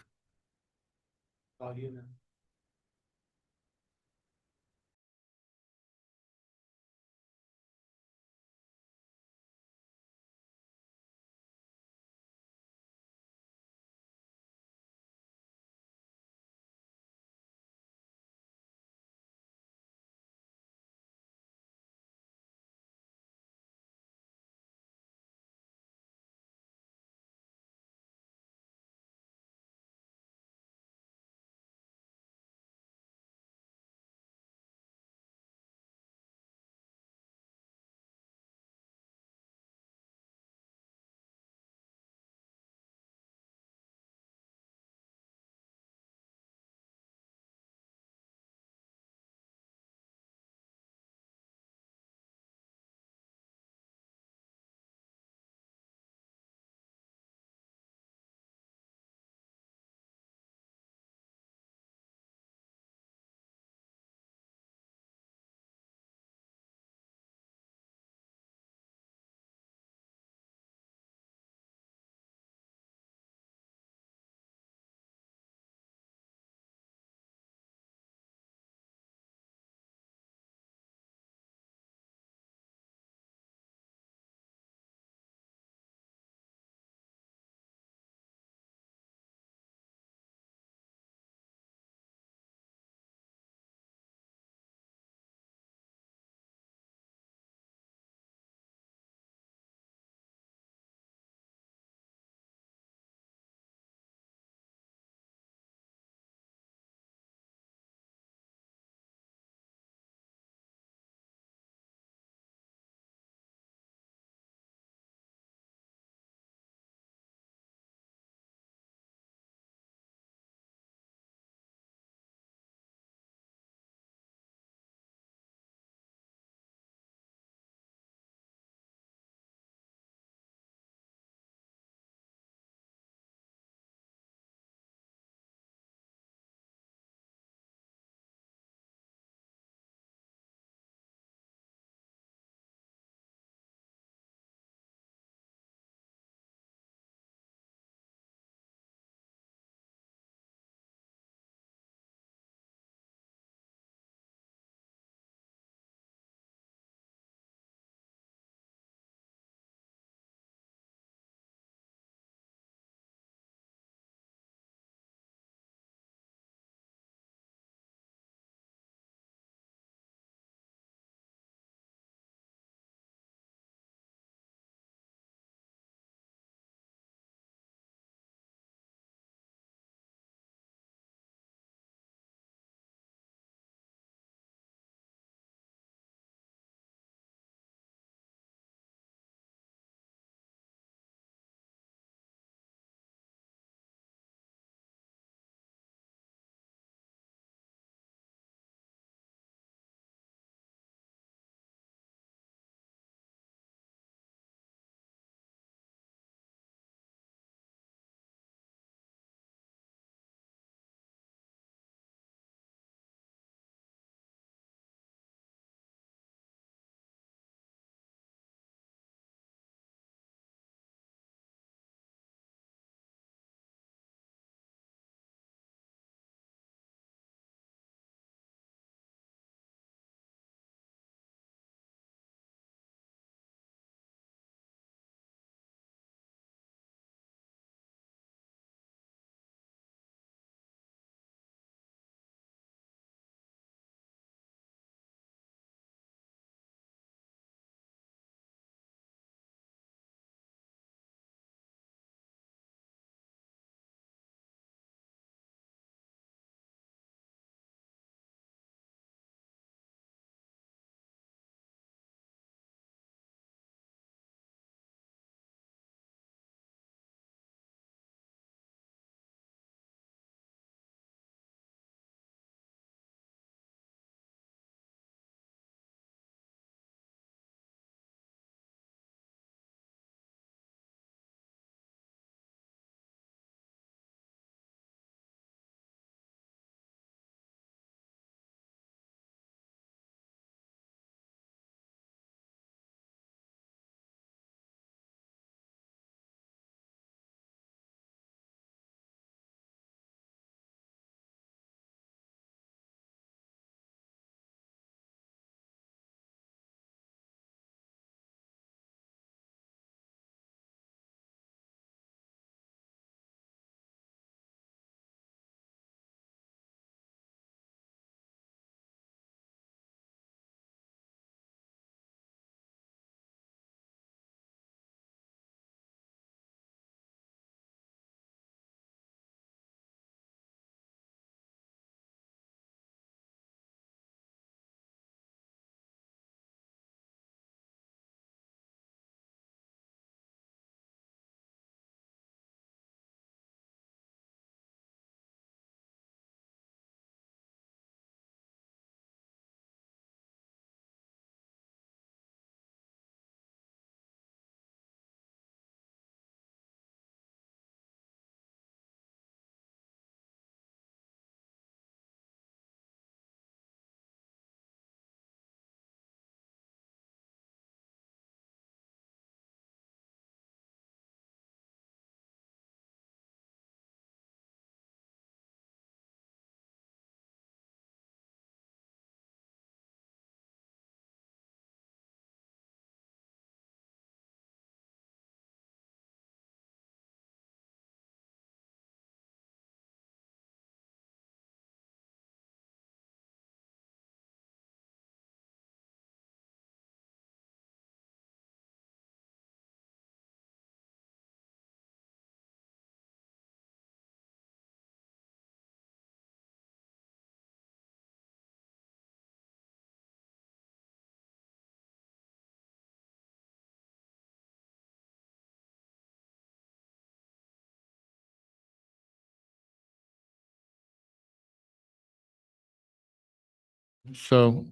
So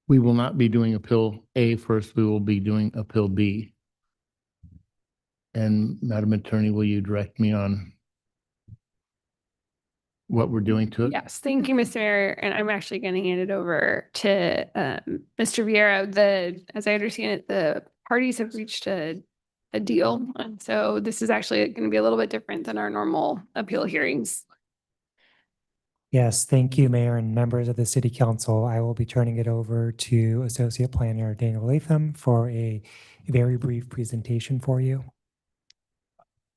we will not be doing appeal A first, we will be doing appeal B. And Madam Attorney, will you direct me on what we're doing to it? Yes, thank you, Mr. Mayor. And I'm actually going to hand it over to Mr. Vieira. As I understand it, the parties have reached a deal. And so this is actually going to be a little bit different than our normal appeal hearings. Yes, thank you, Mayor and members of the City Council. I will be turning it over to Associate Planner Daniel Latham for a very brief presentation for you.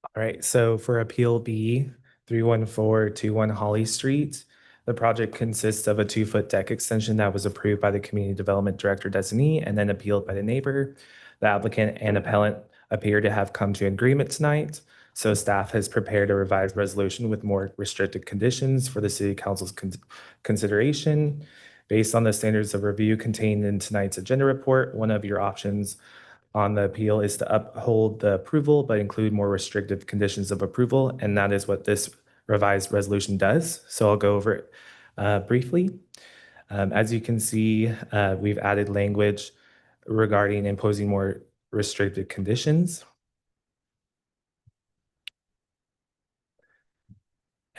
All right, so for Appeal B, 31421 Holly Street, the project consists of a 2-foot deck extension that was approved by the Community Development Director designee and then appealed by the neighbor. The applicant and appellant appear to have come to an agreement tonight. So staff has prepared a revised resolution with more restricted conditions for the City Council's consideration. Based on the standards of review contained in tonight's agenda report, one of your options on the appeal is to uphold the approval, but include more restrictive conditions of approval. And that is what this revised resolution does. So I'll go over it briefly. As you can see, we've added language regarding imposing more restrictive conditions.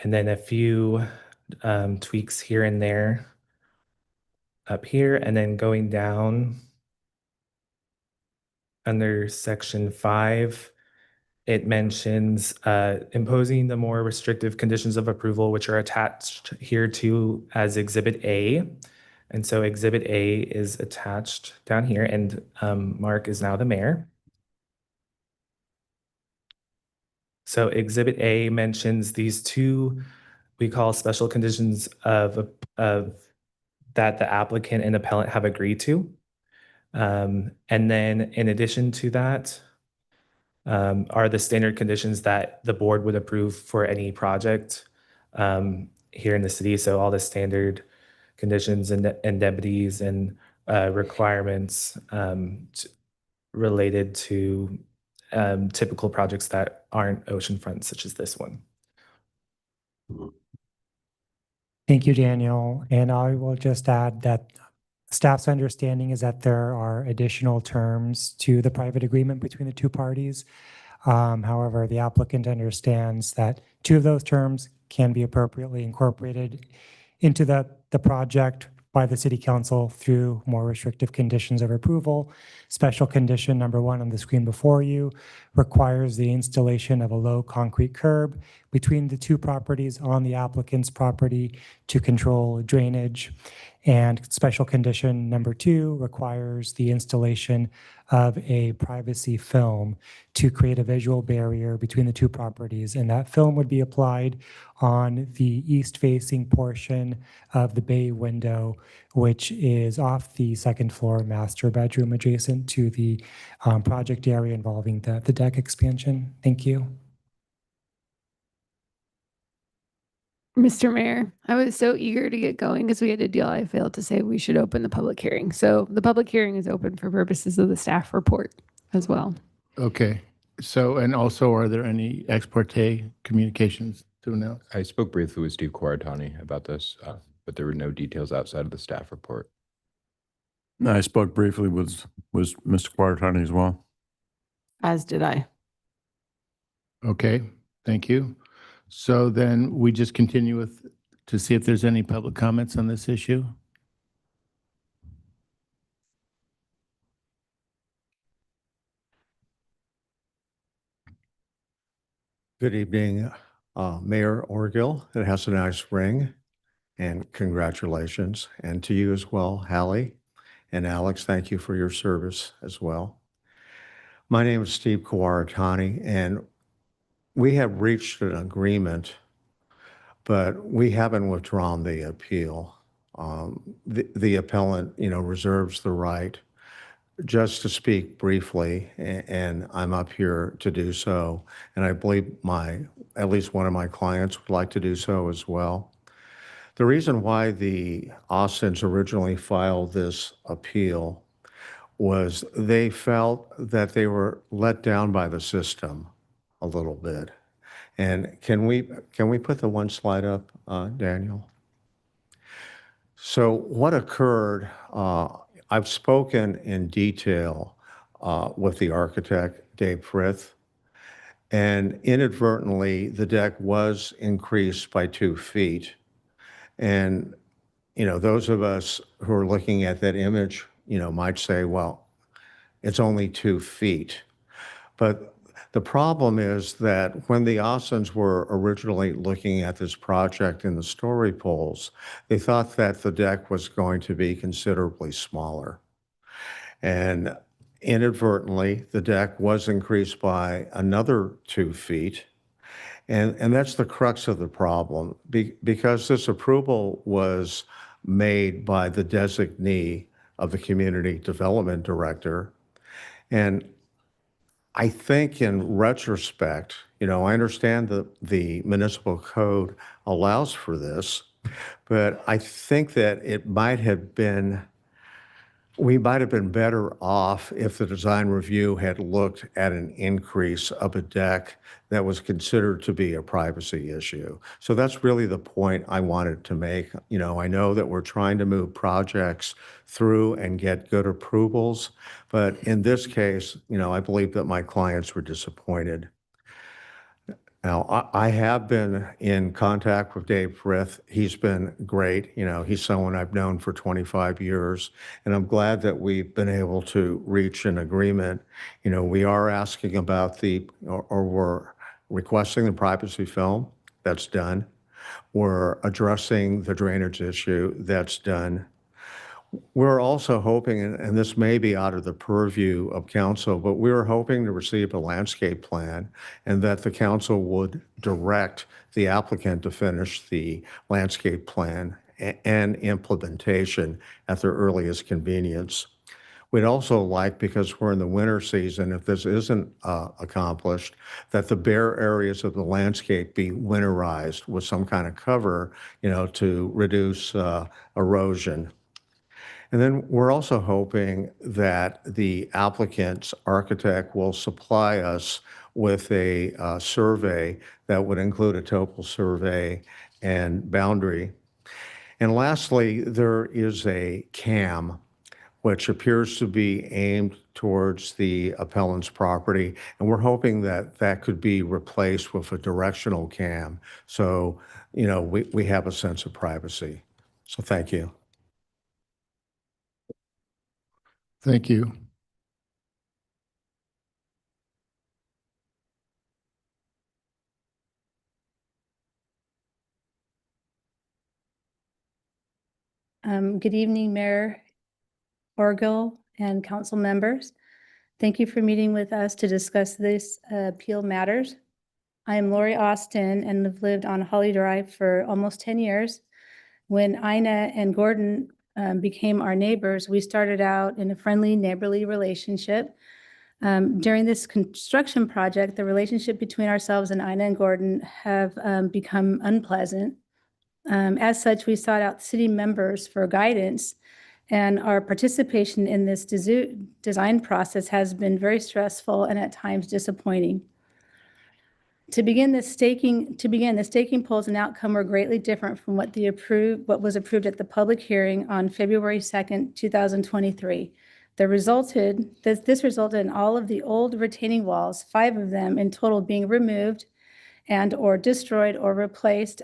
And then a few tweaks here and there up here, and then going down under section 5, it mentions imposing the more restrictive conditions of approval, which are attached here to as Exhibit A. And so Exhibit A is attached down here, and Mark is now the mayor. So Exhibit A mentions these two we call special conditions of that the applicant and appellant have agreed to. And then in addition to that, are the standard conditions that the board would approve for any project here in the city. So all the standard conditions and indemnities and requirements related to typical projects that aren't oceanfront, such as this one. Thank you, Daniel. And I will just add that staff's understanding is that there are additional terms to the private agreement between the two parties. However, the applicant understands that two of those terms can be appropriately incorporated into the project by the City Council through more restrictive conditions of approval. Special condition number 1 on the screen before you requires the installation of a low concrete curb between the two properties on the applicant's property to control drainage. And special condition number 2 requires the installation of a privacy film to create a visual barrier between the two properties. And that film would be applied on the east-facing portion of the bay window, which is off the second floor master bedroom adjacent to the project area involving the deck expansion. Thank you. Mr. Mayor, I was so eager to get going because we had a deal. I failed to say we should open the public hearing. So the public hearing is open for purposes of the staff report as well. Okay. So, and also, are there any ex parte communications to announce? I spoke briefly with Steve Quaratani about this, but there were no details outside of the staff report. I spoke briefly with Mr. Quaratani as well. As did I. Okay, thank you. So then we just continue with, to see if there's any public comments on this issue. Good evening, Mayor Orgill. It has a nice ring, and congratulations. And to you as well, Hallie and Alex, thank you for your service as well. My name is Steve Quaratani, and we have reached an agreement, but we haven't withdrawn the appeal. The appellant, reserves the right just to speak briefly, and I'm up here to do so. And I believe at least one of my clients would like to do so as well. The reason why the Austins originally filed this appeal was they felt that they were let down by the system a little bit. And can we put the one slide up, Daniel? So what occurred, I've spoken in detail with the architect, Dave Frith, and inadvertently, the deck was increased by 2 feet. And, those of us who are looking at that image, might say, well, it's only 2 feet. But the problem is that when the Austins were originally looking at this project in the story polls, they thought that the deck was going to be considerably smaller. And inadvertently, the deck was increased by another 2 feet. And that's the crux of the problem, because this approval was made by the designee of the community development director. And I think in retrospect, I understand that the municipal code allows for this, but I think that we might have been better off if the design review had looked at an increase of a deck that was considered to be a privacy issue. So that's really the point I wanted to make. I know that we're trying to move projects through and get good approvals, but in this case, I believe that my clients were disappointed. Now, I have been in contact with Dave Frith. He's been great. He's someone I've known for 25 years, and I'm glad that we've been able to reach an agreement. We are asking about or we're requesting the privacy film. That's done. We're addressing the drainage issue. That's done. We're also hoping, and this may be out of the purview of council, but we were hoping to receive a landscape plan and that the council would direct the applicant to finish the landscape plan and implementation at their earliest convenience. We'd also like, because we're in the winter season, if this isn't accomplished, that the bare areas of the landscape be winterized with some kind of cover, to reduce erosion. And then we're also hoping that the applicant's architect will supply us with a survey that would include a topo survey and boundary. And lastly, there is a CAM, which appears to be aimed towards the appellant's property. And we're hoping that that could be replaced with a directional CAM. So, we have a sense of privacy. So thank you. Thank you. Good evening, Mayor Orgill and council members. Thank you for meeting with us to discuss this appeal matters. I am Lori Austin and have lived on Holly Drive for almost 10 years. When Ina and Gordon became our neighbors, we started out in a friendly neighborly relationship. During this construction project, the relationship between ourselves and Ina and Gordon have become unpleasant. As such, we sought out city members for guidance, and our participation in this design process has been very stressful and at times disappointing. The staking polls and outcome were greatly different from what was approved at the public hearing on February 2nd, 2023. This resulted in all of the old retaining walls, 5 of them in total, being removed and or destroyed or replaced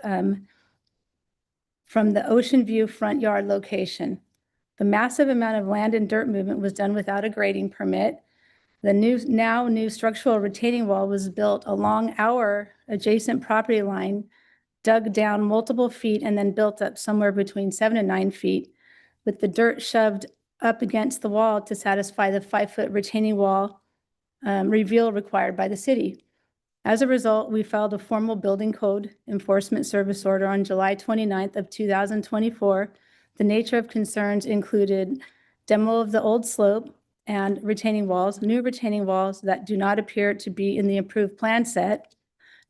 from the Ocean View front yard location. The massive amount of land and dirt movement was done without a grading permit. The new structural retaining wall was built along our adjacent property line, dug down multiple feet, and then built up somewhere between 7 and 9 feet, with the dirt shoved up against the wall to satisfy the 5-foot retaining wall reveal required by the city. As a result, we filed a formal building code enforcement service order on July 29th of 2024. The nature of concerns included demo of the old slope and retaining walls, new retaining walls that do not appear to be in the approved plan set,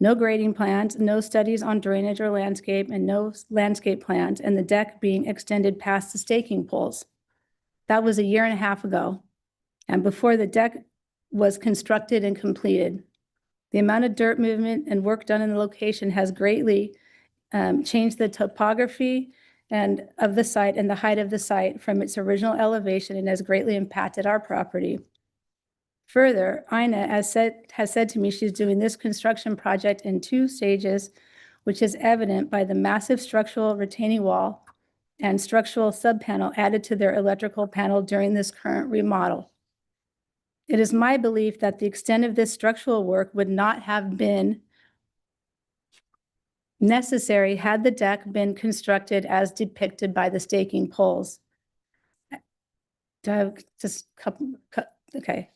no grading plans, no studies on drainage or landscape, and no landscape plans, and the deck being extended past the staking poles. That was 1.5 years ago, and before the deck was constructed and completed. The amount of dirt movement and work done in the location has greatly changed the topography and of the site and the height of the site from its original elevation and has greatly impacted our property. Further, Ina has said to me she's doing this construction project in 2 stages, which is evident by the massive structural retaining wall and structural subpanel added to their electrical panel during this current remodel. It is my belief that the extent of this structural work would not have been necessary had the deck been constructed as depicted by the staking poles. Do I have just a couple, okay.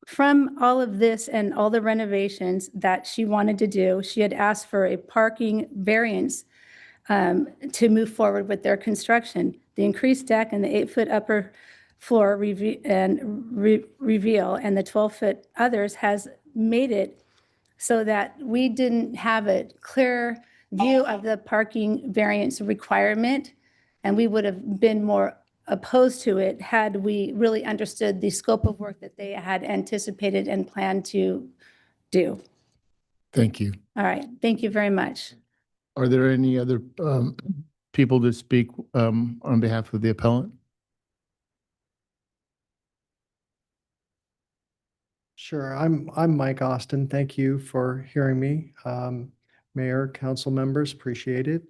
From all of this and all the renovations that she wanted to do, she had asked for a parking variance to move forward with their construction. The increased deck and the 8-foot upper floor reveal and the 12-foot others has made it so that we didn't have a clear view of the parking variance requirement, and we would have been more opposed to it had we really understood the scope of work that they had anticipated and planned to do. Thank you. All right, thank you very much. Are there any other people to speak on behalf of the appellant? Sure. I'm Mike Austin. Thank you for hearing me. Mayor, council members, appreciate it.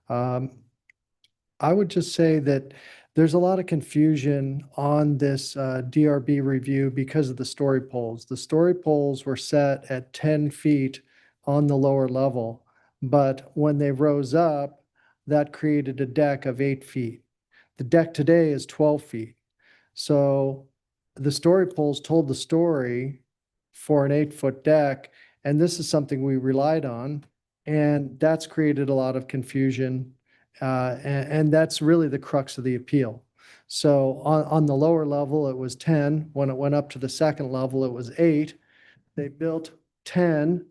I would just say that there's a lot of confusion on this DRB review because of the story poles. The story poles were set at 10 feet on the lower level, but when they rose up, that created a deck of 8 feet. The deck today is 12 feet. So the story poles told the story for an 8-foot deck, and this is something we relied on, and that's created a lot of confusion. And that's really the crux of the appeal. So on the lower level, it was 10. When it went up to the second level, it was 8. They built 10.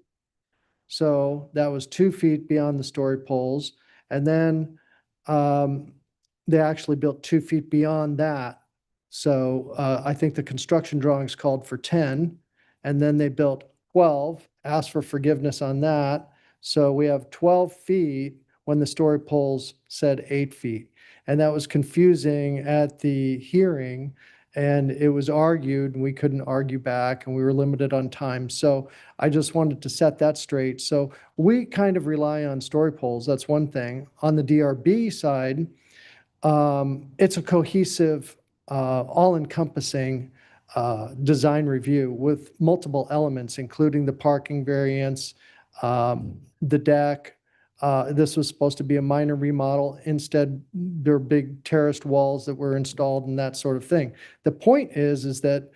So that was 2 feet beyond the story poles. And then they actually built 2 feet beyond that. So I think the construction drawings called for 10. And then they built 12, asked for forgiveness on that. So we have 12 feet when the story poles said 8 feet. And that was confusing at the hearing, and it was argued, and we couldn't argue back, and we were limited on time. So I just wanted to set that straight. So we kind of rely on story poles. That's one thing. On the DRB side, it's a cohesive, all-encompassing design review with multiple elements, including the parking variance, the deck. This was supposed to be a minor remodel. Instead, there are big terraced walls that were installed and that sort of thing. The point is that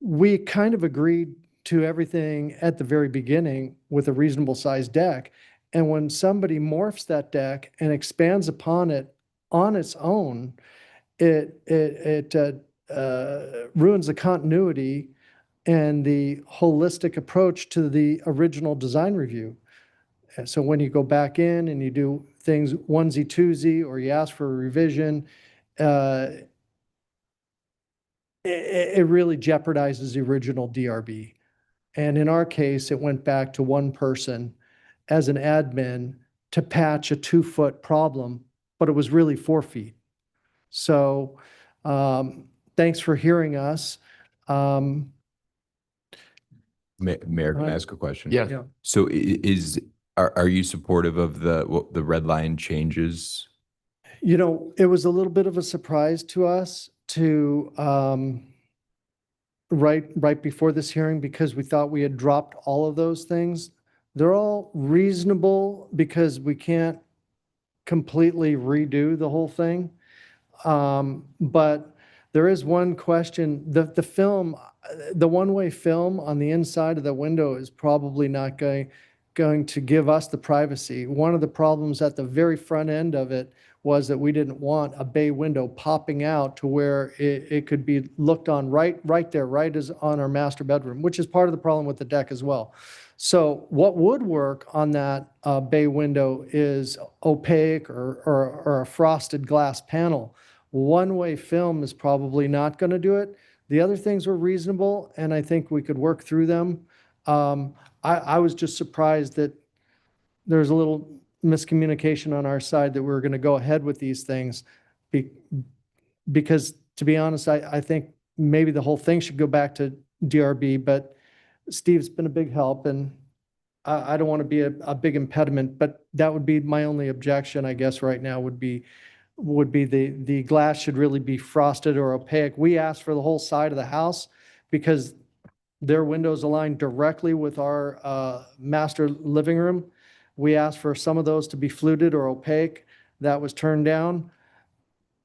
we kind of agreed to everything at the very beginning with a reasonable sized deck. And when somebody morphs that deck and expands upon it on its own, it ruins the continuity and the holistic approach to the original design review. And so when you go back in and you do things onesie twosie, or you ask for a revision, it really jeopardizes the original DRB. And in our case, it went back to one person as an admin to patch a 2-foot problem, but it was really 4 feet. So thanks for hearing us. Mayor, can I ask a question? Yes. Yeah. So are you supportive of the red line changes? You know, it was a little bit of a surprise to us to right before this hearing, because we thought we had dropped all of those things. They're all reasonable because we can't completely redo the whole thing. But there is one question. The film, the one-way film on the inside of the window is probably not going to give us the privacy. One of the problems at the very front end of it was that we didn't want a bay window popping out to where it could be looked on right there, right as on our master bedroom, which is part of the problem with the deck as well. So what would work on that bay window is opaque or a frosted glass panel. One-way film is probably not going to do it. The other things were reasonable, and I think we could work through them. I was just surprised that there's a little miscommunication on our side that we're going to go ahead with these things. Because to be honest, I think maybe the whole thing should go back to DRB, but Steve's been a big help, and I don't want to be a big impediment, but that would be my only objection, I guess, right now would be the glass should really be frosted or opaque. We asked for the whole side of the house because their windows align directly with our master living room. We asked for some of those to be fluted or opaque. That was turned down.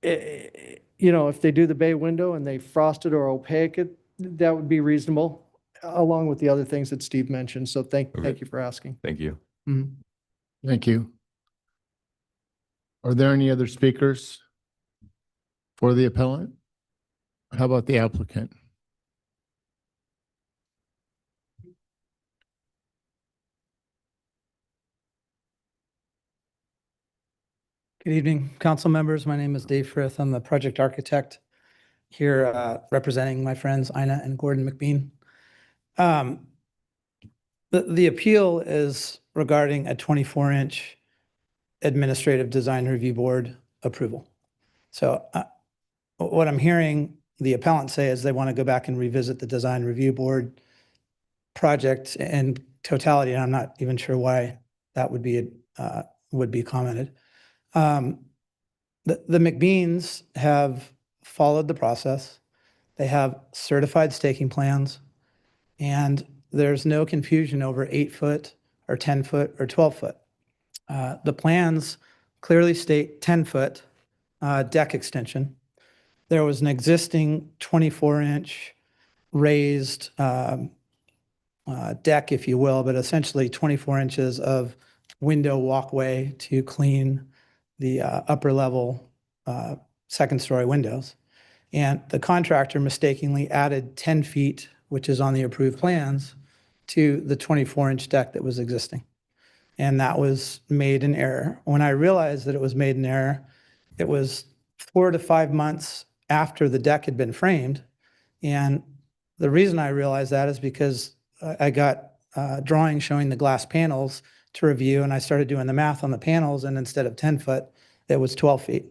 You know, if they do the bay window and they frosted or opaque it, that would be reasonable, along with the other things that Steve mentioned. So thank you for asking. Thank you. Thank you. Are there any other speakers for the appellant? How about the applicant? Good evening, council members. My name is Dave Frith. I'm the project architect here representing my friends Ina and Gordon McBean. The appeal is regarding a 24-inch administrative design review board approval. So what I'm hearing the appellant say is they want to go back and revisit the design review board project in totality, and I'm not even sure why that would be commented. The McBeans have followed the process. They have certified staking plans, and there's no confusion over 8 foot or 10 foot or 12 foot. The plans clearly state 10 foot deck extension. There was an existing 24-inch raised deck, if you will, but essentially 24 inches of window walkway to clean the upper level second story windows. And the contractor mistakenly added 10 feet, which is on the approved plans, to the 24-inch deck that was existing. And that was made in error. When I realized that it was made in error, it was 4 to 5 months after the deck had been framed. And the reason I realized that is because I got drawings showing the glass panels to review, and I started doing the math on the panels, and instead of 10 foot, it was 12 feet.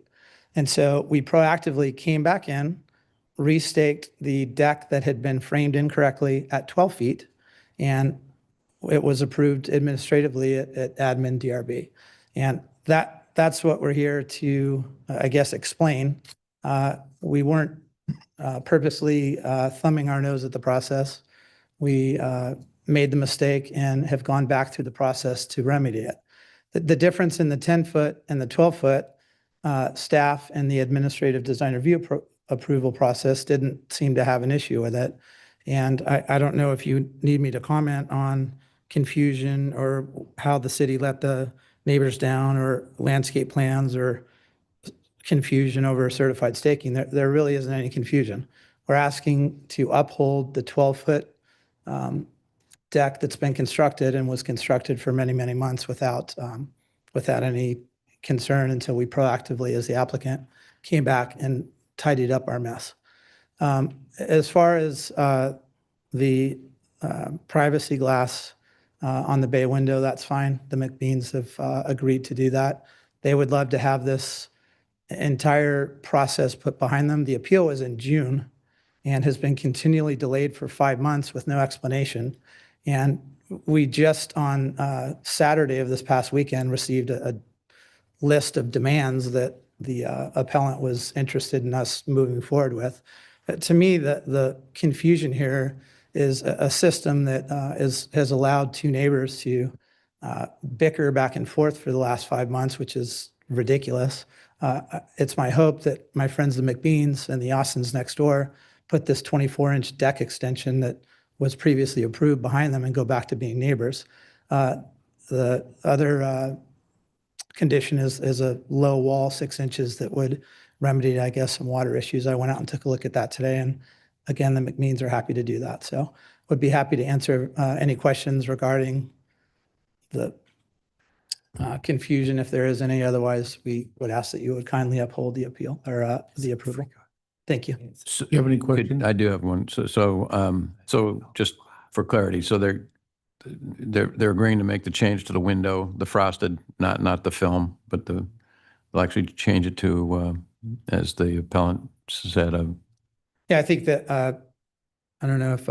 And so we proactively came back in, restaked the deck that had been framed incorrectly at 12 feet, and it was approved administratively at admin DRB. And that's what we're here to, I guess, explain. We weren't purposely thumbing our nose at the process. We made the mistake and have gone back through the process to remedy it. The difference in the 10 foot and the 12 foot staff and the administrative design review approval process didn't seem to have an issue with it. And I don't know if you need me to comment on confusion or how the city let the neighbors down or landscape plans or confusion over certified staking. There really isn't any confusion. We're asking to uphold the 12-foot deck that's been constructed and was constructed for many, many months without any concern until we proactively, as the applicant, came back and tidied up our mess. As far as the privacy glass on the bay window, that's fine. The McBeans have agreed to do that. They would love to have this entire process put behind them. The appeal was in June and has been continually delayed for 5 months with no explanation. And we just on Saturday of this past weekend received a list of demands that the appellant was interested in us moving forward with. To me, the confusion here is a system that has allowed two neighbors to bicker back and forth for the last 5 months, which is ridiculous. It's my hope that my friends, the McBeans and the Austins next door, put this 24-inch deck extension that was previously approved behind them and go back to being neighbors. The other condition is a low wall, 6 inches, that would remedy, I guess, some water issues. I went out and took a look at that today, and again, the McBeans are happy to do that. So would be happy to answer any questions regarding the confusion if there is any. Otherwise, we would ask that you would kindly uphold the appeal or the approval. Thank you. So, you have any questions? I do have one. So just for clarity, so they're agreeing to make the change to the window, the frosted, not the film, but they'll actually change it to, as the appellant said, Yeah, I think that, I don't know if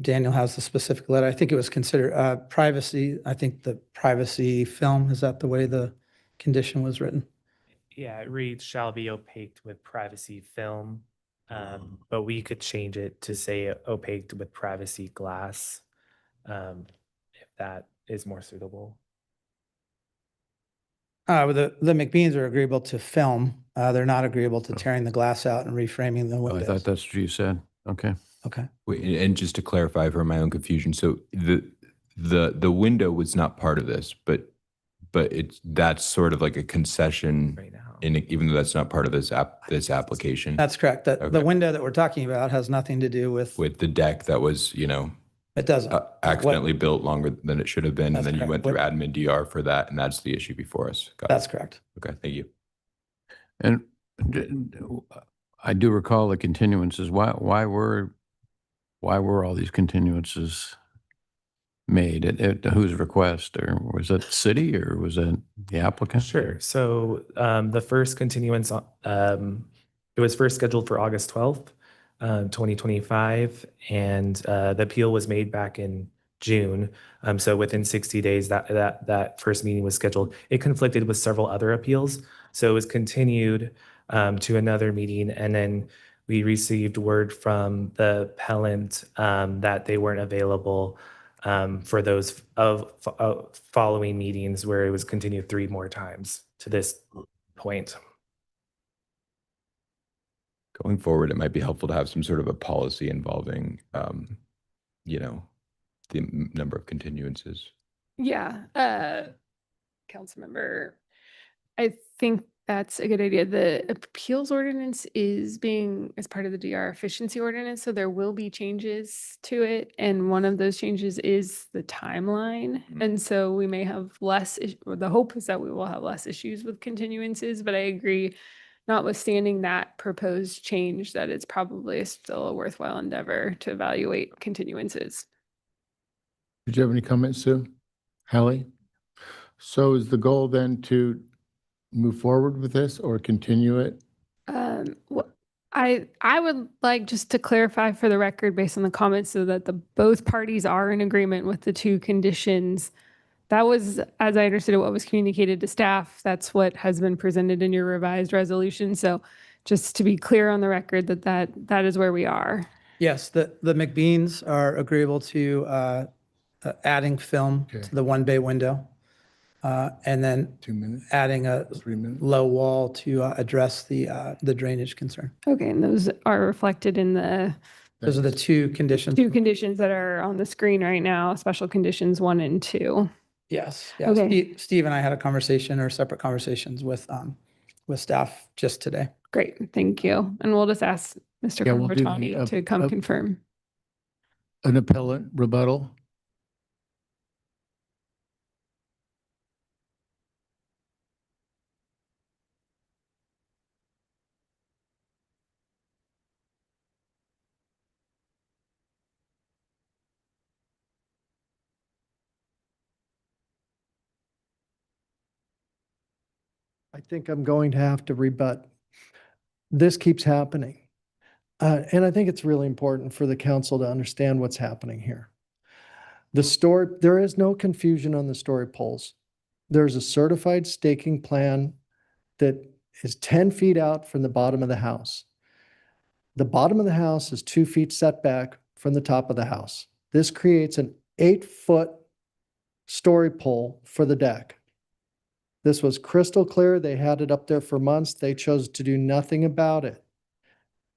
Daniel has the specific letter. I think it was considered privacy. I think the privacy film, is that the way the condition was written? Yeah, it reads shall be opaqued with privacy film, but we could change it to say opaqued with privacy glass, if that is more suitable. The McBeans are agreeable to film. They're not agreeable to tearing the glass out and reframing the I windows. thought that's what you said. Okay. Okay. Wait, and just to clarify for my own confusion, so the window was not part of this, but that's sort of like a concession Right now. even though that's not part of this application. That's correct. The Okay. window that we're talking about has nothing to do with, With the deck that was, it doesn't. accidentally built longer than it should have been, and That's then you correct. went through admin DR for that, and that's the issue before us. Got it. That's correct. Okay, thank you. And I do recall the continuances. Why were all these continuances made? At whose request? Or was it city or was it the applicant? Sure. So the first continuance, it was first scheduled for August 12th, 2025, and the appeal was made back in June. So within 60 days, that first meeting was scheduled. It conflicted with several other appeals, so it was continued to another meeting, and then we received word from the appellant that they weren't available for those following meetings, where it was continued 3 more times to this point. Going forward, it might be helpful to have some sort of a policy involving, the number of continuances. Yeah, Councilmember, I think that's a good idea. The appeals ordinance is being as part of the DR efficiency ordinance, so there will be changes to it. And one of those changes is the timeline. And so we may have less, or the hope is that we will have less issues with continuances, but I agree, notwithstanding that proposed change, that it's probably still a worthwhile endeavor to evaluate continuances. Did you have any comments, Sue? Hallie? So is the goal then to move forward with this or continue it? Well, I would like just to clarify for the record, based on the comments, so that both parties are in agreement with the 2 conditions. That was, as I understood it, what was communicated to staff. That's what has been presented in your revised resolution. So just to be clear on the record that is where we are. Yes, the McBeans are agreeable to adding film to the 1 bay window. And then 2 minutes, adding a 3 minutes? low wall to address the drainage concern. Okay, and those are reflected in the Those are the 2 conditions. 2 conditions that are on the screen right now, special conditions 1 and 2. Yes. Yeah. Okay. Steve and I had a conversation or separate conversations with staff just today. Great, thank you. And we'll just ask Mr. Yeah, we'll do the, Convertani to come confirm. An appellant rebuttal? I think I'm going to have to rebut. This keeps happening. And I think it's really important for the council to understand what's happening here. There is no confusion on the story poles. There's a certified staking plan that is 10 feet out from the bottom of the house. The bottom of the house is 2 feet setback from the top of the house. This creates an 8-foot story pole for the deck. This was crystal clear. They had it up there for months. They chose to do nothing about it.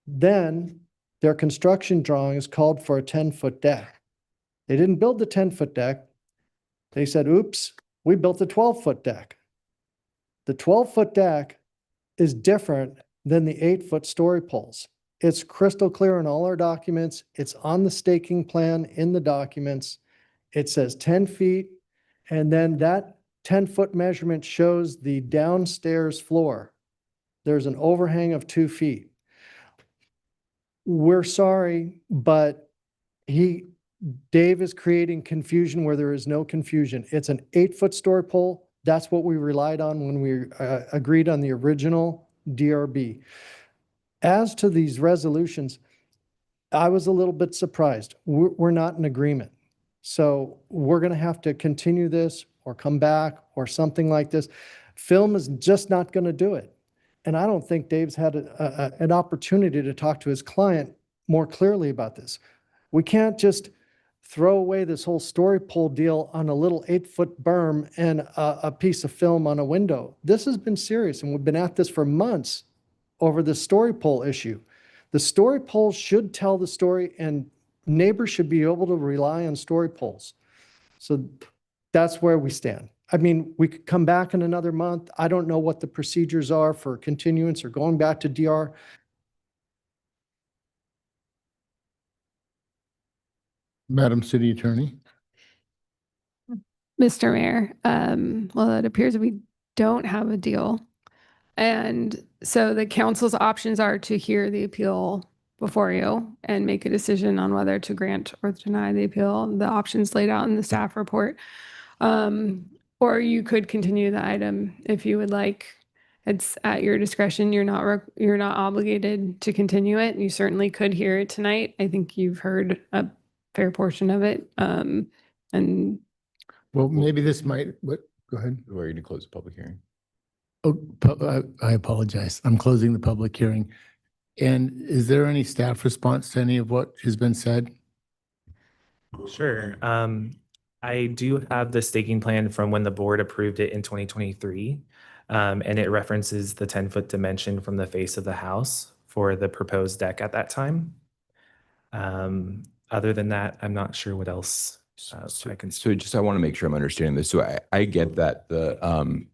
Then their construction drawings called for a 10-foot deck. They didn't build the 10-foot deck. They said, oops, we built a 12-foot deck. The 12-foot deck is different than the 8-foot story poles. It's crystal clear in all our documents. It's on the staking plan in the documents. It says 10 feet, and then that 10-foot measurement shows the downstairs floor. There's an overhang of 2 feet. We're sorry, but Dave is creating confusion where there is no confusion. It's an 8-foot story pole. That's what we relied on when we agreed on the original DRB. As to these resolutions, I was a little bit surprised. We're not in agreement. So we're going to have to continue this or come back or something like this. Film is just not going to do it. And I don't think Dave's had an opportunity to talk to his client more clearly about this. We can't just throw away this whole story pole deal on a little 8-foot berm and a piece of film on a window. This has been serious, and we've been at this for months over the story pole issue. The story poles should tell the story, and neighbors should be able to rely on story poles. So that's where we stand. I mean, we could come back in another month. I don't know what the procedures are for continuance or going back to DR. Madam City Attorney. Mr. Mayor, well, it appears we don't have a deal. And so the council's options are to hear the appeal before you and make a decision on whether to grant or deny the appeal. The options laid out in the staff report. Or you could continue the item if you would like. It's at your discretion. You're not obligated to continue it. You certainly could hear it tonight. I think you've heard a fair portion of it. And Well, maybe this might, what, go ahead. We're going to close the public hearing. Oh, I apologize. I'm closing the public hearing. And is there any staff response to any of what has been said? Sure. I do have the staking plan from when the board approved it in 2023. And it references the 10-foot dimension from the face of the house for the proposed deck at that time. Other than that, I'm not sure what else I can. So just, I want to make sure I'm understanding this. So I get that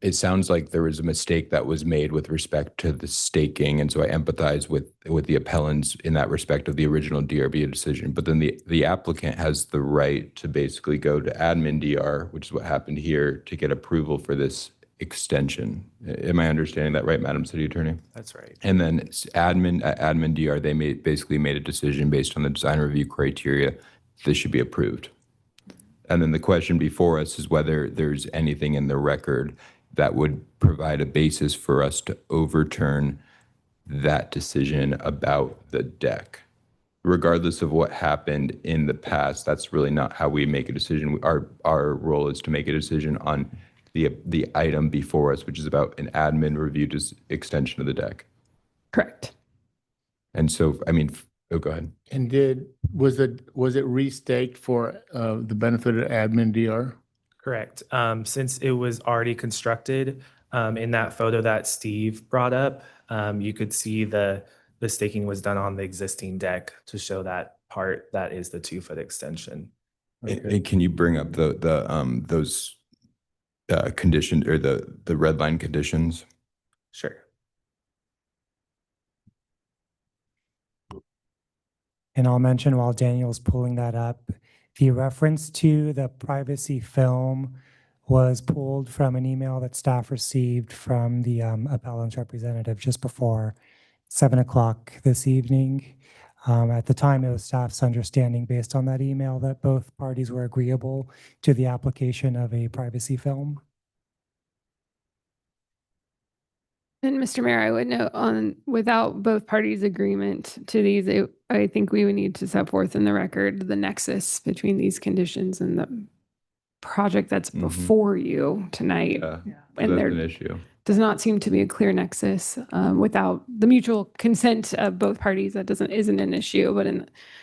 it sounds like there was a mistake that was made with respect to the staking. And so I empathize with the appellants in that respect of the original DRB decision. But then the applicant has the right to basically go to admin DR, which is what happened here, to get approval for this extension. Am I understanding that right, Madam City Attorney? That's right. And then admin DR, they basically made a decision based on the design review criteria. This should be approved. And then the question before us is whether there's anything in the record that would provide a basis for us to overturn that decision about the deck. Regardless of what happened in the past, that's really not how we make a decision. Our role is to make a decision on the item before us, which is about an admin review extension of the deck. correct. And so, I mean, oh, go ahead. And was it restaked for the benefit of admin DR? Correct. Since it was already constructed, in that photo that Steve brought up, you could see the staking was done on the existing deck to show that part that is the 2-foot extension. And can you bring up those conditions or the red line conditions? Sure. And I'll mention while Daniel's pulling that up, the reference to the privacy film was pulled from an email that staff received from the appellant's representative just before 7 o'clock this evening. At the time, it was staff's understanding based on that email that both parties were agreeable to the application of a privacy film. And Mr. Mayor, I would note without both parties' agreement to these, I think we would need to set forth in the record the nexus between these conditions and the project that's before you tonight. Yeah, And that's there an issue. does not seem to be a clear nexus without the mutual consent of both parties. That isn't an issue, but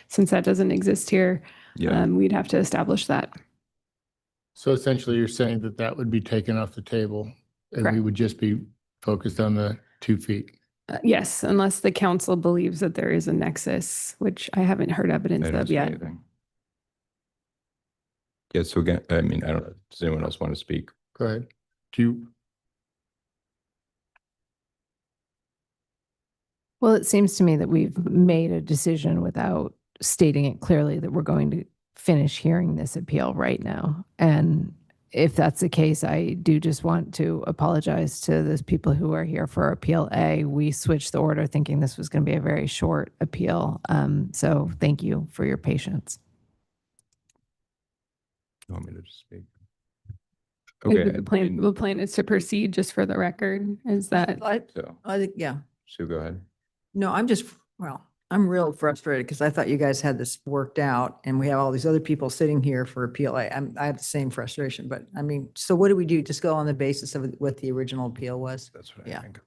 since that doesn't exist here, we'd have to establish that. So essentially, you're saying that would be taken off the table, and we would just be focused on the 2 feet. Yes, unless the council believes that there is a nexus, which I haven't heard evidence of yet. Yeah, so again, I mean, I don't know, does anyone else want to speak? Go ahead. Well, it seems to me that we've made a decision without stating it clearly that we're going to finish hearing this appeal right now. And if that's the case, I do just want to apologize to those people who are here for Appeal A. We switched the order thinking this was going to be a very short appeal. So thank you for your patience. You want me to just speak? Is Okay. it the plan is to proceed just for the record. Is that? So, I think, yeah. Sue, go ahead. No, I'm real frustrated because I thought you guys had this worked out and we have all these other people sitting here for appeal. I have the same frustration, but I mean, so what do we do? Just go on the basis of what the original appeal was? That's what Yeah. I think.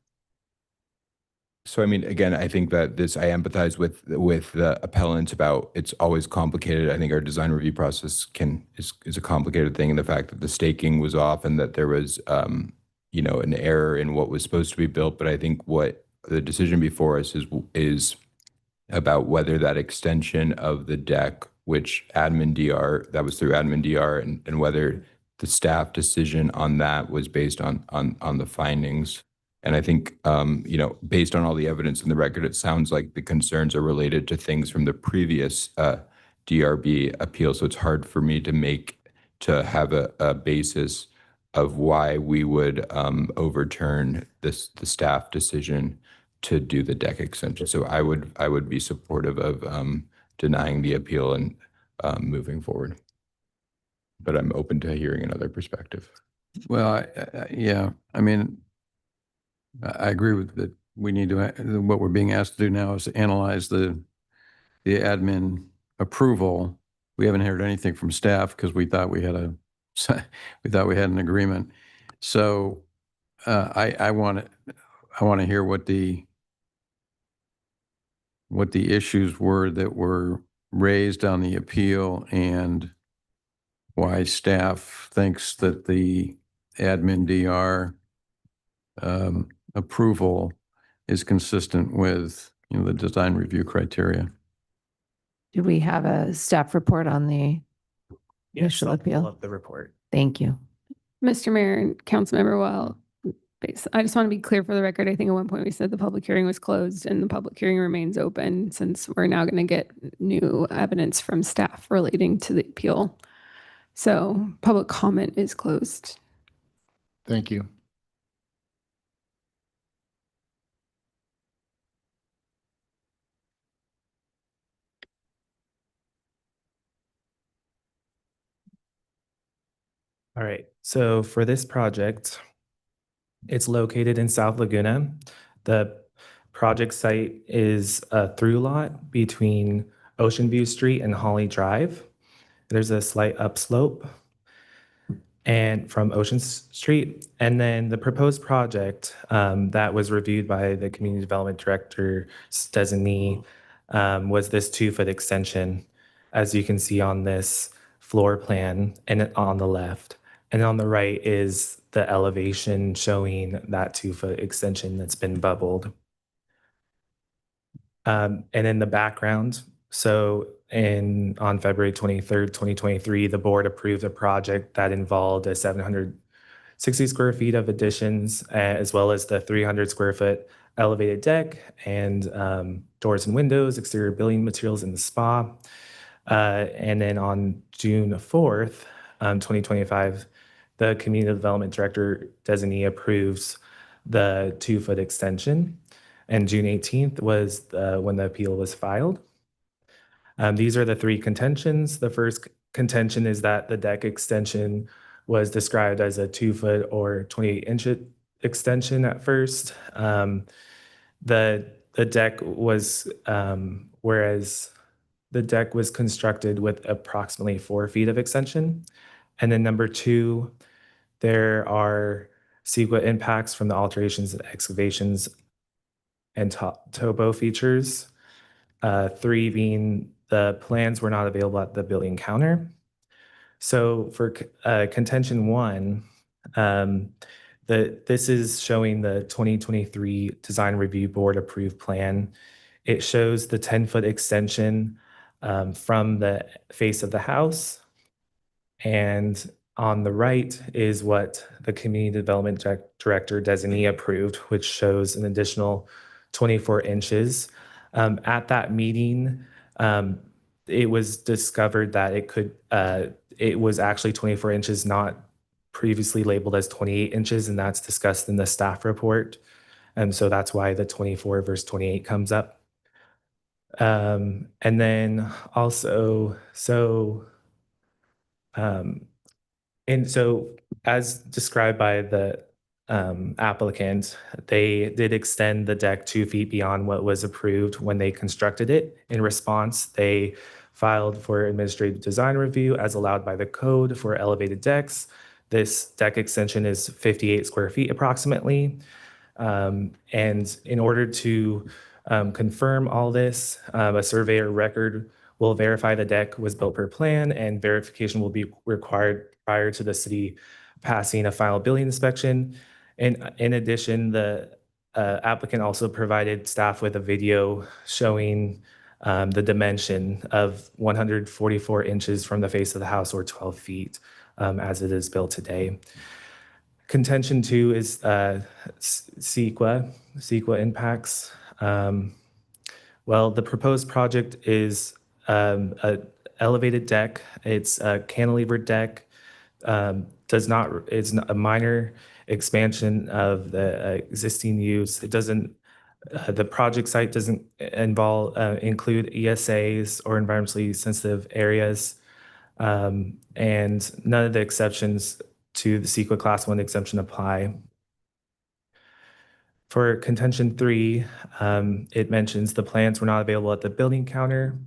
So, I mean, again, I think that I empathize with the appellant about it's always complicated. I think our design review process is a complicated thing, and the fact that the staking was off and that there was, you know, an error in what was supposed to be built. But I think what the decision before us is about whether that extension of the deck, which admin DR, that was through admin DR, and whether the staff decision on that was based on the findings. And I think, you know, based on all the evidence in the record, it sounds like the concerns are related to things from the previous DRB appeal. So it's hard for me to have a basis of why we would overturn the staff decision to do the deck extension. So I would be supportive of denying the appeal and moving forward. But I'm open to hearing another perspective. Well, yeah, I mean, I agree with that. We need to, what we're being asked to do now is to analyze the admin approval. We haven't heard anything from staff because we thought we had an agreement. So I want to hear what the issues were that were raised on the appeal and why staff thinks that the admin DR approval is consistent with, you know, the design review criteria. Do we have a staff report on the initial I'll pull appeal? up the report. Thank you. Mr. Mayor and Councilmember Well, I just want to be clear for the record. I think at one point we said the public hearing was closed and the public hearing remains open since we're now going to get new evidence from staff relating to the appeal. So public comment is closed. Thank you. All right, so for this project, it's located in South Laguna. The project site is a through lot between Ocean View Street and Holly Drive. There's a slight upslope and from Ocean Street. And then the proposed project that was reviewed by the Community Development Director's designee was this 2-foot extension, as you can see on this floor plan and on the left. And on the right is the elevation showing that 2-foot extension that's been bubbled. And in the background, so on February 23rd, 2023, the board approved a project that involved a 760 square feet of additions, as well as the 300 square foot elevated deck and doors and windows, exterior building materials in the spa. And then on June 4th, 2025, the Community Development Director designee approves the 2-foot extension. And June 18th was when the appeal was filed. These are the 3 contentions. The first contention is that the deck extension was described as a 2-foot or 28-inch extension at first. The deck was, whereas the deck was constructed with approximately 4 feet of extension. And then number 2, there are CEQA impacts from the alterations and excavations and topo features. 3 being the plans were not available at the building counter. So for contention 1, this is showing the 2023 Design Review Board approved plan. It shows the 10-foot extension from the face of the house. And on the right is what the Community Development Director designee approved, which shows an additional 24 inches. At that meeting, it was discovered that it was actually 24 inches, not previously labeled as 28 inches, and that's discussed in the staff report. And so that's why the 24 versus 28 comes up. And then also, And so as described by the applicant, they did extend the deck 2 feet beyond what was approved when they constructed it. In response, they filed for administrative design review as allowed by the code for elevated decks. This deck extension is 58 square feet approximately. And in order to confirm all this, a surveyor record will verify the deck was built per plan, and verification will be required prior to the city passing a final building inspection. And in addition, the applicant also provided staff with a video showing the dimension of 144 inches from the face of the house, or 12 feet as it is built today. Contention 2 is CEQA impacts. Well, the proposed project is a elevated deck. It's a cantilevered deck. It's a minor expansion of the existing use. It doesn't, the project site doesn't include ESAs or environmentally sensitive areas. And none of the exceptions to the CEQA Class 1 exemption apply. For contention 3, it mentions the plans were not available at the building counter.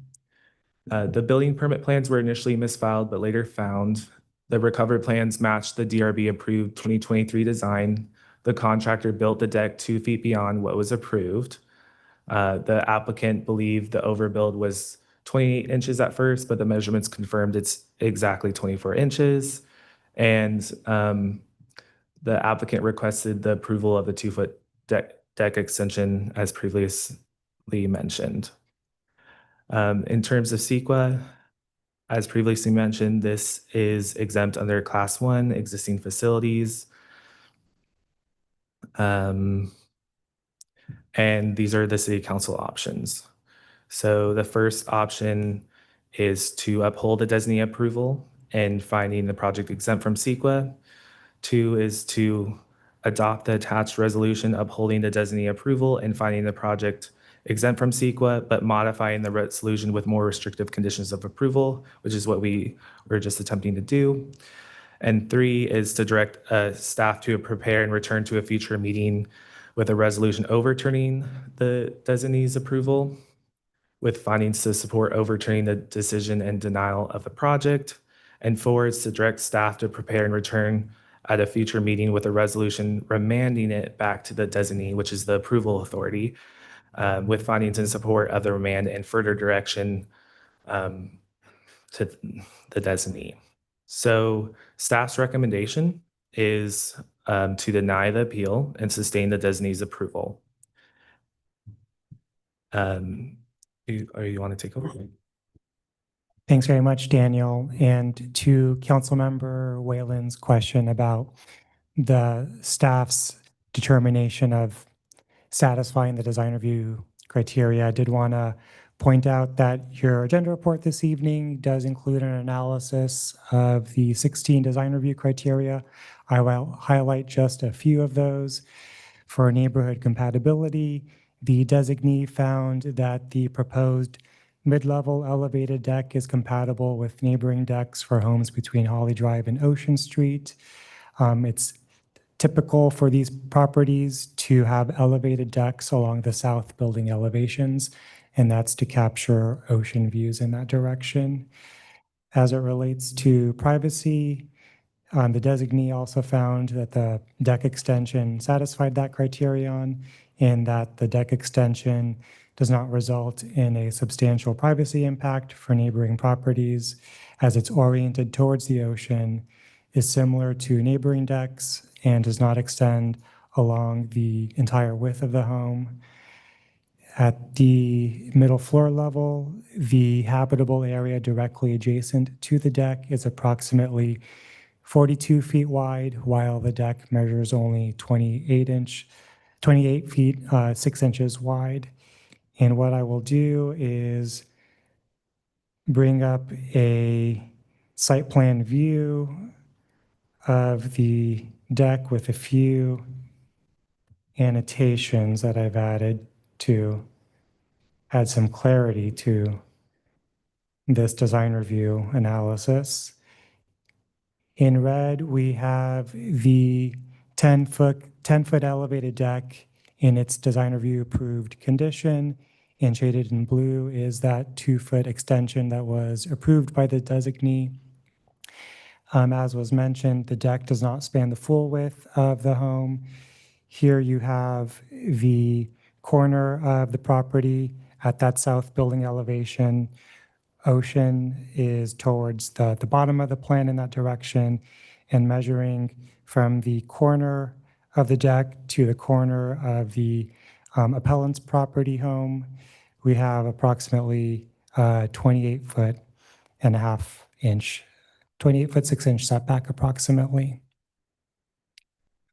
The building permit plans were initially misfiled, but later found. The recovered plans matched the DRB approved 2023 design. The contractor built the deck 2 feet beyond what was approved. The applicant believed the overbuild was 28 inches at first, but the measurements confirmed it's exactly 24 inches. And the applicant requested the approval of the 2-foot deck extension as previously mentioned. In terms of CEQA, as previously mentioned, this is exempt under Class 1 existing facilities. And these are the city council options. So the first option is to uphold the designee approval and finding the project exempt from CEQA. 2 is to adopt the attached resolution upholding the designee approval and finding the project exempt from CEQA, but modifying the resolution with more restrictive conditions of approval, which is what we were just attempting to do. And 3 is to direct staff to prepare and return to a future meeting with a resolution overturning the designee's approval, with findings to support overturning the decision and denial of the project. And 4 is to direct staff to prepare and return at a future meeting with a resolution remanding it back to the designee, which is the approval authority, with findings in support of the remand and further direction to the designee. So staff's recommendation is to deny the appeal and sustain the designee's approval. You want to take over? Thanks very much, Daniel. And to Councilmember Whalen's question about the staff's determination of satisfying the design review criteria, I did want to point out that your agenda report this evening does include an analysis of the 16 design review criteria. I will highlight just a few of those. For neighborhood compatibility, the designee found that the proposed mid-level elevated deck is compatible with neighboring decks for homes between Holly Drive and Ocean Street. It's typical for these properties to have elevated decks along the south building elevations, and that's to capture ocean views in that direction. As it relates to privacy, the designee also found that the deck extension satisfied that criterion, and that the deck extension does not result in a substantial privacy impact for neighboring properties, as it's oriented towards the ocean, is similar to neighboring decks, and does not extend along the entire width of the home. At the middle floor level, the habitable area directly adjacent to the deck is approximately 42 feet wide, while the deck measures only 28 feet, 6 inches wide. And what I will do is bring up a site plan view of the deck with a few annotations that I've added to add some clarity to this design review analysis. In red, we have the 10-foot elevated deck in its design review approved condition. And shaded in blue is that 2-foot extension that was approved by the designee. As was mentioned, the deck does not span the full width of the home. Here you have the corner of the property at that south building elevation. Ocean is towards the bottom of the plan in that direction, and measuring from the corner of the deck to the corner of the appellant's property home, we have approximately 28-foot and a half inch, 28-foot 6-inch setback approximately.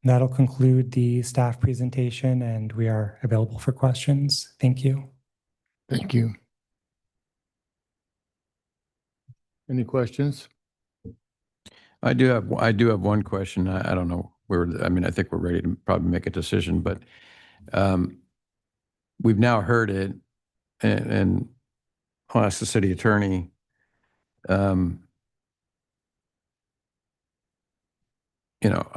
That'll conclude the staff presentation, and we are available for questions. Thank you. Thank you. Any questions? I do have one question. I don't know I mean, I think we're ready to probably make a decision, but we've now heard it, and I'll ask the city attorney. You know,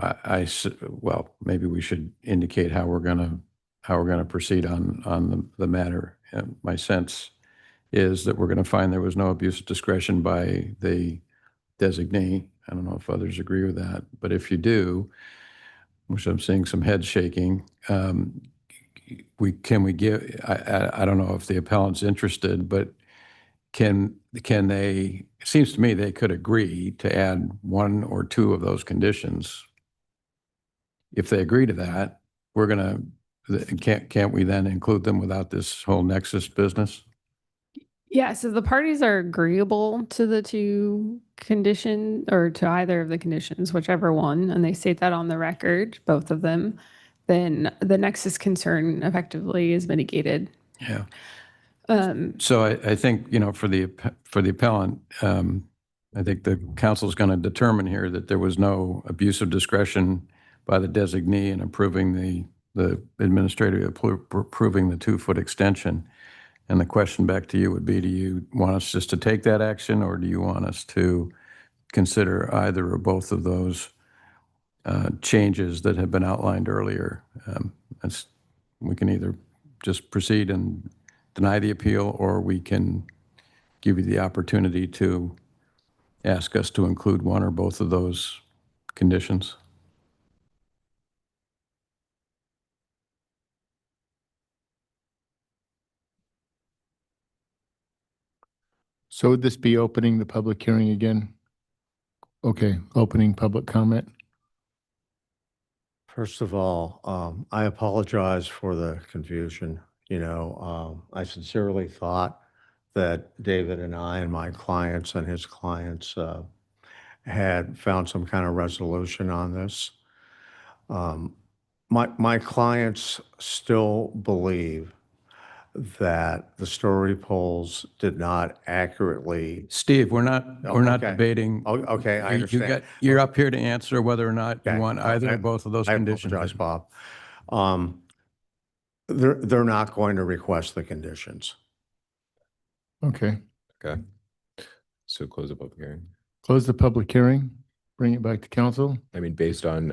well, maybe we should indicate how we're gonna proceed on the matter. My sense is that we're gonna find there was no abuse of discretion by the designee. I don't know if others agree with that, but if you do, which I'm seeing some head shaking, can we give, I don't know if the appellant's interested, but can they, it seems to me they could agree to add 1 or 2 of those conditions. If they agree to that, we're gonna, can't we then include them without this whole nexus business? Yeah, so the parties are agreeable to the 2 condition or to either of the conditions, whichever one, and they state that on the record, both of them, then the nexus concern effectively is mitigated. Yeah. So I think, you know, for the appellant, I think the council is going to determine here that there was no abuse of discretion by the designee in approving the administrative approving the 2-foot extension. And the question back to you would be, do you want us just to take that action, or do you want us to consider either or both of those changes that have been outlined earlier? We can either just proceed and deny the appeal, or we can give you the opportunity to ask us to include 1 or both of those conditions. So would this be opening the public hearing again? Okay, opening public comment. First of all, I apologize for the confusion. You know, I sincerely thought that David and I and my clients and his clients had found some kind of resolution on this. My clients still believe that the story polls did not accurately. Steve, we're not Okay. debating. Okay, I understand. You're up here to answer whether or not you want either or both of those conditions. I apologize, Bob. They're not going to request the conditions. Okay, Okay. So close the public hearing. close the public hearing, bring it back to council. I mean, based on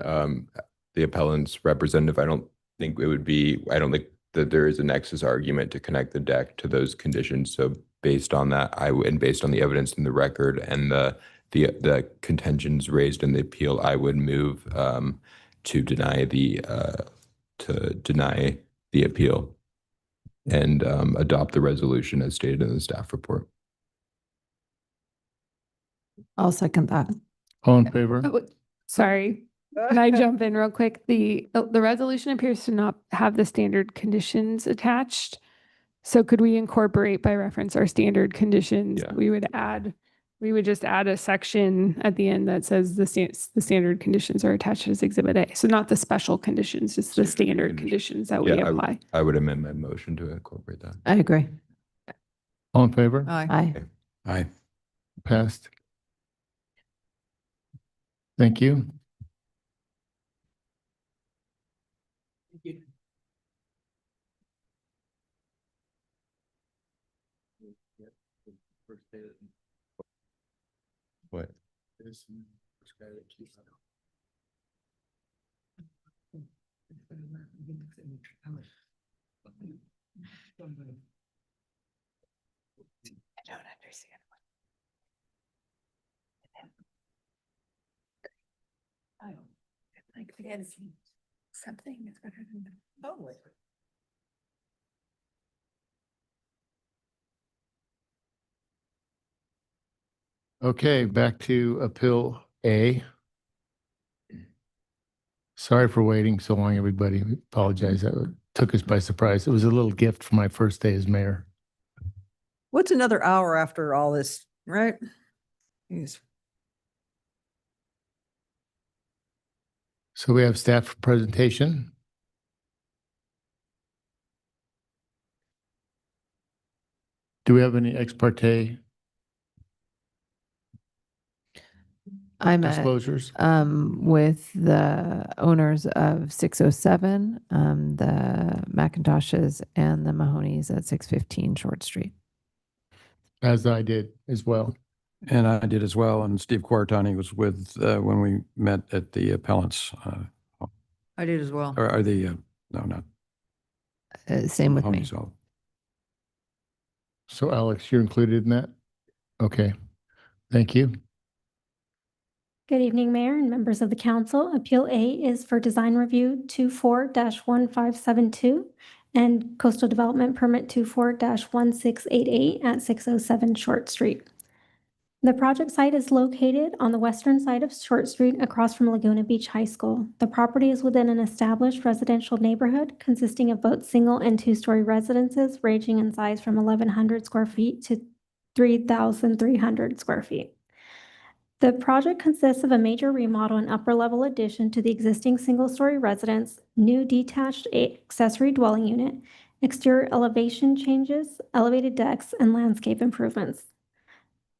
the appellant's representative, I don't think that there is a nexus argument to connect the deck to those conditions. So based on that, and based on the evidence in the record and the contentions raised in the appeal, I would move to deny the appeal and adopt the resolution as stated in the staff report. I'll second that. All in favor? Sorry, can I jump in real quick? The resolution appears to not have the standard conditions attached. So could we incorporate by reference our standard conditions? Yeah. We would just add a section at the end that says the standard conditions are attached as Exhibit A. So not the special conditions, just the standard conditions that we apply. I would amend my motion to incorporate that. I agree. All in favor? Aye. Aye. Passed. Thank you. What? I don't understand. I like something is better than. Totally. Okay, back to Appeal A. Sorry for waiting so long, everybody. We apologize. That took us by surprise. It was a little gift for my first day as mayor. What's another hour after all this, right? Jeez. So we have staff presentation. Do we have any ex parte I'm disclosures? with the owners of 607, the McIntoshes and the Mahonies at 615 Short Street. As I did as well. And I did as well. And Steve Quartani was with when we met at the appellants. I did as well. Or are the, no, not. Same with me. Mahoney's all. So Alex, you're included in that? Okay, thank you. Good evening, Mayor and members of the council. Appeal A is for Design Review 24-1572 and Coastal Development Permit 24-1688 at 607 Short Street. The project site is located on the western side of Short Street across from Laguna Beach High School. The property is within an established residential neighborhood consisting of both single and two-story residences ranging in size from 1,100 square feet to 3,300 square feet. The project consists of a major remodel and upper-level addition to the existing single-story residence, new detached accessory dwelling unit, exterior elevation changes, elevated decks, and landscape improvements.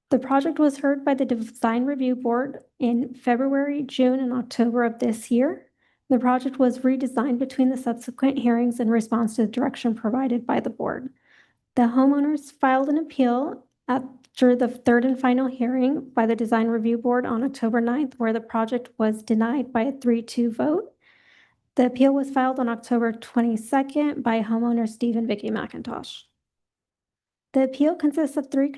The project was heard by the Design Review Board in February, June, and October of this year. The project was redesigned between the subsequent hearings in response to the direction provided by the board. The homeowners filed an appeal after the third and final hearing by the Design Review Board on October 9th, where the project was denied by a 3-2 vote. The appeal was filed on October 22nd by homeowner Steve and Vicky McIntosh. The appeal consists of three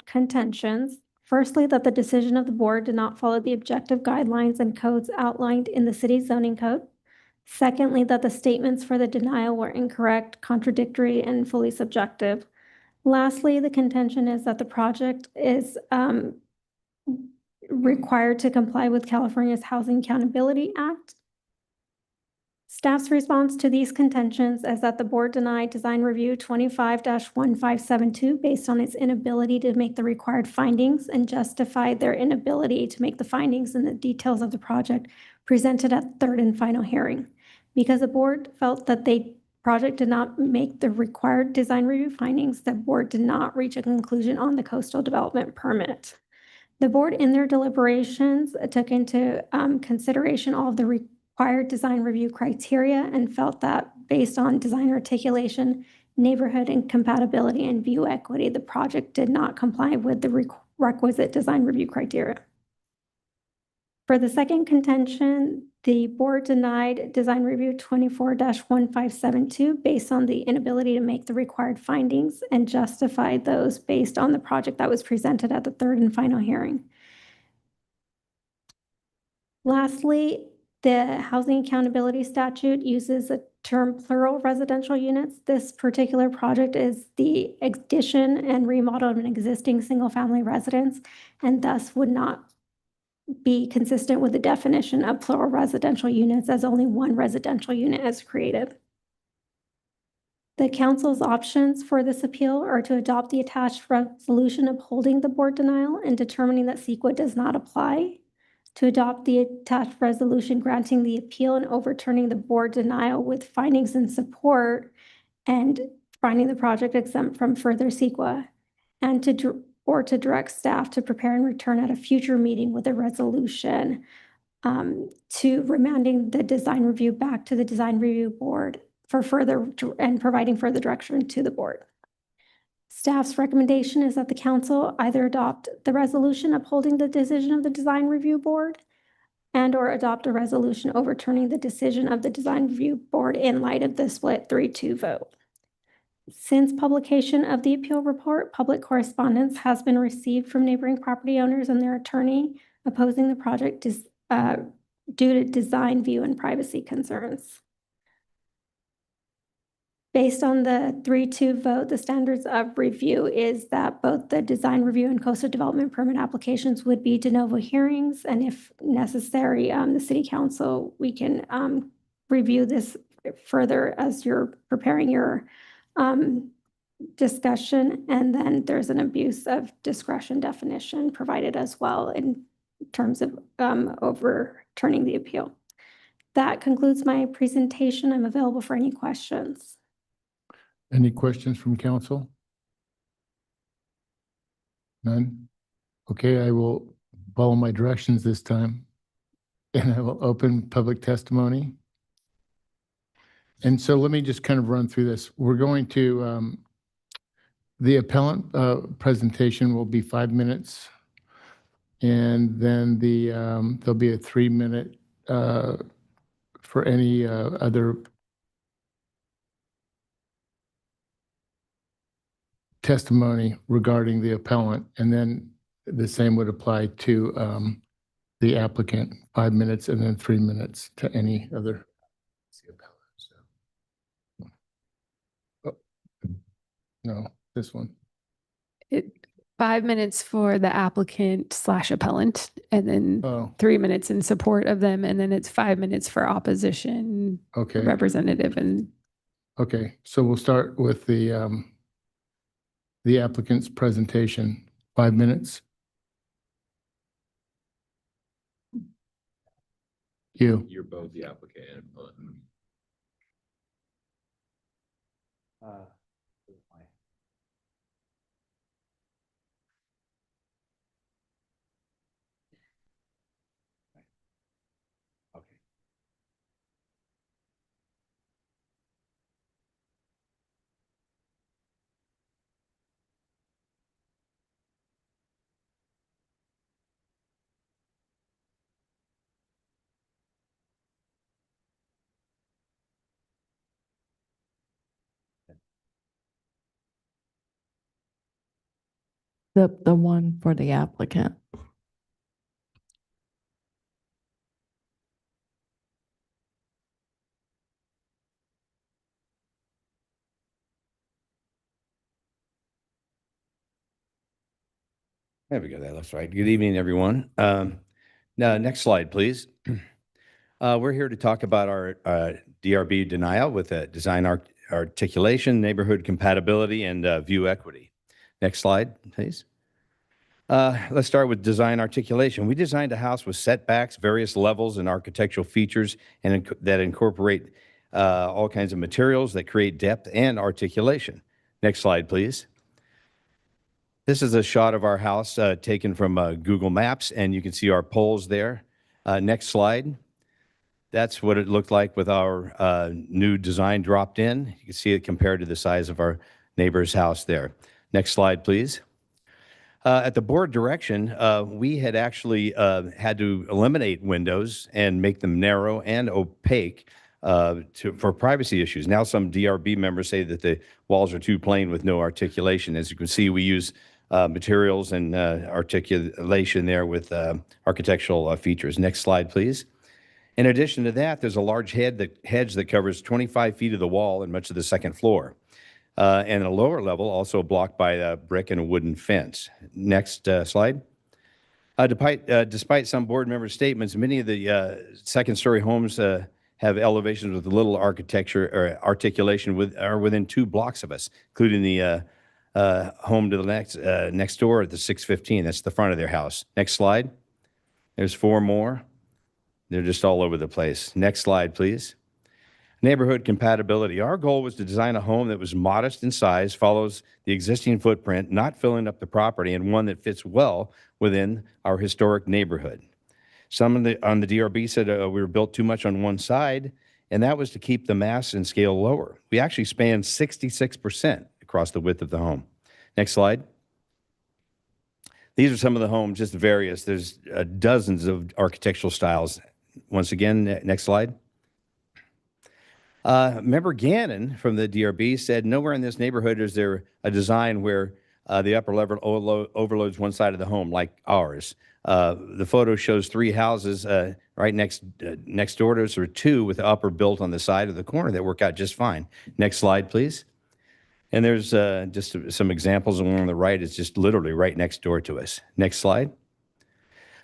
contentions. Firstly, that the decision of the board did not follow the objective guidelines and codes outlined in the city's zoning code. Secondly, that the statements for the denial were incorrect, contradictory, and fully subjective. Lastly, the contention is that the project is required to comply with California's Housing Accountability Act. Staff's response to these contentions is that the board denied Design Review 25-1572 based on its inability to make the required findings and justified their inability to make the findings and the details of the project presented at the third and final hearing. Because the board felt that the project did not make the required design review findings, the board did not reach a conclusion on the coastal development permit. The board, in their deliberations, took into consideration all of the required design review criteria and felt that based on design articulation, neighborhood and compatibility and view equity, the project did not comply with the requisite design review criteria. For the second contention, the board denied Design Review 24-1572 based on the inability to make the required findings and justified those based on the project that was presented at the third and final hearing. Lastly, the Housing Accountability Statute uses the term plural residential units. This particular project is the addition and remodel of an existing single-family residence and thus would not be consistent with the definition of plural residential units, as only one residential unit is created. The council's options for this appeal are to adopt the attached resolution upholding the board denial and determining that CEQA does not apply, to adopt the attached resolution granting the appeal and overturning the board denial with findings in support and finding the project exempt from further CEQA, and to direct staff to prepare and return at a future meeting with a resolution to remanding the design review back to the design review board for further and providing further direction to the board. Staff's recommendation is that the council either adopt the resolution upholding the decision of the Design Review Board and/or adopt a resolution overturning the decision of the Design Review Board in light of the split 3-2 vote. Since publication of the appeal report, public correspondence has been received from neighboring property owners and their attorney opposing the project due to design, view, and privacy concerns. Based on the 3-2 vote, the standards of review is that both the design review and coastal development permit applications would be de novo hearings. And if necessary, the city council, we can review this further as you're preparing your discussion. And then there's an abuse of discretion definition provided as well in terms of overturning the appeal. That concludes my presentation. I'm available for any questions. Any questions from council? None? Okay, I will follow my directions this time. And I will open public testimony. And so let me just kind of run through this. We're going to, the appellant presentation will be 5 minutes. And then there'll be a 3-minute for any other testimony regarding the appellant, and then the same would apply to the applicant, 5 minutes, and then 3 minutes to any other. Oh, no, this one. 5 minutes for the applicant / appellant, and then 3 minutes in support of them, and then it's 5 minutes for opposition Okay. representative. And Okay, so we'll start with the applicant's presentation, 5 minutes. You're both the applicant and appellant. The one for the applicant. There we go. That looks right. Good evening, everyone. Now, next slide, please. We're here to talk about our DRB denial with design articulation, neighborhood compatibility, and view equity. Next slide, please. Let's start with design articulation. We designed a house with setbacks, various levels and architectural features, and that incorporate all kinds of materials that create depth and articulation. Next slide, please. This is a shot of our house taken from Google Maps, and you can see our poles there. Next slide. That's what it looked like with our new design dropped in. You can see it compared to the size of our neighbor's house there. Next slide, please. At the board direction, we had actually had to eliminate windows and make them narrow and opaque for privacy issues. Now some DRB members say that the walls are too plain with no articulation. As you can see, we use materials and articulation there with architectural features. Next slide, please. In addition to that, there's a large hedge that covers 25 feet of the wall and much of the second floor. And a lower level also blocked by a brick and a wooden fence. Next slide. Despite some board member statements, many of the second-story homes have elevations with little architecture or articulation are within 2 blocks of us, including the home to the next door at the 615. That's the front of their house. Next slide. There's 4 more. They're just all over the place. Next slide, please. Neighborhood compatibility. Our goal was to design a home that was modest in size, follows the existing footprint, not filling up the property, and one that fits well within our historic neighborhood. Some on the DRB said we were built too much on one side, and that was to keep the mass and scale lower. We actually spanned 66% across the width of the home. Next slide. These are some of the homes, just various. There's dozens of architectural styles. Once again, next slide. Member Gannon from the DRB said, nowhere in this neighborhood is there a design where the upper level overloads one side of the home like ours. The photo shows 3 houses right next door to us, or 2 with the upper built on the side of the corner that work out just fine. Next slide, please. And there's just some examples. The one on the right is just literally right next door to us. Next slide.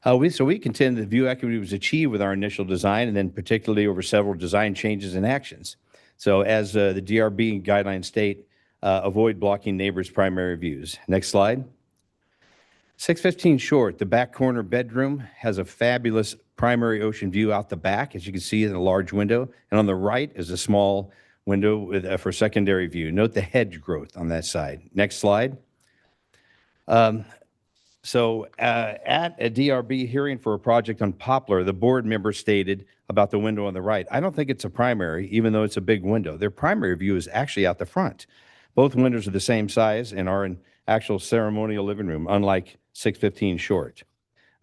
We contend that view equity was achieved with our initial design, and then particularly over several design changes and actions. So as the DRB guidelines state, avoid blocking neighbors' primary views. Next slide. 615 Short, the back corner bedroom has a fabulous primary ocean view out the back, as you can see in a large window. And on the right is a small window with, for secondary view. Note the hedge growth on that side. Next slide. At a DRB hearing for a project on Poplar, the board member stated about the window on the right, I don't think it's a primary, even though it's a big window. Their primary view is actually out the front. Both windows are the same size and are in actual ceremonial living room, unlike 615 Short.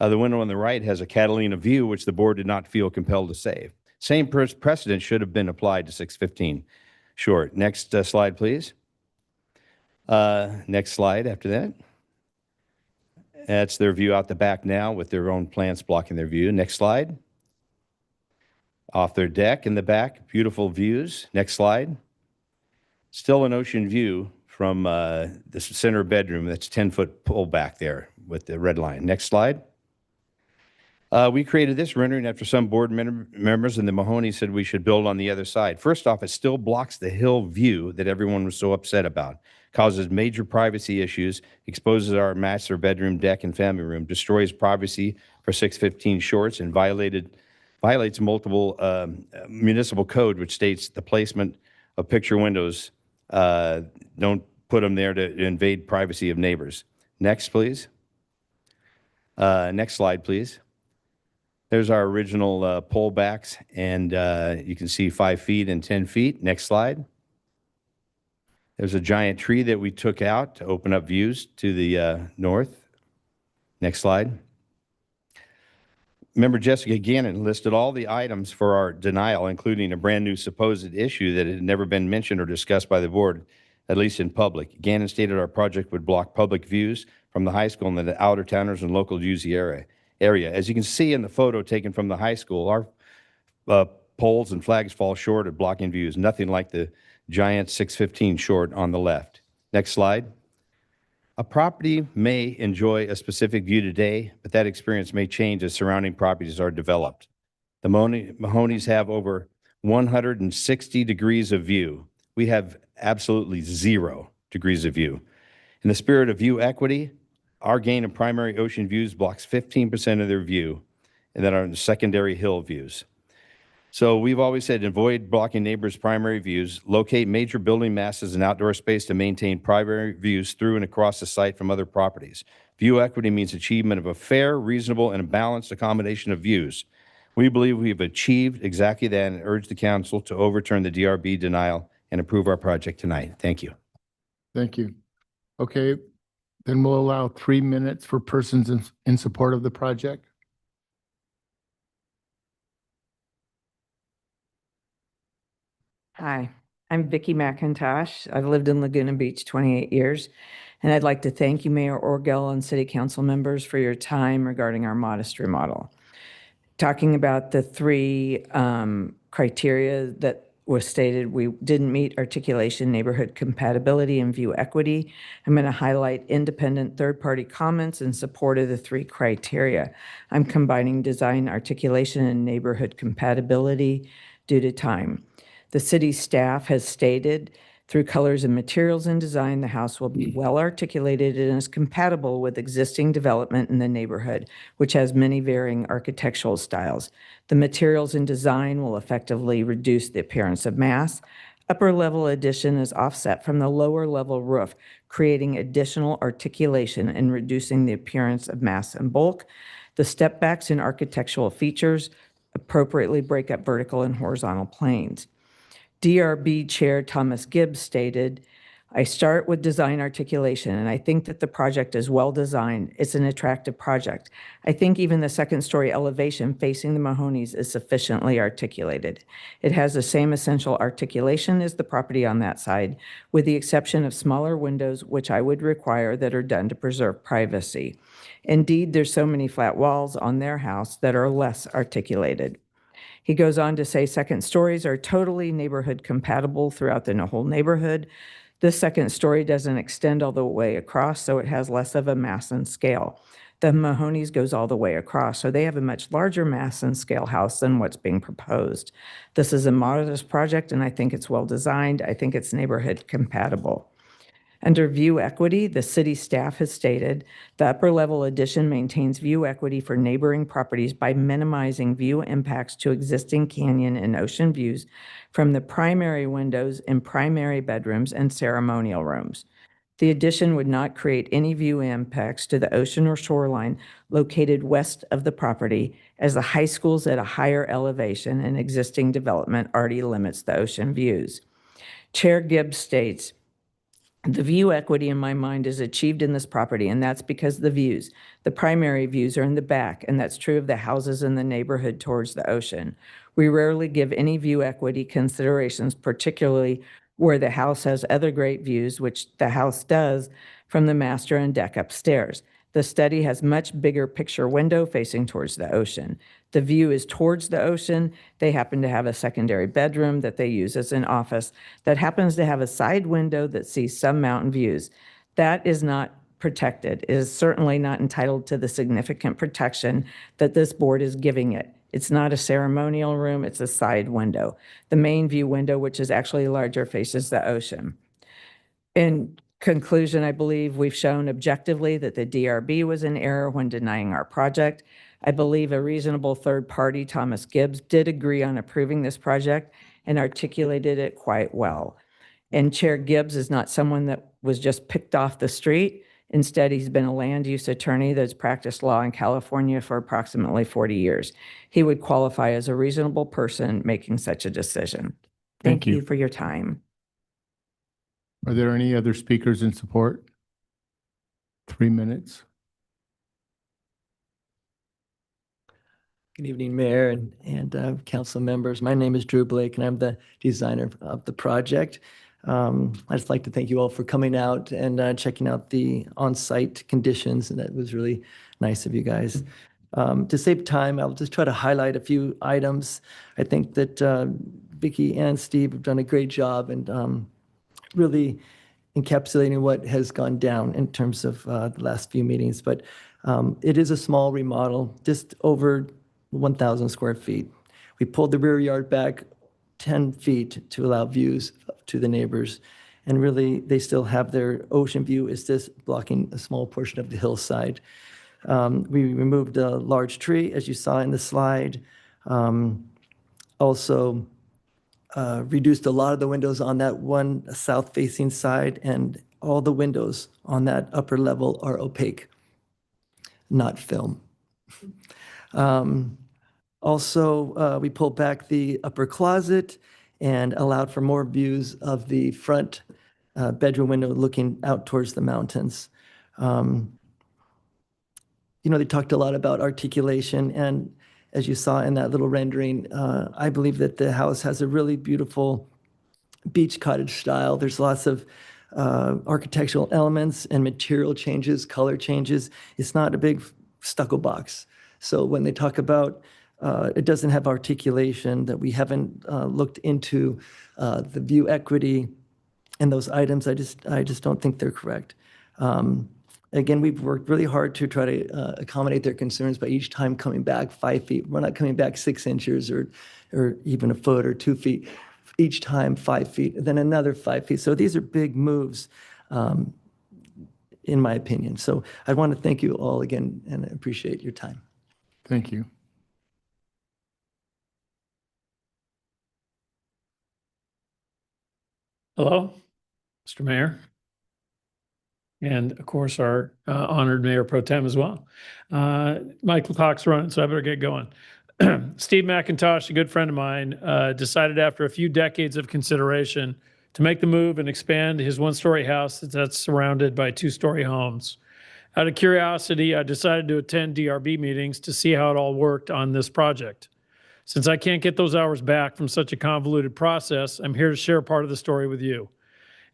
The window on the right has a Catalina view, which the board did not feel compelled to save. Same precedent should have been applied to 615 Short. Next slide, please. Next slide after that. That's their view out the back now with their own plants blocking their view. Next slide. Off their deck in the back, beautiful views. Next slide. Still an ocean view from the center bedroom. That's 10-foot pullback there with the red line. Next slide. We created this rendering after some board members and the Mahoney said we should build on the other side. First off, it still blocks the hill view that everyone was so upset about. Causes major privacy issues, exposes our master bedroom, deck, and family room, destroys privacy for 615 Shorts, and violates multiple municipal code, which states the placement of picture windows, don't put them there to invade privacy of neighbors. Next, please. Next slide, please. There's our original pullbacks, and you can see 5 feet and 10 feet. Next slide. There's a giant tree that we took out to open up views to the north. Next slide. Member Jessica Gannon listed all the items for our denial, including a brand new supposed issue that had never been mentioned or discussed by the board, at least in public. Gannon stated our project would block public views from the high school and the outer towners and local use area. As you can see in the photo taken from the high school, our poles and flags fall short of blocking views, nothing like the giant 615 Short on the left. Next slide. A property may enjoy a specific view today, but that experience may change as surrounding properties are developed. The Mahoneys have over 160 degrees of view. We have absolutely 0 degrees of view. In the spirit of view equity, our gain of primary ocean views blocks 15% of their view, and then our secondary hill views. So we've always said avoid blocking neighbors' primary views, locate major building masses and outdoor space to maintain primary views through and across the site from other properties. View equity means achievement of a fair, reasonable, and balanced accommodation of views. We believe we've achieved exactly that and urge the council to overturn the DRB denial and approve our project tonight. Thank you. Thank you. Okay, then we'll allow 3 minutes for persons in support of the project. Hi, I'm Vicki McIntosh. I've lived in Laguna Beach 28 years, and I'd like to thank you, Mayor Orgill and City Council members, for your time regarding our modest remodel. Talking about the 3 criteria that was stated, we didn't meet articulation, neighborhood compatibility, and view equity. I'm going to highlight independent third-party comments in support of the 3 criteria. I'm combining design, articulation, and neighborhood compatibility due to time. The city staff has stated, through colors and materials and design, the house will be well articulated and is compatible with existing development in the neighborhood, which has many varying architectural styles. The materials and design will effectively reduce the appearance of mass. Upper level addition is offset from the lower level roof, creating additional articulation and reducing the appearance of mass and bulk. The step backs and architectural features appropriately break up vertical and horizontal planes. DRB Chair Thomas Gibbs stated, I start with design articulation, and I think that the project is well designed. It's an attractive project. I think even the second story elevation facing the Mahonies is sufficiently articulated. It has the same essential articulation as the property on that side, with the exception of smaller windows, which I would require that are done to preserve privacy. Indeed, there's so many flat walls on their house that are less articulated. He goes on to say second stories are totally neighborhood compatible throughout the whole neighborhood. The second story doesn't extend all the way across, so it has less of a mass and scale. The Mahoney's goes all the way across, so they have a much larger mass and scale house than what's being proposed. This is a modest project, and I think it's well designed. I think it's neighborhood compatible. Under view equity, the city staff has stated the upper level addition maintains view equity for neighboring properties by minimizing view impacts to existing canyon and ocean views from the primary windows in primary bedrooms and ceremonial rooms. The addition would not create any view impacts to the ocean or shoreline located west of the property, as the high school's at a higher elevation and existing development already limits the ocean views. Chair Gibbs states, the view equity in my mind is achieved in this property, and that's because the primary views are in the back, and that's true of the houses in the neighborhood towards the ocean. We rarely give any view equity considerations, particularly where the house has other great views, which the house does, from the master and deck upstairs. The study has much bigger picture window facing towards the ocean. The view is towards the ocean. They happen to have a secondary bedroom that they use as an office that happens to have a side window that sees some mountain views. That is not protected. It is certainly not entitled to the significant protection that this board is giving it. It's not a ceremonial room, it's a side window. The main view window, which is actually larger, faces the ocean. In conclusion, I believe we've shown objectively that the DRB was in error when denying our project. I believe a reasonable third party, Thomas Gibbs, did agree on approving this project and articulated it quite well. And Chair Gibbs is not someone that was just picked off the street. Instead, he's been a land use attorney that's practiced law in California for approximately 40 years. He would qualify as a reasonable person making such a decision. Thank you for your time. Are there any other speakers in support? 3 minutes. Good evening, Mayor and council members. My name is Drew Blake, and I'm the designer of the project. I'd just like to thank you all for coming out and checking out the on-site conditions, and that was really nice of you guys. To save time, I'll just try to highlight a few items. I think that Vicki and Steve have done a great job and really encapsulating what has gone down in terms of the last few meetings. But it is a small remodel, just over 1,000 square feet. We pulled the rear yard back 10 feet to allow views to the neighbors. And really, they still have their ocean view. It's just blocking a small portion of the hillside. We removed a large tree, as you saw in the slide. Also, reduced a lot of the windows on that one south-facing side, and all the windows on that upper level are opaque, not film. Also, we pulled back the upper closet and allowed for more views of the front bedroom window looking out towards the mountains. You know, they talked a lot about articulation, and as you saw in that little rendering, I believe that the house has a really beautiful beach cottage style. There's lots of architectural elements and material changes, color changes. It's not a big stucco box. So when they talk about it doesn't have articulation, that we haven't looked into the view equity and those items, I just don't think they're correct. Again, we've worked really hard to try to accommodate their concerns by each time coming back 5 feet. We're not coming back 6 inches or even a foot or 2 feet. Each time 5 feet, then another 5 feet. So these are big moves, in my opinion. So I want to thank you all again and appreciate your time. Thank you. Hello, Mr. Mayor. And of course, our honored Mayor Pro Tem as well. Michael Cox running, so I better get going. Steve McIntosh, a good friend of mine, decided after a few decades of consideration to make the move and expand his one-story house that's surrounded by two-story homes. Out of curiosity, I decided to attend DRB meetings to see how it all worked on this project. Since I can't get those hours back from such a convoluted process, I'm here to share part of the story with you.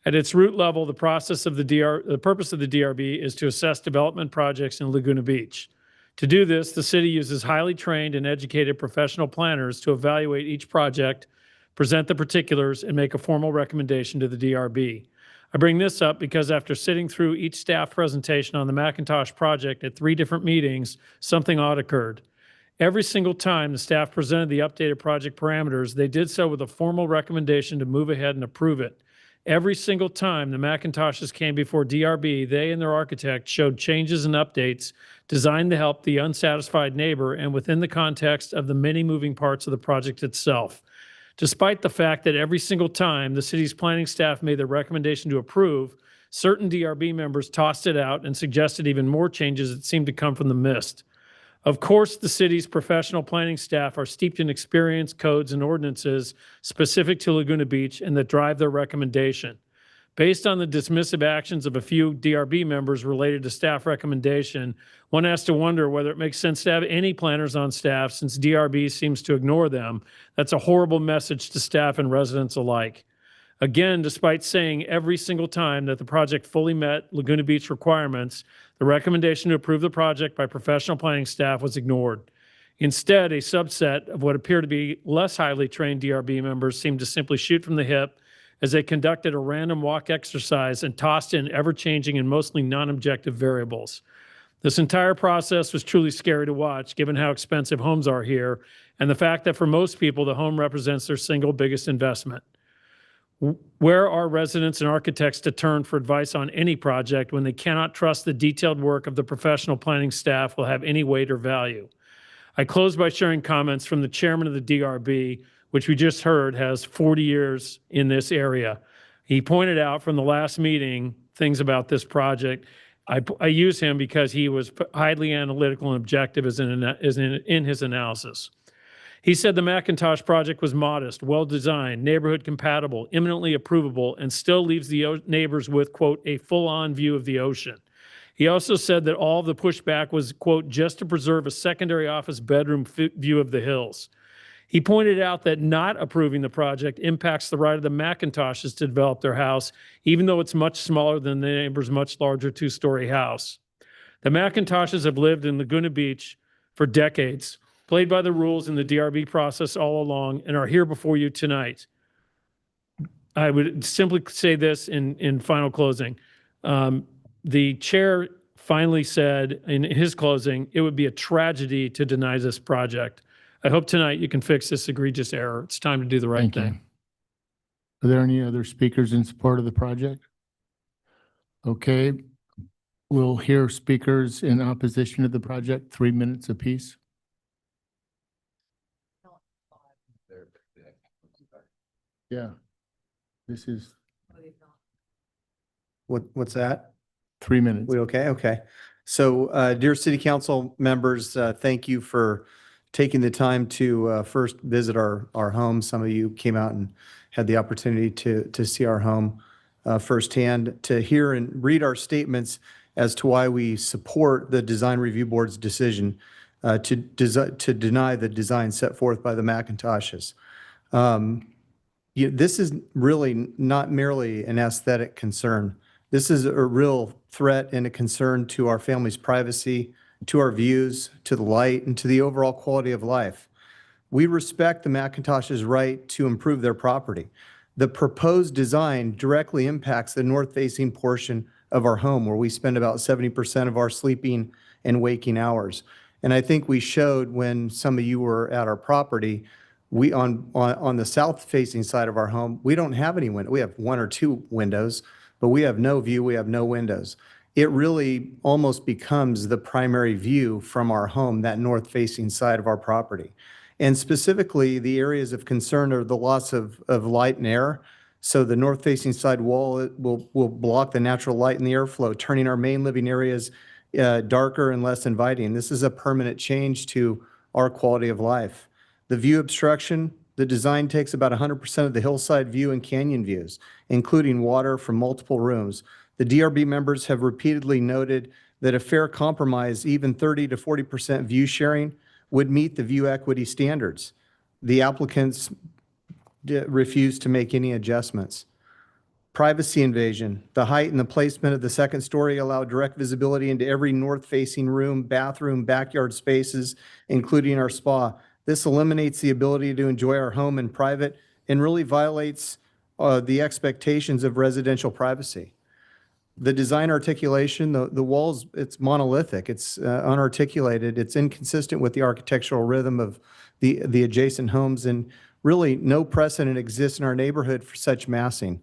At its root level, the purpose of the DRB is to assess development projects in Laguna Beach. To do this, the city uses highly trained and educated professional planners to evaluate each project, present the particulars, and make a formal recommendation to the DRB. I bring this up because after sitting through each staff presentation on the McIntosh project at 3 different meetings, something odd occurred. Every single time the staff presented the updated project parameters, they did so with a formal recommendation to move ahead and approve it. Every single time the McIntoshes came before DRB, they and their architect showed changes and updates designed to help the unsatisfied neighbor and within the context of the many moving parts of the project itself. Despite the fact that every single time the city's planning staff made the recommendation to approve, certain DRB members tossed it out and suggested even more changes that seemed to come from the mist. Of course, the city's professional planning staff are steeped in experience, codes, and ordinances specific to Laguna Beach and that drive their recommendation. Based on the dismissive actions of a few DRB members related to staff recommendation, one has to wonder whether it makes sense to have any planners on staff since DRB seems to ignore them. That's a horrible message to staff and residents alike. Again, despite saying every single time that the project fully met Laguna Beach requirements, the recommendation to approve the project by professional planning staff was ignored. Instead, a subset of what appear to be less highly trained DRB members seemed to simply shoot from the hip as they conducted a random walk exercise and tossed in ever-changing and mostly non-objective variables. This entire process was truly scary to watch, given how expensive homes are here, and the fact that for most people, the home represents their single biggest investment. Where are residents and architects to turn for advice on any project when they cannot trust the detailed work of the professional planning staff will have any weight or value? I close by sharing comments from the chairman of the DRB, which we just heard has 40 years in this area. He pointed out from the last meeting things about this project. I use him because he was highly analytical and objective in his analysis. He said the McIntosh project was modest, well-designed, neighborhood compatible, imminently approvable, and still leaves the neighbors with, quote, a full-on view of the ocean. He also said that all of the pushback was, quote, just to preserve a secondary office bedroom view of the hills. He pointed out that not approving the project impacts the right of the McIntoshes to develop their house, even though it's much smaller than the neighbor's much larger 2-story house. The McIntoshes have lived in Laguna Beach for decades, played by the rules in the DRB process all along, and are here before you tonight. I would simply say this in final closing. The chair finally said in his closing, it would be a tragedy to deny this project. I hope tonight you can fix this egregious error. It's time to do the right thing. Are there any other speakers in support of the project? Okay, we'll hear speakers in opposition to the project, 3 minutes apiece. Yeah, this is What's that? 3 minutes. We okay? Okay. So, dear city council members, thank you for taking the time to first visit our home. Some of you came out and had the opportunity to see our home firsthand, to hear and read our statements as to why we support the Design Review Board's decision to deny the design set forth by the McIntoshes. This is really not merely an aesthetic concern. This is a real threat and a concern to our family's privacy, to our views, to the light, and to the overall quality of life. We respect the McIntoshes' right to improve their property. The proposed design directly impacts the north-facing portion of our home, where we spend about 70% of our sleeping and waking hours. And I think we showed when some of you were at our property, we on the south-facing side of our home, we don't have any window. We have 1 or 2 windows, but we have no view, we have no windows. It really almost becomes the primary view from our home, that north-facing side of our property. And specifically, the areas of concern are the loss of light and air. So the north-facing side wall will block the natural light and the airflow, turning our main living areas darker and less inviting. This is a permanent change to our quality of life. The view obstruction The design takes about 100% of the hillside view and canyon views, including water from multiple rooms. The DRB members have repeatedly noted that a fair compromise, even 30 to 40% view sharing, would meet the view equity standards. The applicants refused to make any adjustments. Privacy invasion. The height and the placement of the second story allow direct visibility into every north-facing room, bathroom, backyard spaces, including our spa. This eliminates the ability to enjoy our home in private and really violates the expectations of residential privacy. The design articulation, the walls, it's monolithic, it's unarticulated, it's inconsistent with the architectural rhythm of the adjacent homes, and really no precedent exists in our neighborhood for such massing.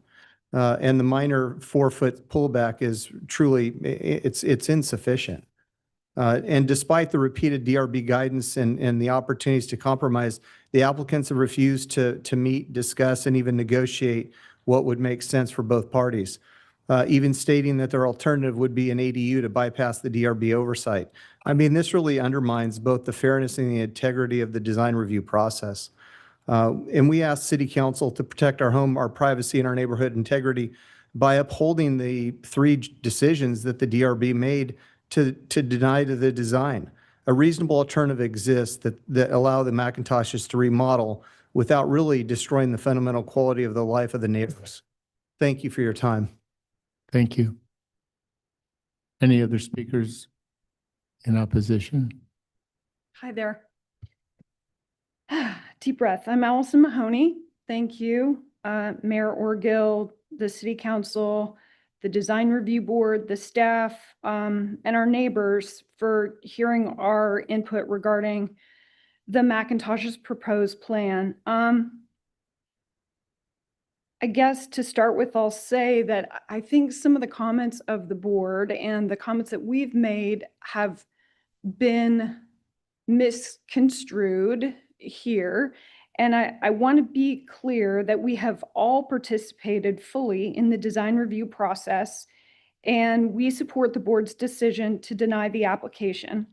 And the minor 4-foot pullback is truly, it's insufficient. And despite the repeated DRB guidance and the opportunities to compromise, the applicants have refused to meet, discuss, and even negotiate what would make sense for both parties, even stating that their alternative would be an ADU to bypass the DRB oversight. I mean, this really undermines both the fairness and the integrity of the design review process. And we asked City Council to protect our home, our privacy, and our neighborhood integrity by upholding the 3 decisions that the DRB made to deny to the design. A reasonable alternative exists that allow the McIntoshes to remodel without really destroying the fundamental quality of the life of the neighbors. Thank you for your time. Thank you. Any other speakers in opposition? Hi there. Deep breath. I'm Allison Mahoney. Thank you, Mayor Orgill, the City Council, the Design Review Board, the staff, and our neighbors for hearing our input regarding the McIntoshes proposed plan. I guess to start with, I'll say that I think some of the comments of the board and the comments that we've made have been misconstrued here. And I want to be clear that we have all participated fully in the design review process, and we support the board's decision to deny the application.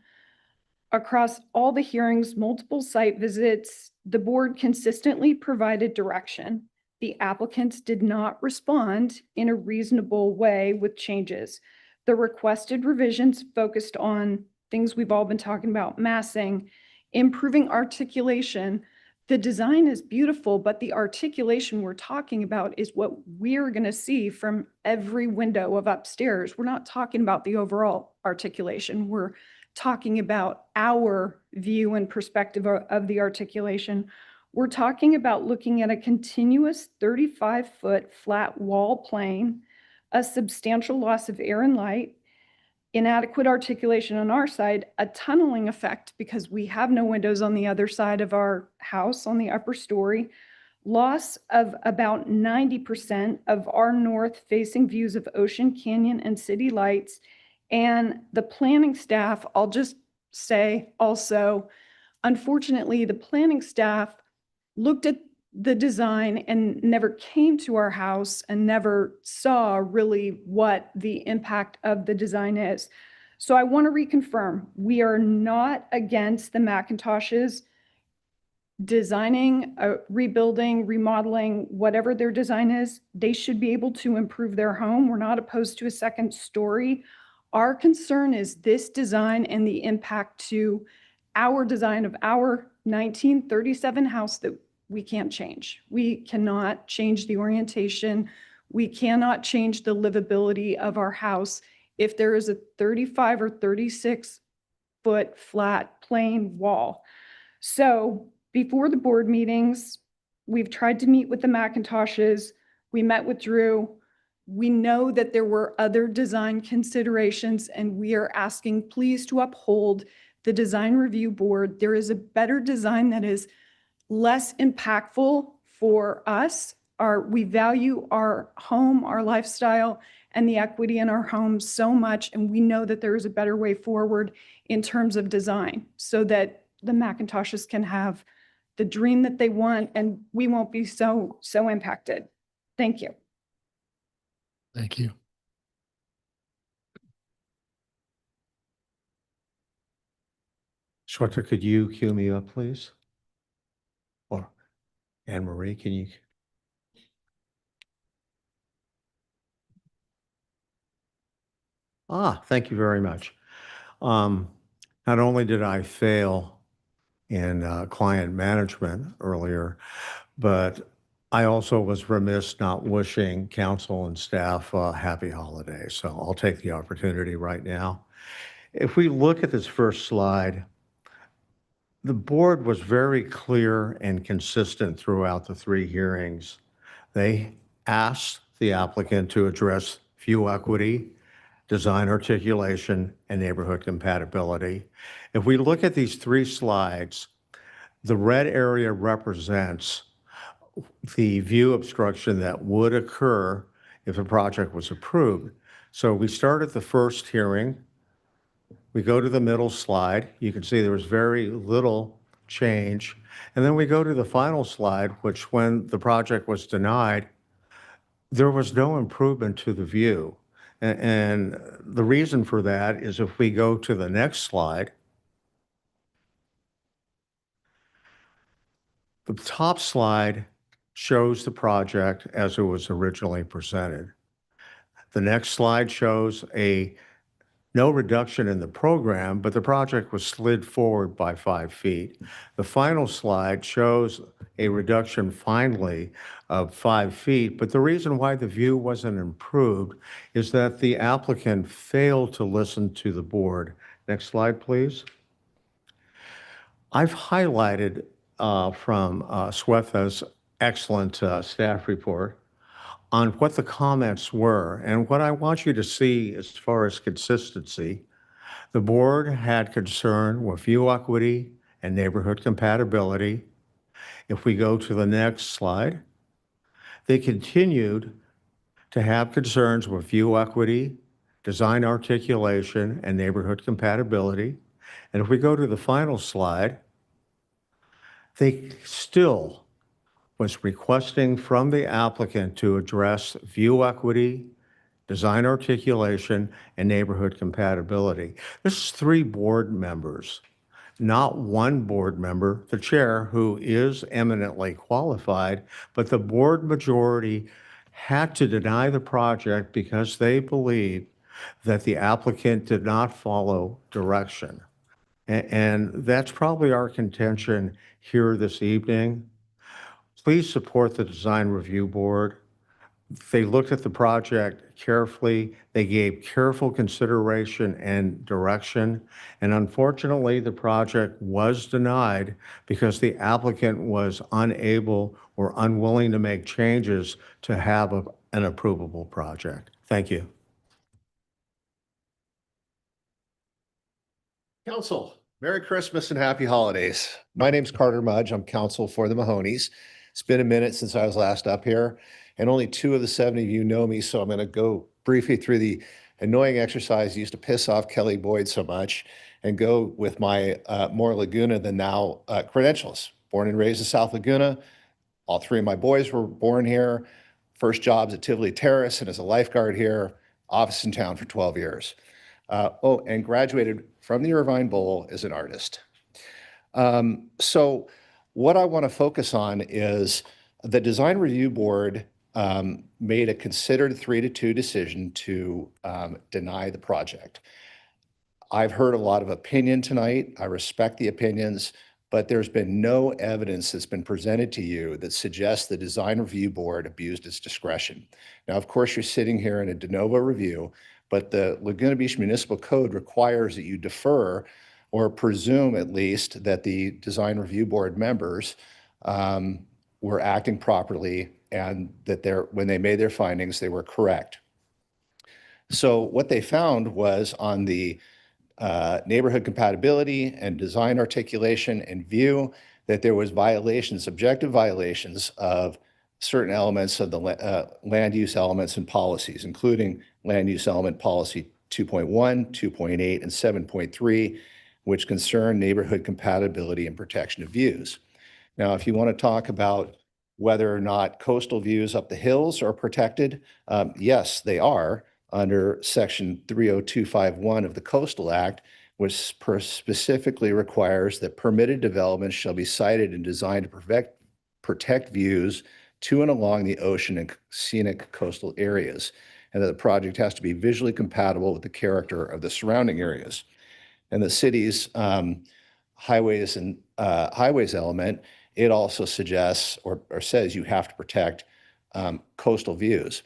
Across all the hearings, multiple site visits, the board consistently provided direction. The applicants did not respond in a reasonable way with changes. The requested revisions focused on things we've all been talking about: massing, improving articulation. The design is beautiful, but the articulation we're talking about is what we're going to see from every window of upstairs. We're not talking about the overall articulation. We're talking about our view and perspective of the articulation. We're talking about looking at a continuous 35-foot flat wall plane, a substantial loss of air and light, inadequate articulation on our side, a tunneling effect because we have no windows on the other side of our house on the upper story, loss of about 90% of our north-facing views of Ocean Canyon and city lights. And the planning staff, I'll just say also, unfortunately, the planning staff looked at the design and never came to our house and never saw really what the impact of the design is. So I want to reconfirm, we are not against the McIntoshes designing, rebuilding, remodeling, whatever their design is. They should be able to improve their home. We're not opposed to a second story. Our concern is this design and the impact to our design of our 1937 house that we can't change. We cannot change the orientation. We cannot change the livability of our house if there is a 35 or 36 foot flat plain wall. So before the board meetings, we've tried to meet with the McIntoshes. We met with Drew. We know that there were other design considerations, and we are asking please to uphold the design review board. There is a better design that is less impactful for us. We value our home, our lifestyle, and the equity in our home so much, and we know that there is a better way forward in terms of design so that the McIntoshes can have the dream that they want, and we won't be so impacted. Thank you. Thank you. Schweitzer, could you cue me up, please? Or Anne Marie, can you? Thank you very much. Not only did I fail in client management earlier, but I also was remiss not wishing council and staff a happy holiday. So I'll take the opportunity right now. If we look at this first slide, the board was very clear and consistent throughout the 3 hearings. They asked the applicant to address view equity, design articulation, and neighborhood compatibility. If we look at these 3 slides, the red area represents the view obstruction that would occur if the project was approved. So we start at the first hearing. We go to the middle slide. You can see there was very little change. And then we go to the final slide, which when the project was denied, there was no improvement to the view. And the reason for that is if we go to the next slide, the top slide shows the project as it was originally presented. The next slide shows no reduction in the program, but the project was slid forward by 5 feet. The final slide shows a reduction finally of 5 feet, but the reason why the view wasn't improved is that the applicant failed to listen to the board. Next slide, please. I've highlighted from Swetha's excellent staff report on what the comments were. And what I want you to see as far as consistency, the board had concern with view equity and neighborhood compatibility. If we go to the next slide, they continued to have concerns with view equity, design articulation, and neighborhood compatibility. And if we go to the final slide, they still was requesting from the applicant to address view equity, design articulation, and neighborhood compatibility. This is 3 board members, not 1 board member, the chair, who is eminently qualified, but the board majority had to deny the project because they believed that the applicant did not follow direction. And that's probably our contention here this evening. Please support the Design Review Board. They looked at the project carefully. They gave careful consideration and direction. And unfortunately, the project was denied because the applicant was unable or unwilling to make changes to have an approvable project. Thank you. Council, Merry Christmas and Happy Holidays. My name's Carter Mudge. I'm counsel for the Mahonies. It's been a minute since I was last up here, and only 2 of the 7 of you know me, so I'm going to go briefly through the annoying exercise used to piss off Kelly Boyd so much and go with my more Laguna than now credentials. Born and raised in South Laguna. All 3 of my boys were born here. First jobs at Tivoli Terrace and as a lifeguard here. Office in town for 12 years. And graduated from the Irvine Bowl as an artist. So what I want to focus on is the Design Review Board made a considered 3-2 decision to deny the project. I've heard a lot of opinion tonight. I respect the opinions, but there's been no evidence that's been presented to you that suggests the Design Review Board abused its discretion. Now, of course, you're sitting here in a de novo review, but the Laguna Beach Municipal Code requires that you defer or presume at least that the Design Review Board members were acting properly and that when they made their findings, they were correct. So what they found was on the neighborhood compatibility and design articulation and view that there was violations, subjective violations of certain elements of the land use elements and policies, including land use element policy 2.1, 2.8, and 7.3, which concern neighborhood compatibility and protection of views. Now, if you want to talk about whether or not coastal views up the hills are protected, yes, they are under section 30251 of the Coastal Act, which specifically requires that permitted developments shall be sited and designed to protect views to and along the ocean and scenic coastal areas, and that the project has to be visually compatible with the character of the surrounding areas. And the city's highways and highways element, it also suggests or says you have to protect coastal views.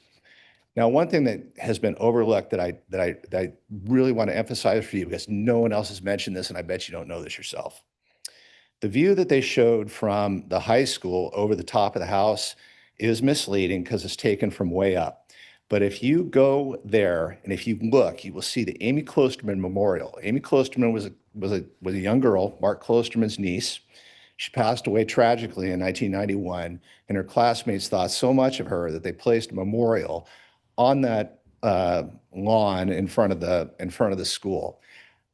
Now, one thing that has been overlooked that I really want to emphasize for you, because no one else has mentioned this, and I bet you don't know this yourself. The view that they showed from the high school over the top of the house is misleading because it's taken from way up. But if you go there and if you look, you will see the Amy Klosterman Memorial. Amy Klosterman was a young girl, Mark Klosterman's niece. She passed away tragically in 1991, and her classmates thought so much of her that they placed a memorial on that lawn in front of the school.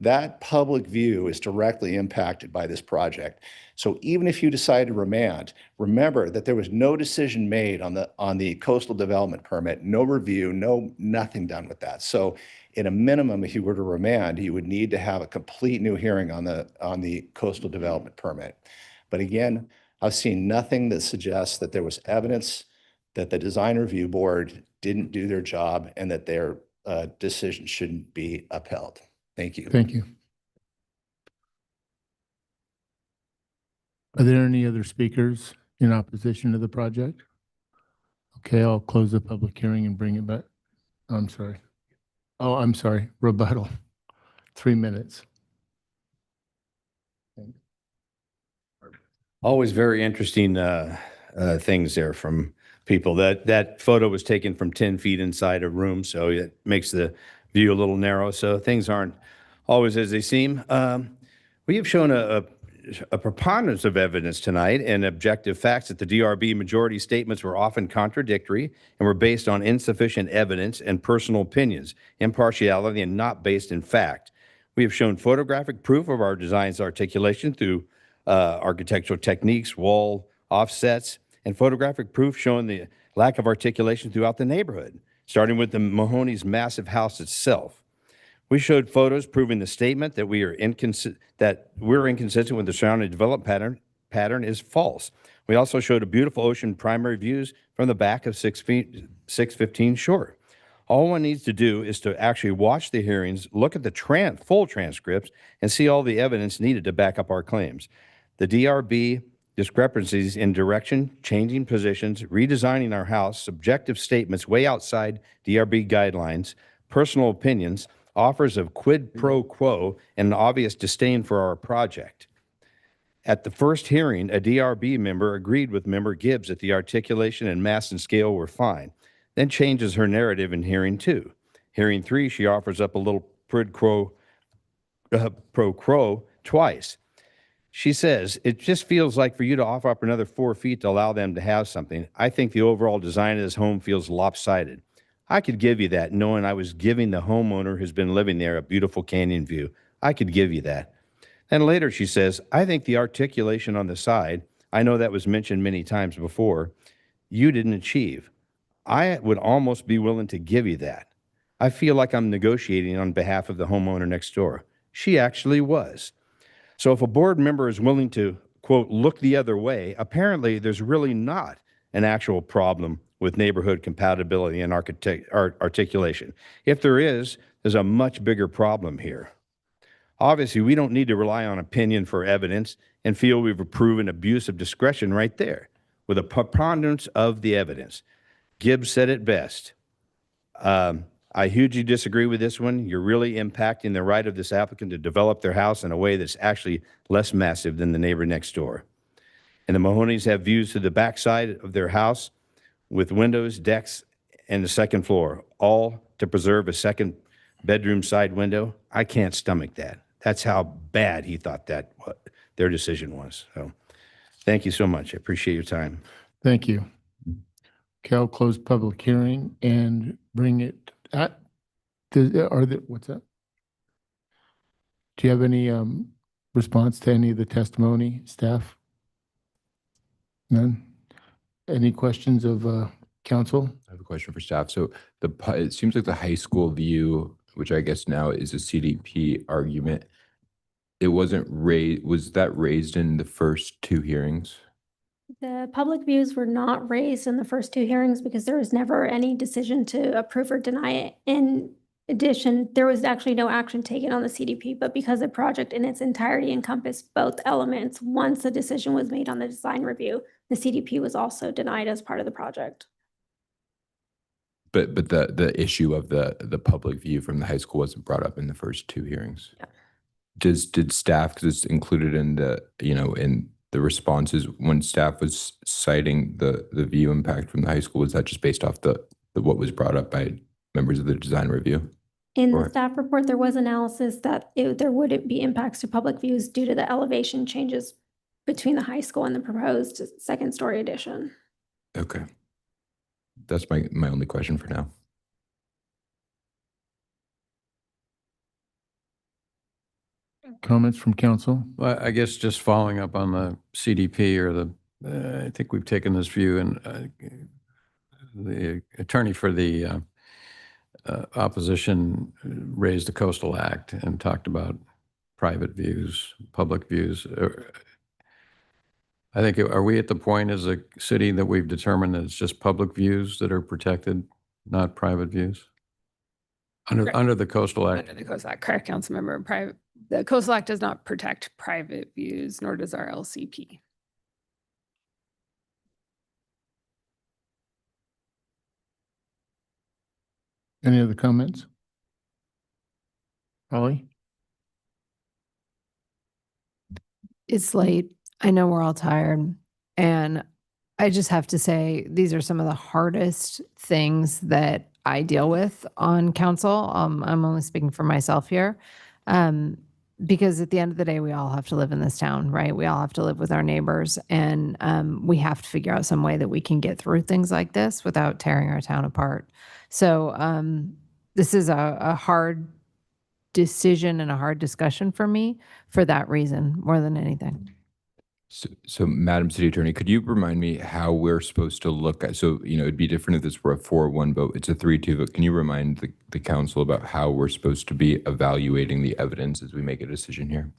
That public view is directly impacted by this project. So even if you decide to remand, remember that there was no decision made on the coastal development permit, no review, nothing done with that. So in a minimum, if you were to remand, you would need to have a complete new hearing on the coastal development permit. But again, I've seen nothing that suggests that there was evidence that the design review board didn't do their job and that their decision shouldn't be upheld. Thank you. Thank you. Are there any other speakers in opposition to the project? Okay, I'll close the public hearing and bring it back. I'm sorry. Oh, I'm sorry. Rebuttal. 3 minutes. Always very interesting things there from people. That photo was taken from 10 feet inside a room, so it makes the view a little narrow. So things aren't always as they seem. We have shown a preponderance of evidence tonight and objective facts that the DRB majority statements were often contradictory and were based on insufficient evidence and personal opinions, impartiality, and not based in fact. We have shown photographic proof of our design's articulation through architectural techniques, wall offsets, and photographic proof showing the lack of articulation throughout the neighborhood, starting with the Mahoney's massive house itself. We showed photos proving the statement that we're inconsistent with the surrounding development pattern is false. We also showed a beautiful ocean primary views from the back of 615 Shore. All one needs to do is to actually watch the hearings, look at the full transcripts, and see all the evidence needed to back up our claims. The DRB discrepancies in direction, changing positions, redesigning our house, subjective statements way outside DRB guidelines, personal opinions, offers of quid pro quo, and an obvious disdain for our project. At the first hearing, a DRB member agreed with member Gibbs that the articulation and mass and scale were fine, then changes her narrative in hearing 2. Hearing 3, she offers up a little quid pro quo twice. She says, it just feels like for you to offer up another 4 feet to allow them to have something. I think the overall design of this home feels lopsided. I could give you that, knowing I was giving the homeowner who's been living there a beautiful canyon view. I could give you that. Then later she says, I think the articulation on the side, I know that was mentioned many times before, you didn't achieve. I would almost be willing to give you that. I feel like I'm negotiating on behalf of the homeowner next door. She actually was. So if a board member is willing to, quote, look the other way, apparently there's really not an actual problem with neighborhood compatibility and articulation. If there is, there's a much bigger problem here. Obviously, we don't need to rely on opinion for evidence and feel we've proven abuse of discretion right there with a preponderance of the evidence. Gibbs said it best. I hugely disagree with this one. You're really impacting the right of this applicant to develop their house in a way that's actually less massive than the neighbor next door. And the Mahoneys have views to the backside of their house with windows, decks, and the second floor, all to preserve a second bedroom side window. I can't stomach that. That's how bad he thought that their decision was. So thank you so much. I appreciate your time. Thank you. Okay, I'll close public hearing and bring it at, what's that? Do you have any response to any of the testimony, staff? None? Any questions of council? I have a question for staff. So it seems like the high school view, which I guess now is a CDP argument, it wasn't raised. Was that raised in the first 2 hearings? The public views were not raised in the first two hearings because there was never any decision to approve or deny it. In addition, there was actually no action taken on the CDP, but because the project in its entirety encompassed both elements, once a decision was made on the design review, the CDP was also denied as part of the project. But the issue of the public view from the high school wasn't brought up in the first two hearings. Yeah. Did staff, because it's included in the, in the responses when staff was citing the view impact from the high school, was that just based off the what was brought up by members of the design review? In Or- the staff report, there was analysis that there wouldn't be impacts to public views due to the elevation changes between the high school and the proposed second story addition. Okay. That's my only question for now. Comments from council? Well, I guess just following up on the CDP or I think we've taken this view, and the attorney for the opposition raised the Coastal Act and talked about private views, public views. I think, are we at the point as a city that we've determined that it's just public views that are protected, not private views? Under the Coastal Act? Under the Coastal Act, correct, Councilmember. The Coastal Act does not protect private views, nor does our LCP. Any other comments? Holly? It's late. I know we're all tired. And I just have to say, these are some of the hardest things that I deal with on council. I'm only speaking for myself here. Because at the end of the day, we all have to live in this town, right? We all have to live with our neighbors. And we have to figure out some way that we can get through things like this without tearing our town apart. So this is a hard decision and a hard discussion for me for that reason, more than anything. So Madam City Attorney, could you remind me how we're supposed to look at, so, it'd be different if this were a 4-1 vote. It's a 3-2 vote. Can you remind the council about how we're supposed to be evaluating the evidence as we make a decision here?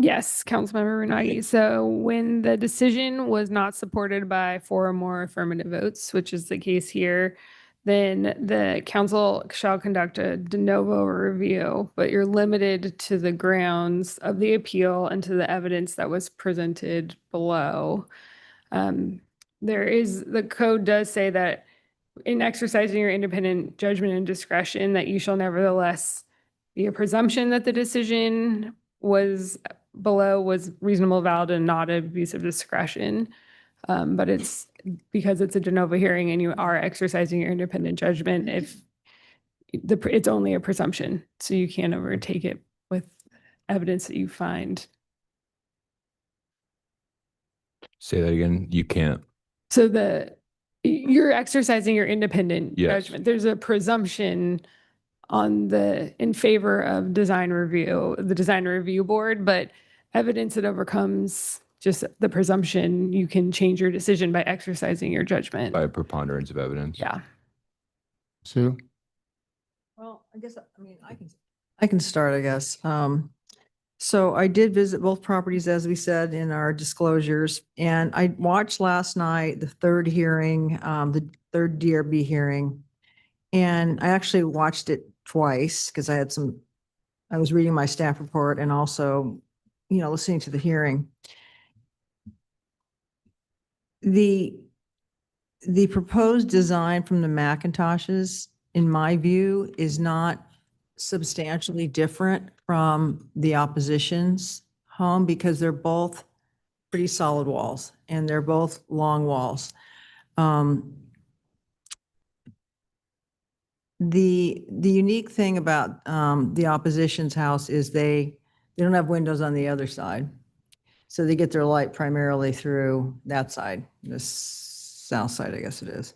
Yes, Councilmember Runagi. So when the decision was not supported by 4 or more affirmative votes, which is the case here, then the council shall conduct a de novo review, but you're limited to the grounds of the appeal and to the evidence that was presented below. The code does say that in exercising your independent judgment and discretion, that you shall nevertheless be a presumption that the decision was reasonable, valid, and not an abuse of discretion. But it's because it's a de novo hearing and you are exercising your independent judgment, it's only a presumption, so you can't overtake it with evidence that you find. Say that again. You can't. So you're exercising your independent Yes. judgment. There's a presumption in favor of design review, the design review board, but evidence that overcomes just the presumption, you can change your decision by exercising your judgment. By a preponderance of evidence. Yeah. Sue? Well, I can start, I guess. So I did visit both properties, as we said in our disclosures, and I watched last night the third hearing, the third DRB hearing. And I actually watched it twice because I was reading my staff report and also, listening to the hearing. The proposed design from the McIntoshes, in my view, is not substantially different from the opposition's home because they're both pretty solid walls and they're both long walls. The unique thing about the opposition's house is they don't have windows on the other side. So they get their light primarily through that side, the south side, I guess it is.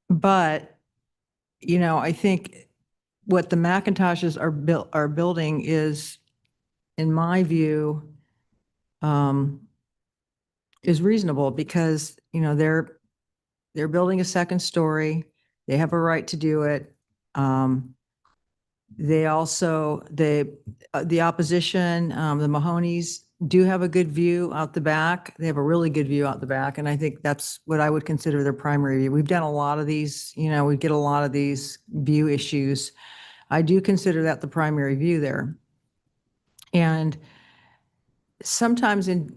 But, I think what the McIntoshes are building is, in my view, is reasonable because, they're building a second story. They have a right to do it. They also, the opposition, the Mahoney's do have a good view out the back. They have a really good view out the back. And I think that's what I would consider their primary view. We've done a lot of these, we get a lot of these view issues. I do consider that the primary view there. And sometimes in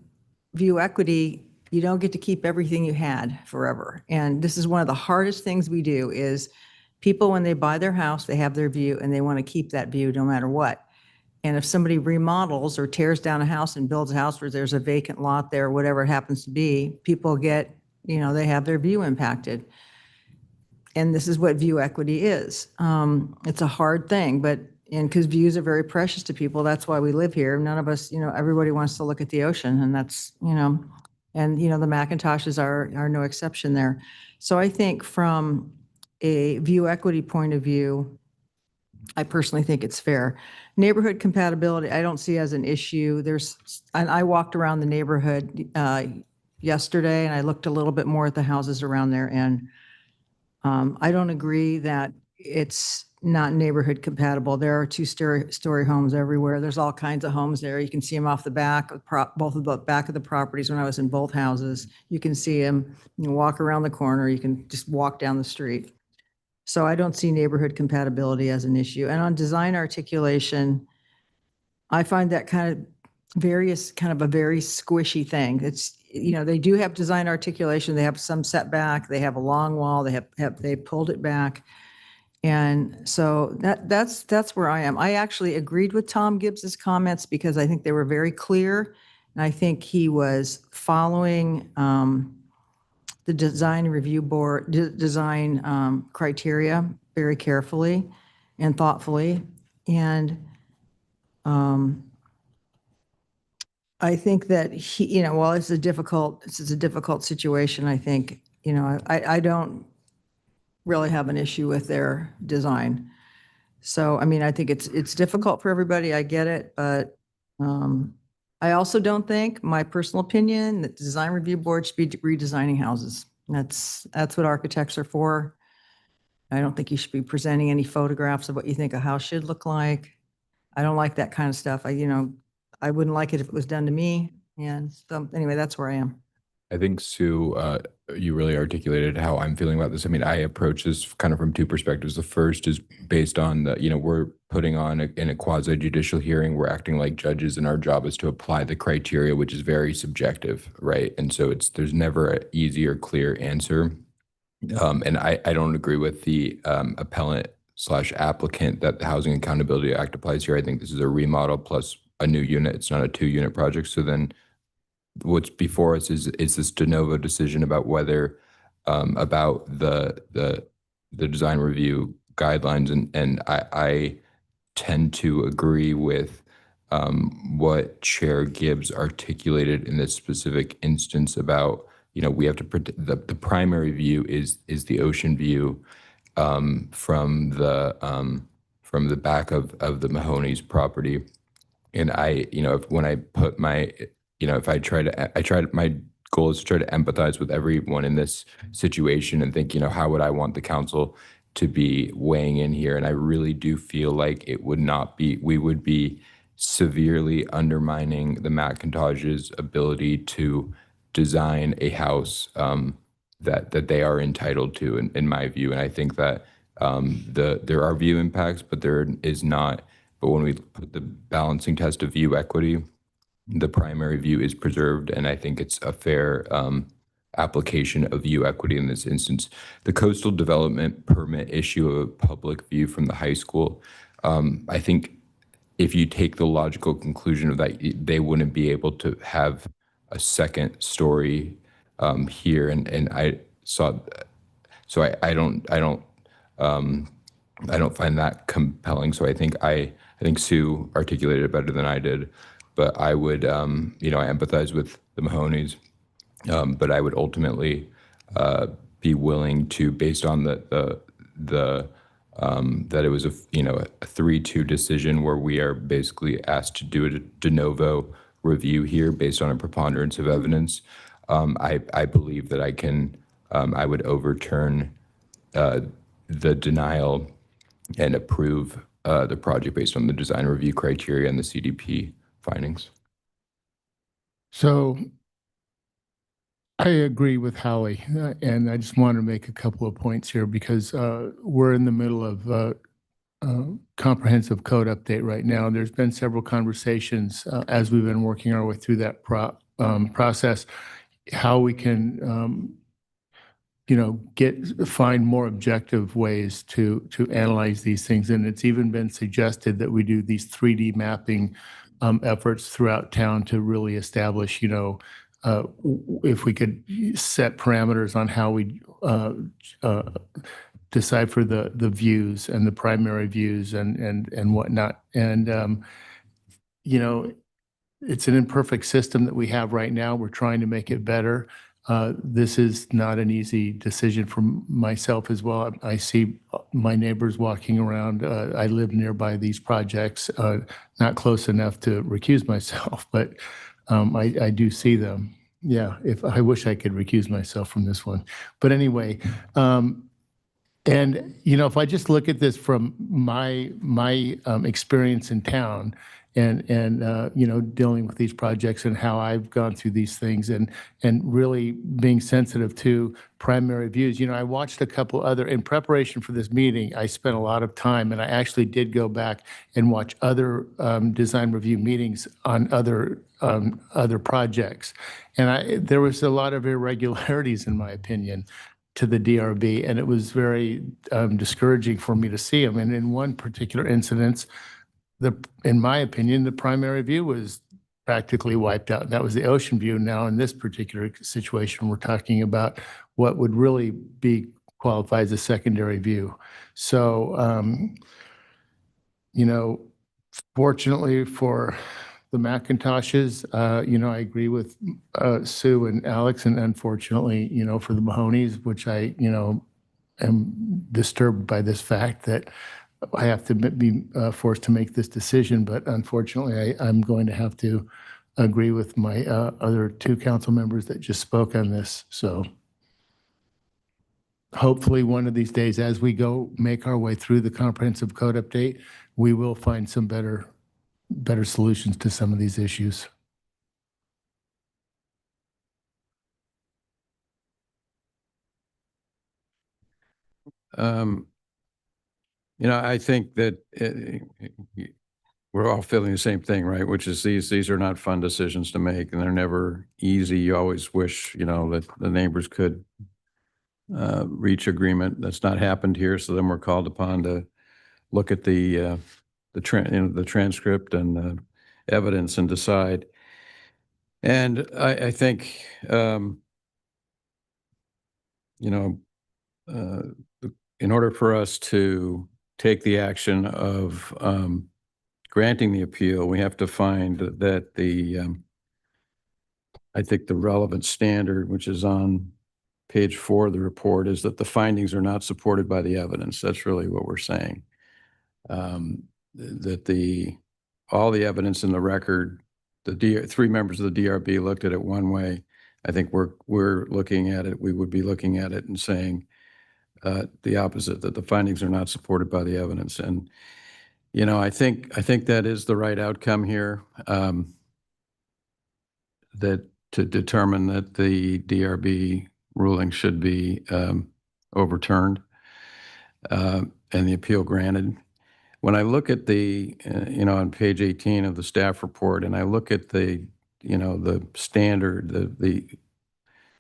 view equity, you don't get to keep everything you had forever. And this is one of the hardest things we do is people, when they buy their house, they have their view and they want to keep that view no matter what. And if somebody remodels or tears down a house and builds a house where there's a vacant lot there, whatever it happens to be, people get, they have their view impacted. And this is what view equity is. It's a hard thing, and because views are very precious to people, that's why we live here. None of us, everybody wants to look at the ocean, and that's, and, the McIntoshes are no exception there. So I think from a view equity point of view, I personally think it's fair. Neighborhood compatibility, I don't see as an issue. And I walked around the neighborhood yesterday, and I looked a little bit more at the houses around there, and I don't agree that it's not neighborhood compatible. There are two-story homes everywhere. There's all kinds of homes there. You can see them off the back of both of the back of the properties. When I was in both houses, you can see them. You can walk around the corner. You can just walk down the street. So I don't see neighborhood compatibility as an issue. And on design articulation, I find that kind of a very squishy thing. It's, they do have design articulation. They have some setback. They have a long wall. They pulled it back. And so that's where I am. I actually agreed with Tom Gibbs's comments because I think they were very clear. And I think he was following the design review board, design criteria very carefully and thoughtfully. And I think that while this is a difficult situation, I think, I don't really have an issue with their design. So, I think it's difficult for everybody. I get it, but I also don't think, my personal opinion, that the design review board should be redesigning houses. That's what architects are for. I don't think you should be presenting any photographs of what you think a house should look like. I don't like that kind of stuff. I wouldn't like it if it was done to me. And so anyway, that's where I am. I think, Sue, you really articulated how I'm feeling about this. I approach this kind of from two perspectives. The first is based on we're putting on in a quasi judicial hearing, we're acting like judges, and our job is to apply the criteria, which is very subjective, right? And so there's never an easy or clear answer. And I don't agree with the appellant / applicant that the Housing Accountability Act applies here. I think this is a remodel plus a new unit. It's not a 2-unit project. So then what's before us is this de novo decision about whether about the design review guidelines, and I tend to agree with what Chair Gibbs articulated in this specific instance about we have to the primary view is the ocean view from the back of the Mahoney's property, and when I put my my goal is to try to empathize with everyone in this situation and think, how would I want the council to be weighing in here? And I really do feel like we would be severely undermining the McIntoshes' ability to design a house that they are entitled to, in my view. And I think that there are view impacts, but there is not. But when we put the balancing test of view equity, the primary view is preserved, and I think it's a fair application of view equity in this instance. The coastal development permit issue of a public view from the high school, I think if you take the logical conclusion of that, they wouldn't be able to have a second story here, and I saw, so I don't find that compelling. So I think Sue articulated it better than I did. But I would, I empathize with the Mahoneys, but I would ultimately be willing to, based on that it was a 3-2 decision where we are basically asked to do a de novo review here based on a preponderance of evidence. I believe that I would overturn the denial and approve the project based on the design review criteria and the CDP findings. So I agree with Hallie, and I just want to make a couple of points here because we're in the middle of comprehensive code update right now. There's been several conversations as we've been working our way through that process, how we can find more objective ways to analyze these things. And it's even been suggested that we do these 3D mapping efforts throughout town to really establish, if we could set parameters on how we decipher the views and the primary views and whatnot. And, it's an imperfect system that we have right now. We're trying to make it better. This is not an easy decision for myself as well. I see my neighbors walking around. I live nearby these projects, not close enough to recuse myself, but I do see them. Yeah, I wish I could recuse myself from this one. But anyway, and if I just look at this from my experience in town, and dealing with these projects and how I've gone through these things and really being sensitive to primary views. I watched a couple other, in preparation for this meeting, I spent a lot of time, and I actually did go back and watch other design review meetings on other projects. And there was a lot of irregularities, in my opinion, to the DRB, and it was very discouraging for me to see them. And in one particular incident, in my opinion, the primary view was practically wiped out. That was the ocean view. Now, in this particular situation, we're talking about what would really be qualified as a secondary view. So, fortunately for the McIntoshes, I agree with Sue and Alex, and unfortunately, for the Mahonies, which I, am disturbed by this fact that I have to be forced to make this decision, but unfortunately, I'm going to have to agree with my other two council members that just spoke on this. So hopefully one of these days, as we go make our way through the comprehensive code update, we will find some better solutions to some of these issues. I think that we're all feeling the same thing, right? Which is these are not fun decisions to make, and they're never easy. You always wish, that the neighbors could reach agreement. That's not happened here. So then we're called upon to look at the transcript and the evidence and decide. And I think, in order for us to take the action of granting the appeal, we have to find that I think the relevant standard, which is on page 4 of the report, is that the findings are not supported by the evidence. That's really what we're saying. That all the evidence in the record, three members of the DRB looked at it one way. I think we're looking at it, we would be looking at it and saying the opposite, that the findings are not supported by the evidence. And, I think that is the right outcome here, that to determine that the DRB ruling should be overturned and the appeal granted. When I look at on page 18 of the staff report, and I look at the standard, the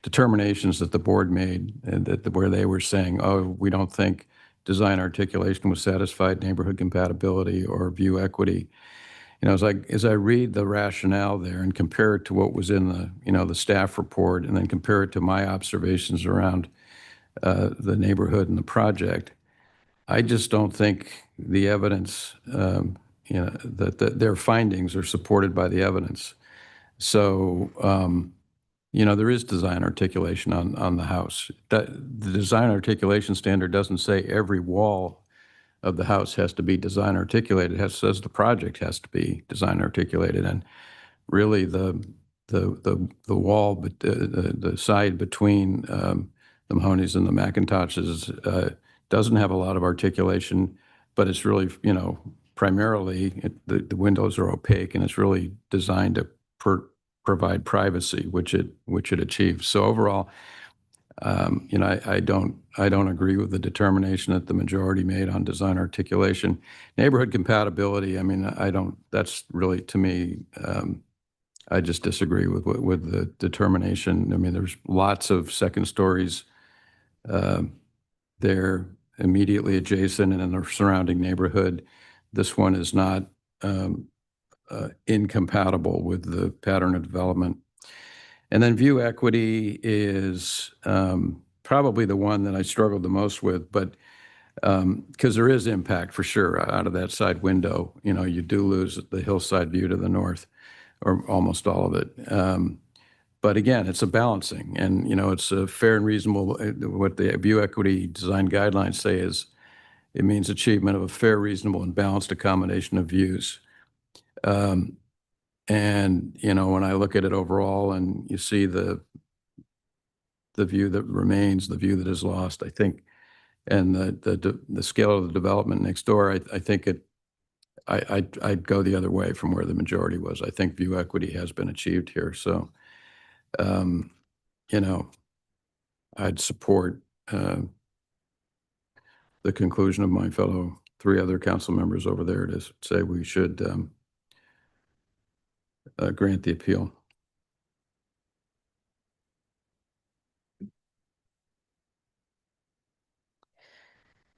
determinations that the board made, and where they were saying, oh, we don't think design articulation was satisfied, neighborhood compatibility, or view equity. As I read the rationale there and compare it to what was in the staff report, and then compare it to my observations around the neighborhood and the project, I just don't think the evidence, that their findings are supported by the evidence. So, there is design articulation on the house. The design articulation standard doesn't say every wall of the house has to be design articulated. It says the project has to be design articulated. And really the wall, but the side between the Mahonies and the McIntoshes doesn't have a lot of articulation, but it's really, primarily the windows are opaque, and it's really designed to provide privacy, which it achieves. So overall, I don't agree with the determination that the majority made on design articulation. Neighborhood compatibility, I mean, that's really, to me, I just disagree with the determination. I mean, there's lots of second stories there immediately adjacent and in the surrounding neighborhood. This one is not incompatible with the pattern of development. And then view equity is probably the one that I struggled the most with, but because there is impact for sure out of that side window. You do lose the hillside view to the north, or almost all of it. But again, it's a balancing, and it's a fair and reasonable. What the view equity design guidelines say is it means achievement of a fair, reasonable, and balanced accommodation of views. And when I look at it overall, and you see the view that remains, the view that is lost, I think, and the scale of the development next door, I think I'd go the other way from where the majority was. I think view equity has been achieved here. So, I'd support the conclusion of my fellow 3 other council members over there to say we should grant the appeal.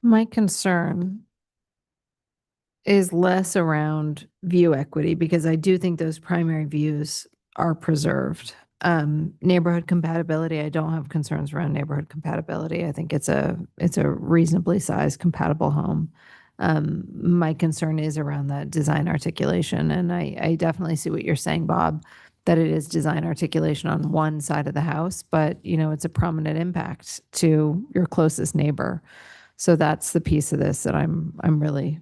My concern is less around view equity, because I do think those primary views are preserved. Neighborhood compatibility, I don't have concerns around neighborhood compatibility. I think it's a reasonably sized compatible home. My concern is around that design articulation, and I definitely see what you're saying, Bob, that it is design articulation on one side of the house, but it's a prominent impact to your closest neighbor. So that's the piece of this that I'm really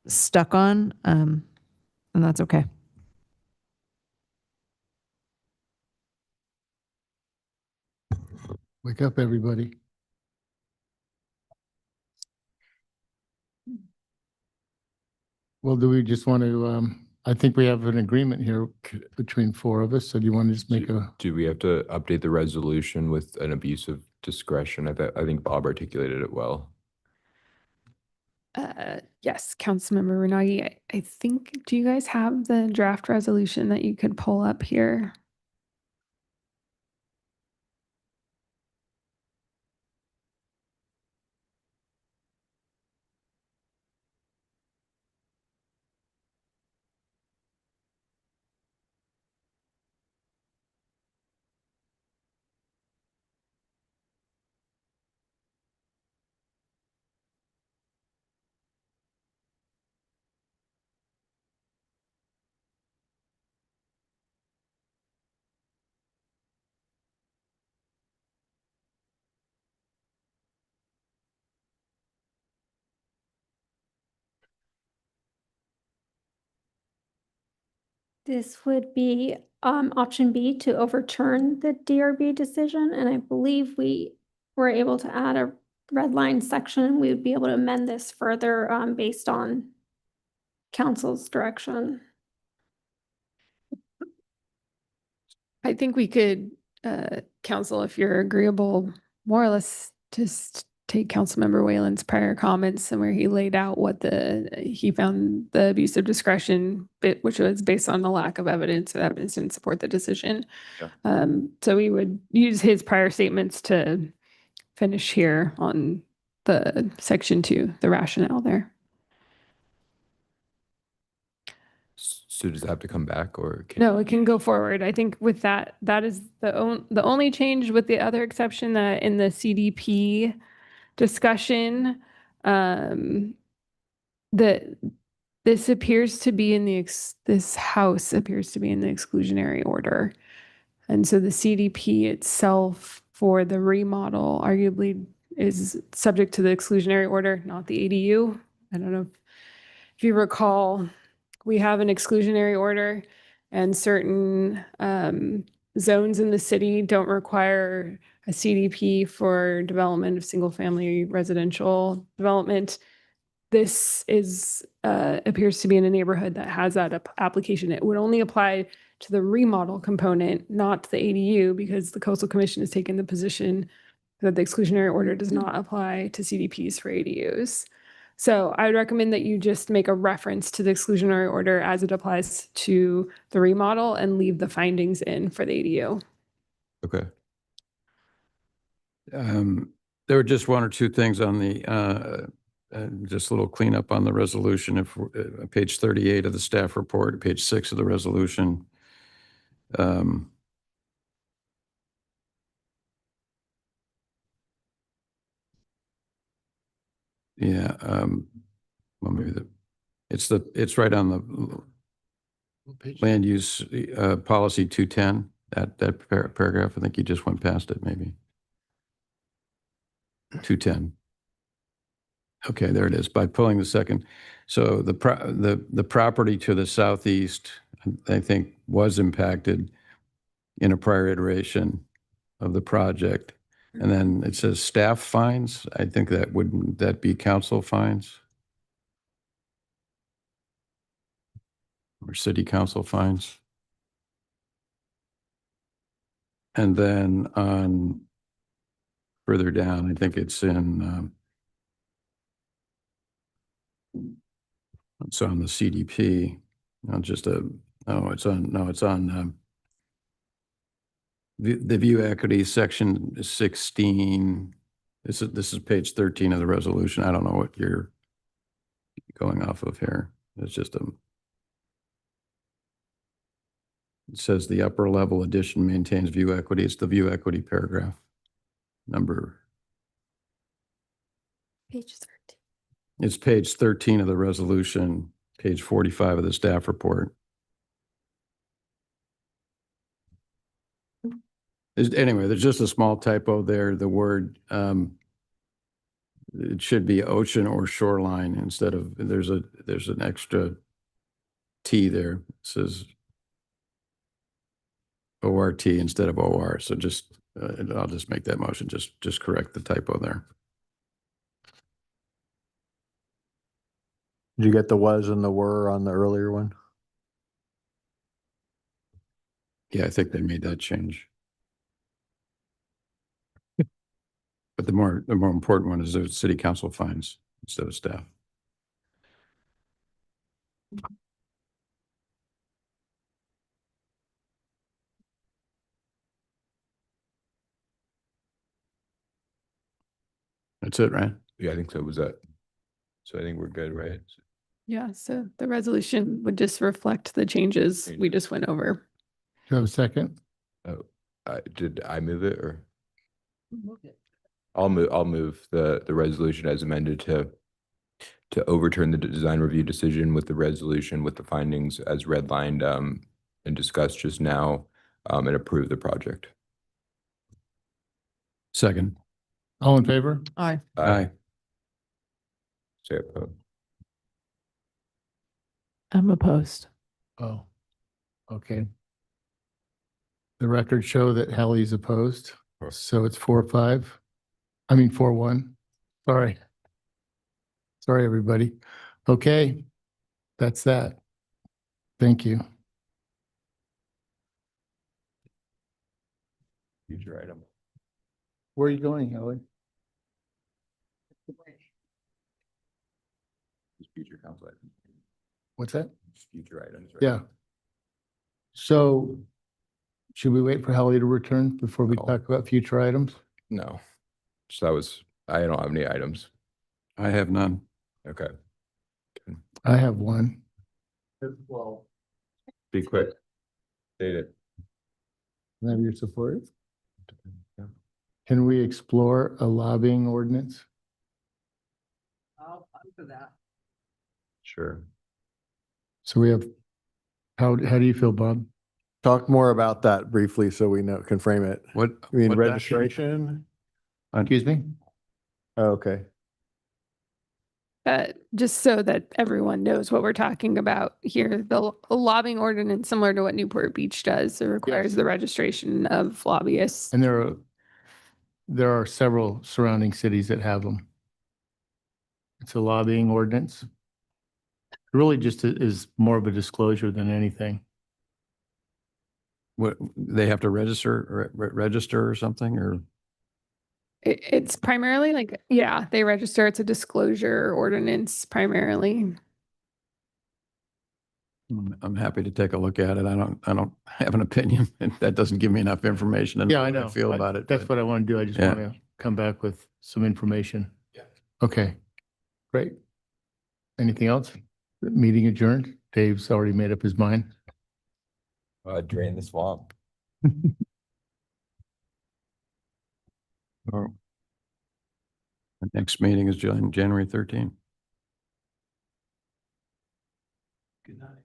stuck on, and that's okay. Wake up, everybody. Well, do we just want to, I think we have an agreement here between 4 of us. So do you want to just make a? Do we have to update the resolution with an abuse of discretion? I think Bob articulated it well. Yes, Councilmember Renagi, I think, do you guys have the draft resolution that you could pull up here? This would be option B, to overturn the DRB decision. And I believe we were able to add a red line section. We would be able to amend this further based on council's direction. I think we could, council, if you're agreeable, more or less just take Councilmember Whalen's prior comments and where he laid out what he found the abuse of discretion bit, which was based on the lack of evidence, so evidence didn't support the decision. Yeah. So we would use his prior statements to finish here on the section 2, the rationale there. So does it have to come back, or No, it can go forward. I think with that is the only change, with the other exception that in the CDP discussion, this appears to be in this house appears to be in the exclusionary order. And so the CDP itself for the remodel arguably is subject to the exclusionary order, not the ADU. I don't know if you recall, we have an exclusionary order, and certain zones in the city don't require a CDP for development of single family residential development. this is, appears to be in a neighborhood that has that application. It would only apply to the remodel component, not to the ADU, because the coastal commission has taken the position that the exclusionary order does not apply to CDPs for ADUs. So I would recommend that you just make a reference to the exclusionary order as it applies to the remodel and leave the findings in for the ADU. Okay. There were just one or two things on the, just a little cleanup on the resolution. If page 38 of the staff report, page 6 of the resolution. Yeah, well, maybe it's right on the land use policy 210, that paragraph. I think you just went past it, maybe. 210. Okay, there it is. By pulling the second. So the property to the southeast, I think, was impacted in a prior iteration of the project. And then it says staff fines. I think wouldn't that be council fines? Or city council fines? And then on further down, I think it's in, it's on the CDP, not just it's on the view equity section 16. This is page 13 of the resolution. I don't know what you're going off of here. It's just it says the upper level addition maintains view equity. It's the view equity paragraph number. Page 13. It's page 13 of the resolution, page 45 of the staff report. Anyway, there's just a small typo there. The word, it should be ocean or shoreline instead of, there's an extra T there. It says ORT instead of OR. So just, I'll just make that motion. Just correct the typo there. Did you get the was and the were on the earlier one? Yeah, I think they made that change. But the more important one is the city council fines instead of staff. That's it, right? Yeah, I think so. Was that? So I think we're good, right? Yeah, so the resolution would just reflect the changes we just went over. Do you have a second? Oh, did I move it or? I'll move the resolution as amended to overturn the design review decision with the resolution with the findings as redlined and discussed just now and approve the project. Second. All in favor? Aye. Aye. Say opposed. I'm opposed. Oh, okay. The records show that Halle's opposed, so it's 4-5. I mean 4-1. Sorry. Sorry, everybody. Okay, that's that. Thank you. Future item. Where are you going, Halle? Future council items. What's that? Future items. Right? Yeah. So should we wait for Halle to return before we talk about future items? No. So I don't have any items. I have none. Okay. I have one. Well, be quick. State it. Can I have your support? Can we explore a lobbying ordinance? I'm for that. Sure. So we have, how do you feel, Bob? Talk more about that briefly so we can frame it. What? You mean what registration? Excuse me? Oh, okay. Just so that everyone knows what we're talking about here, the lobbying ordinance, similar to what Newport Beach does, it requires the registration of lobbyists. And there are several surrounding cities that have them. It's a lobbying ordinance. Really just is more of a disclosure than anything. What, they have to register or something, or? It's primarily like, yeah, they register. It's a disclosure ordinance primarily. I'm happy to take a look at it. I don't have an opinion. That doesn't give me enough information to Yeah, know I what know. I feel about it. That's but- what I want to do. I just Yeah. want to come back with some information. Yeah. Okay, great. Anything else? Meeting adjourned. Dave's already made up his mind. Drain the swamp. Oh. The next meeting is January 13th. Good night.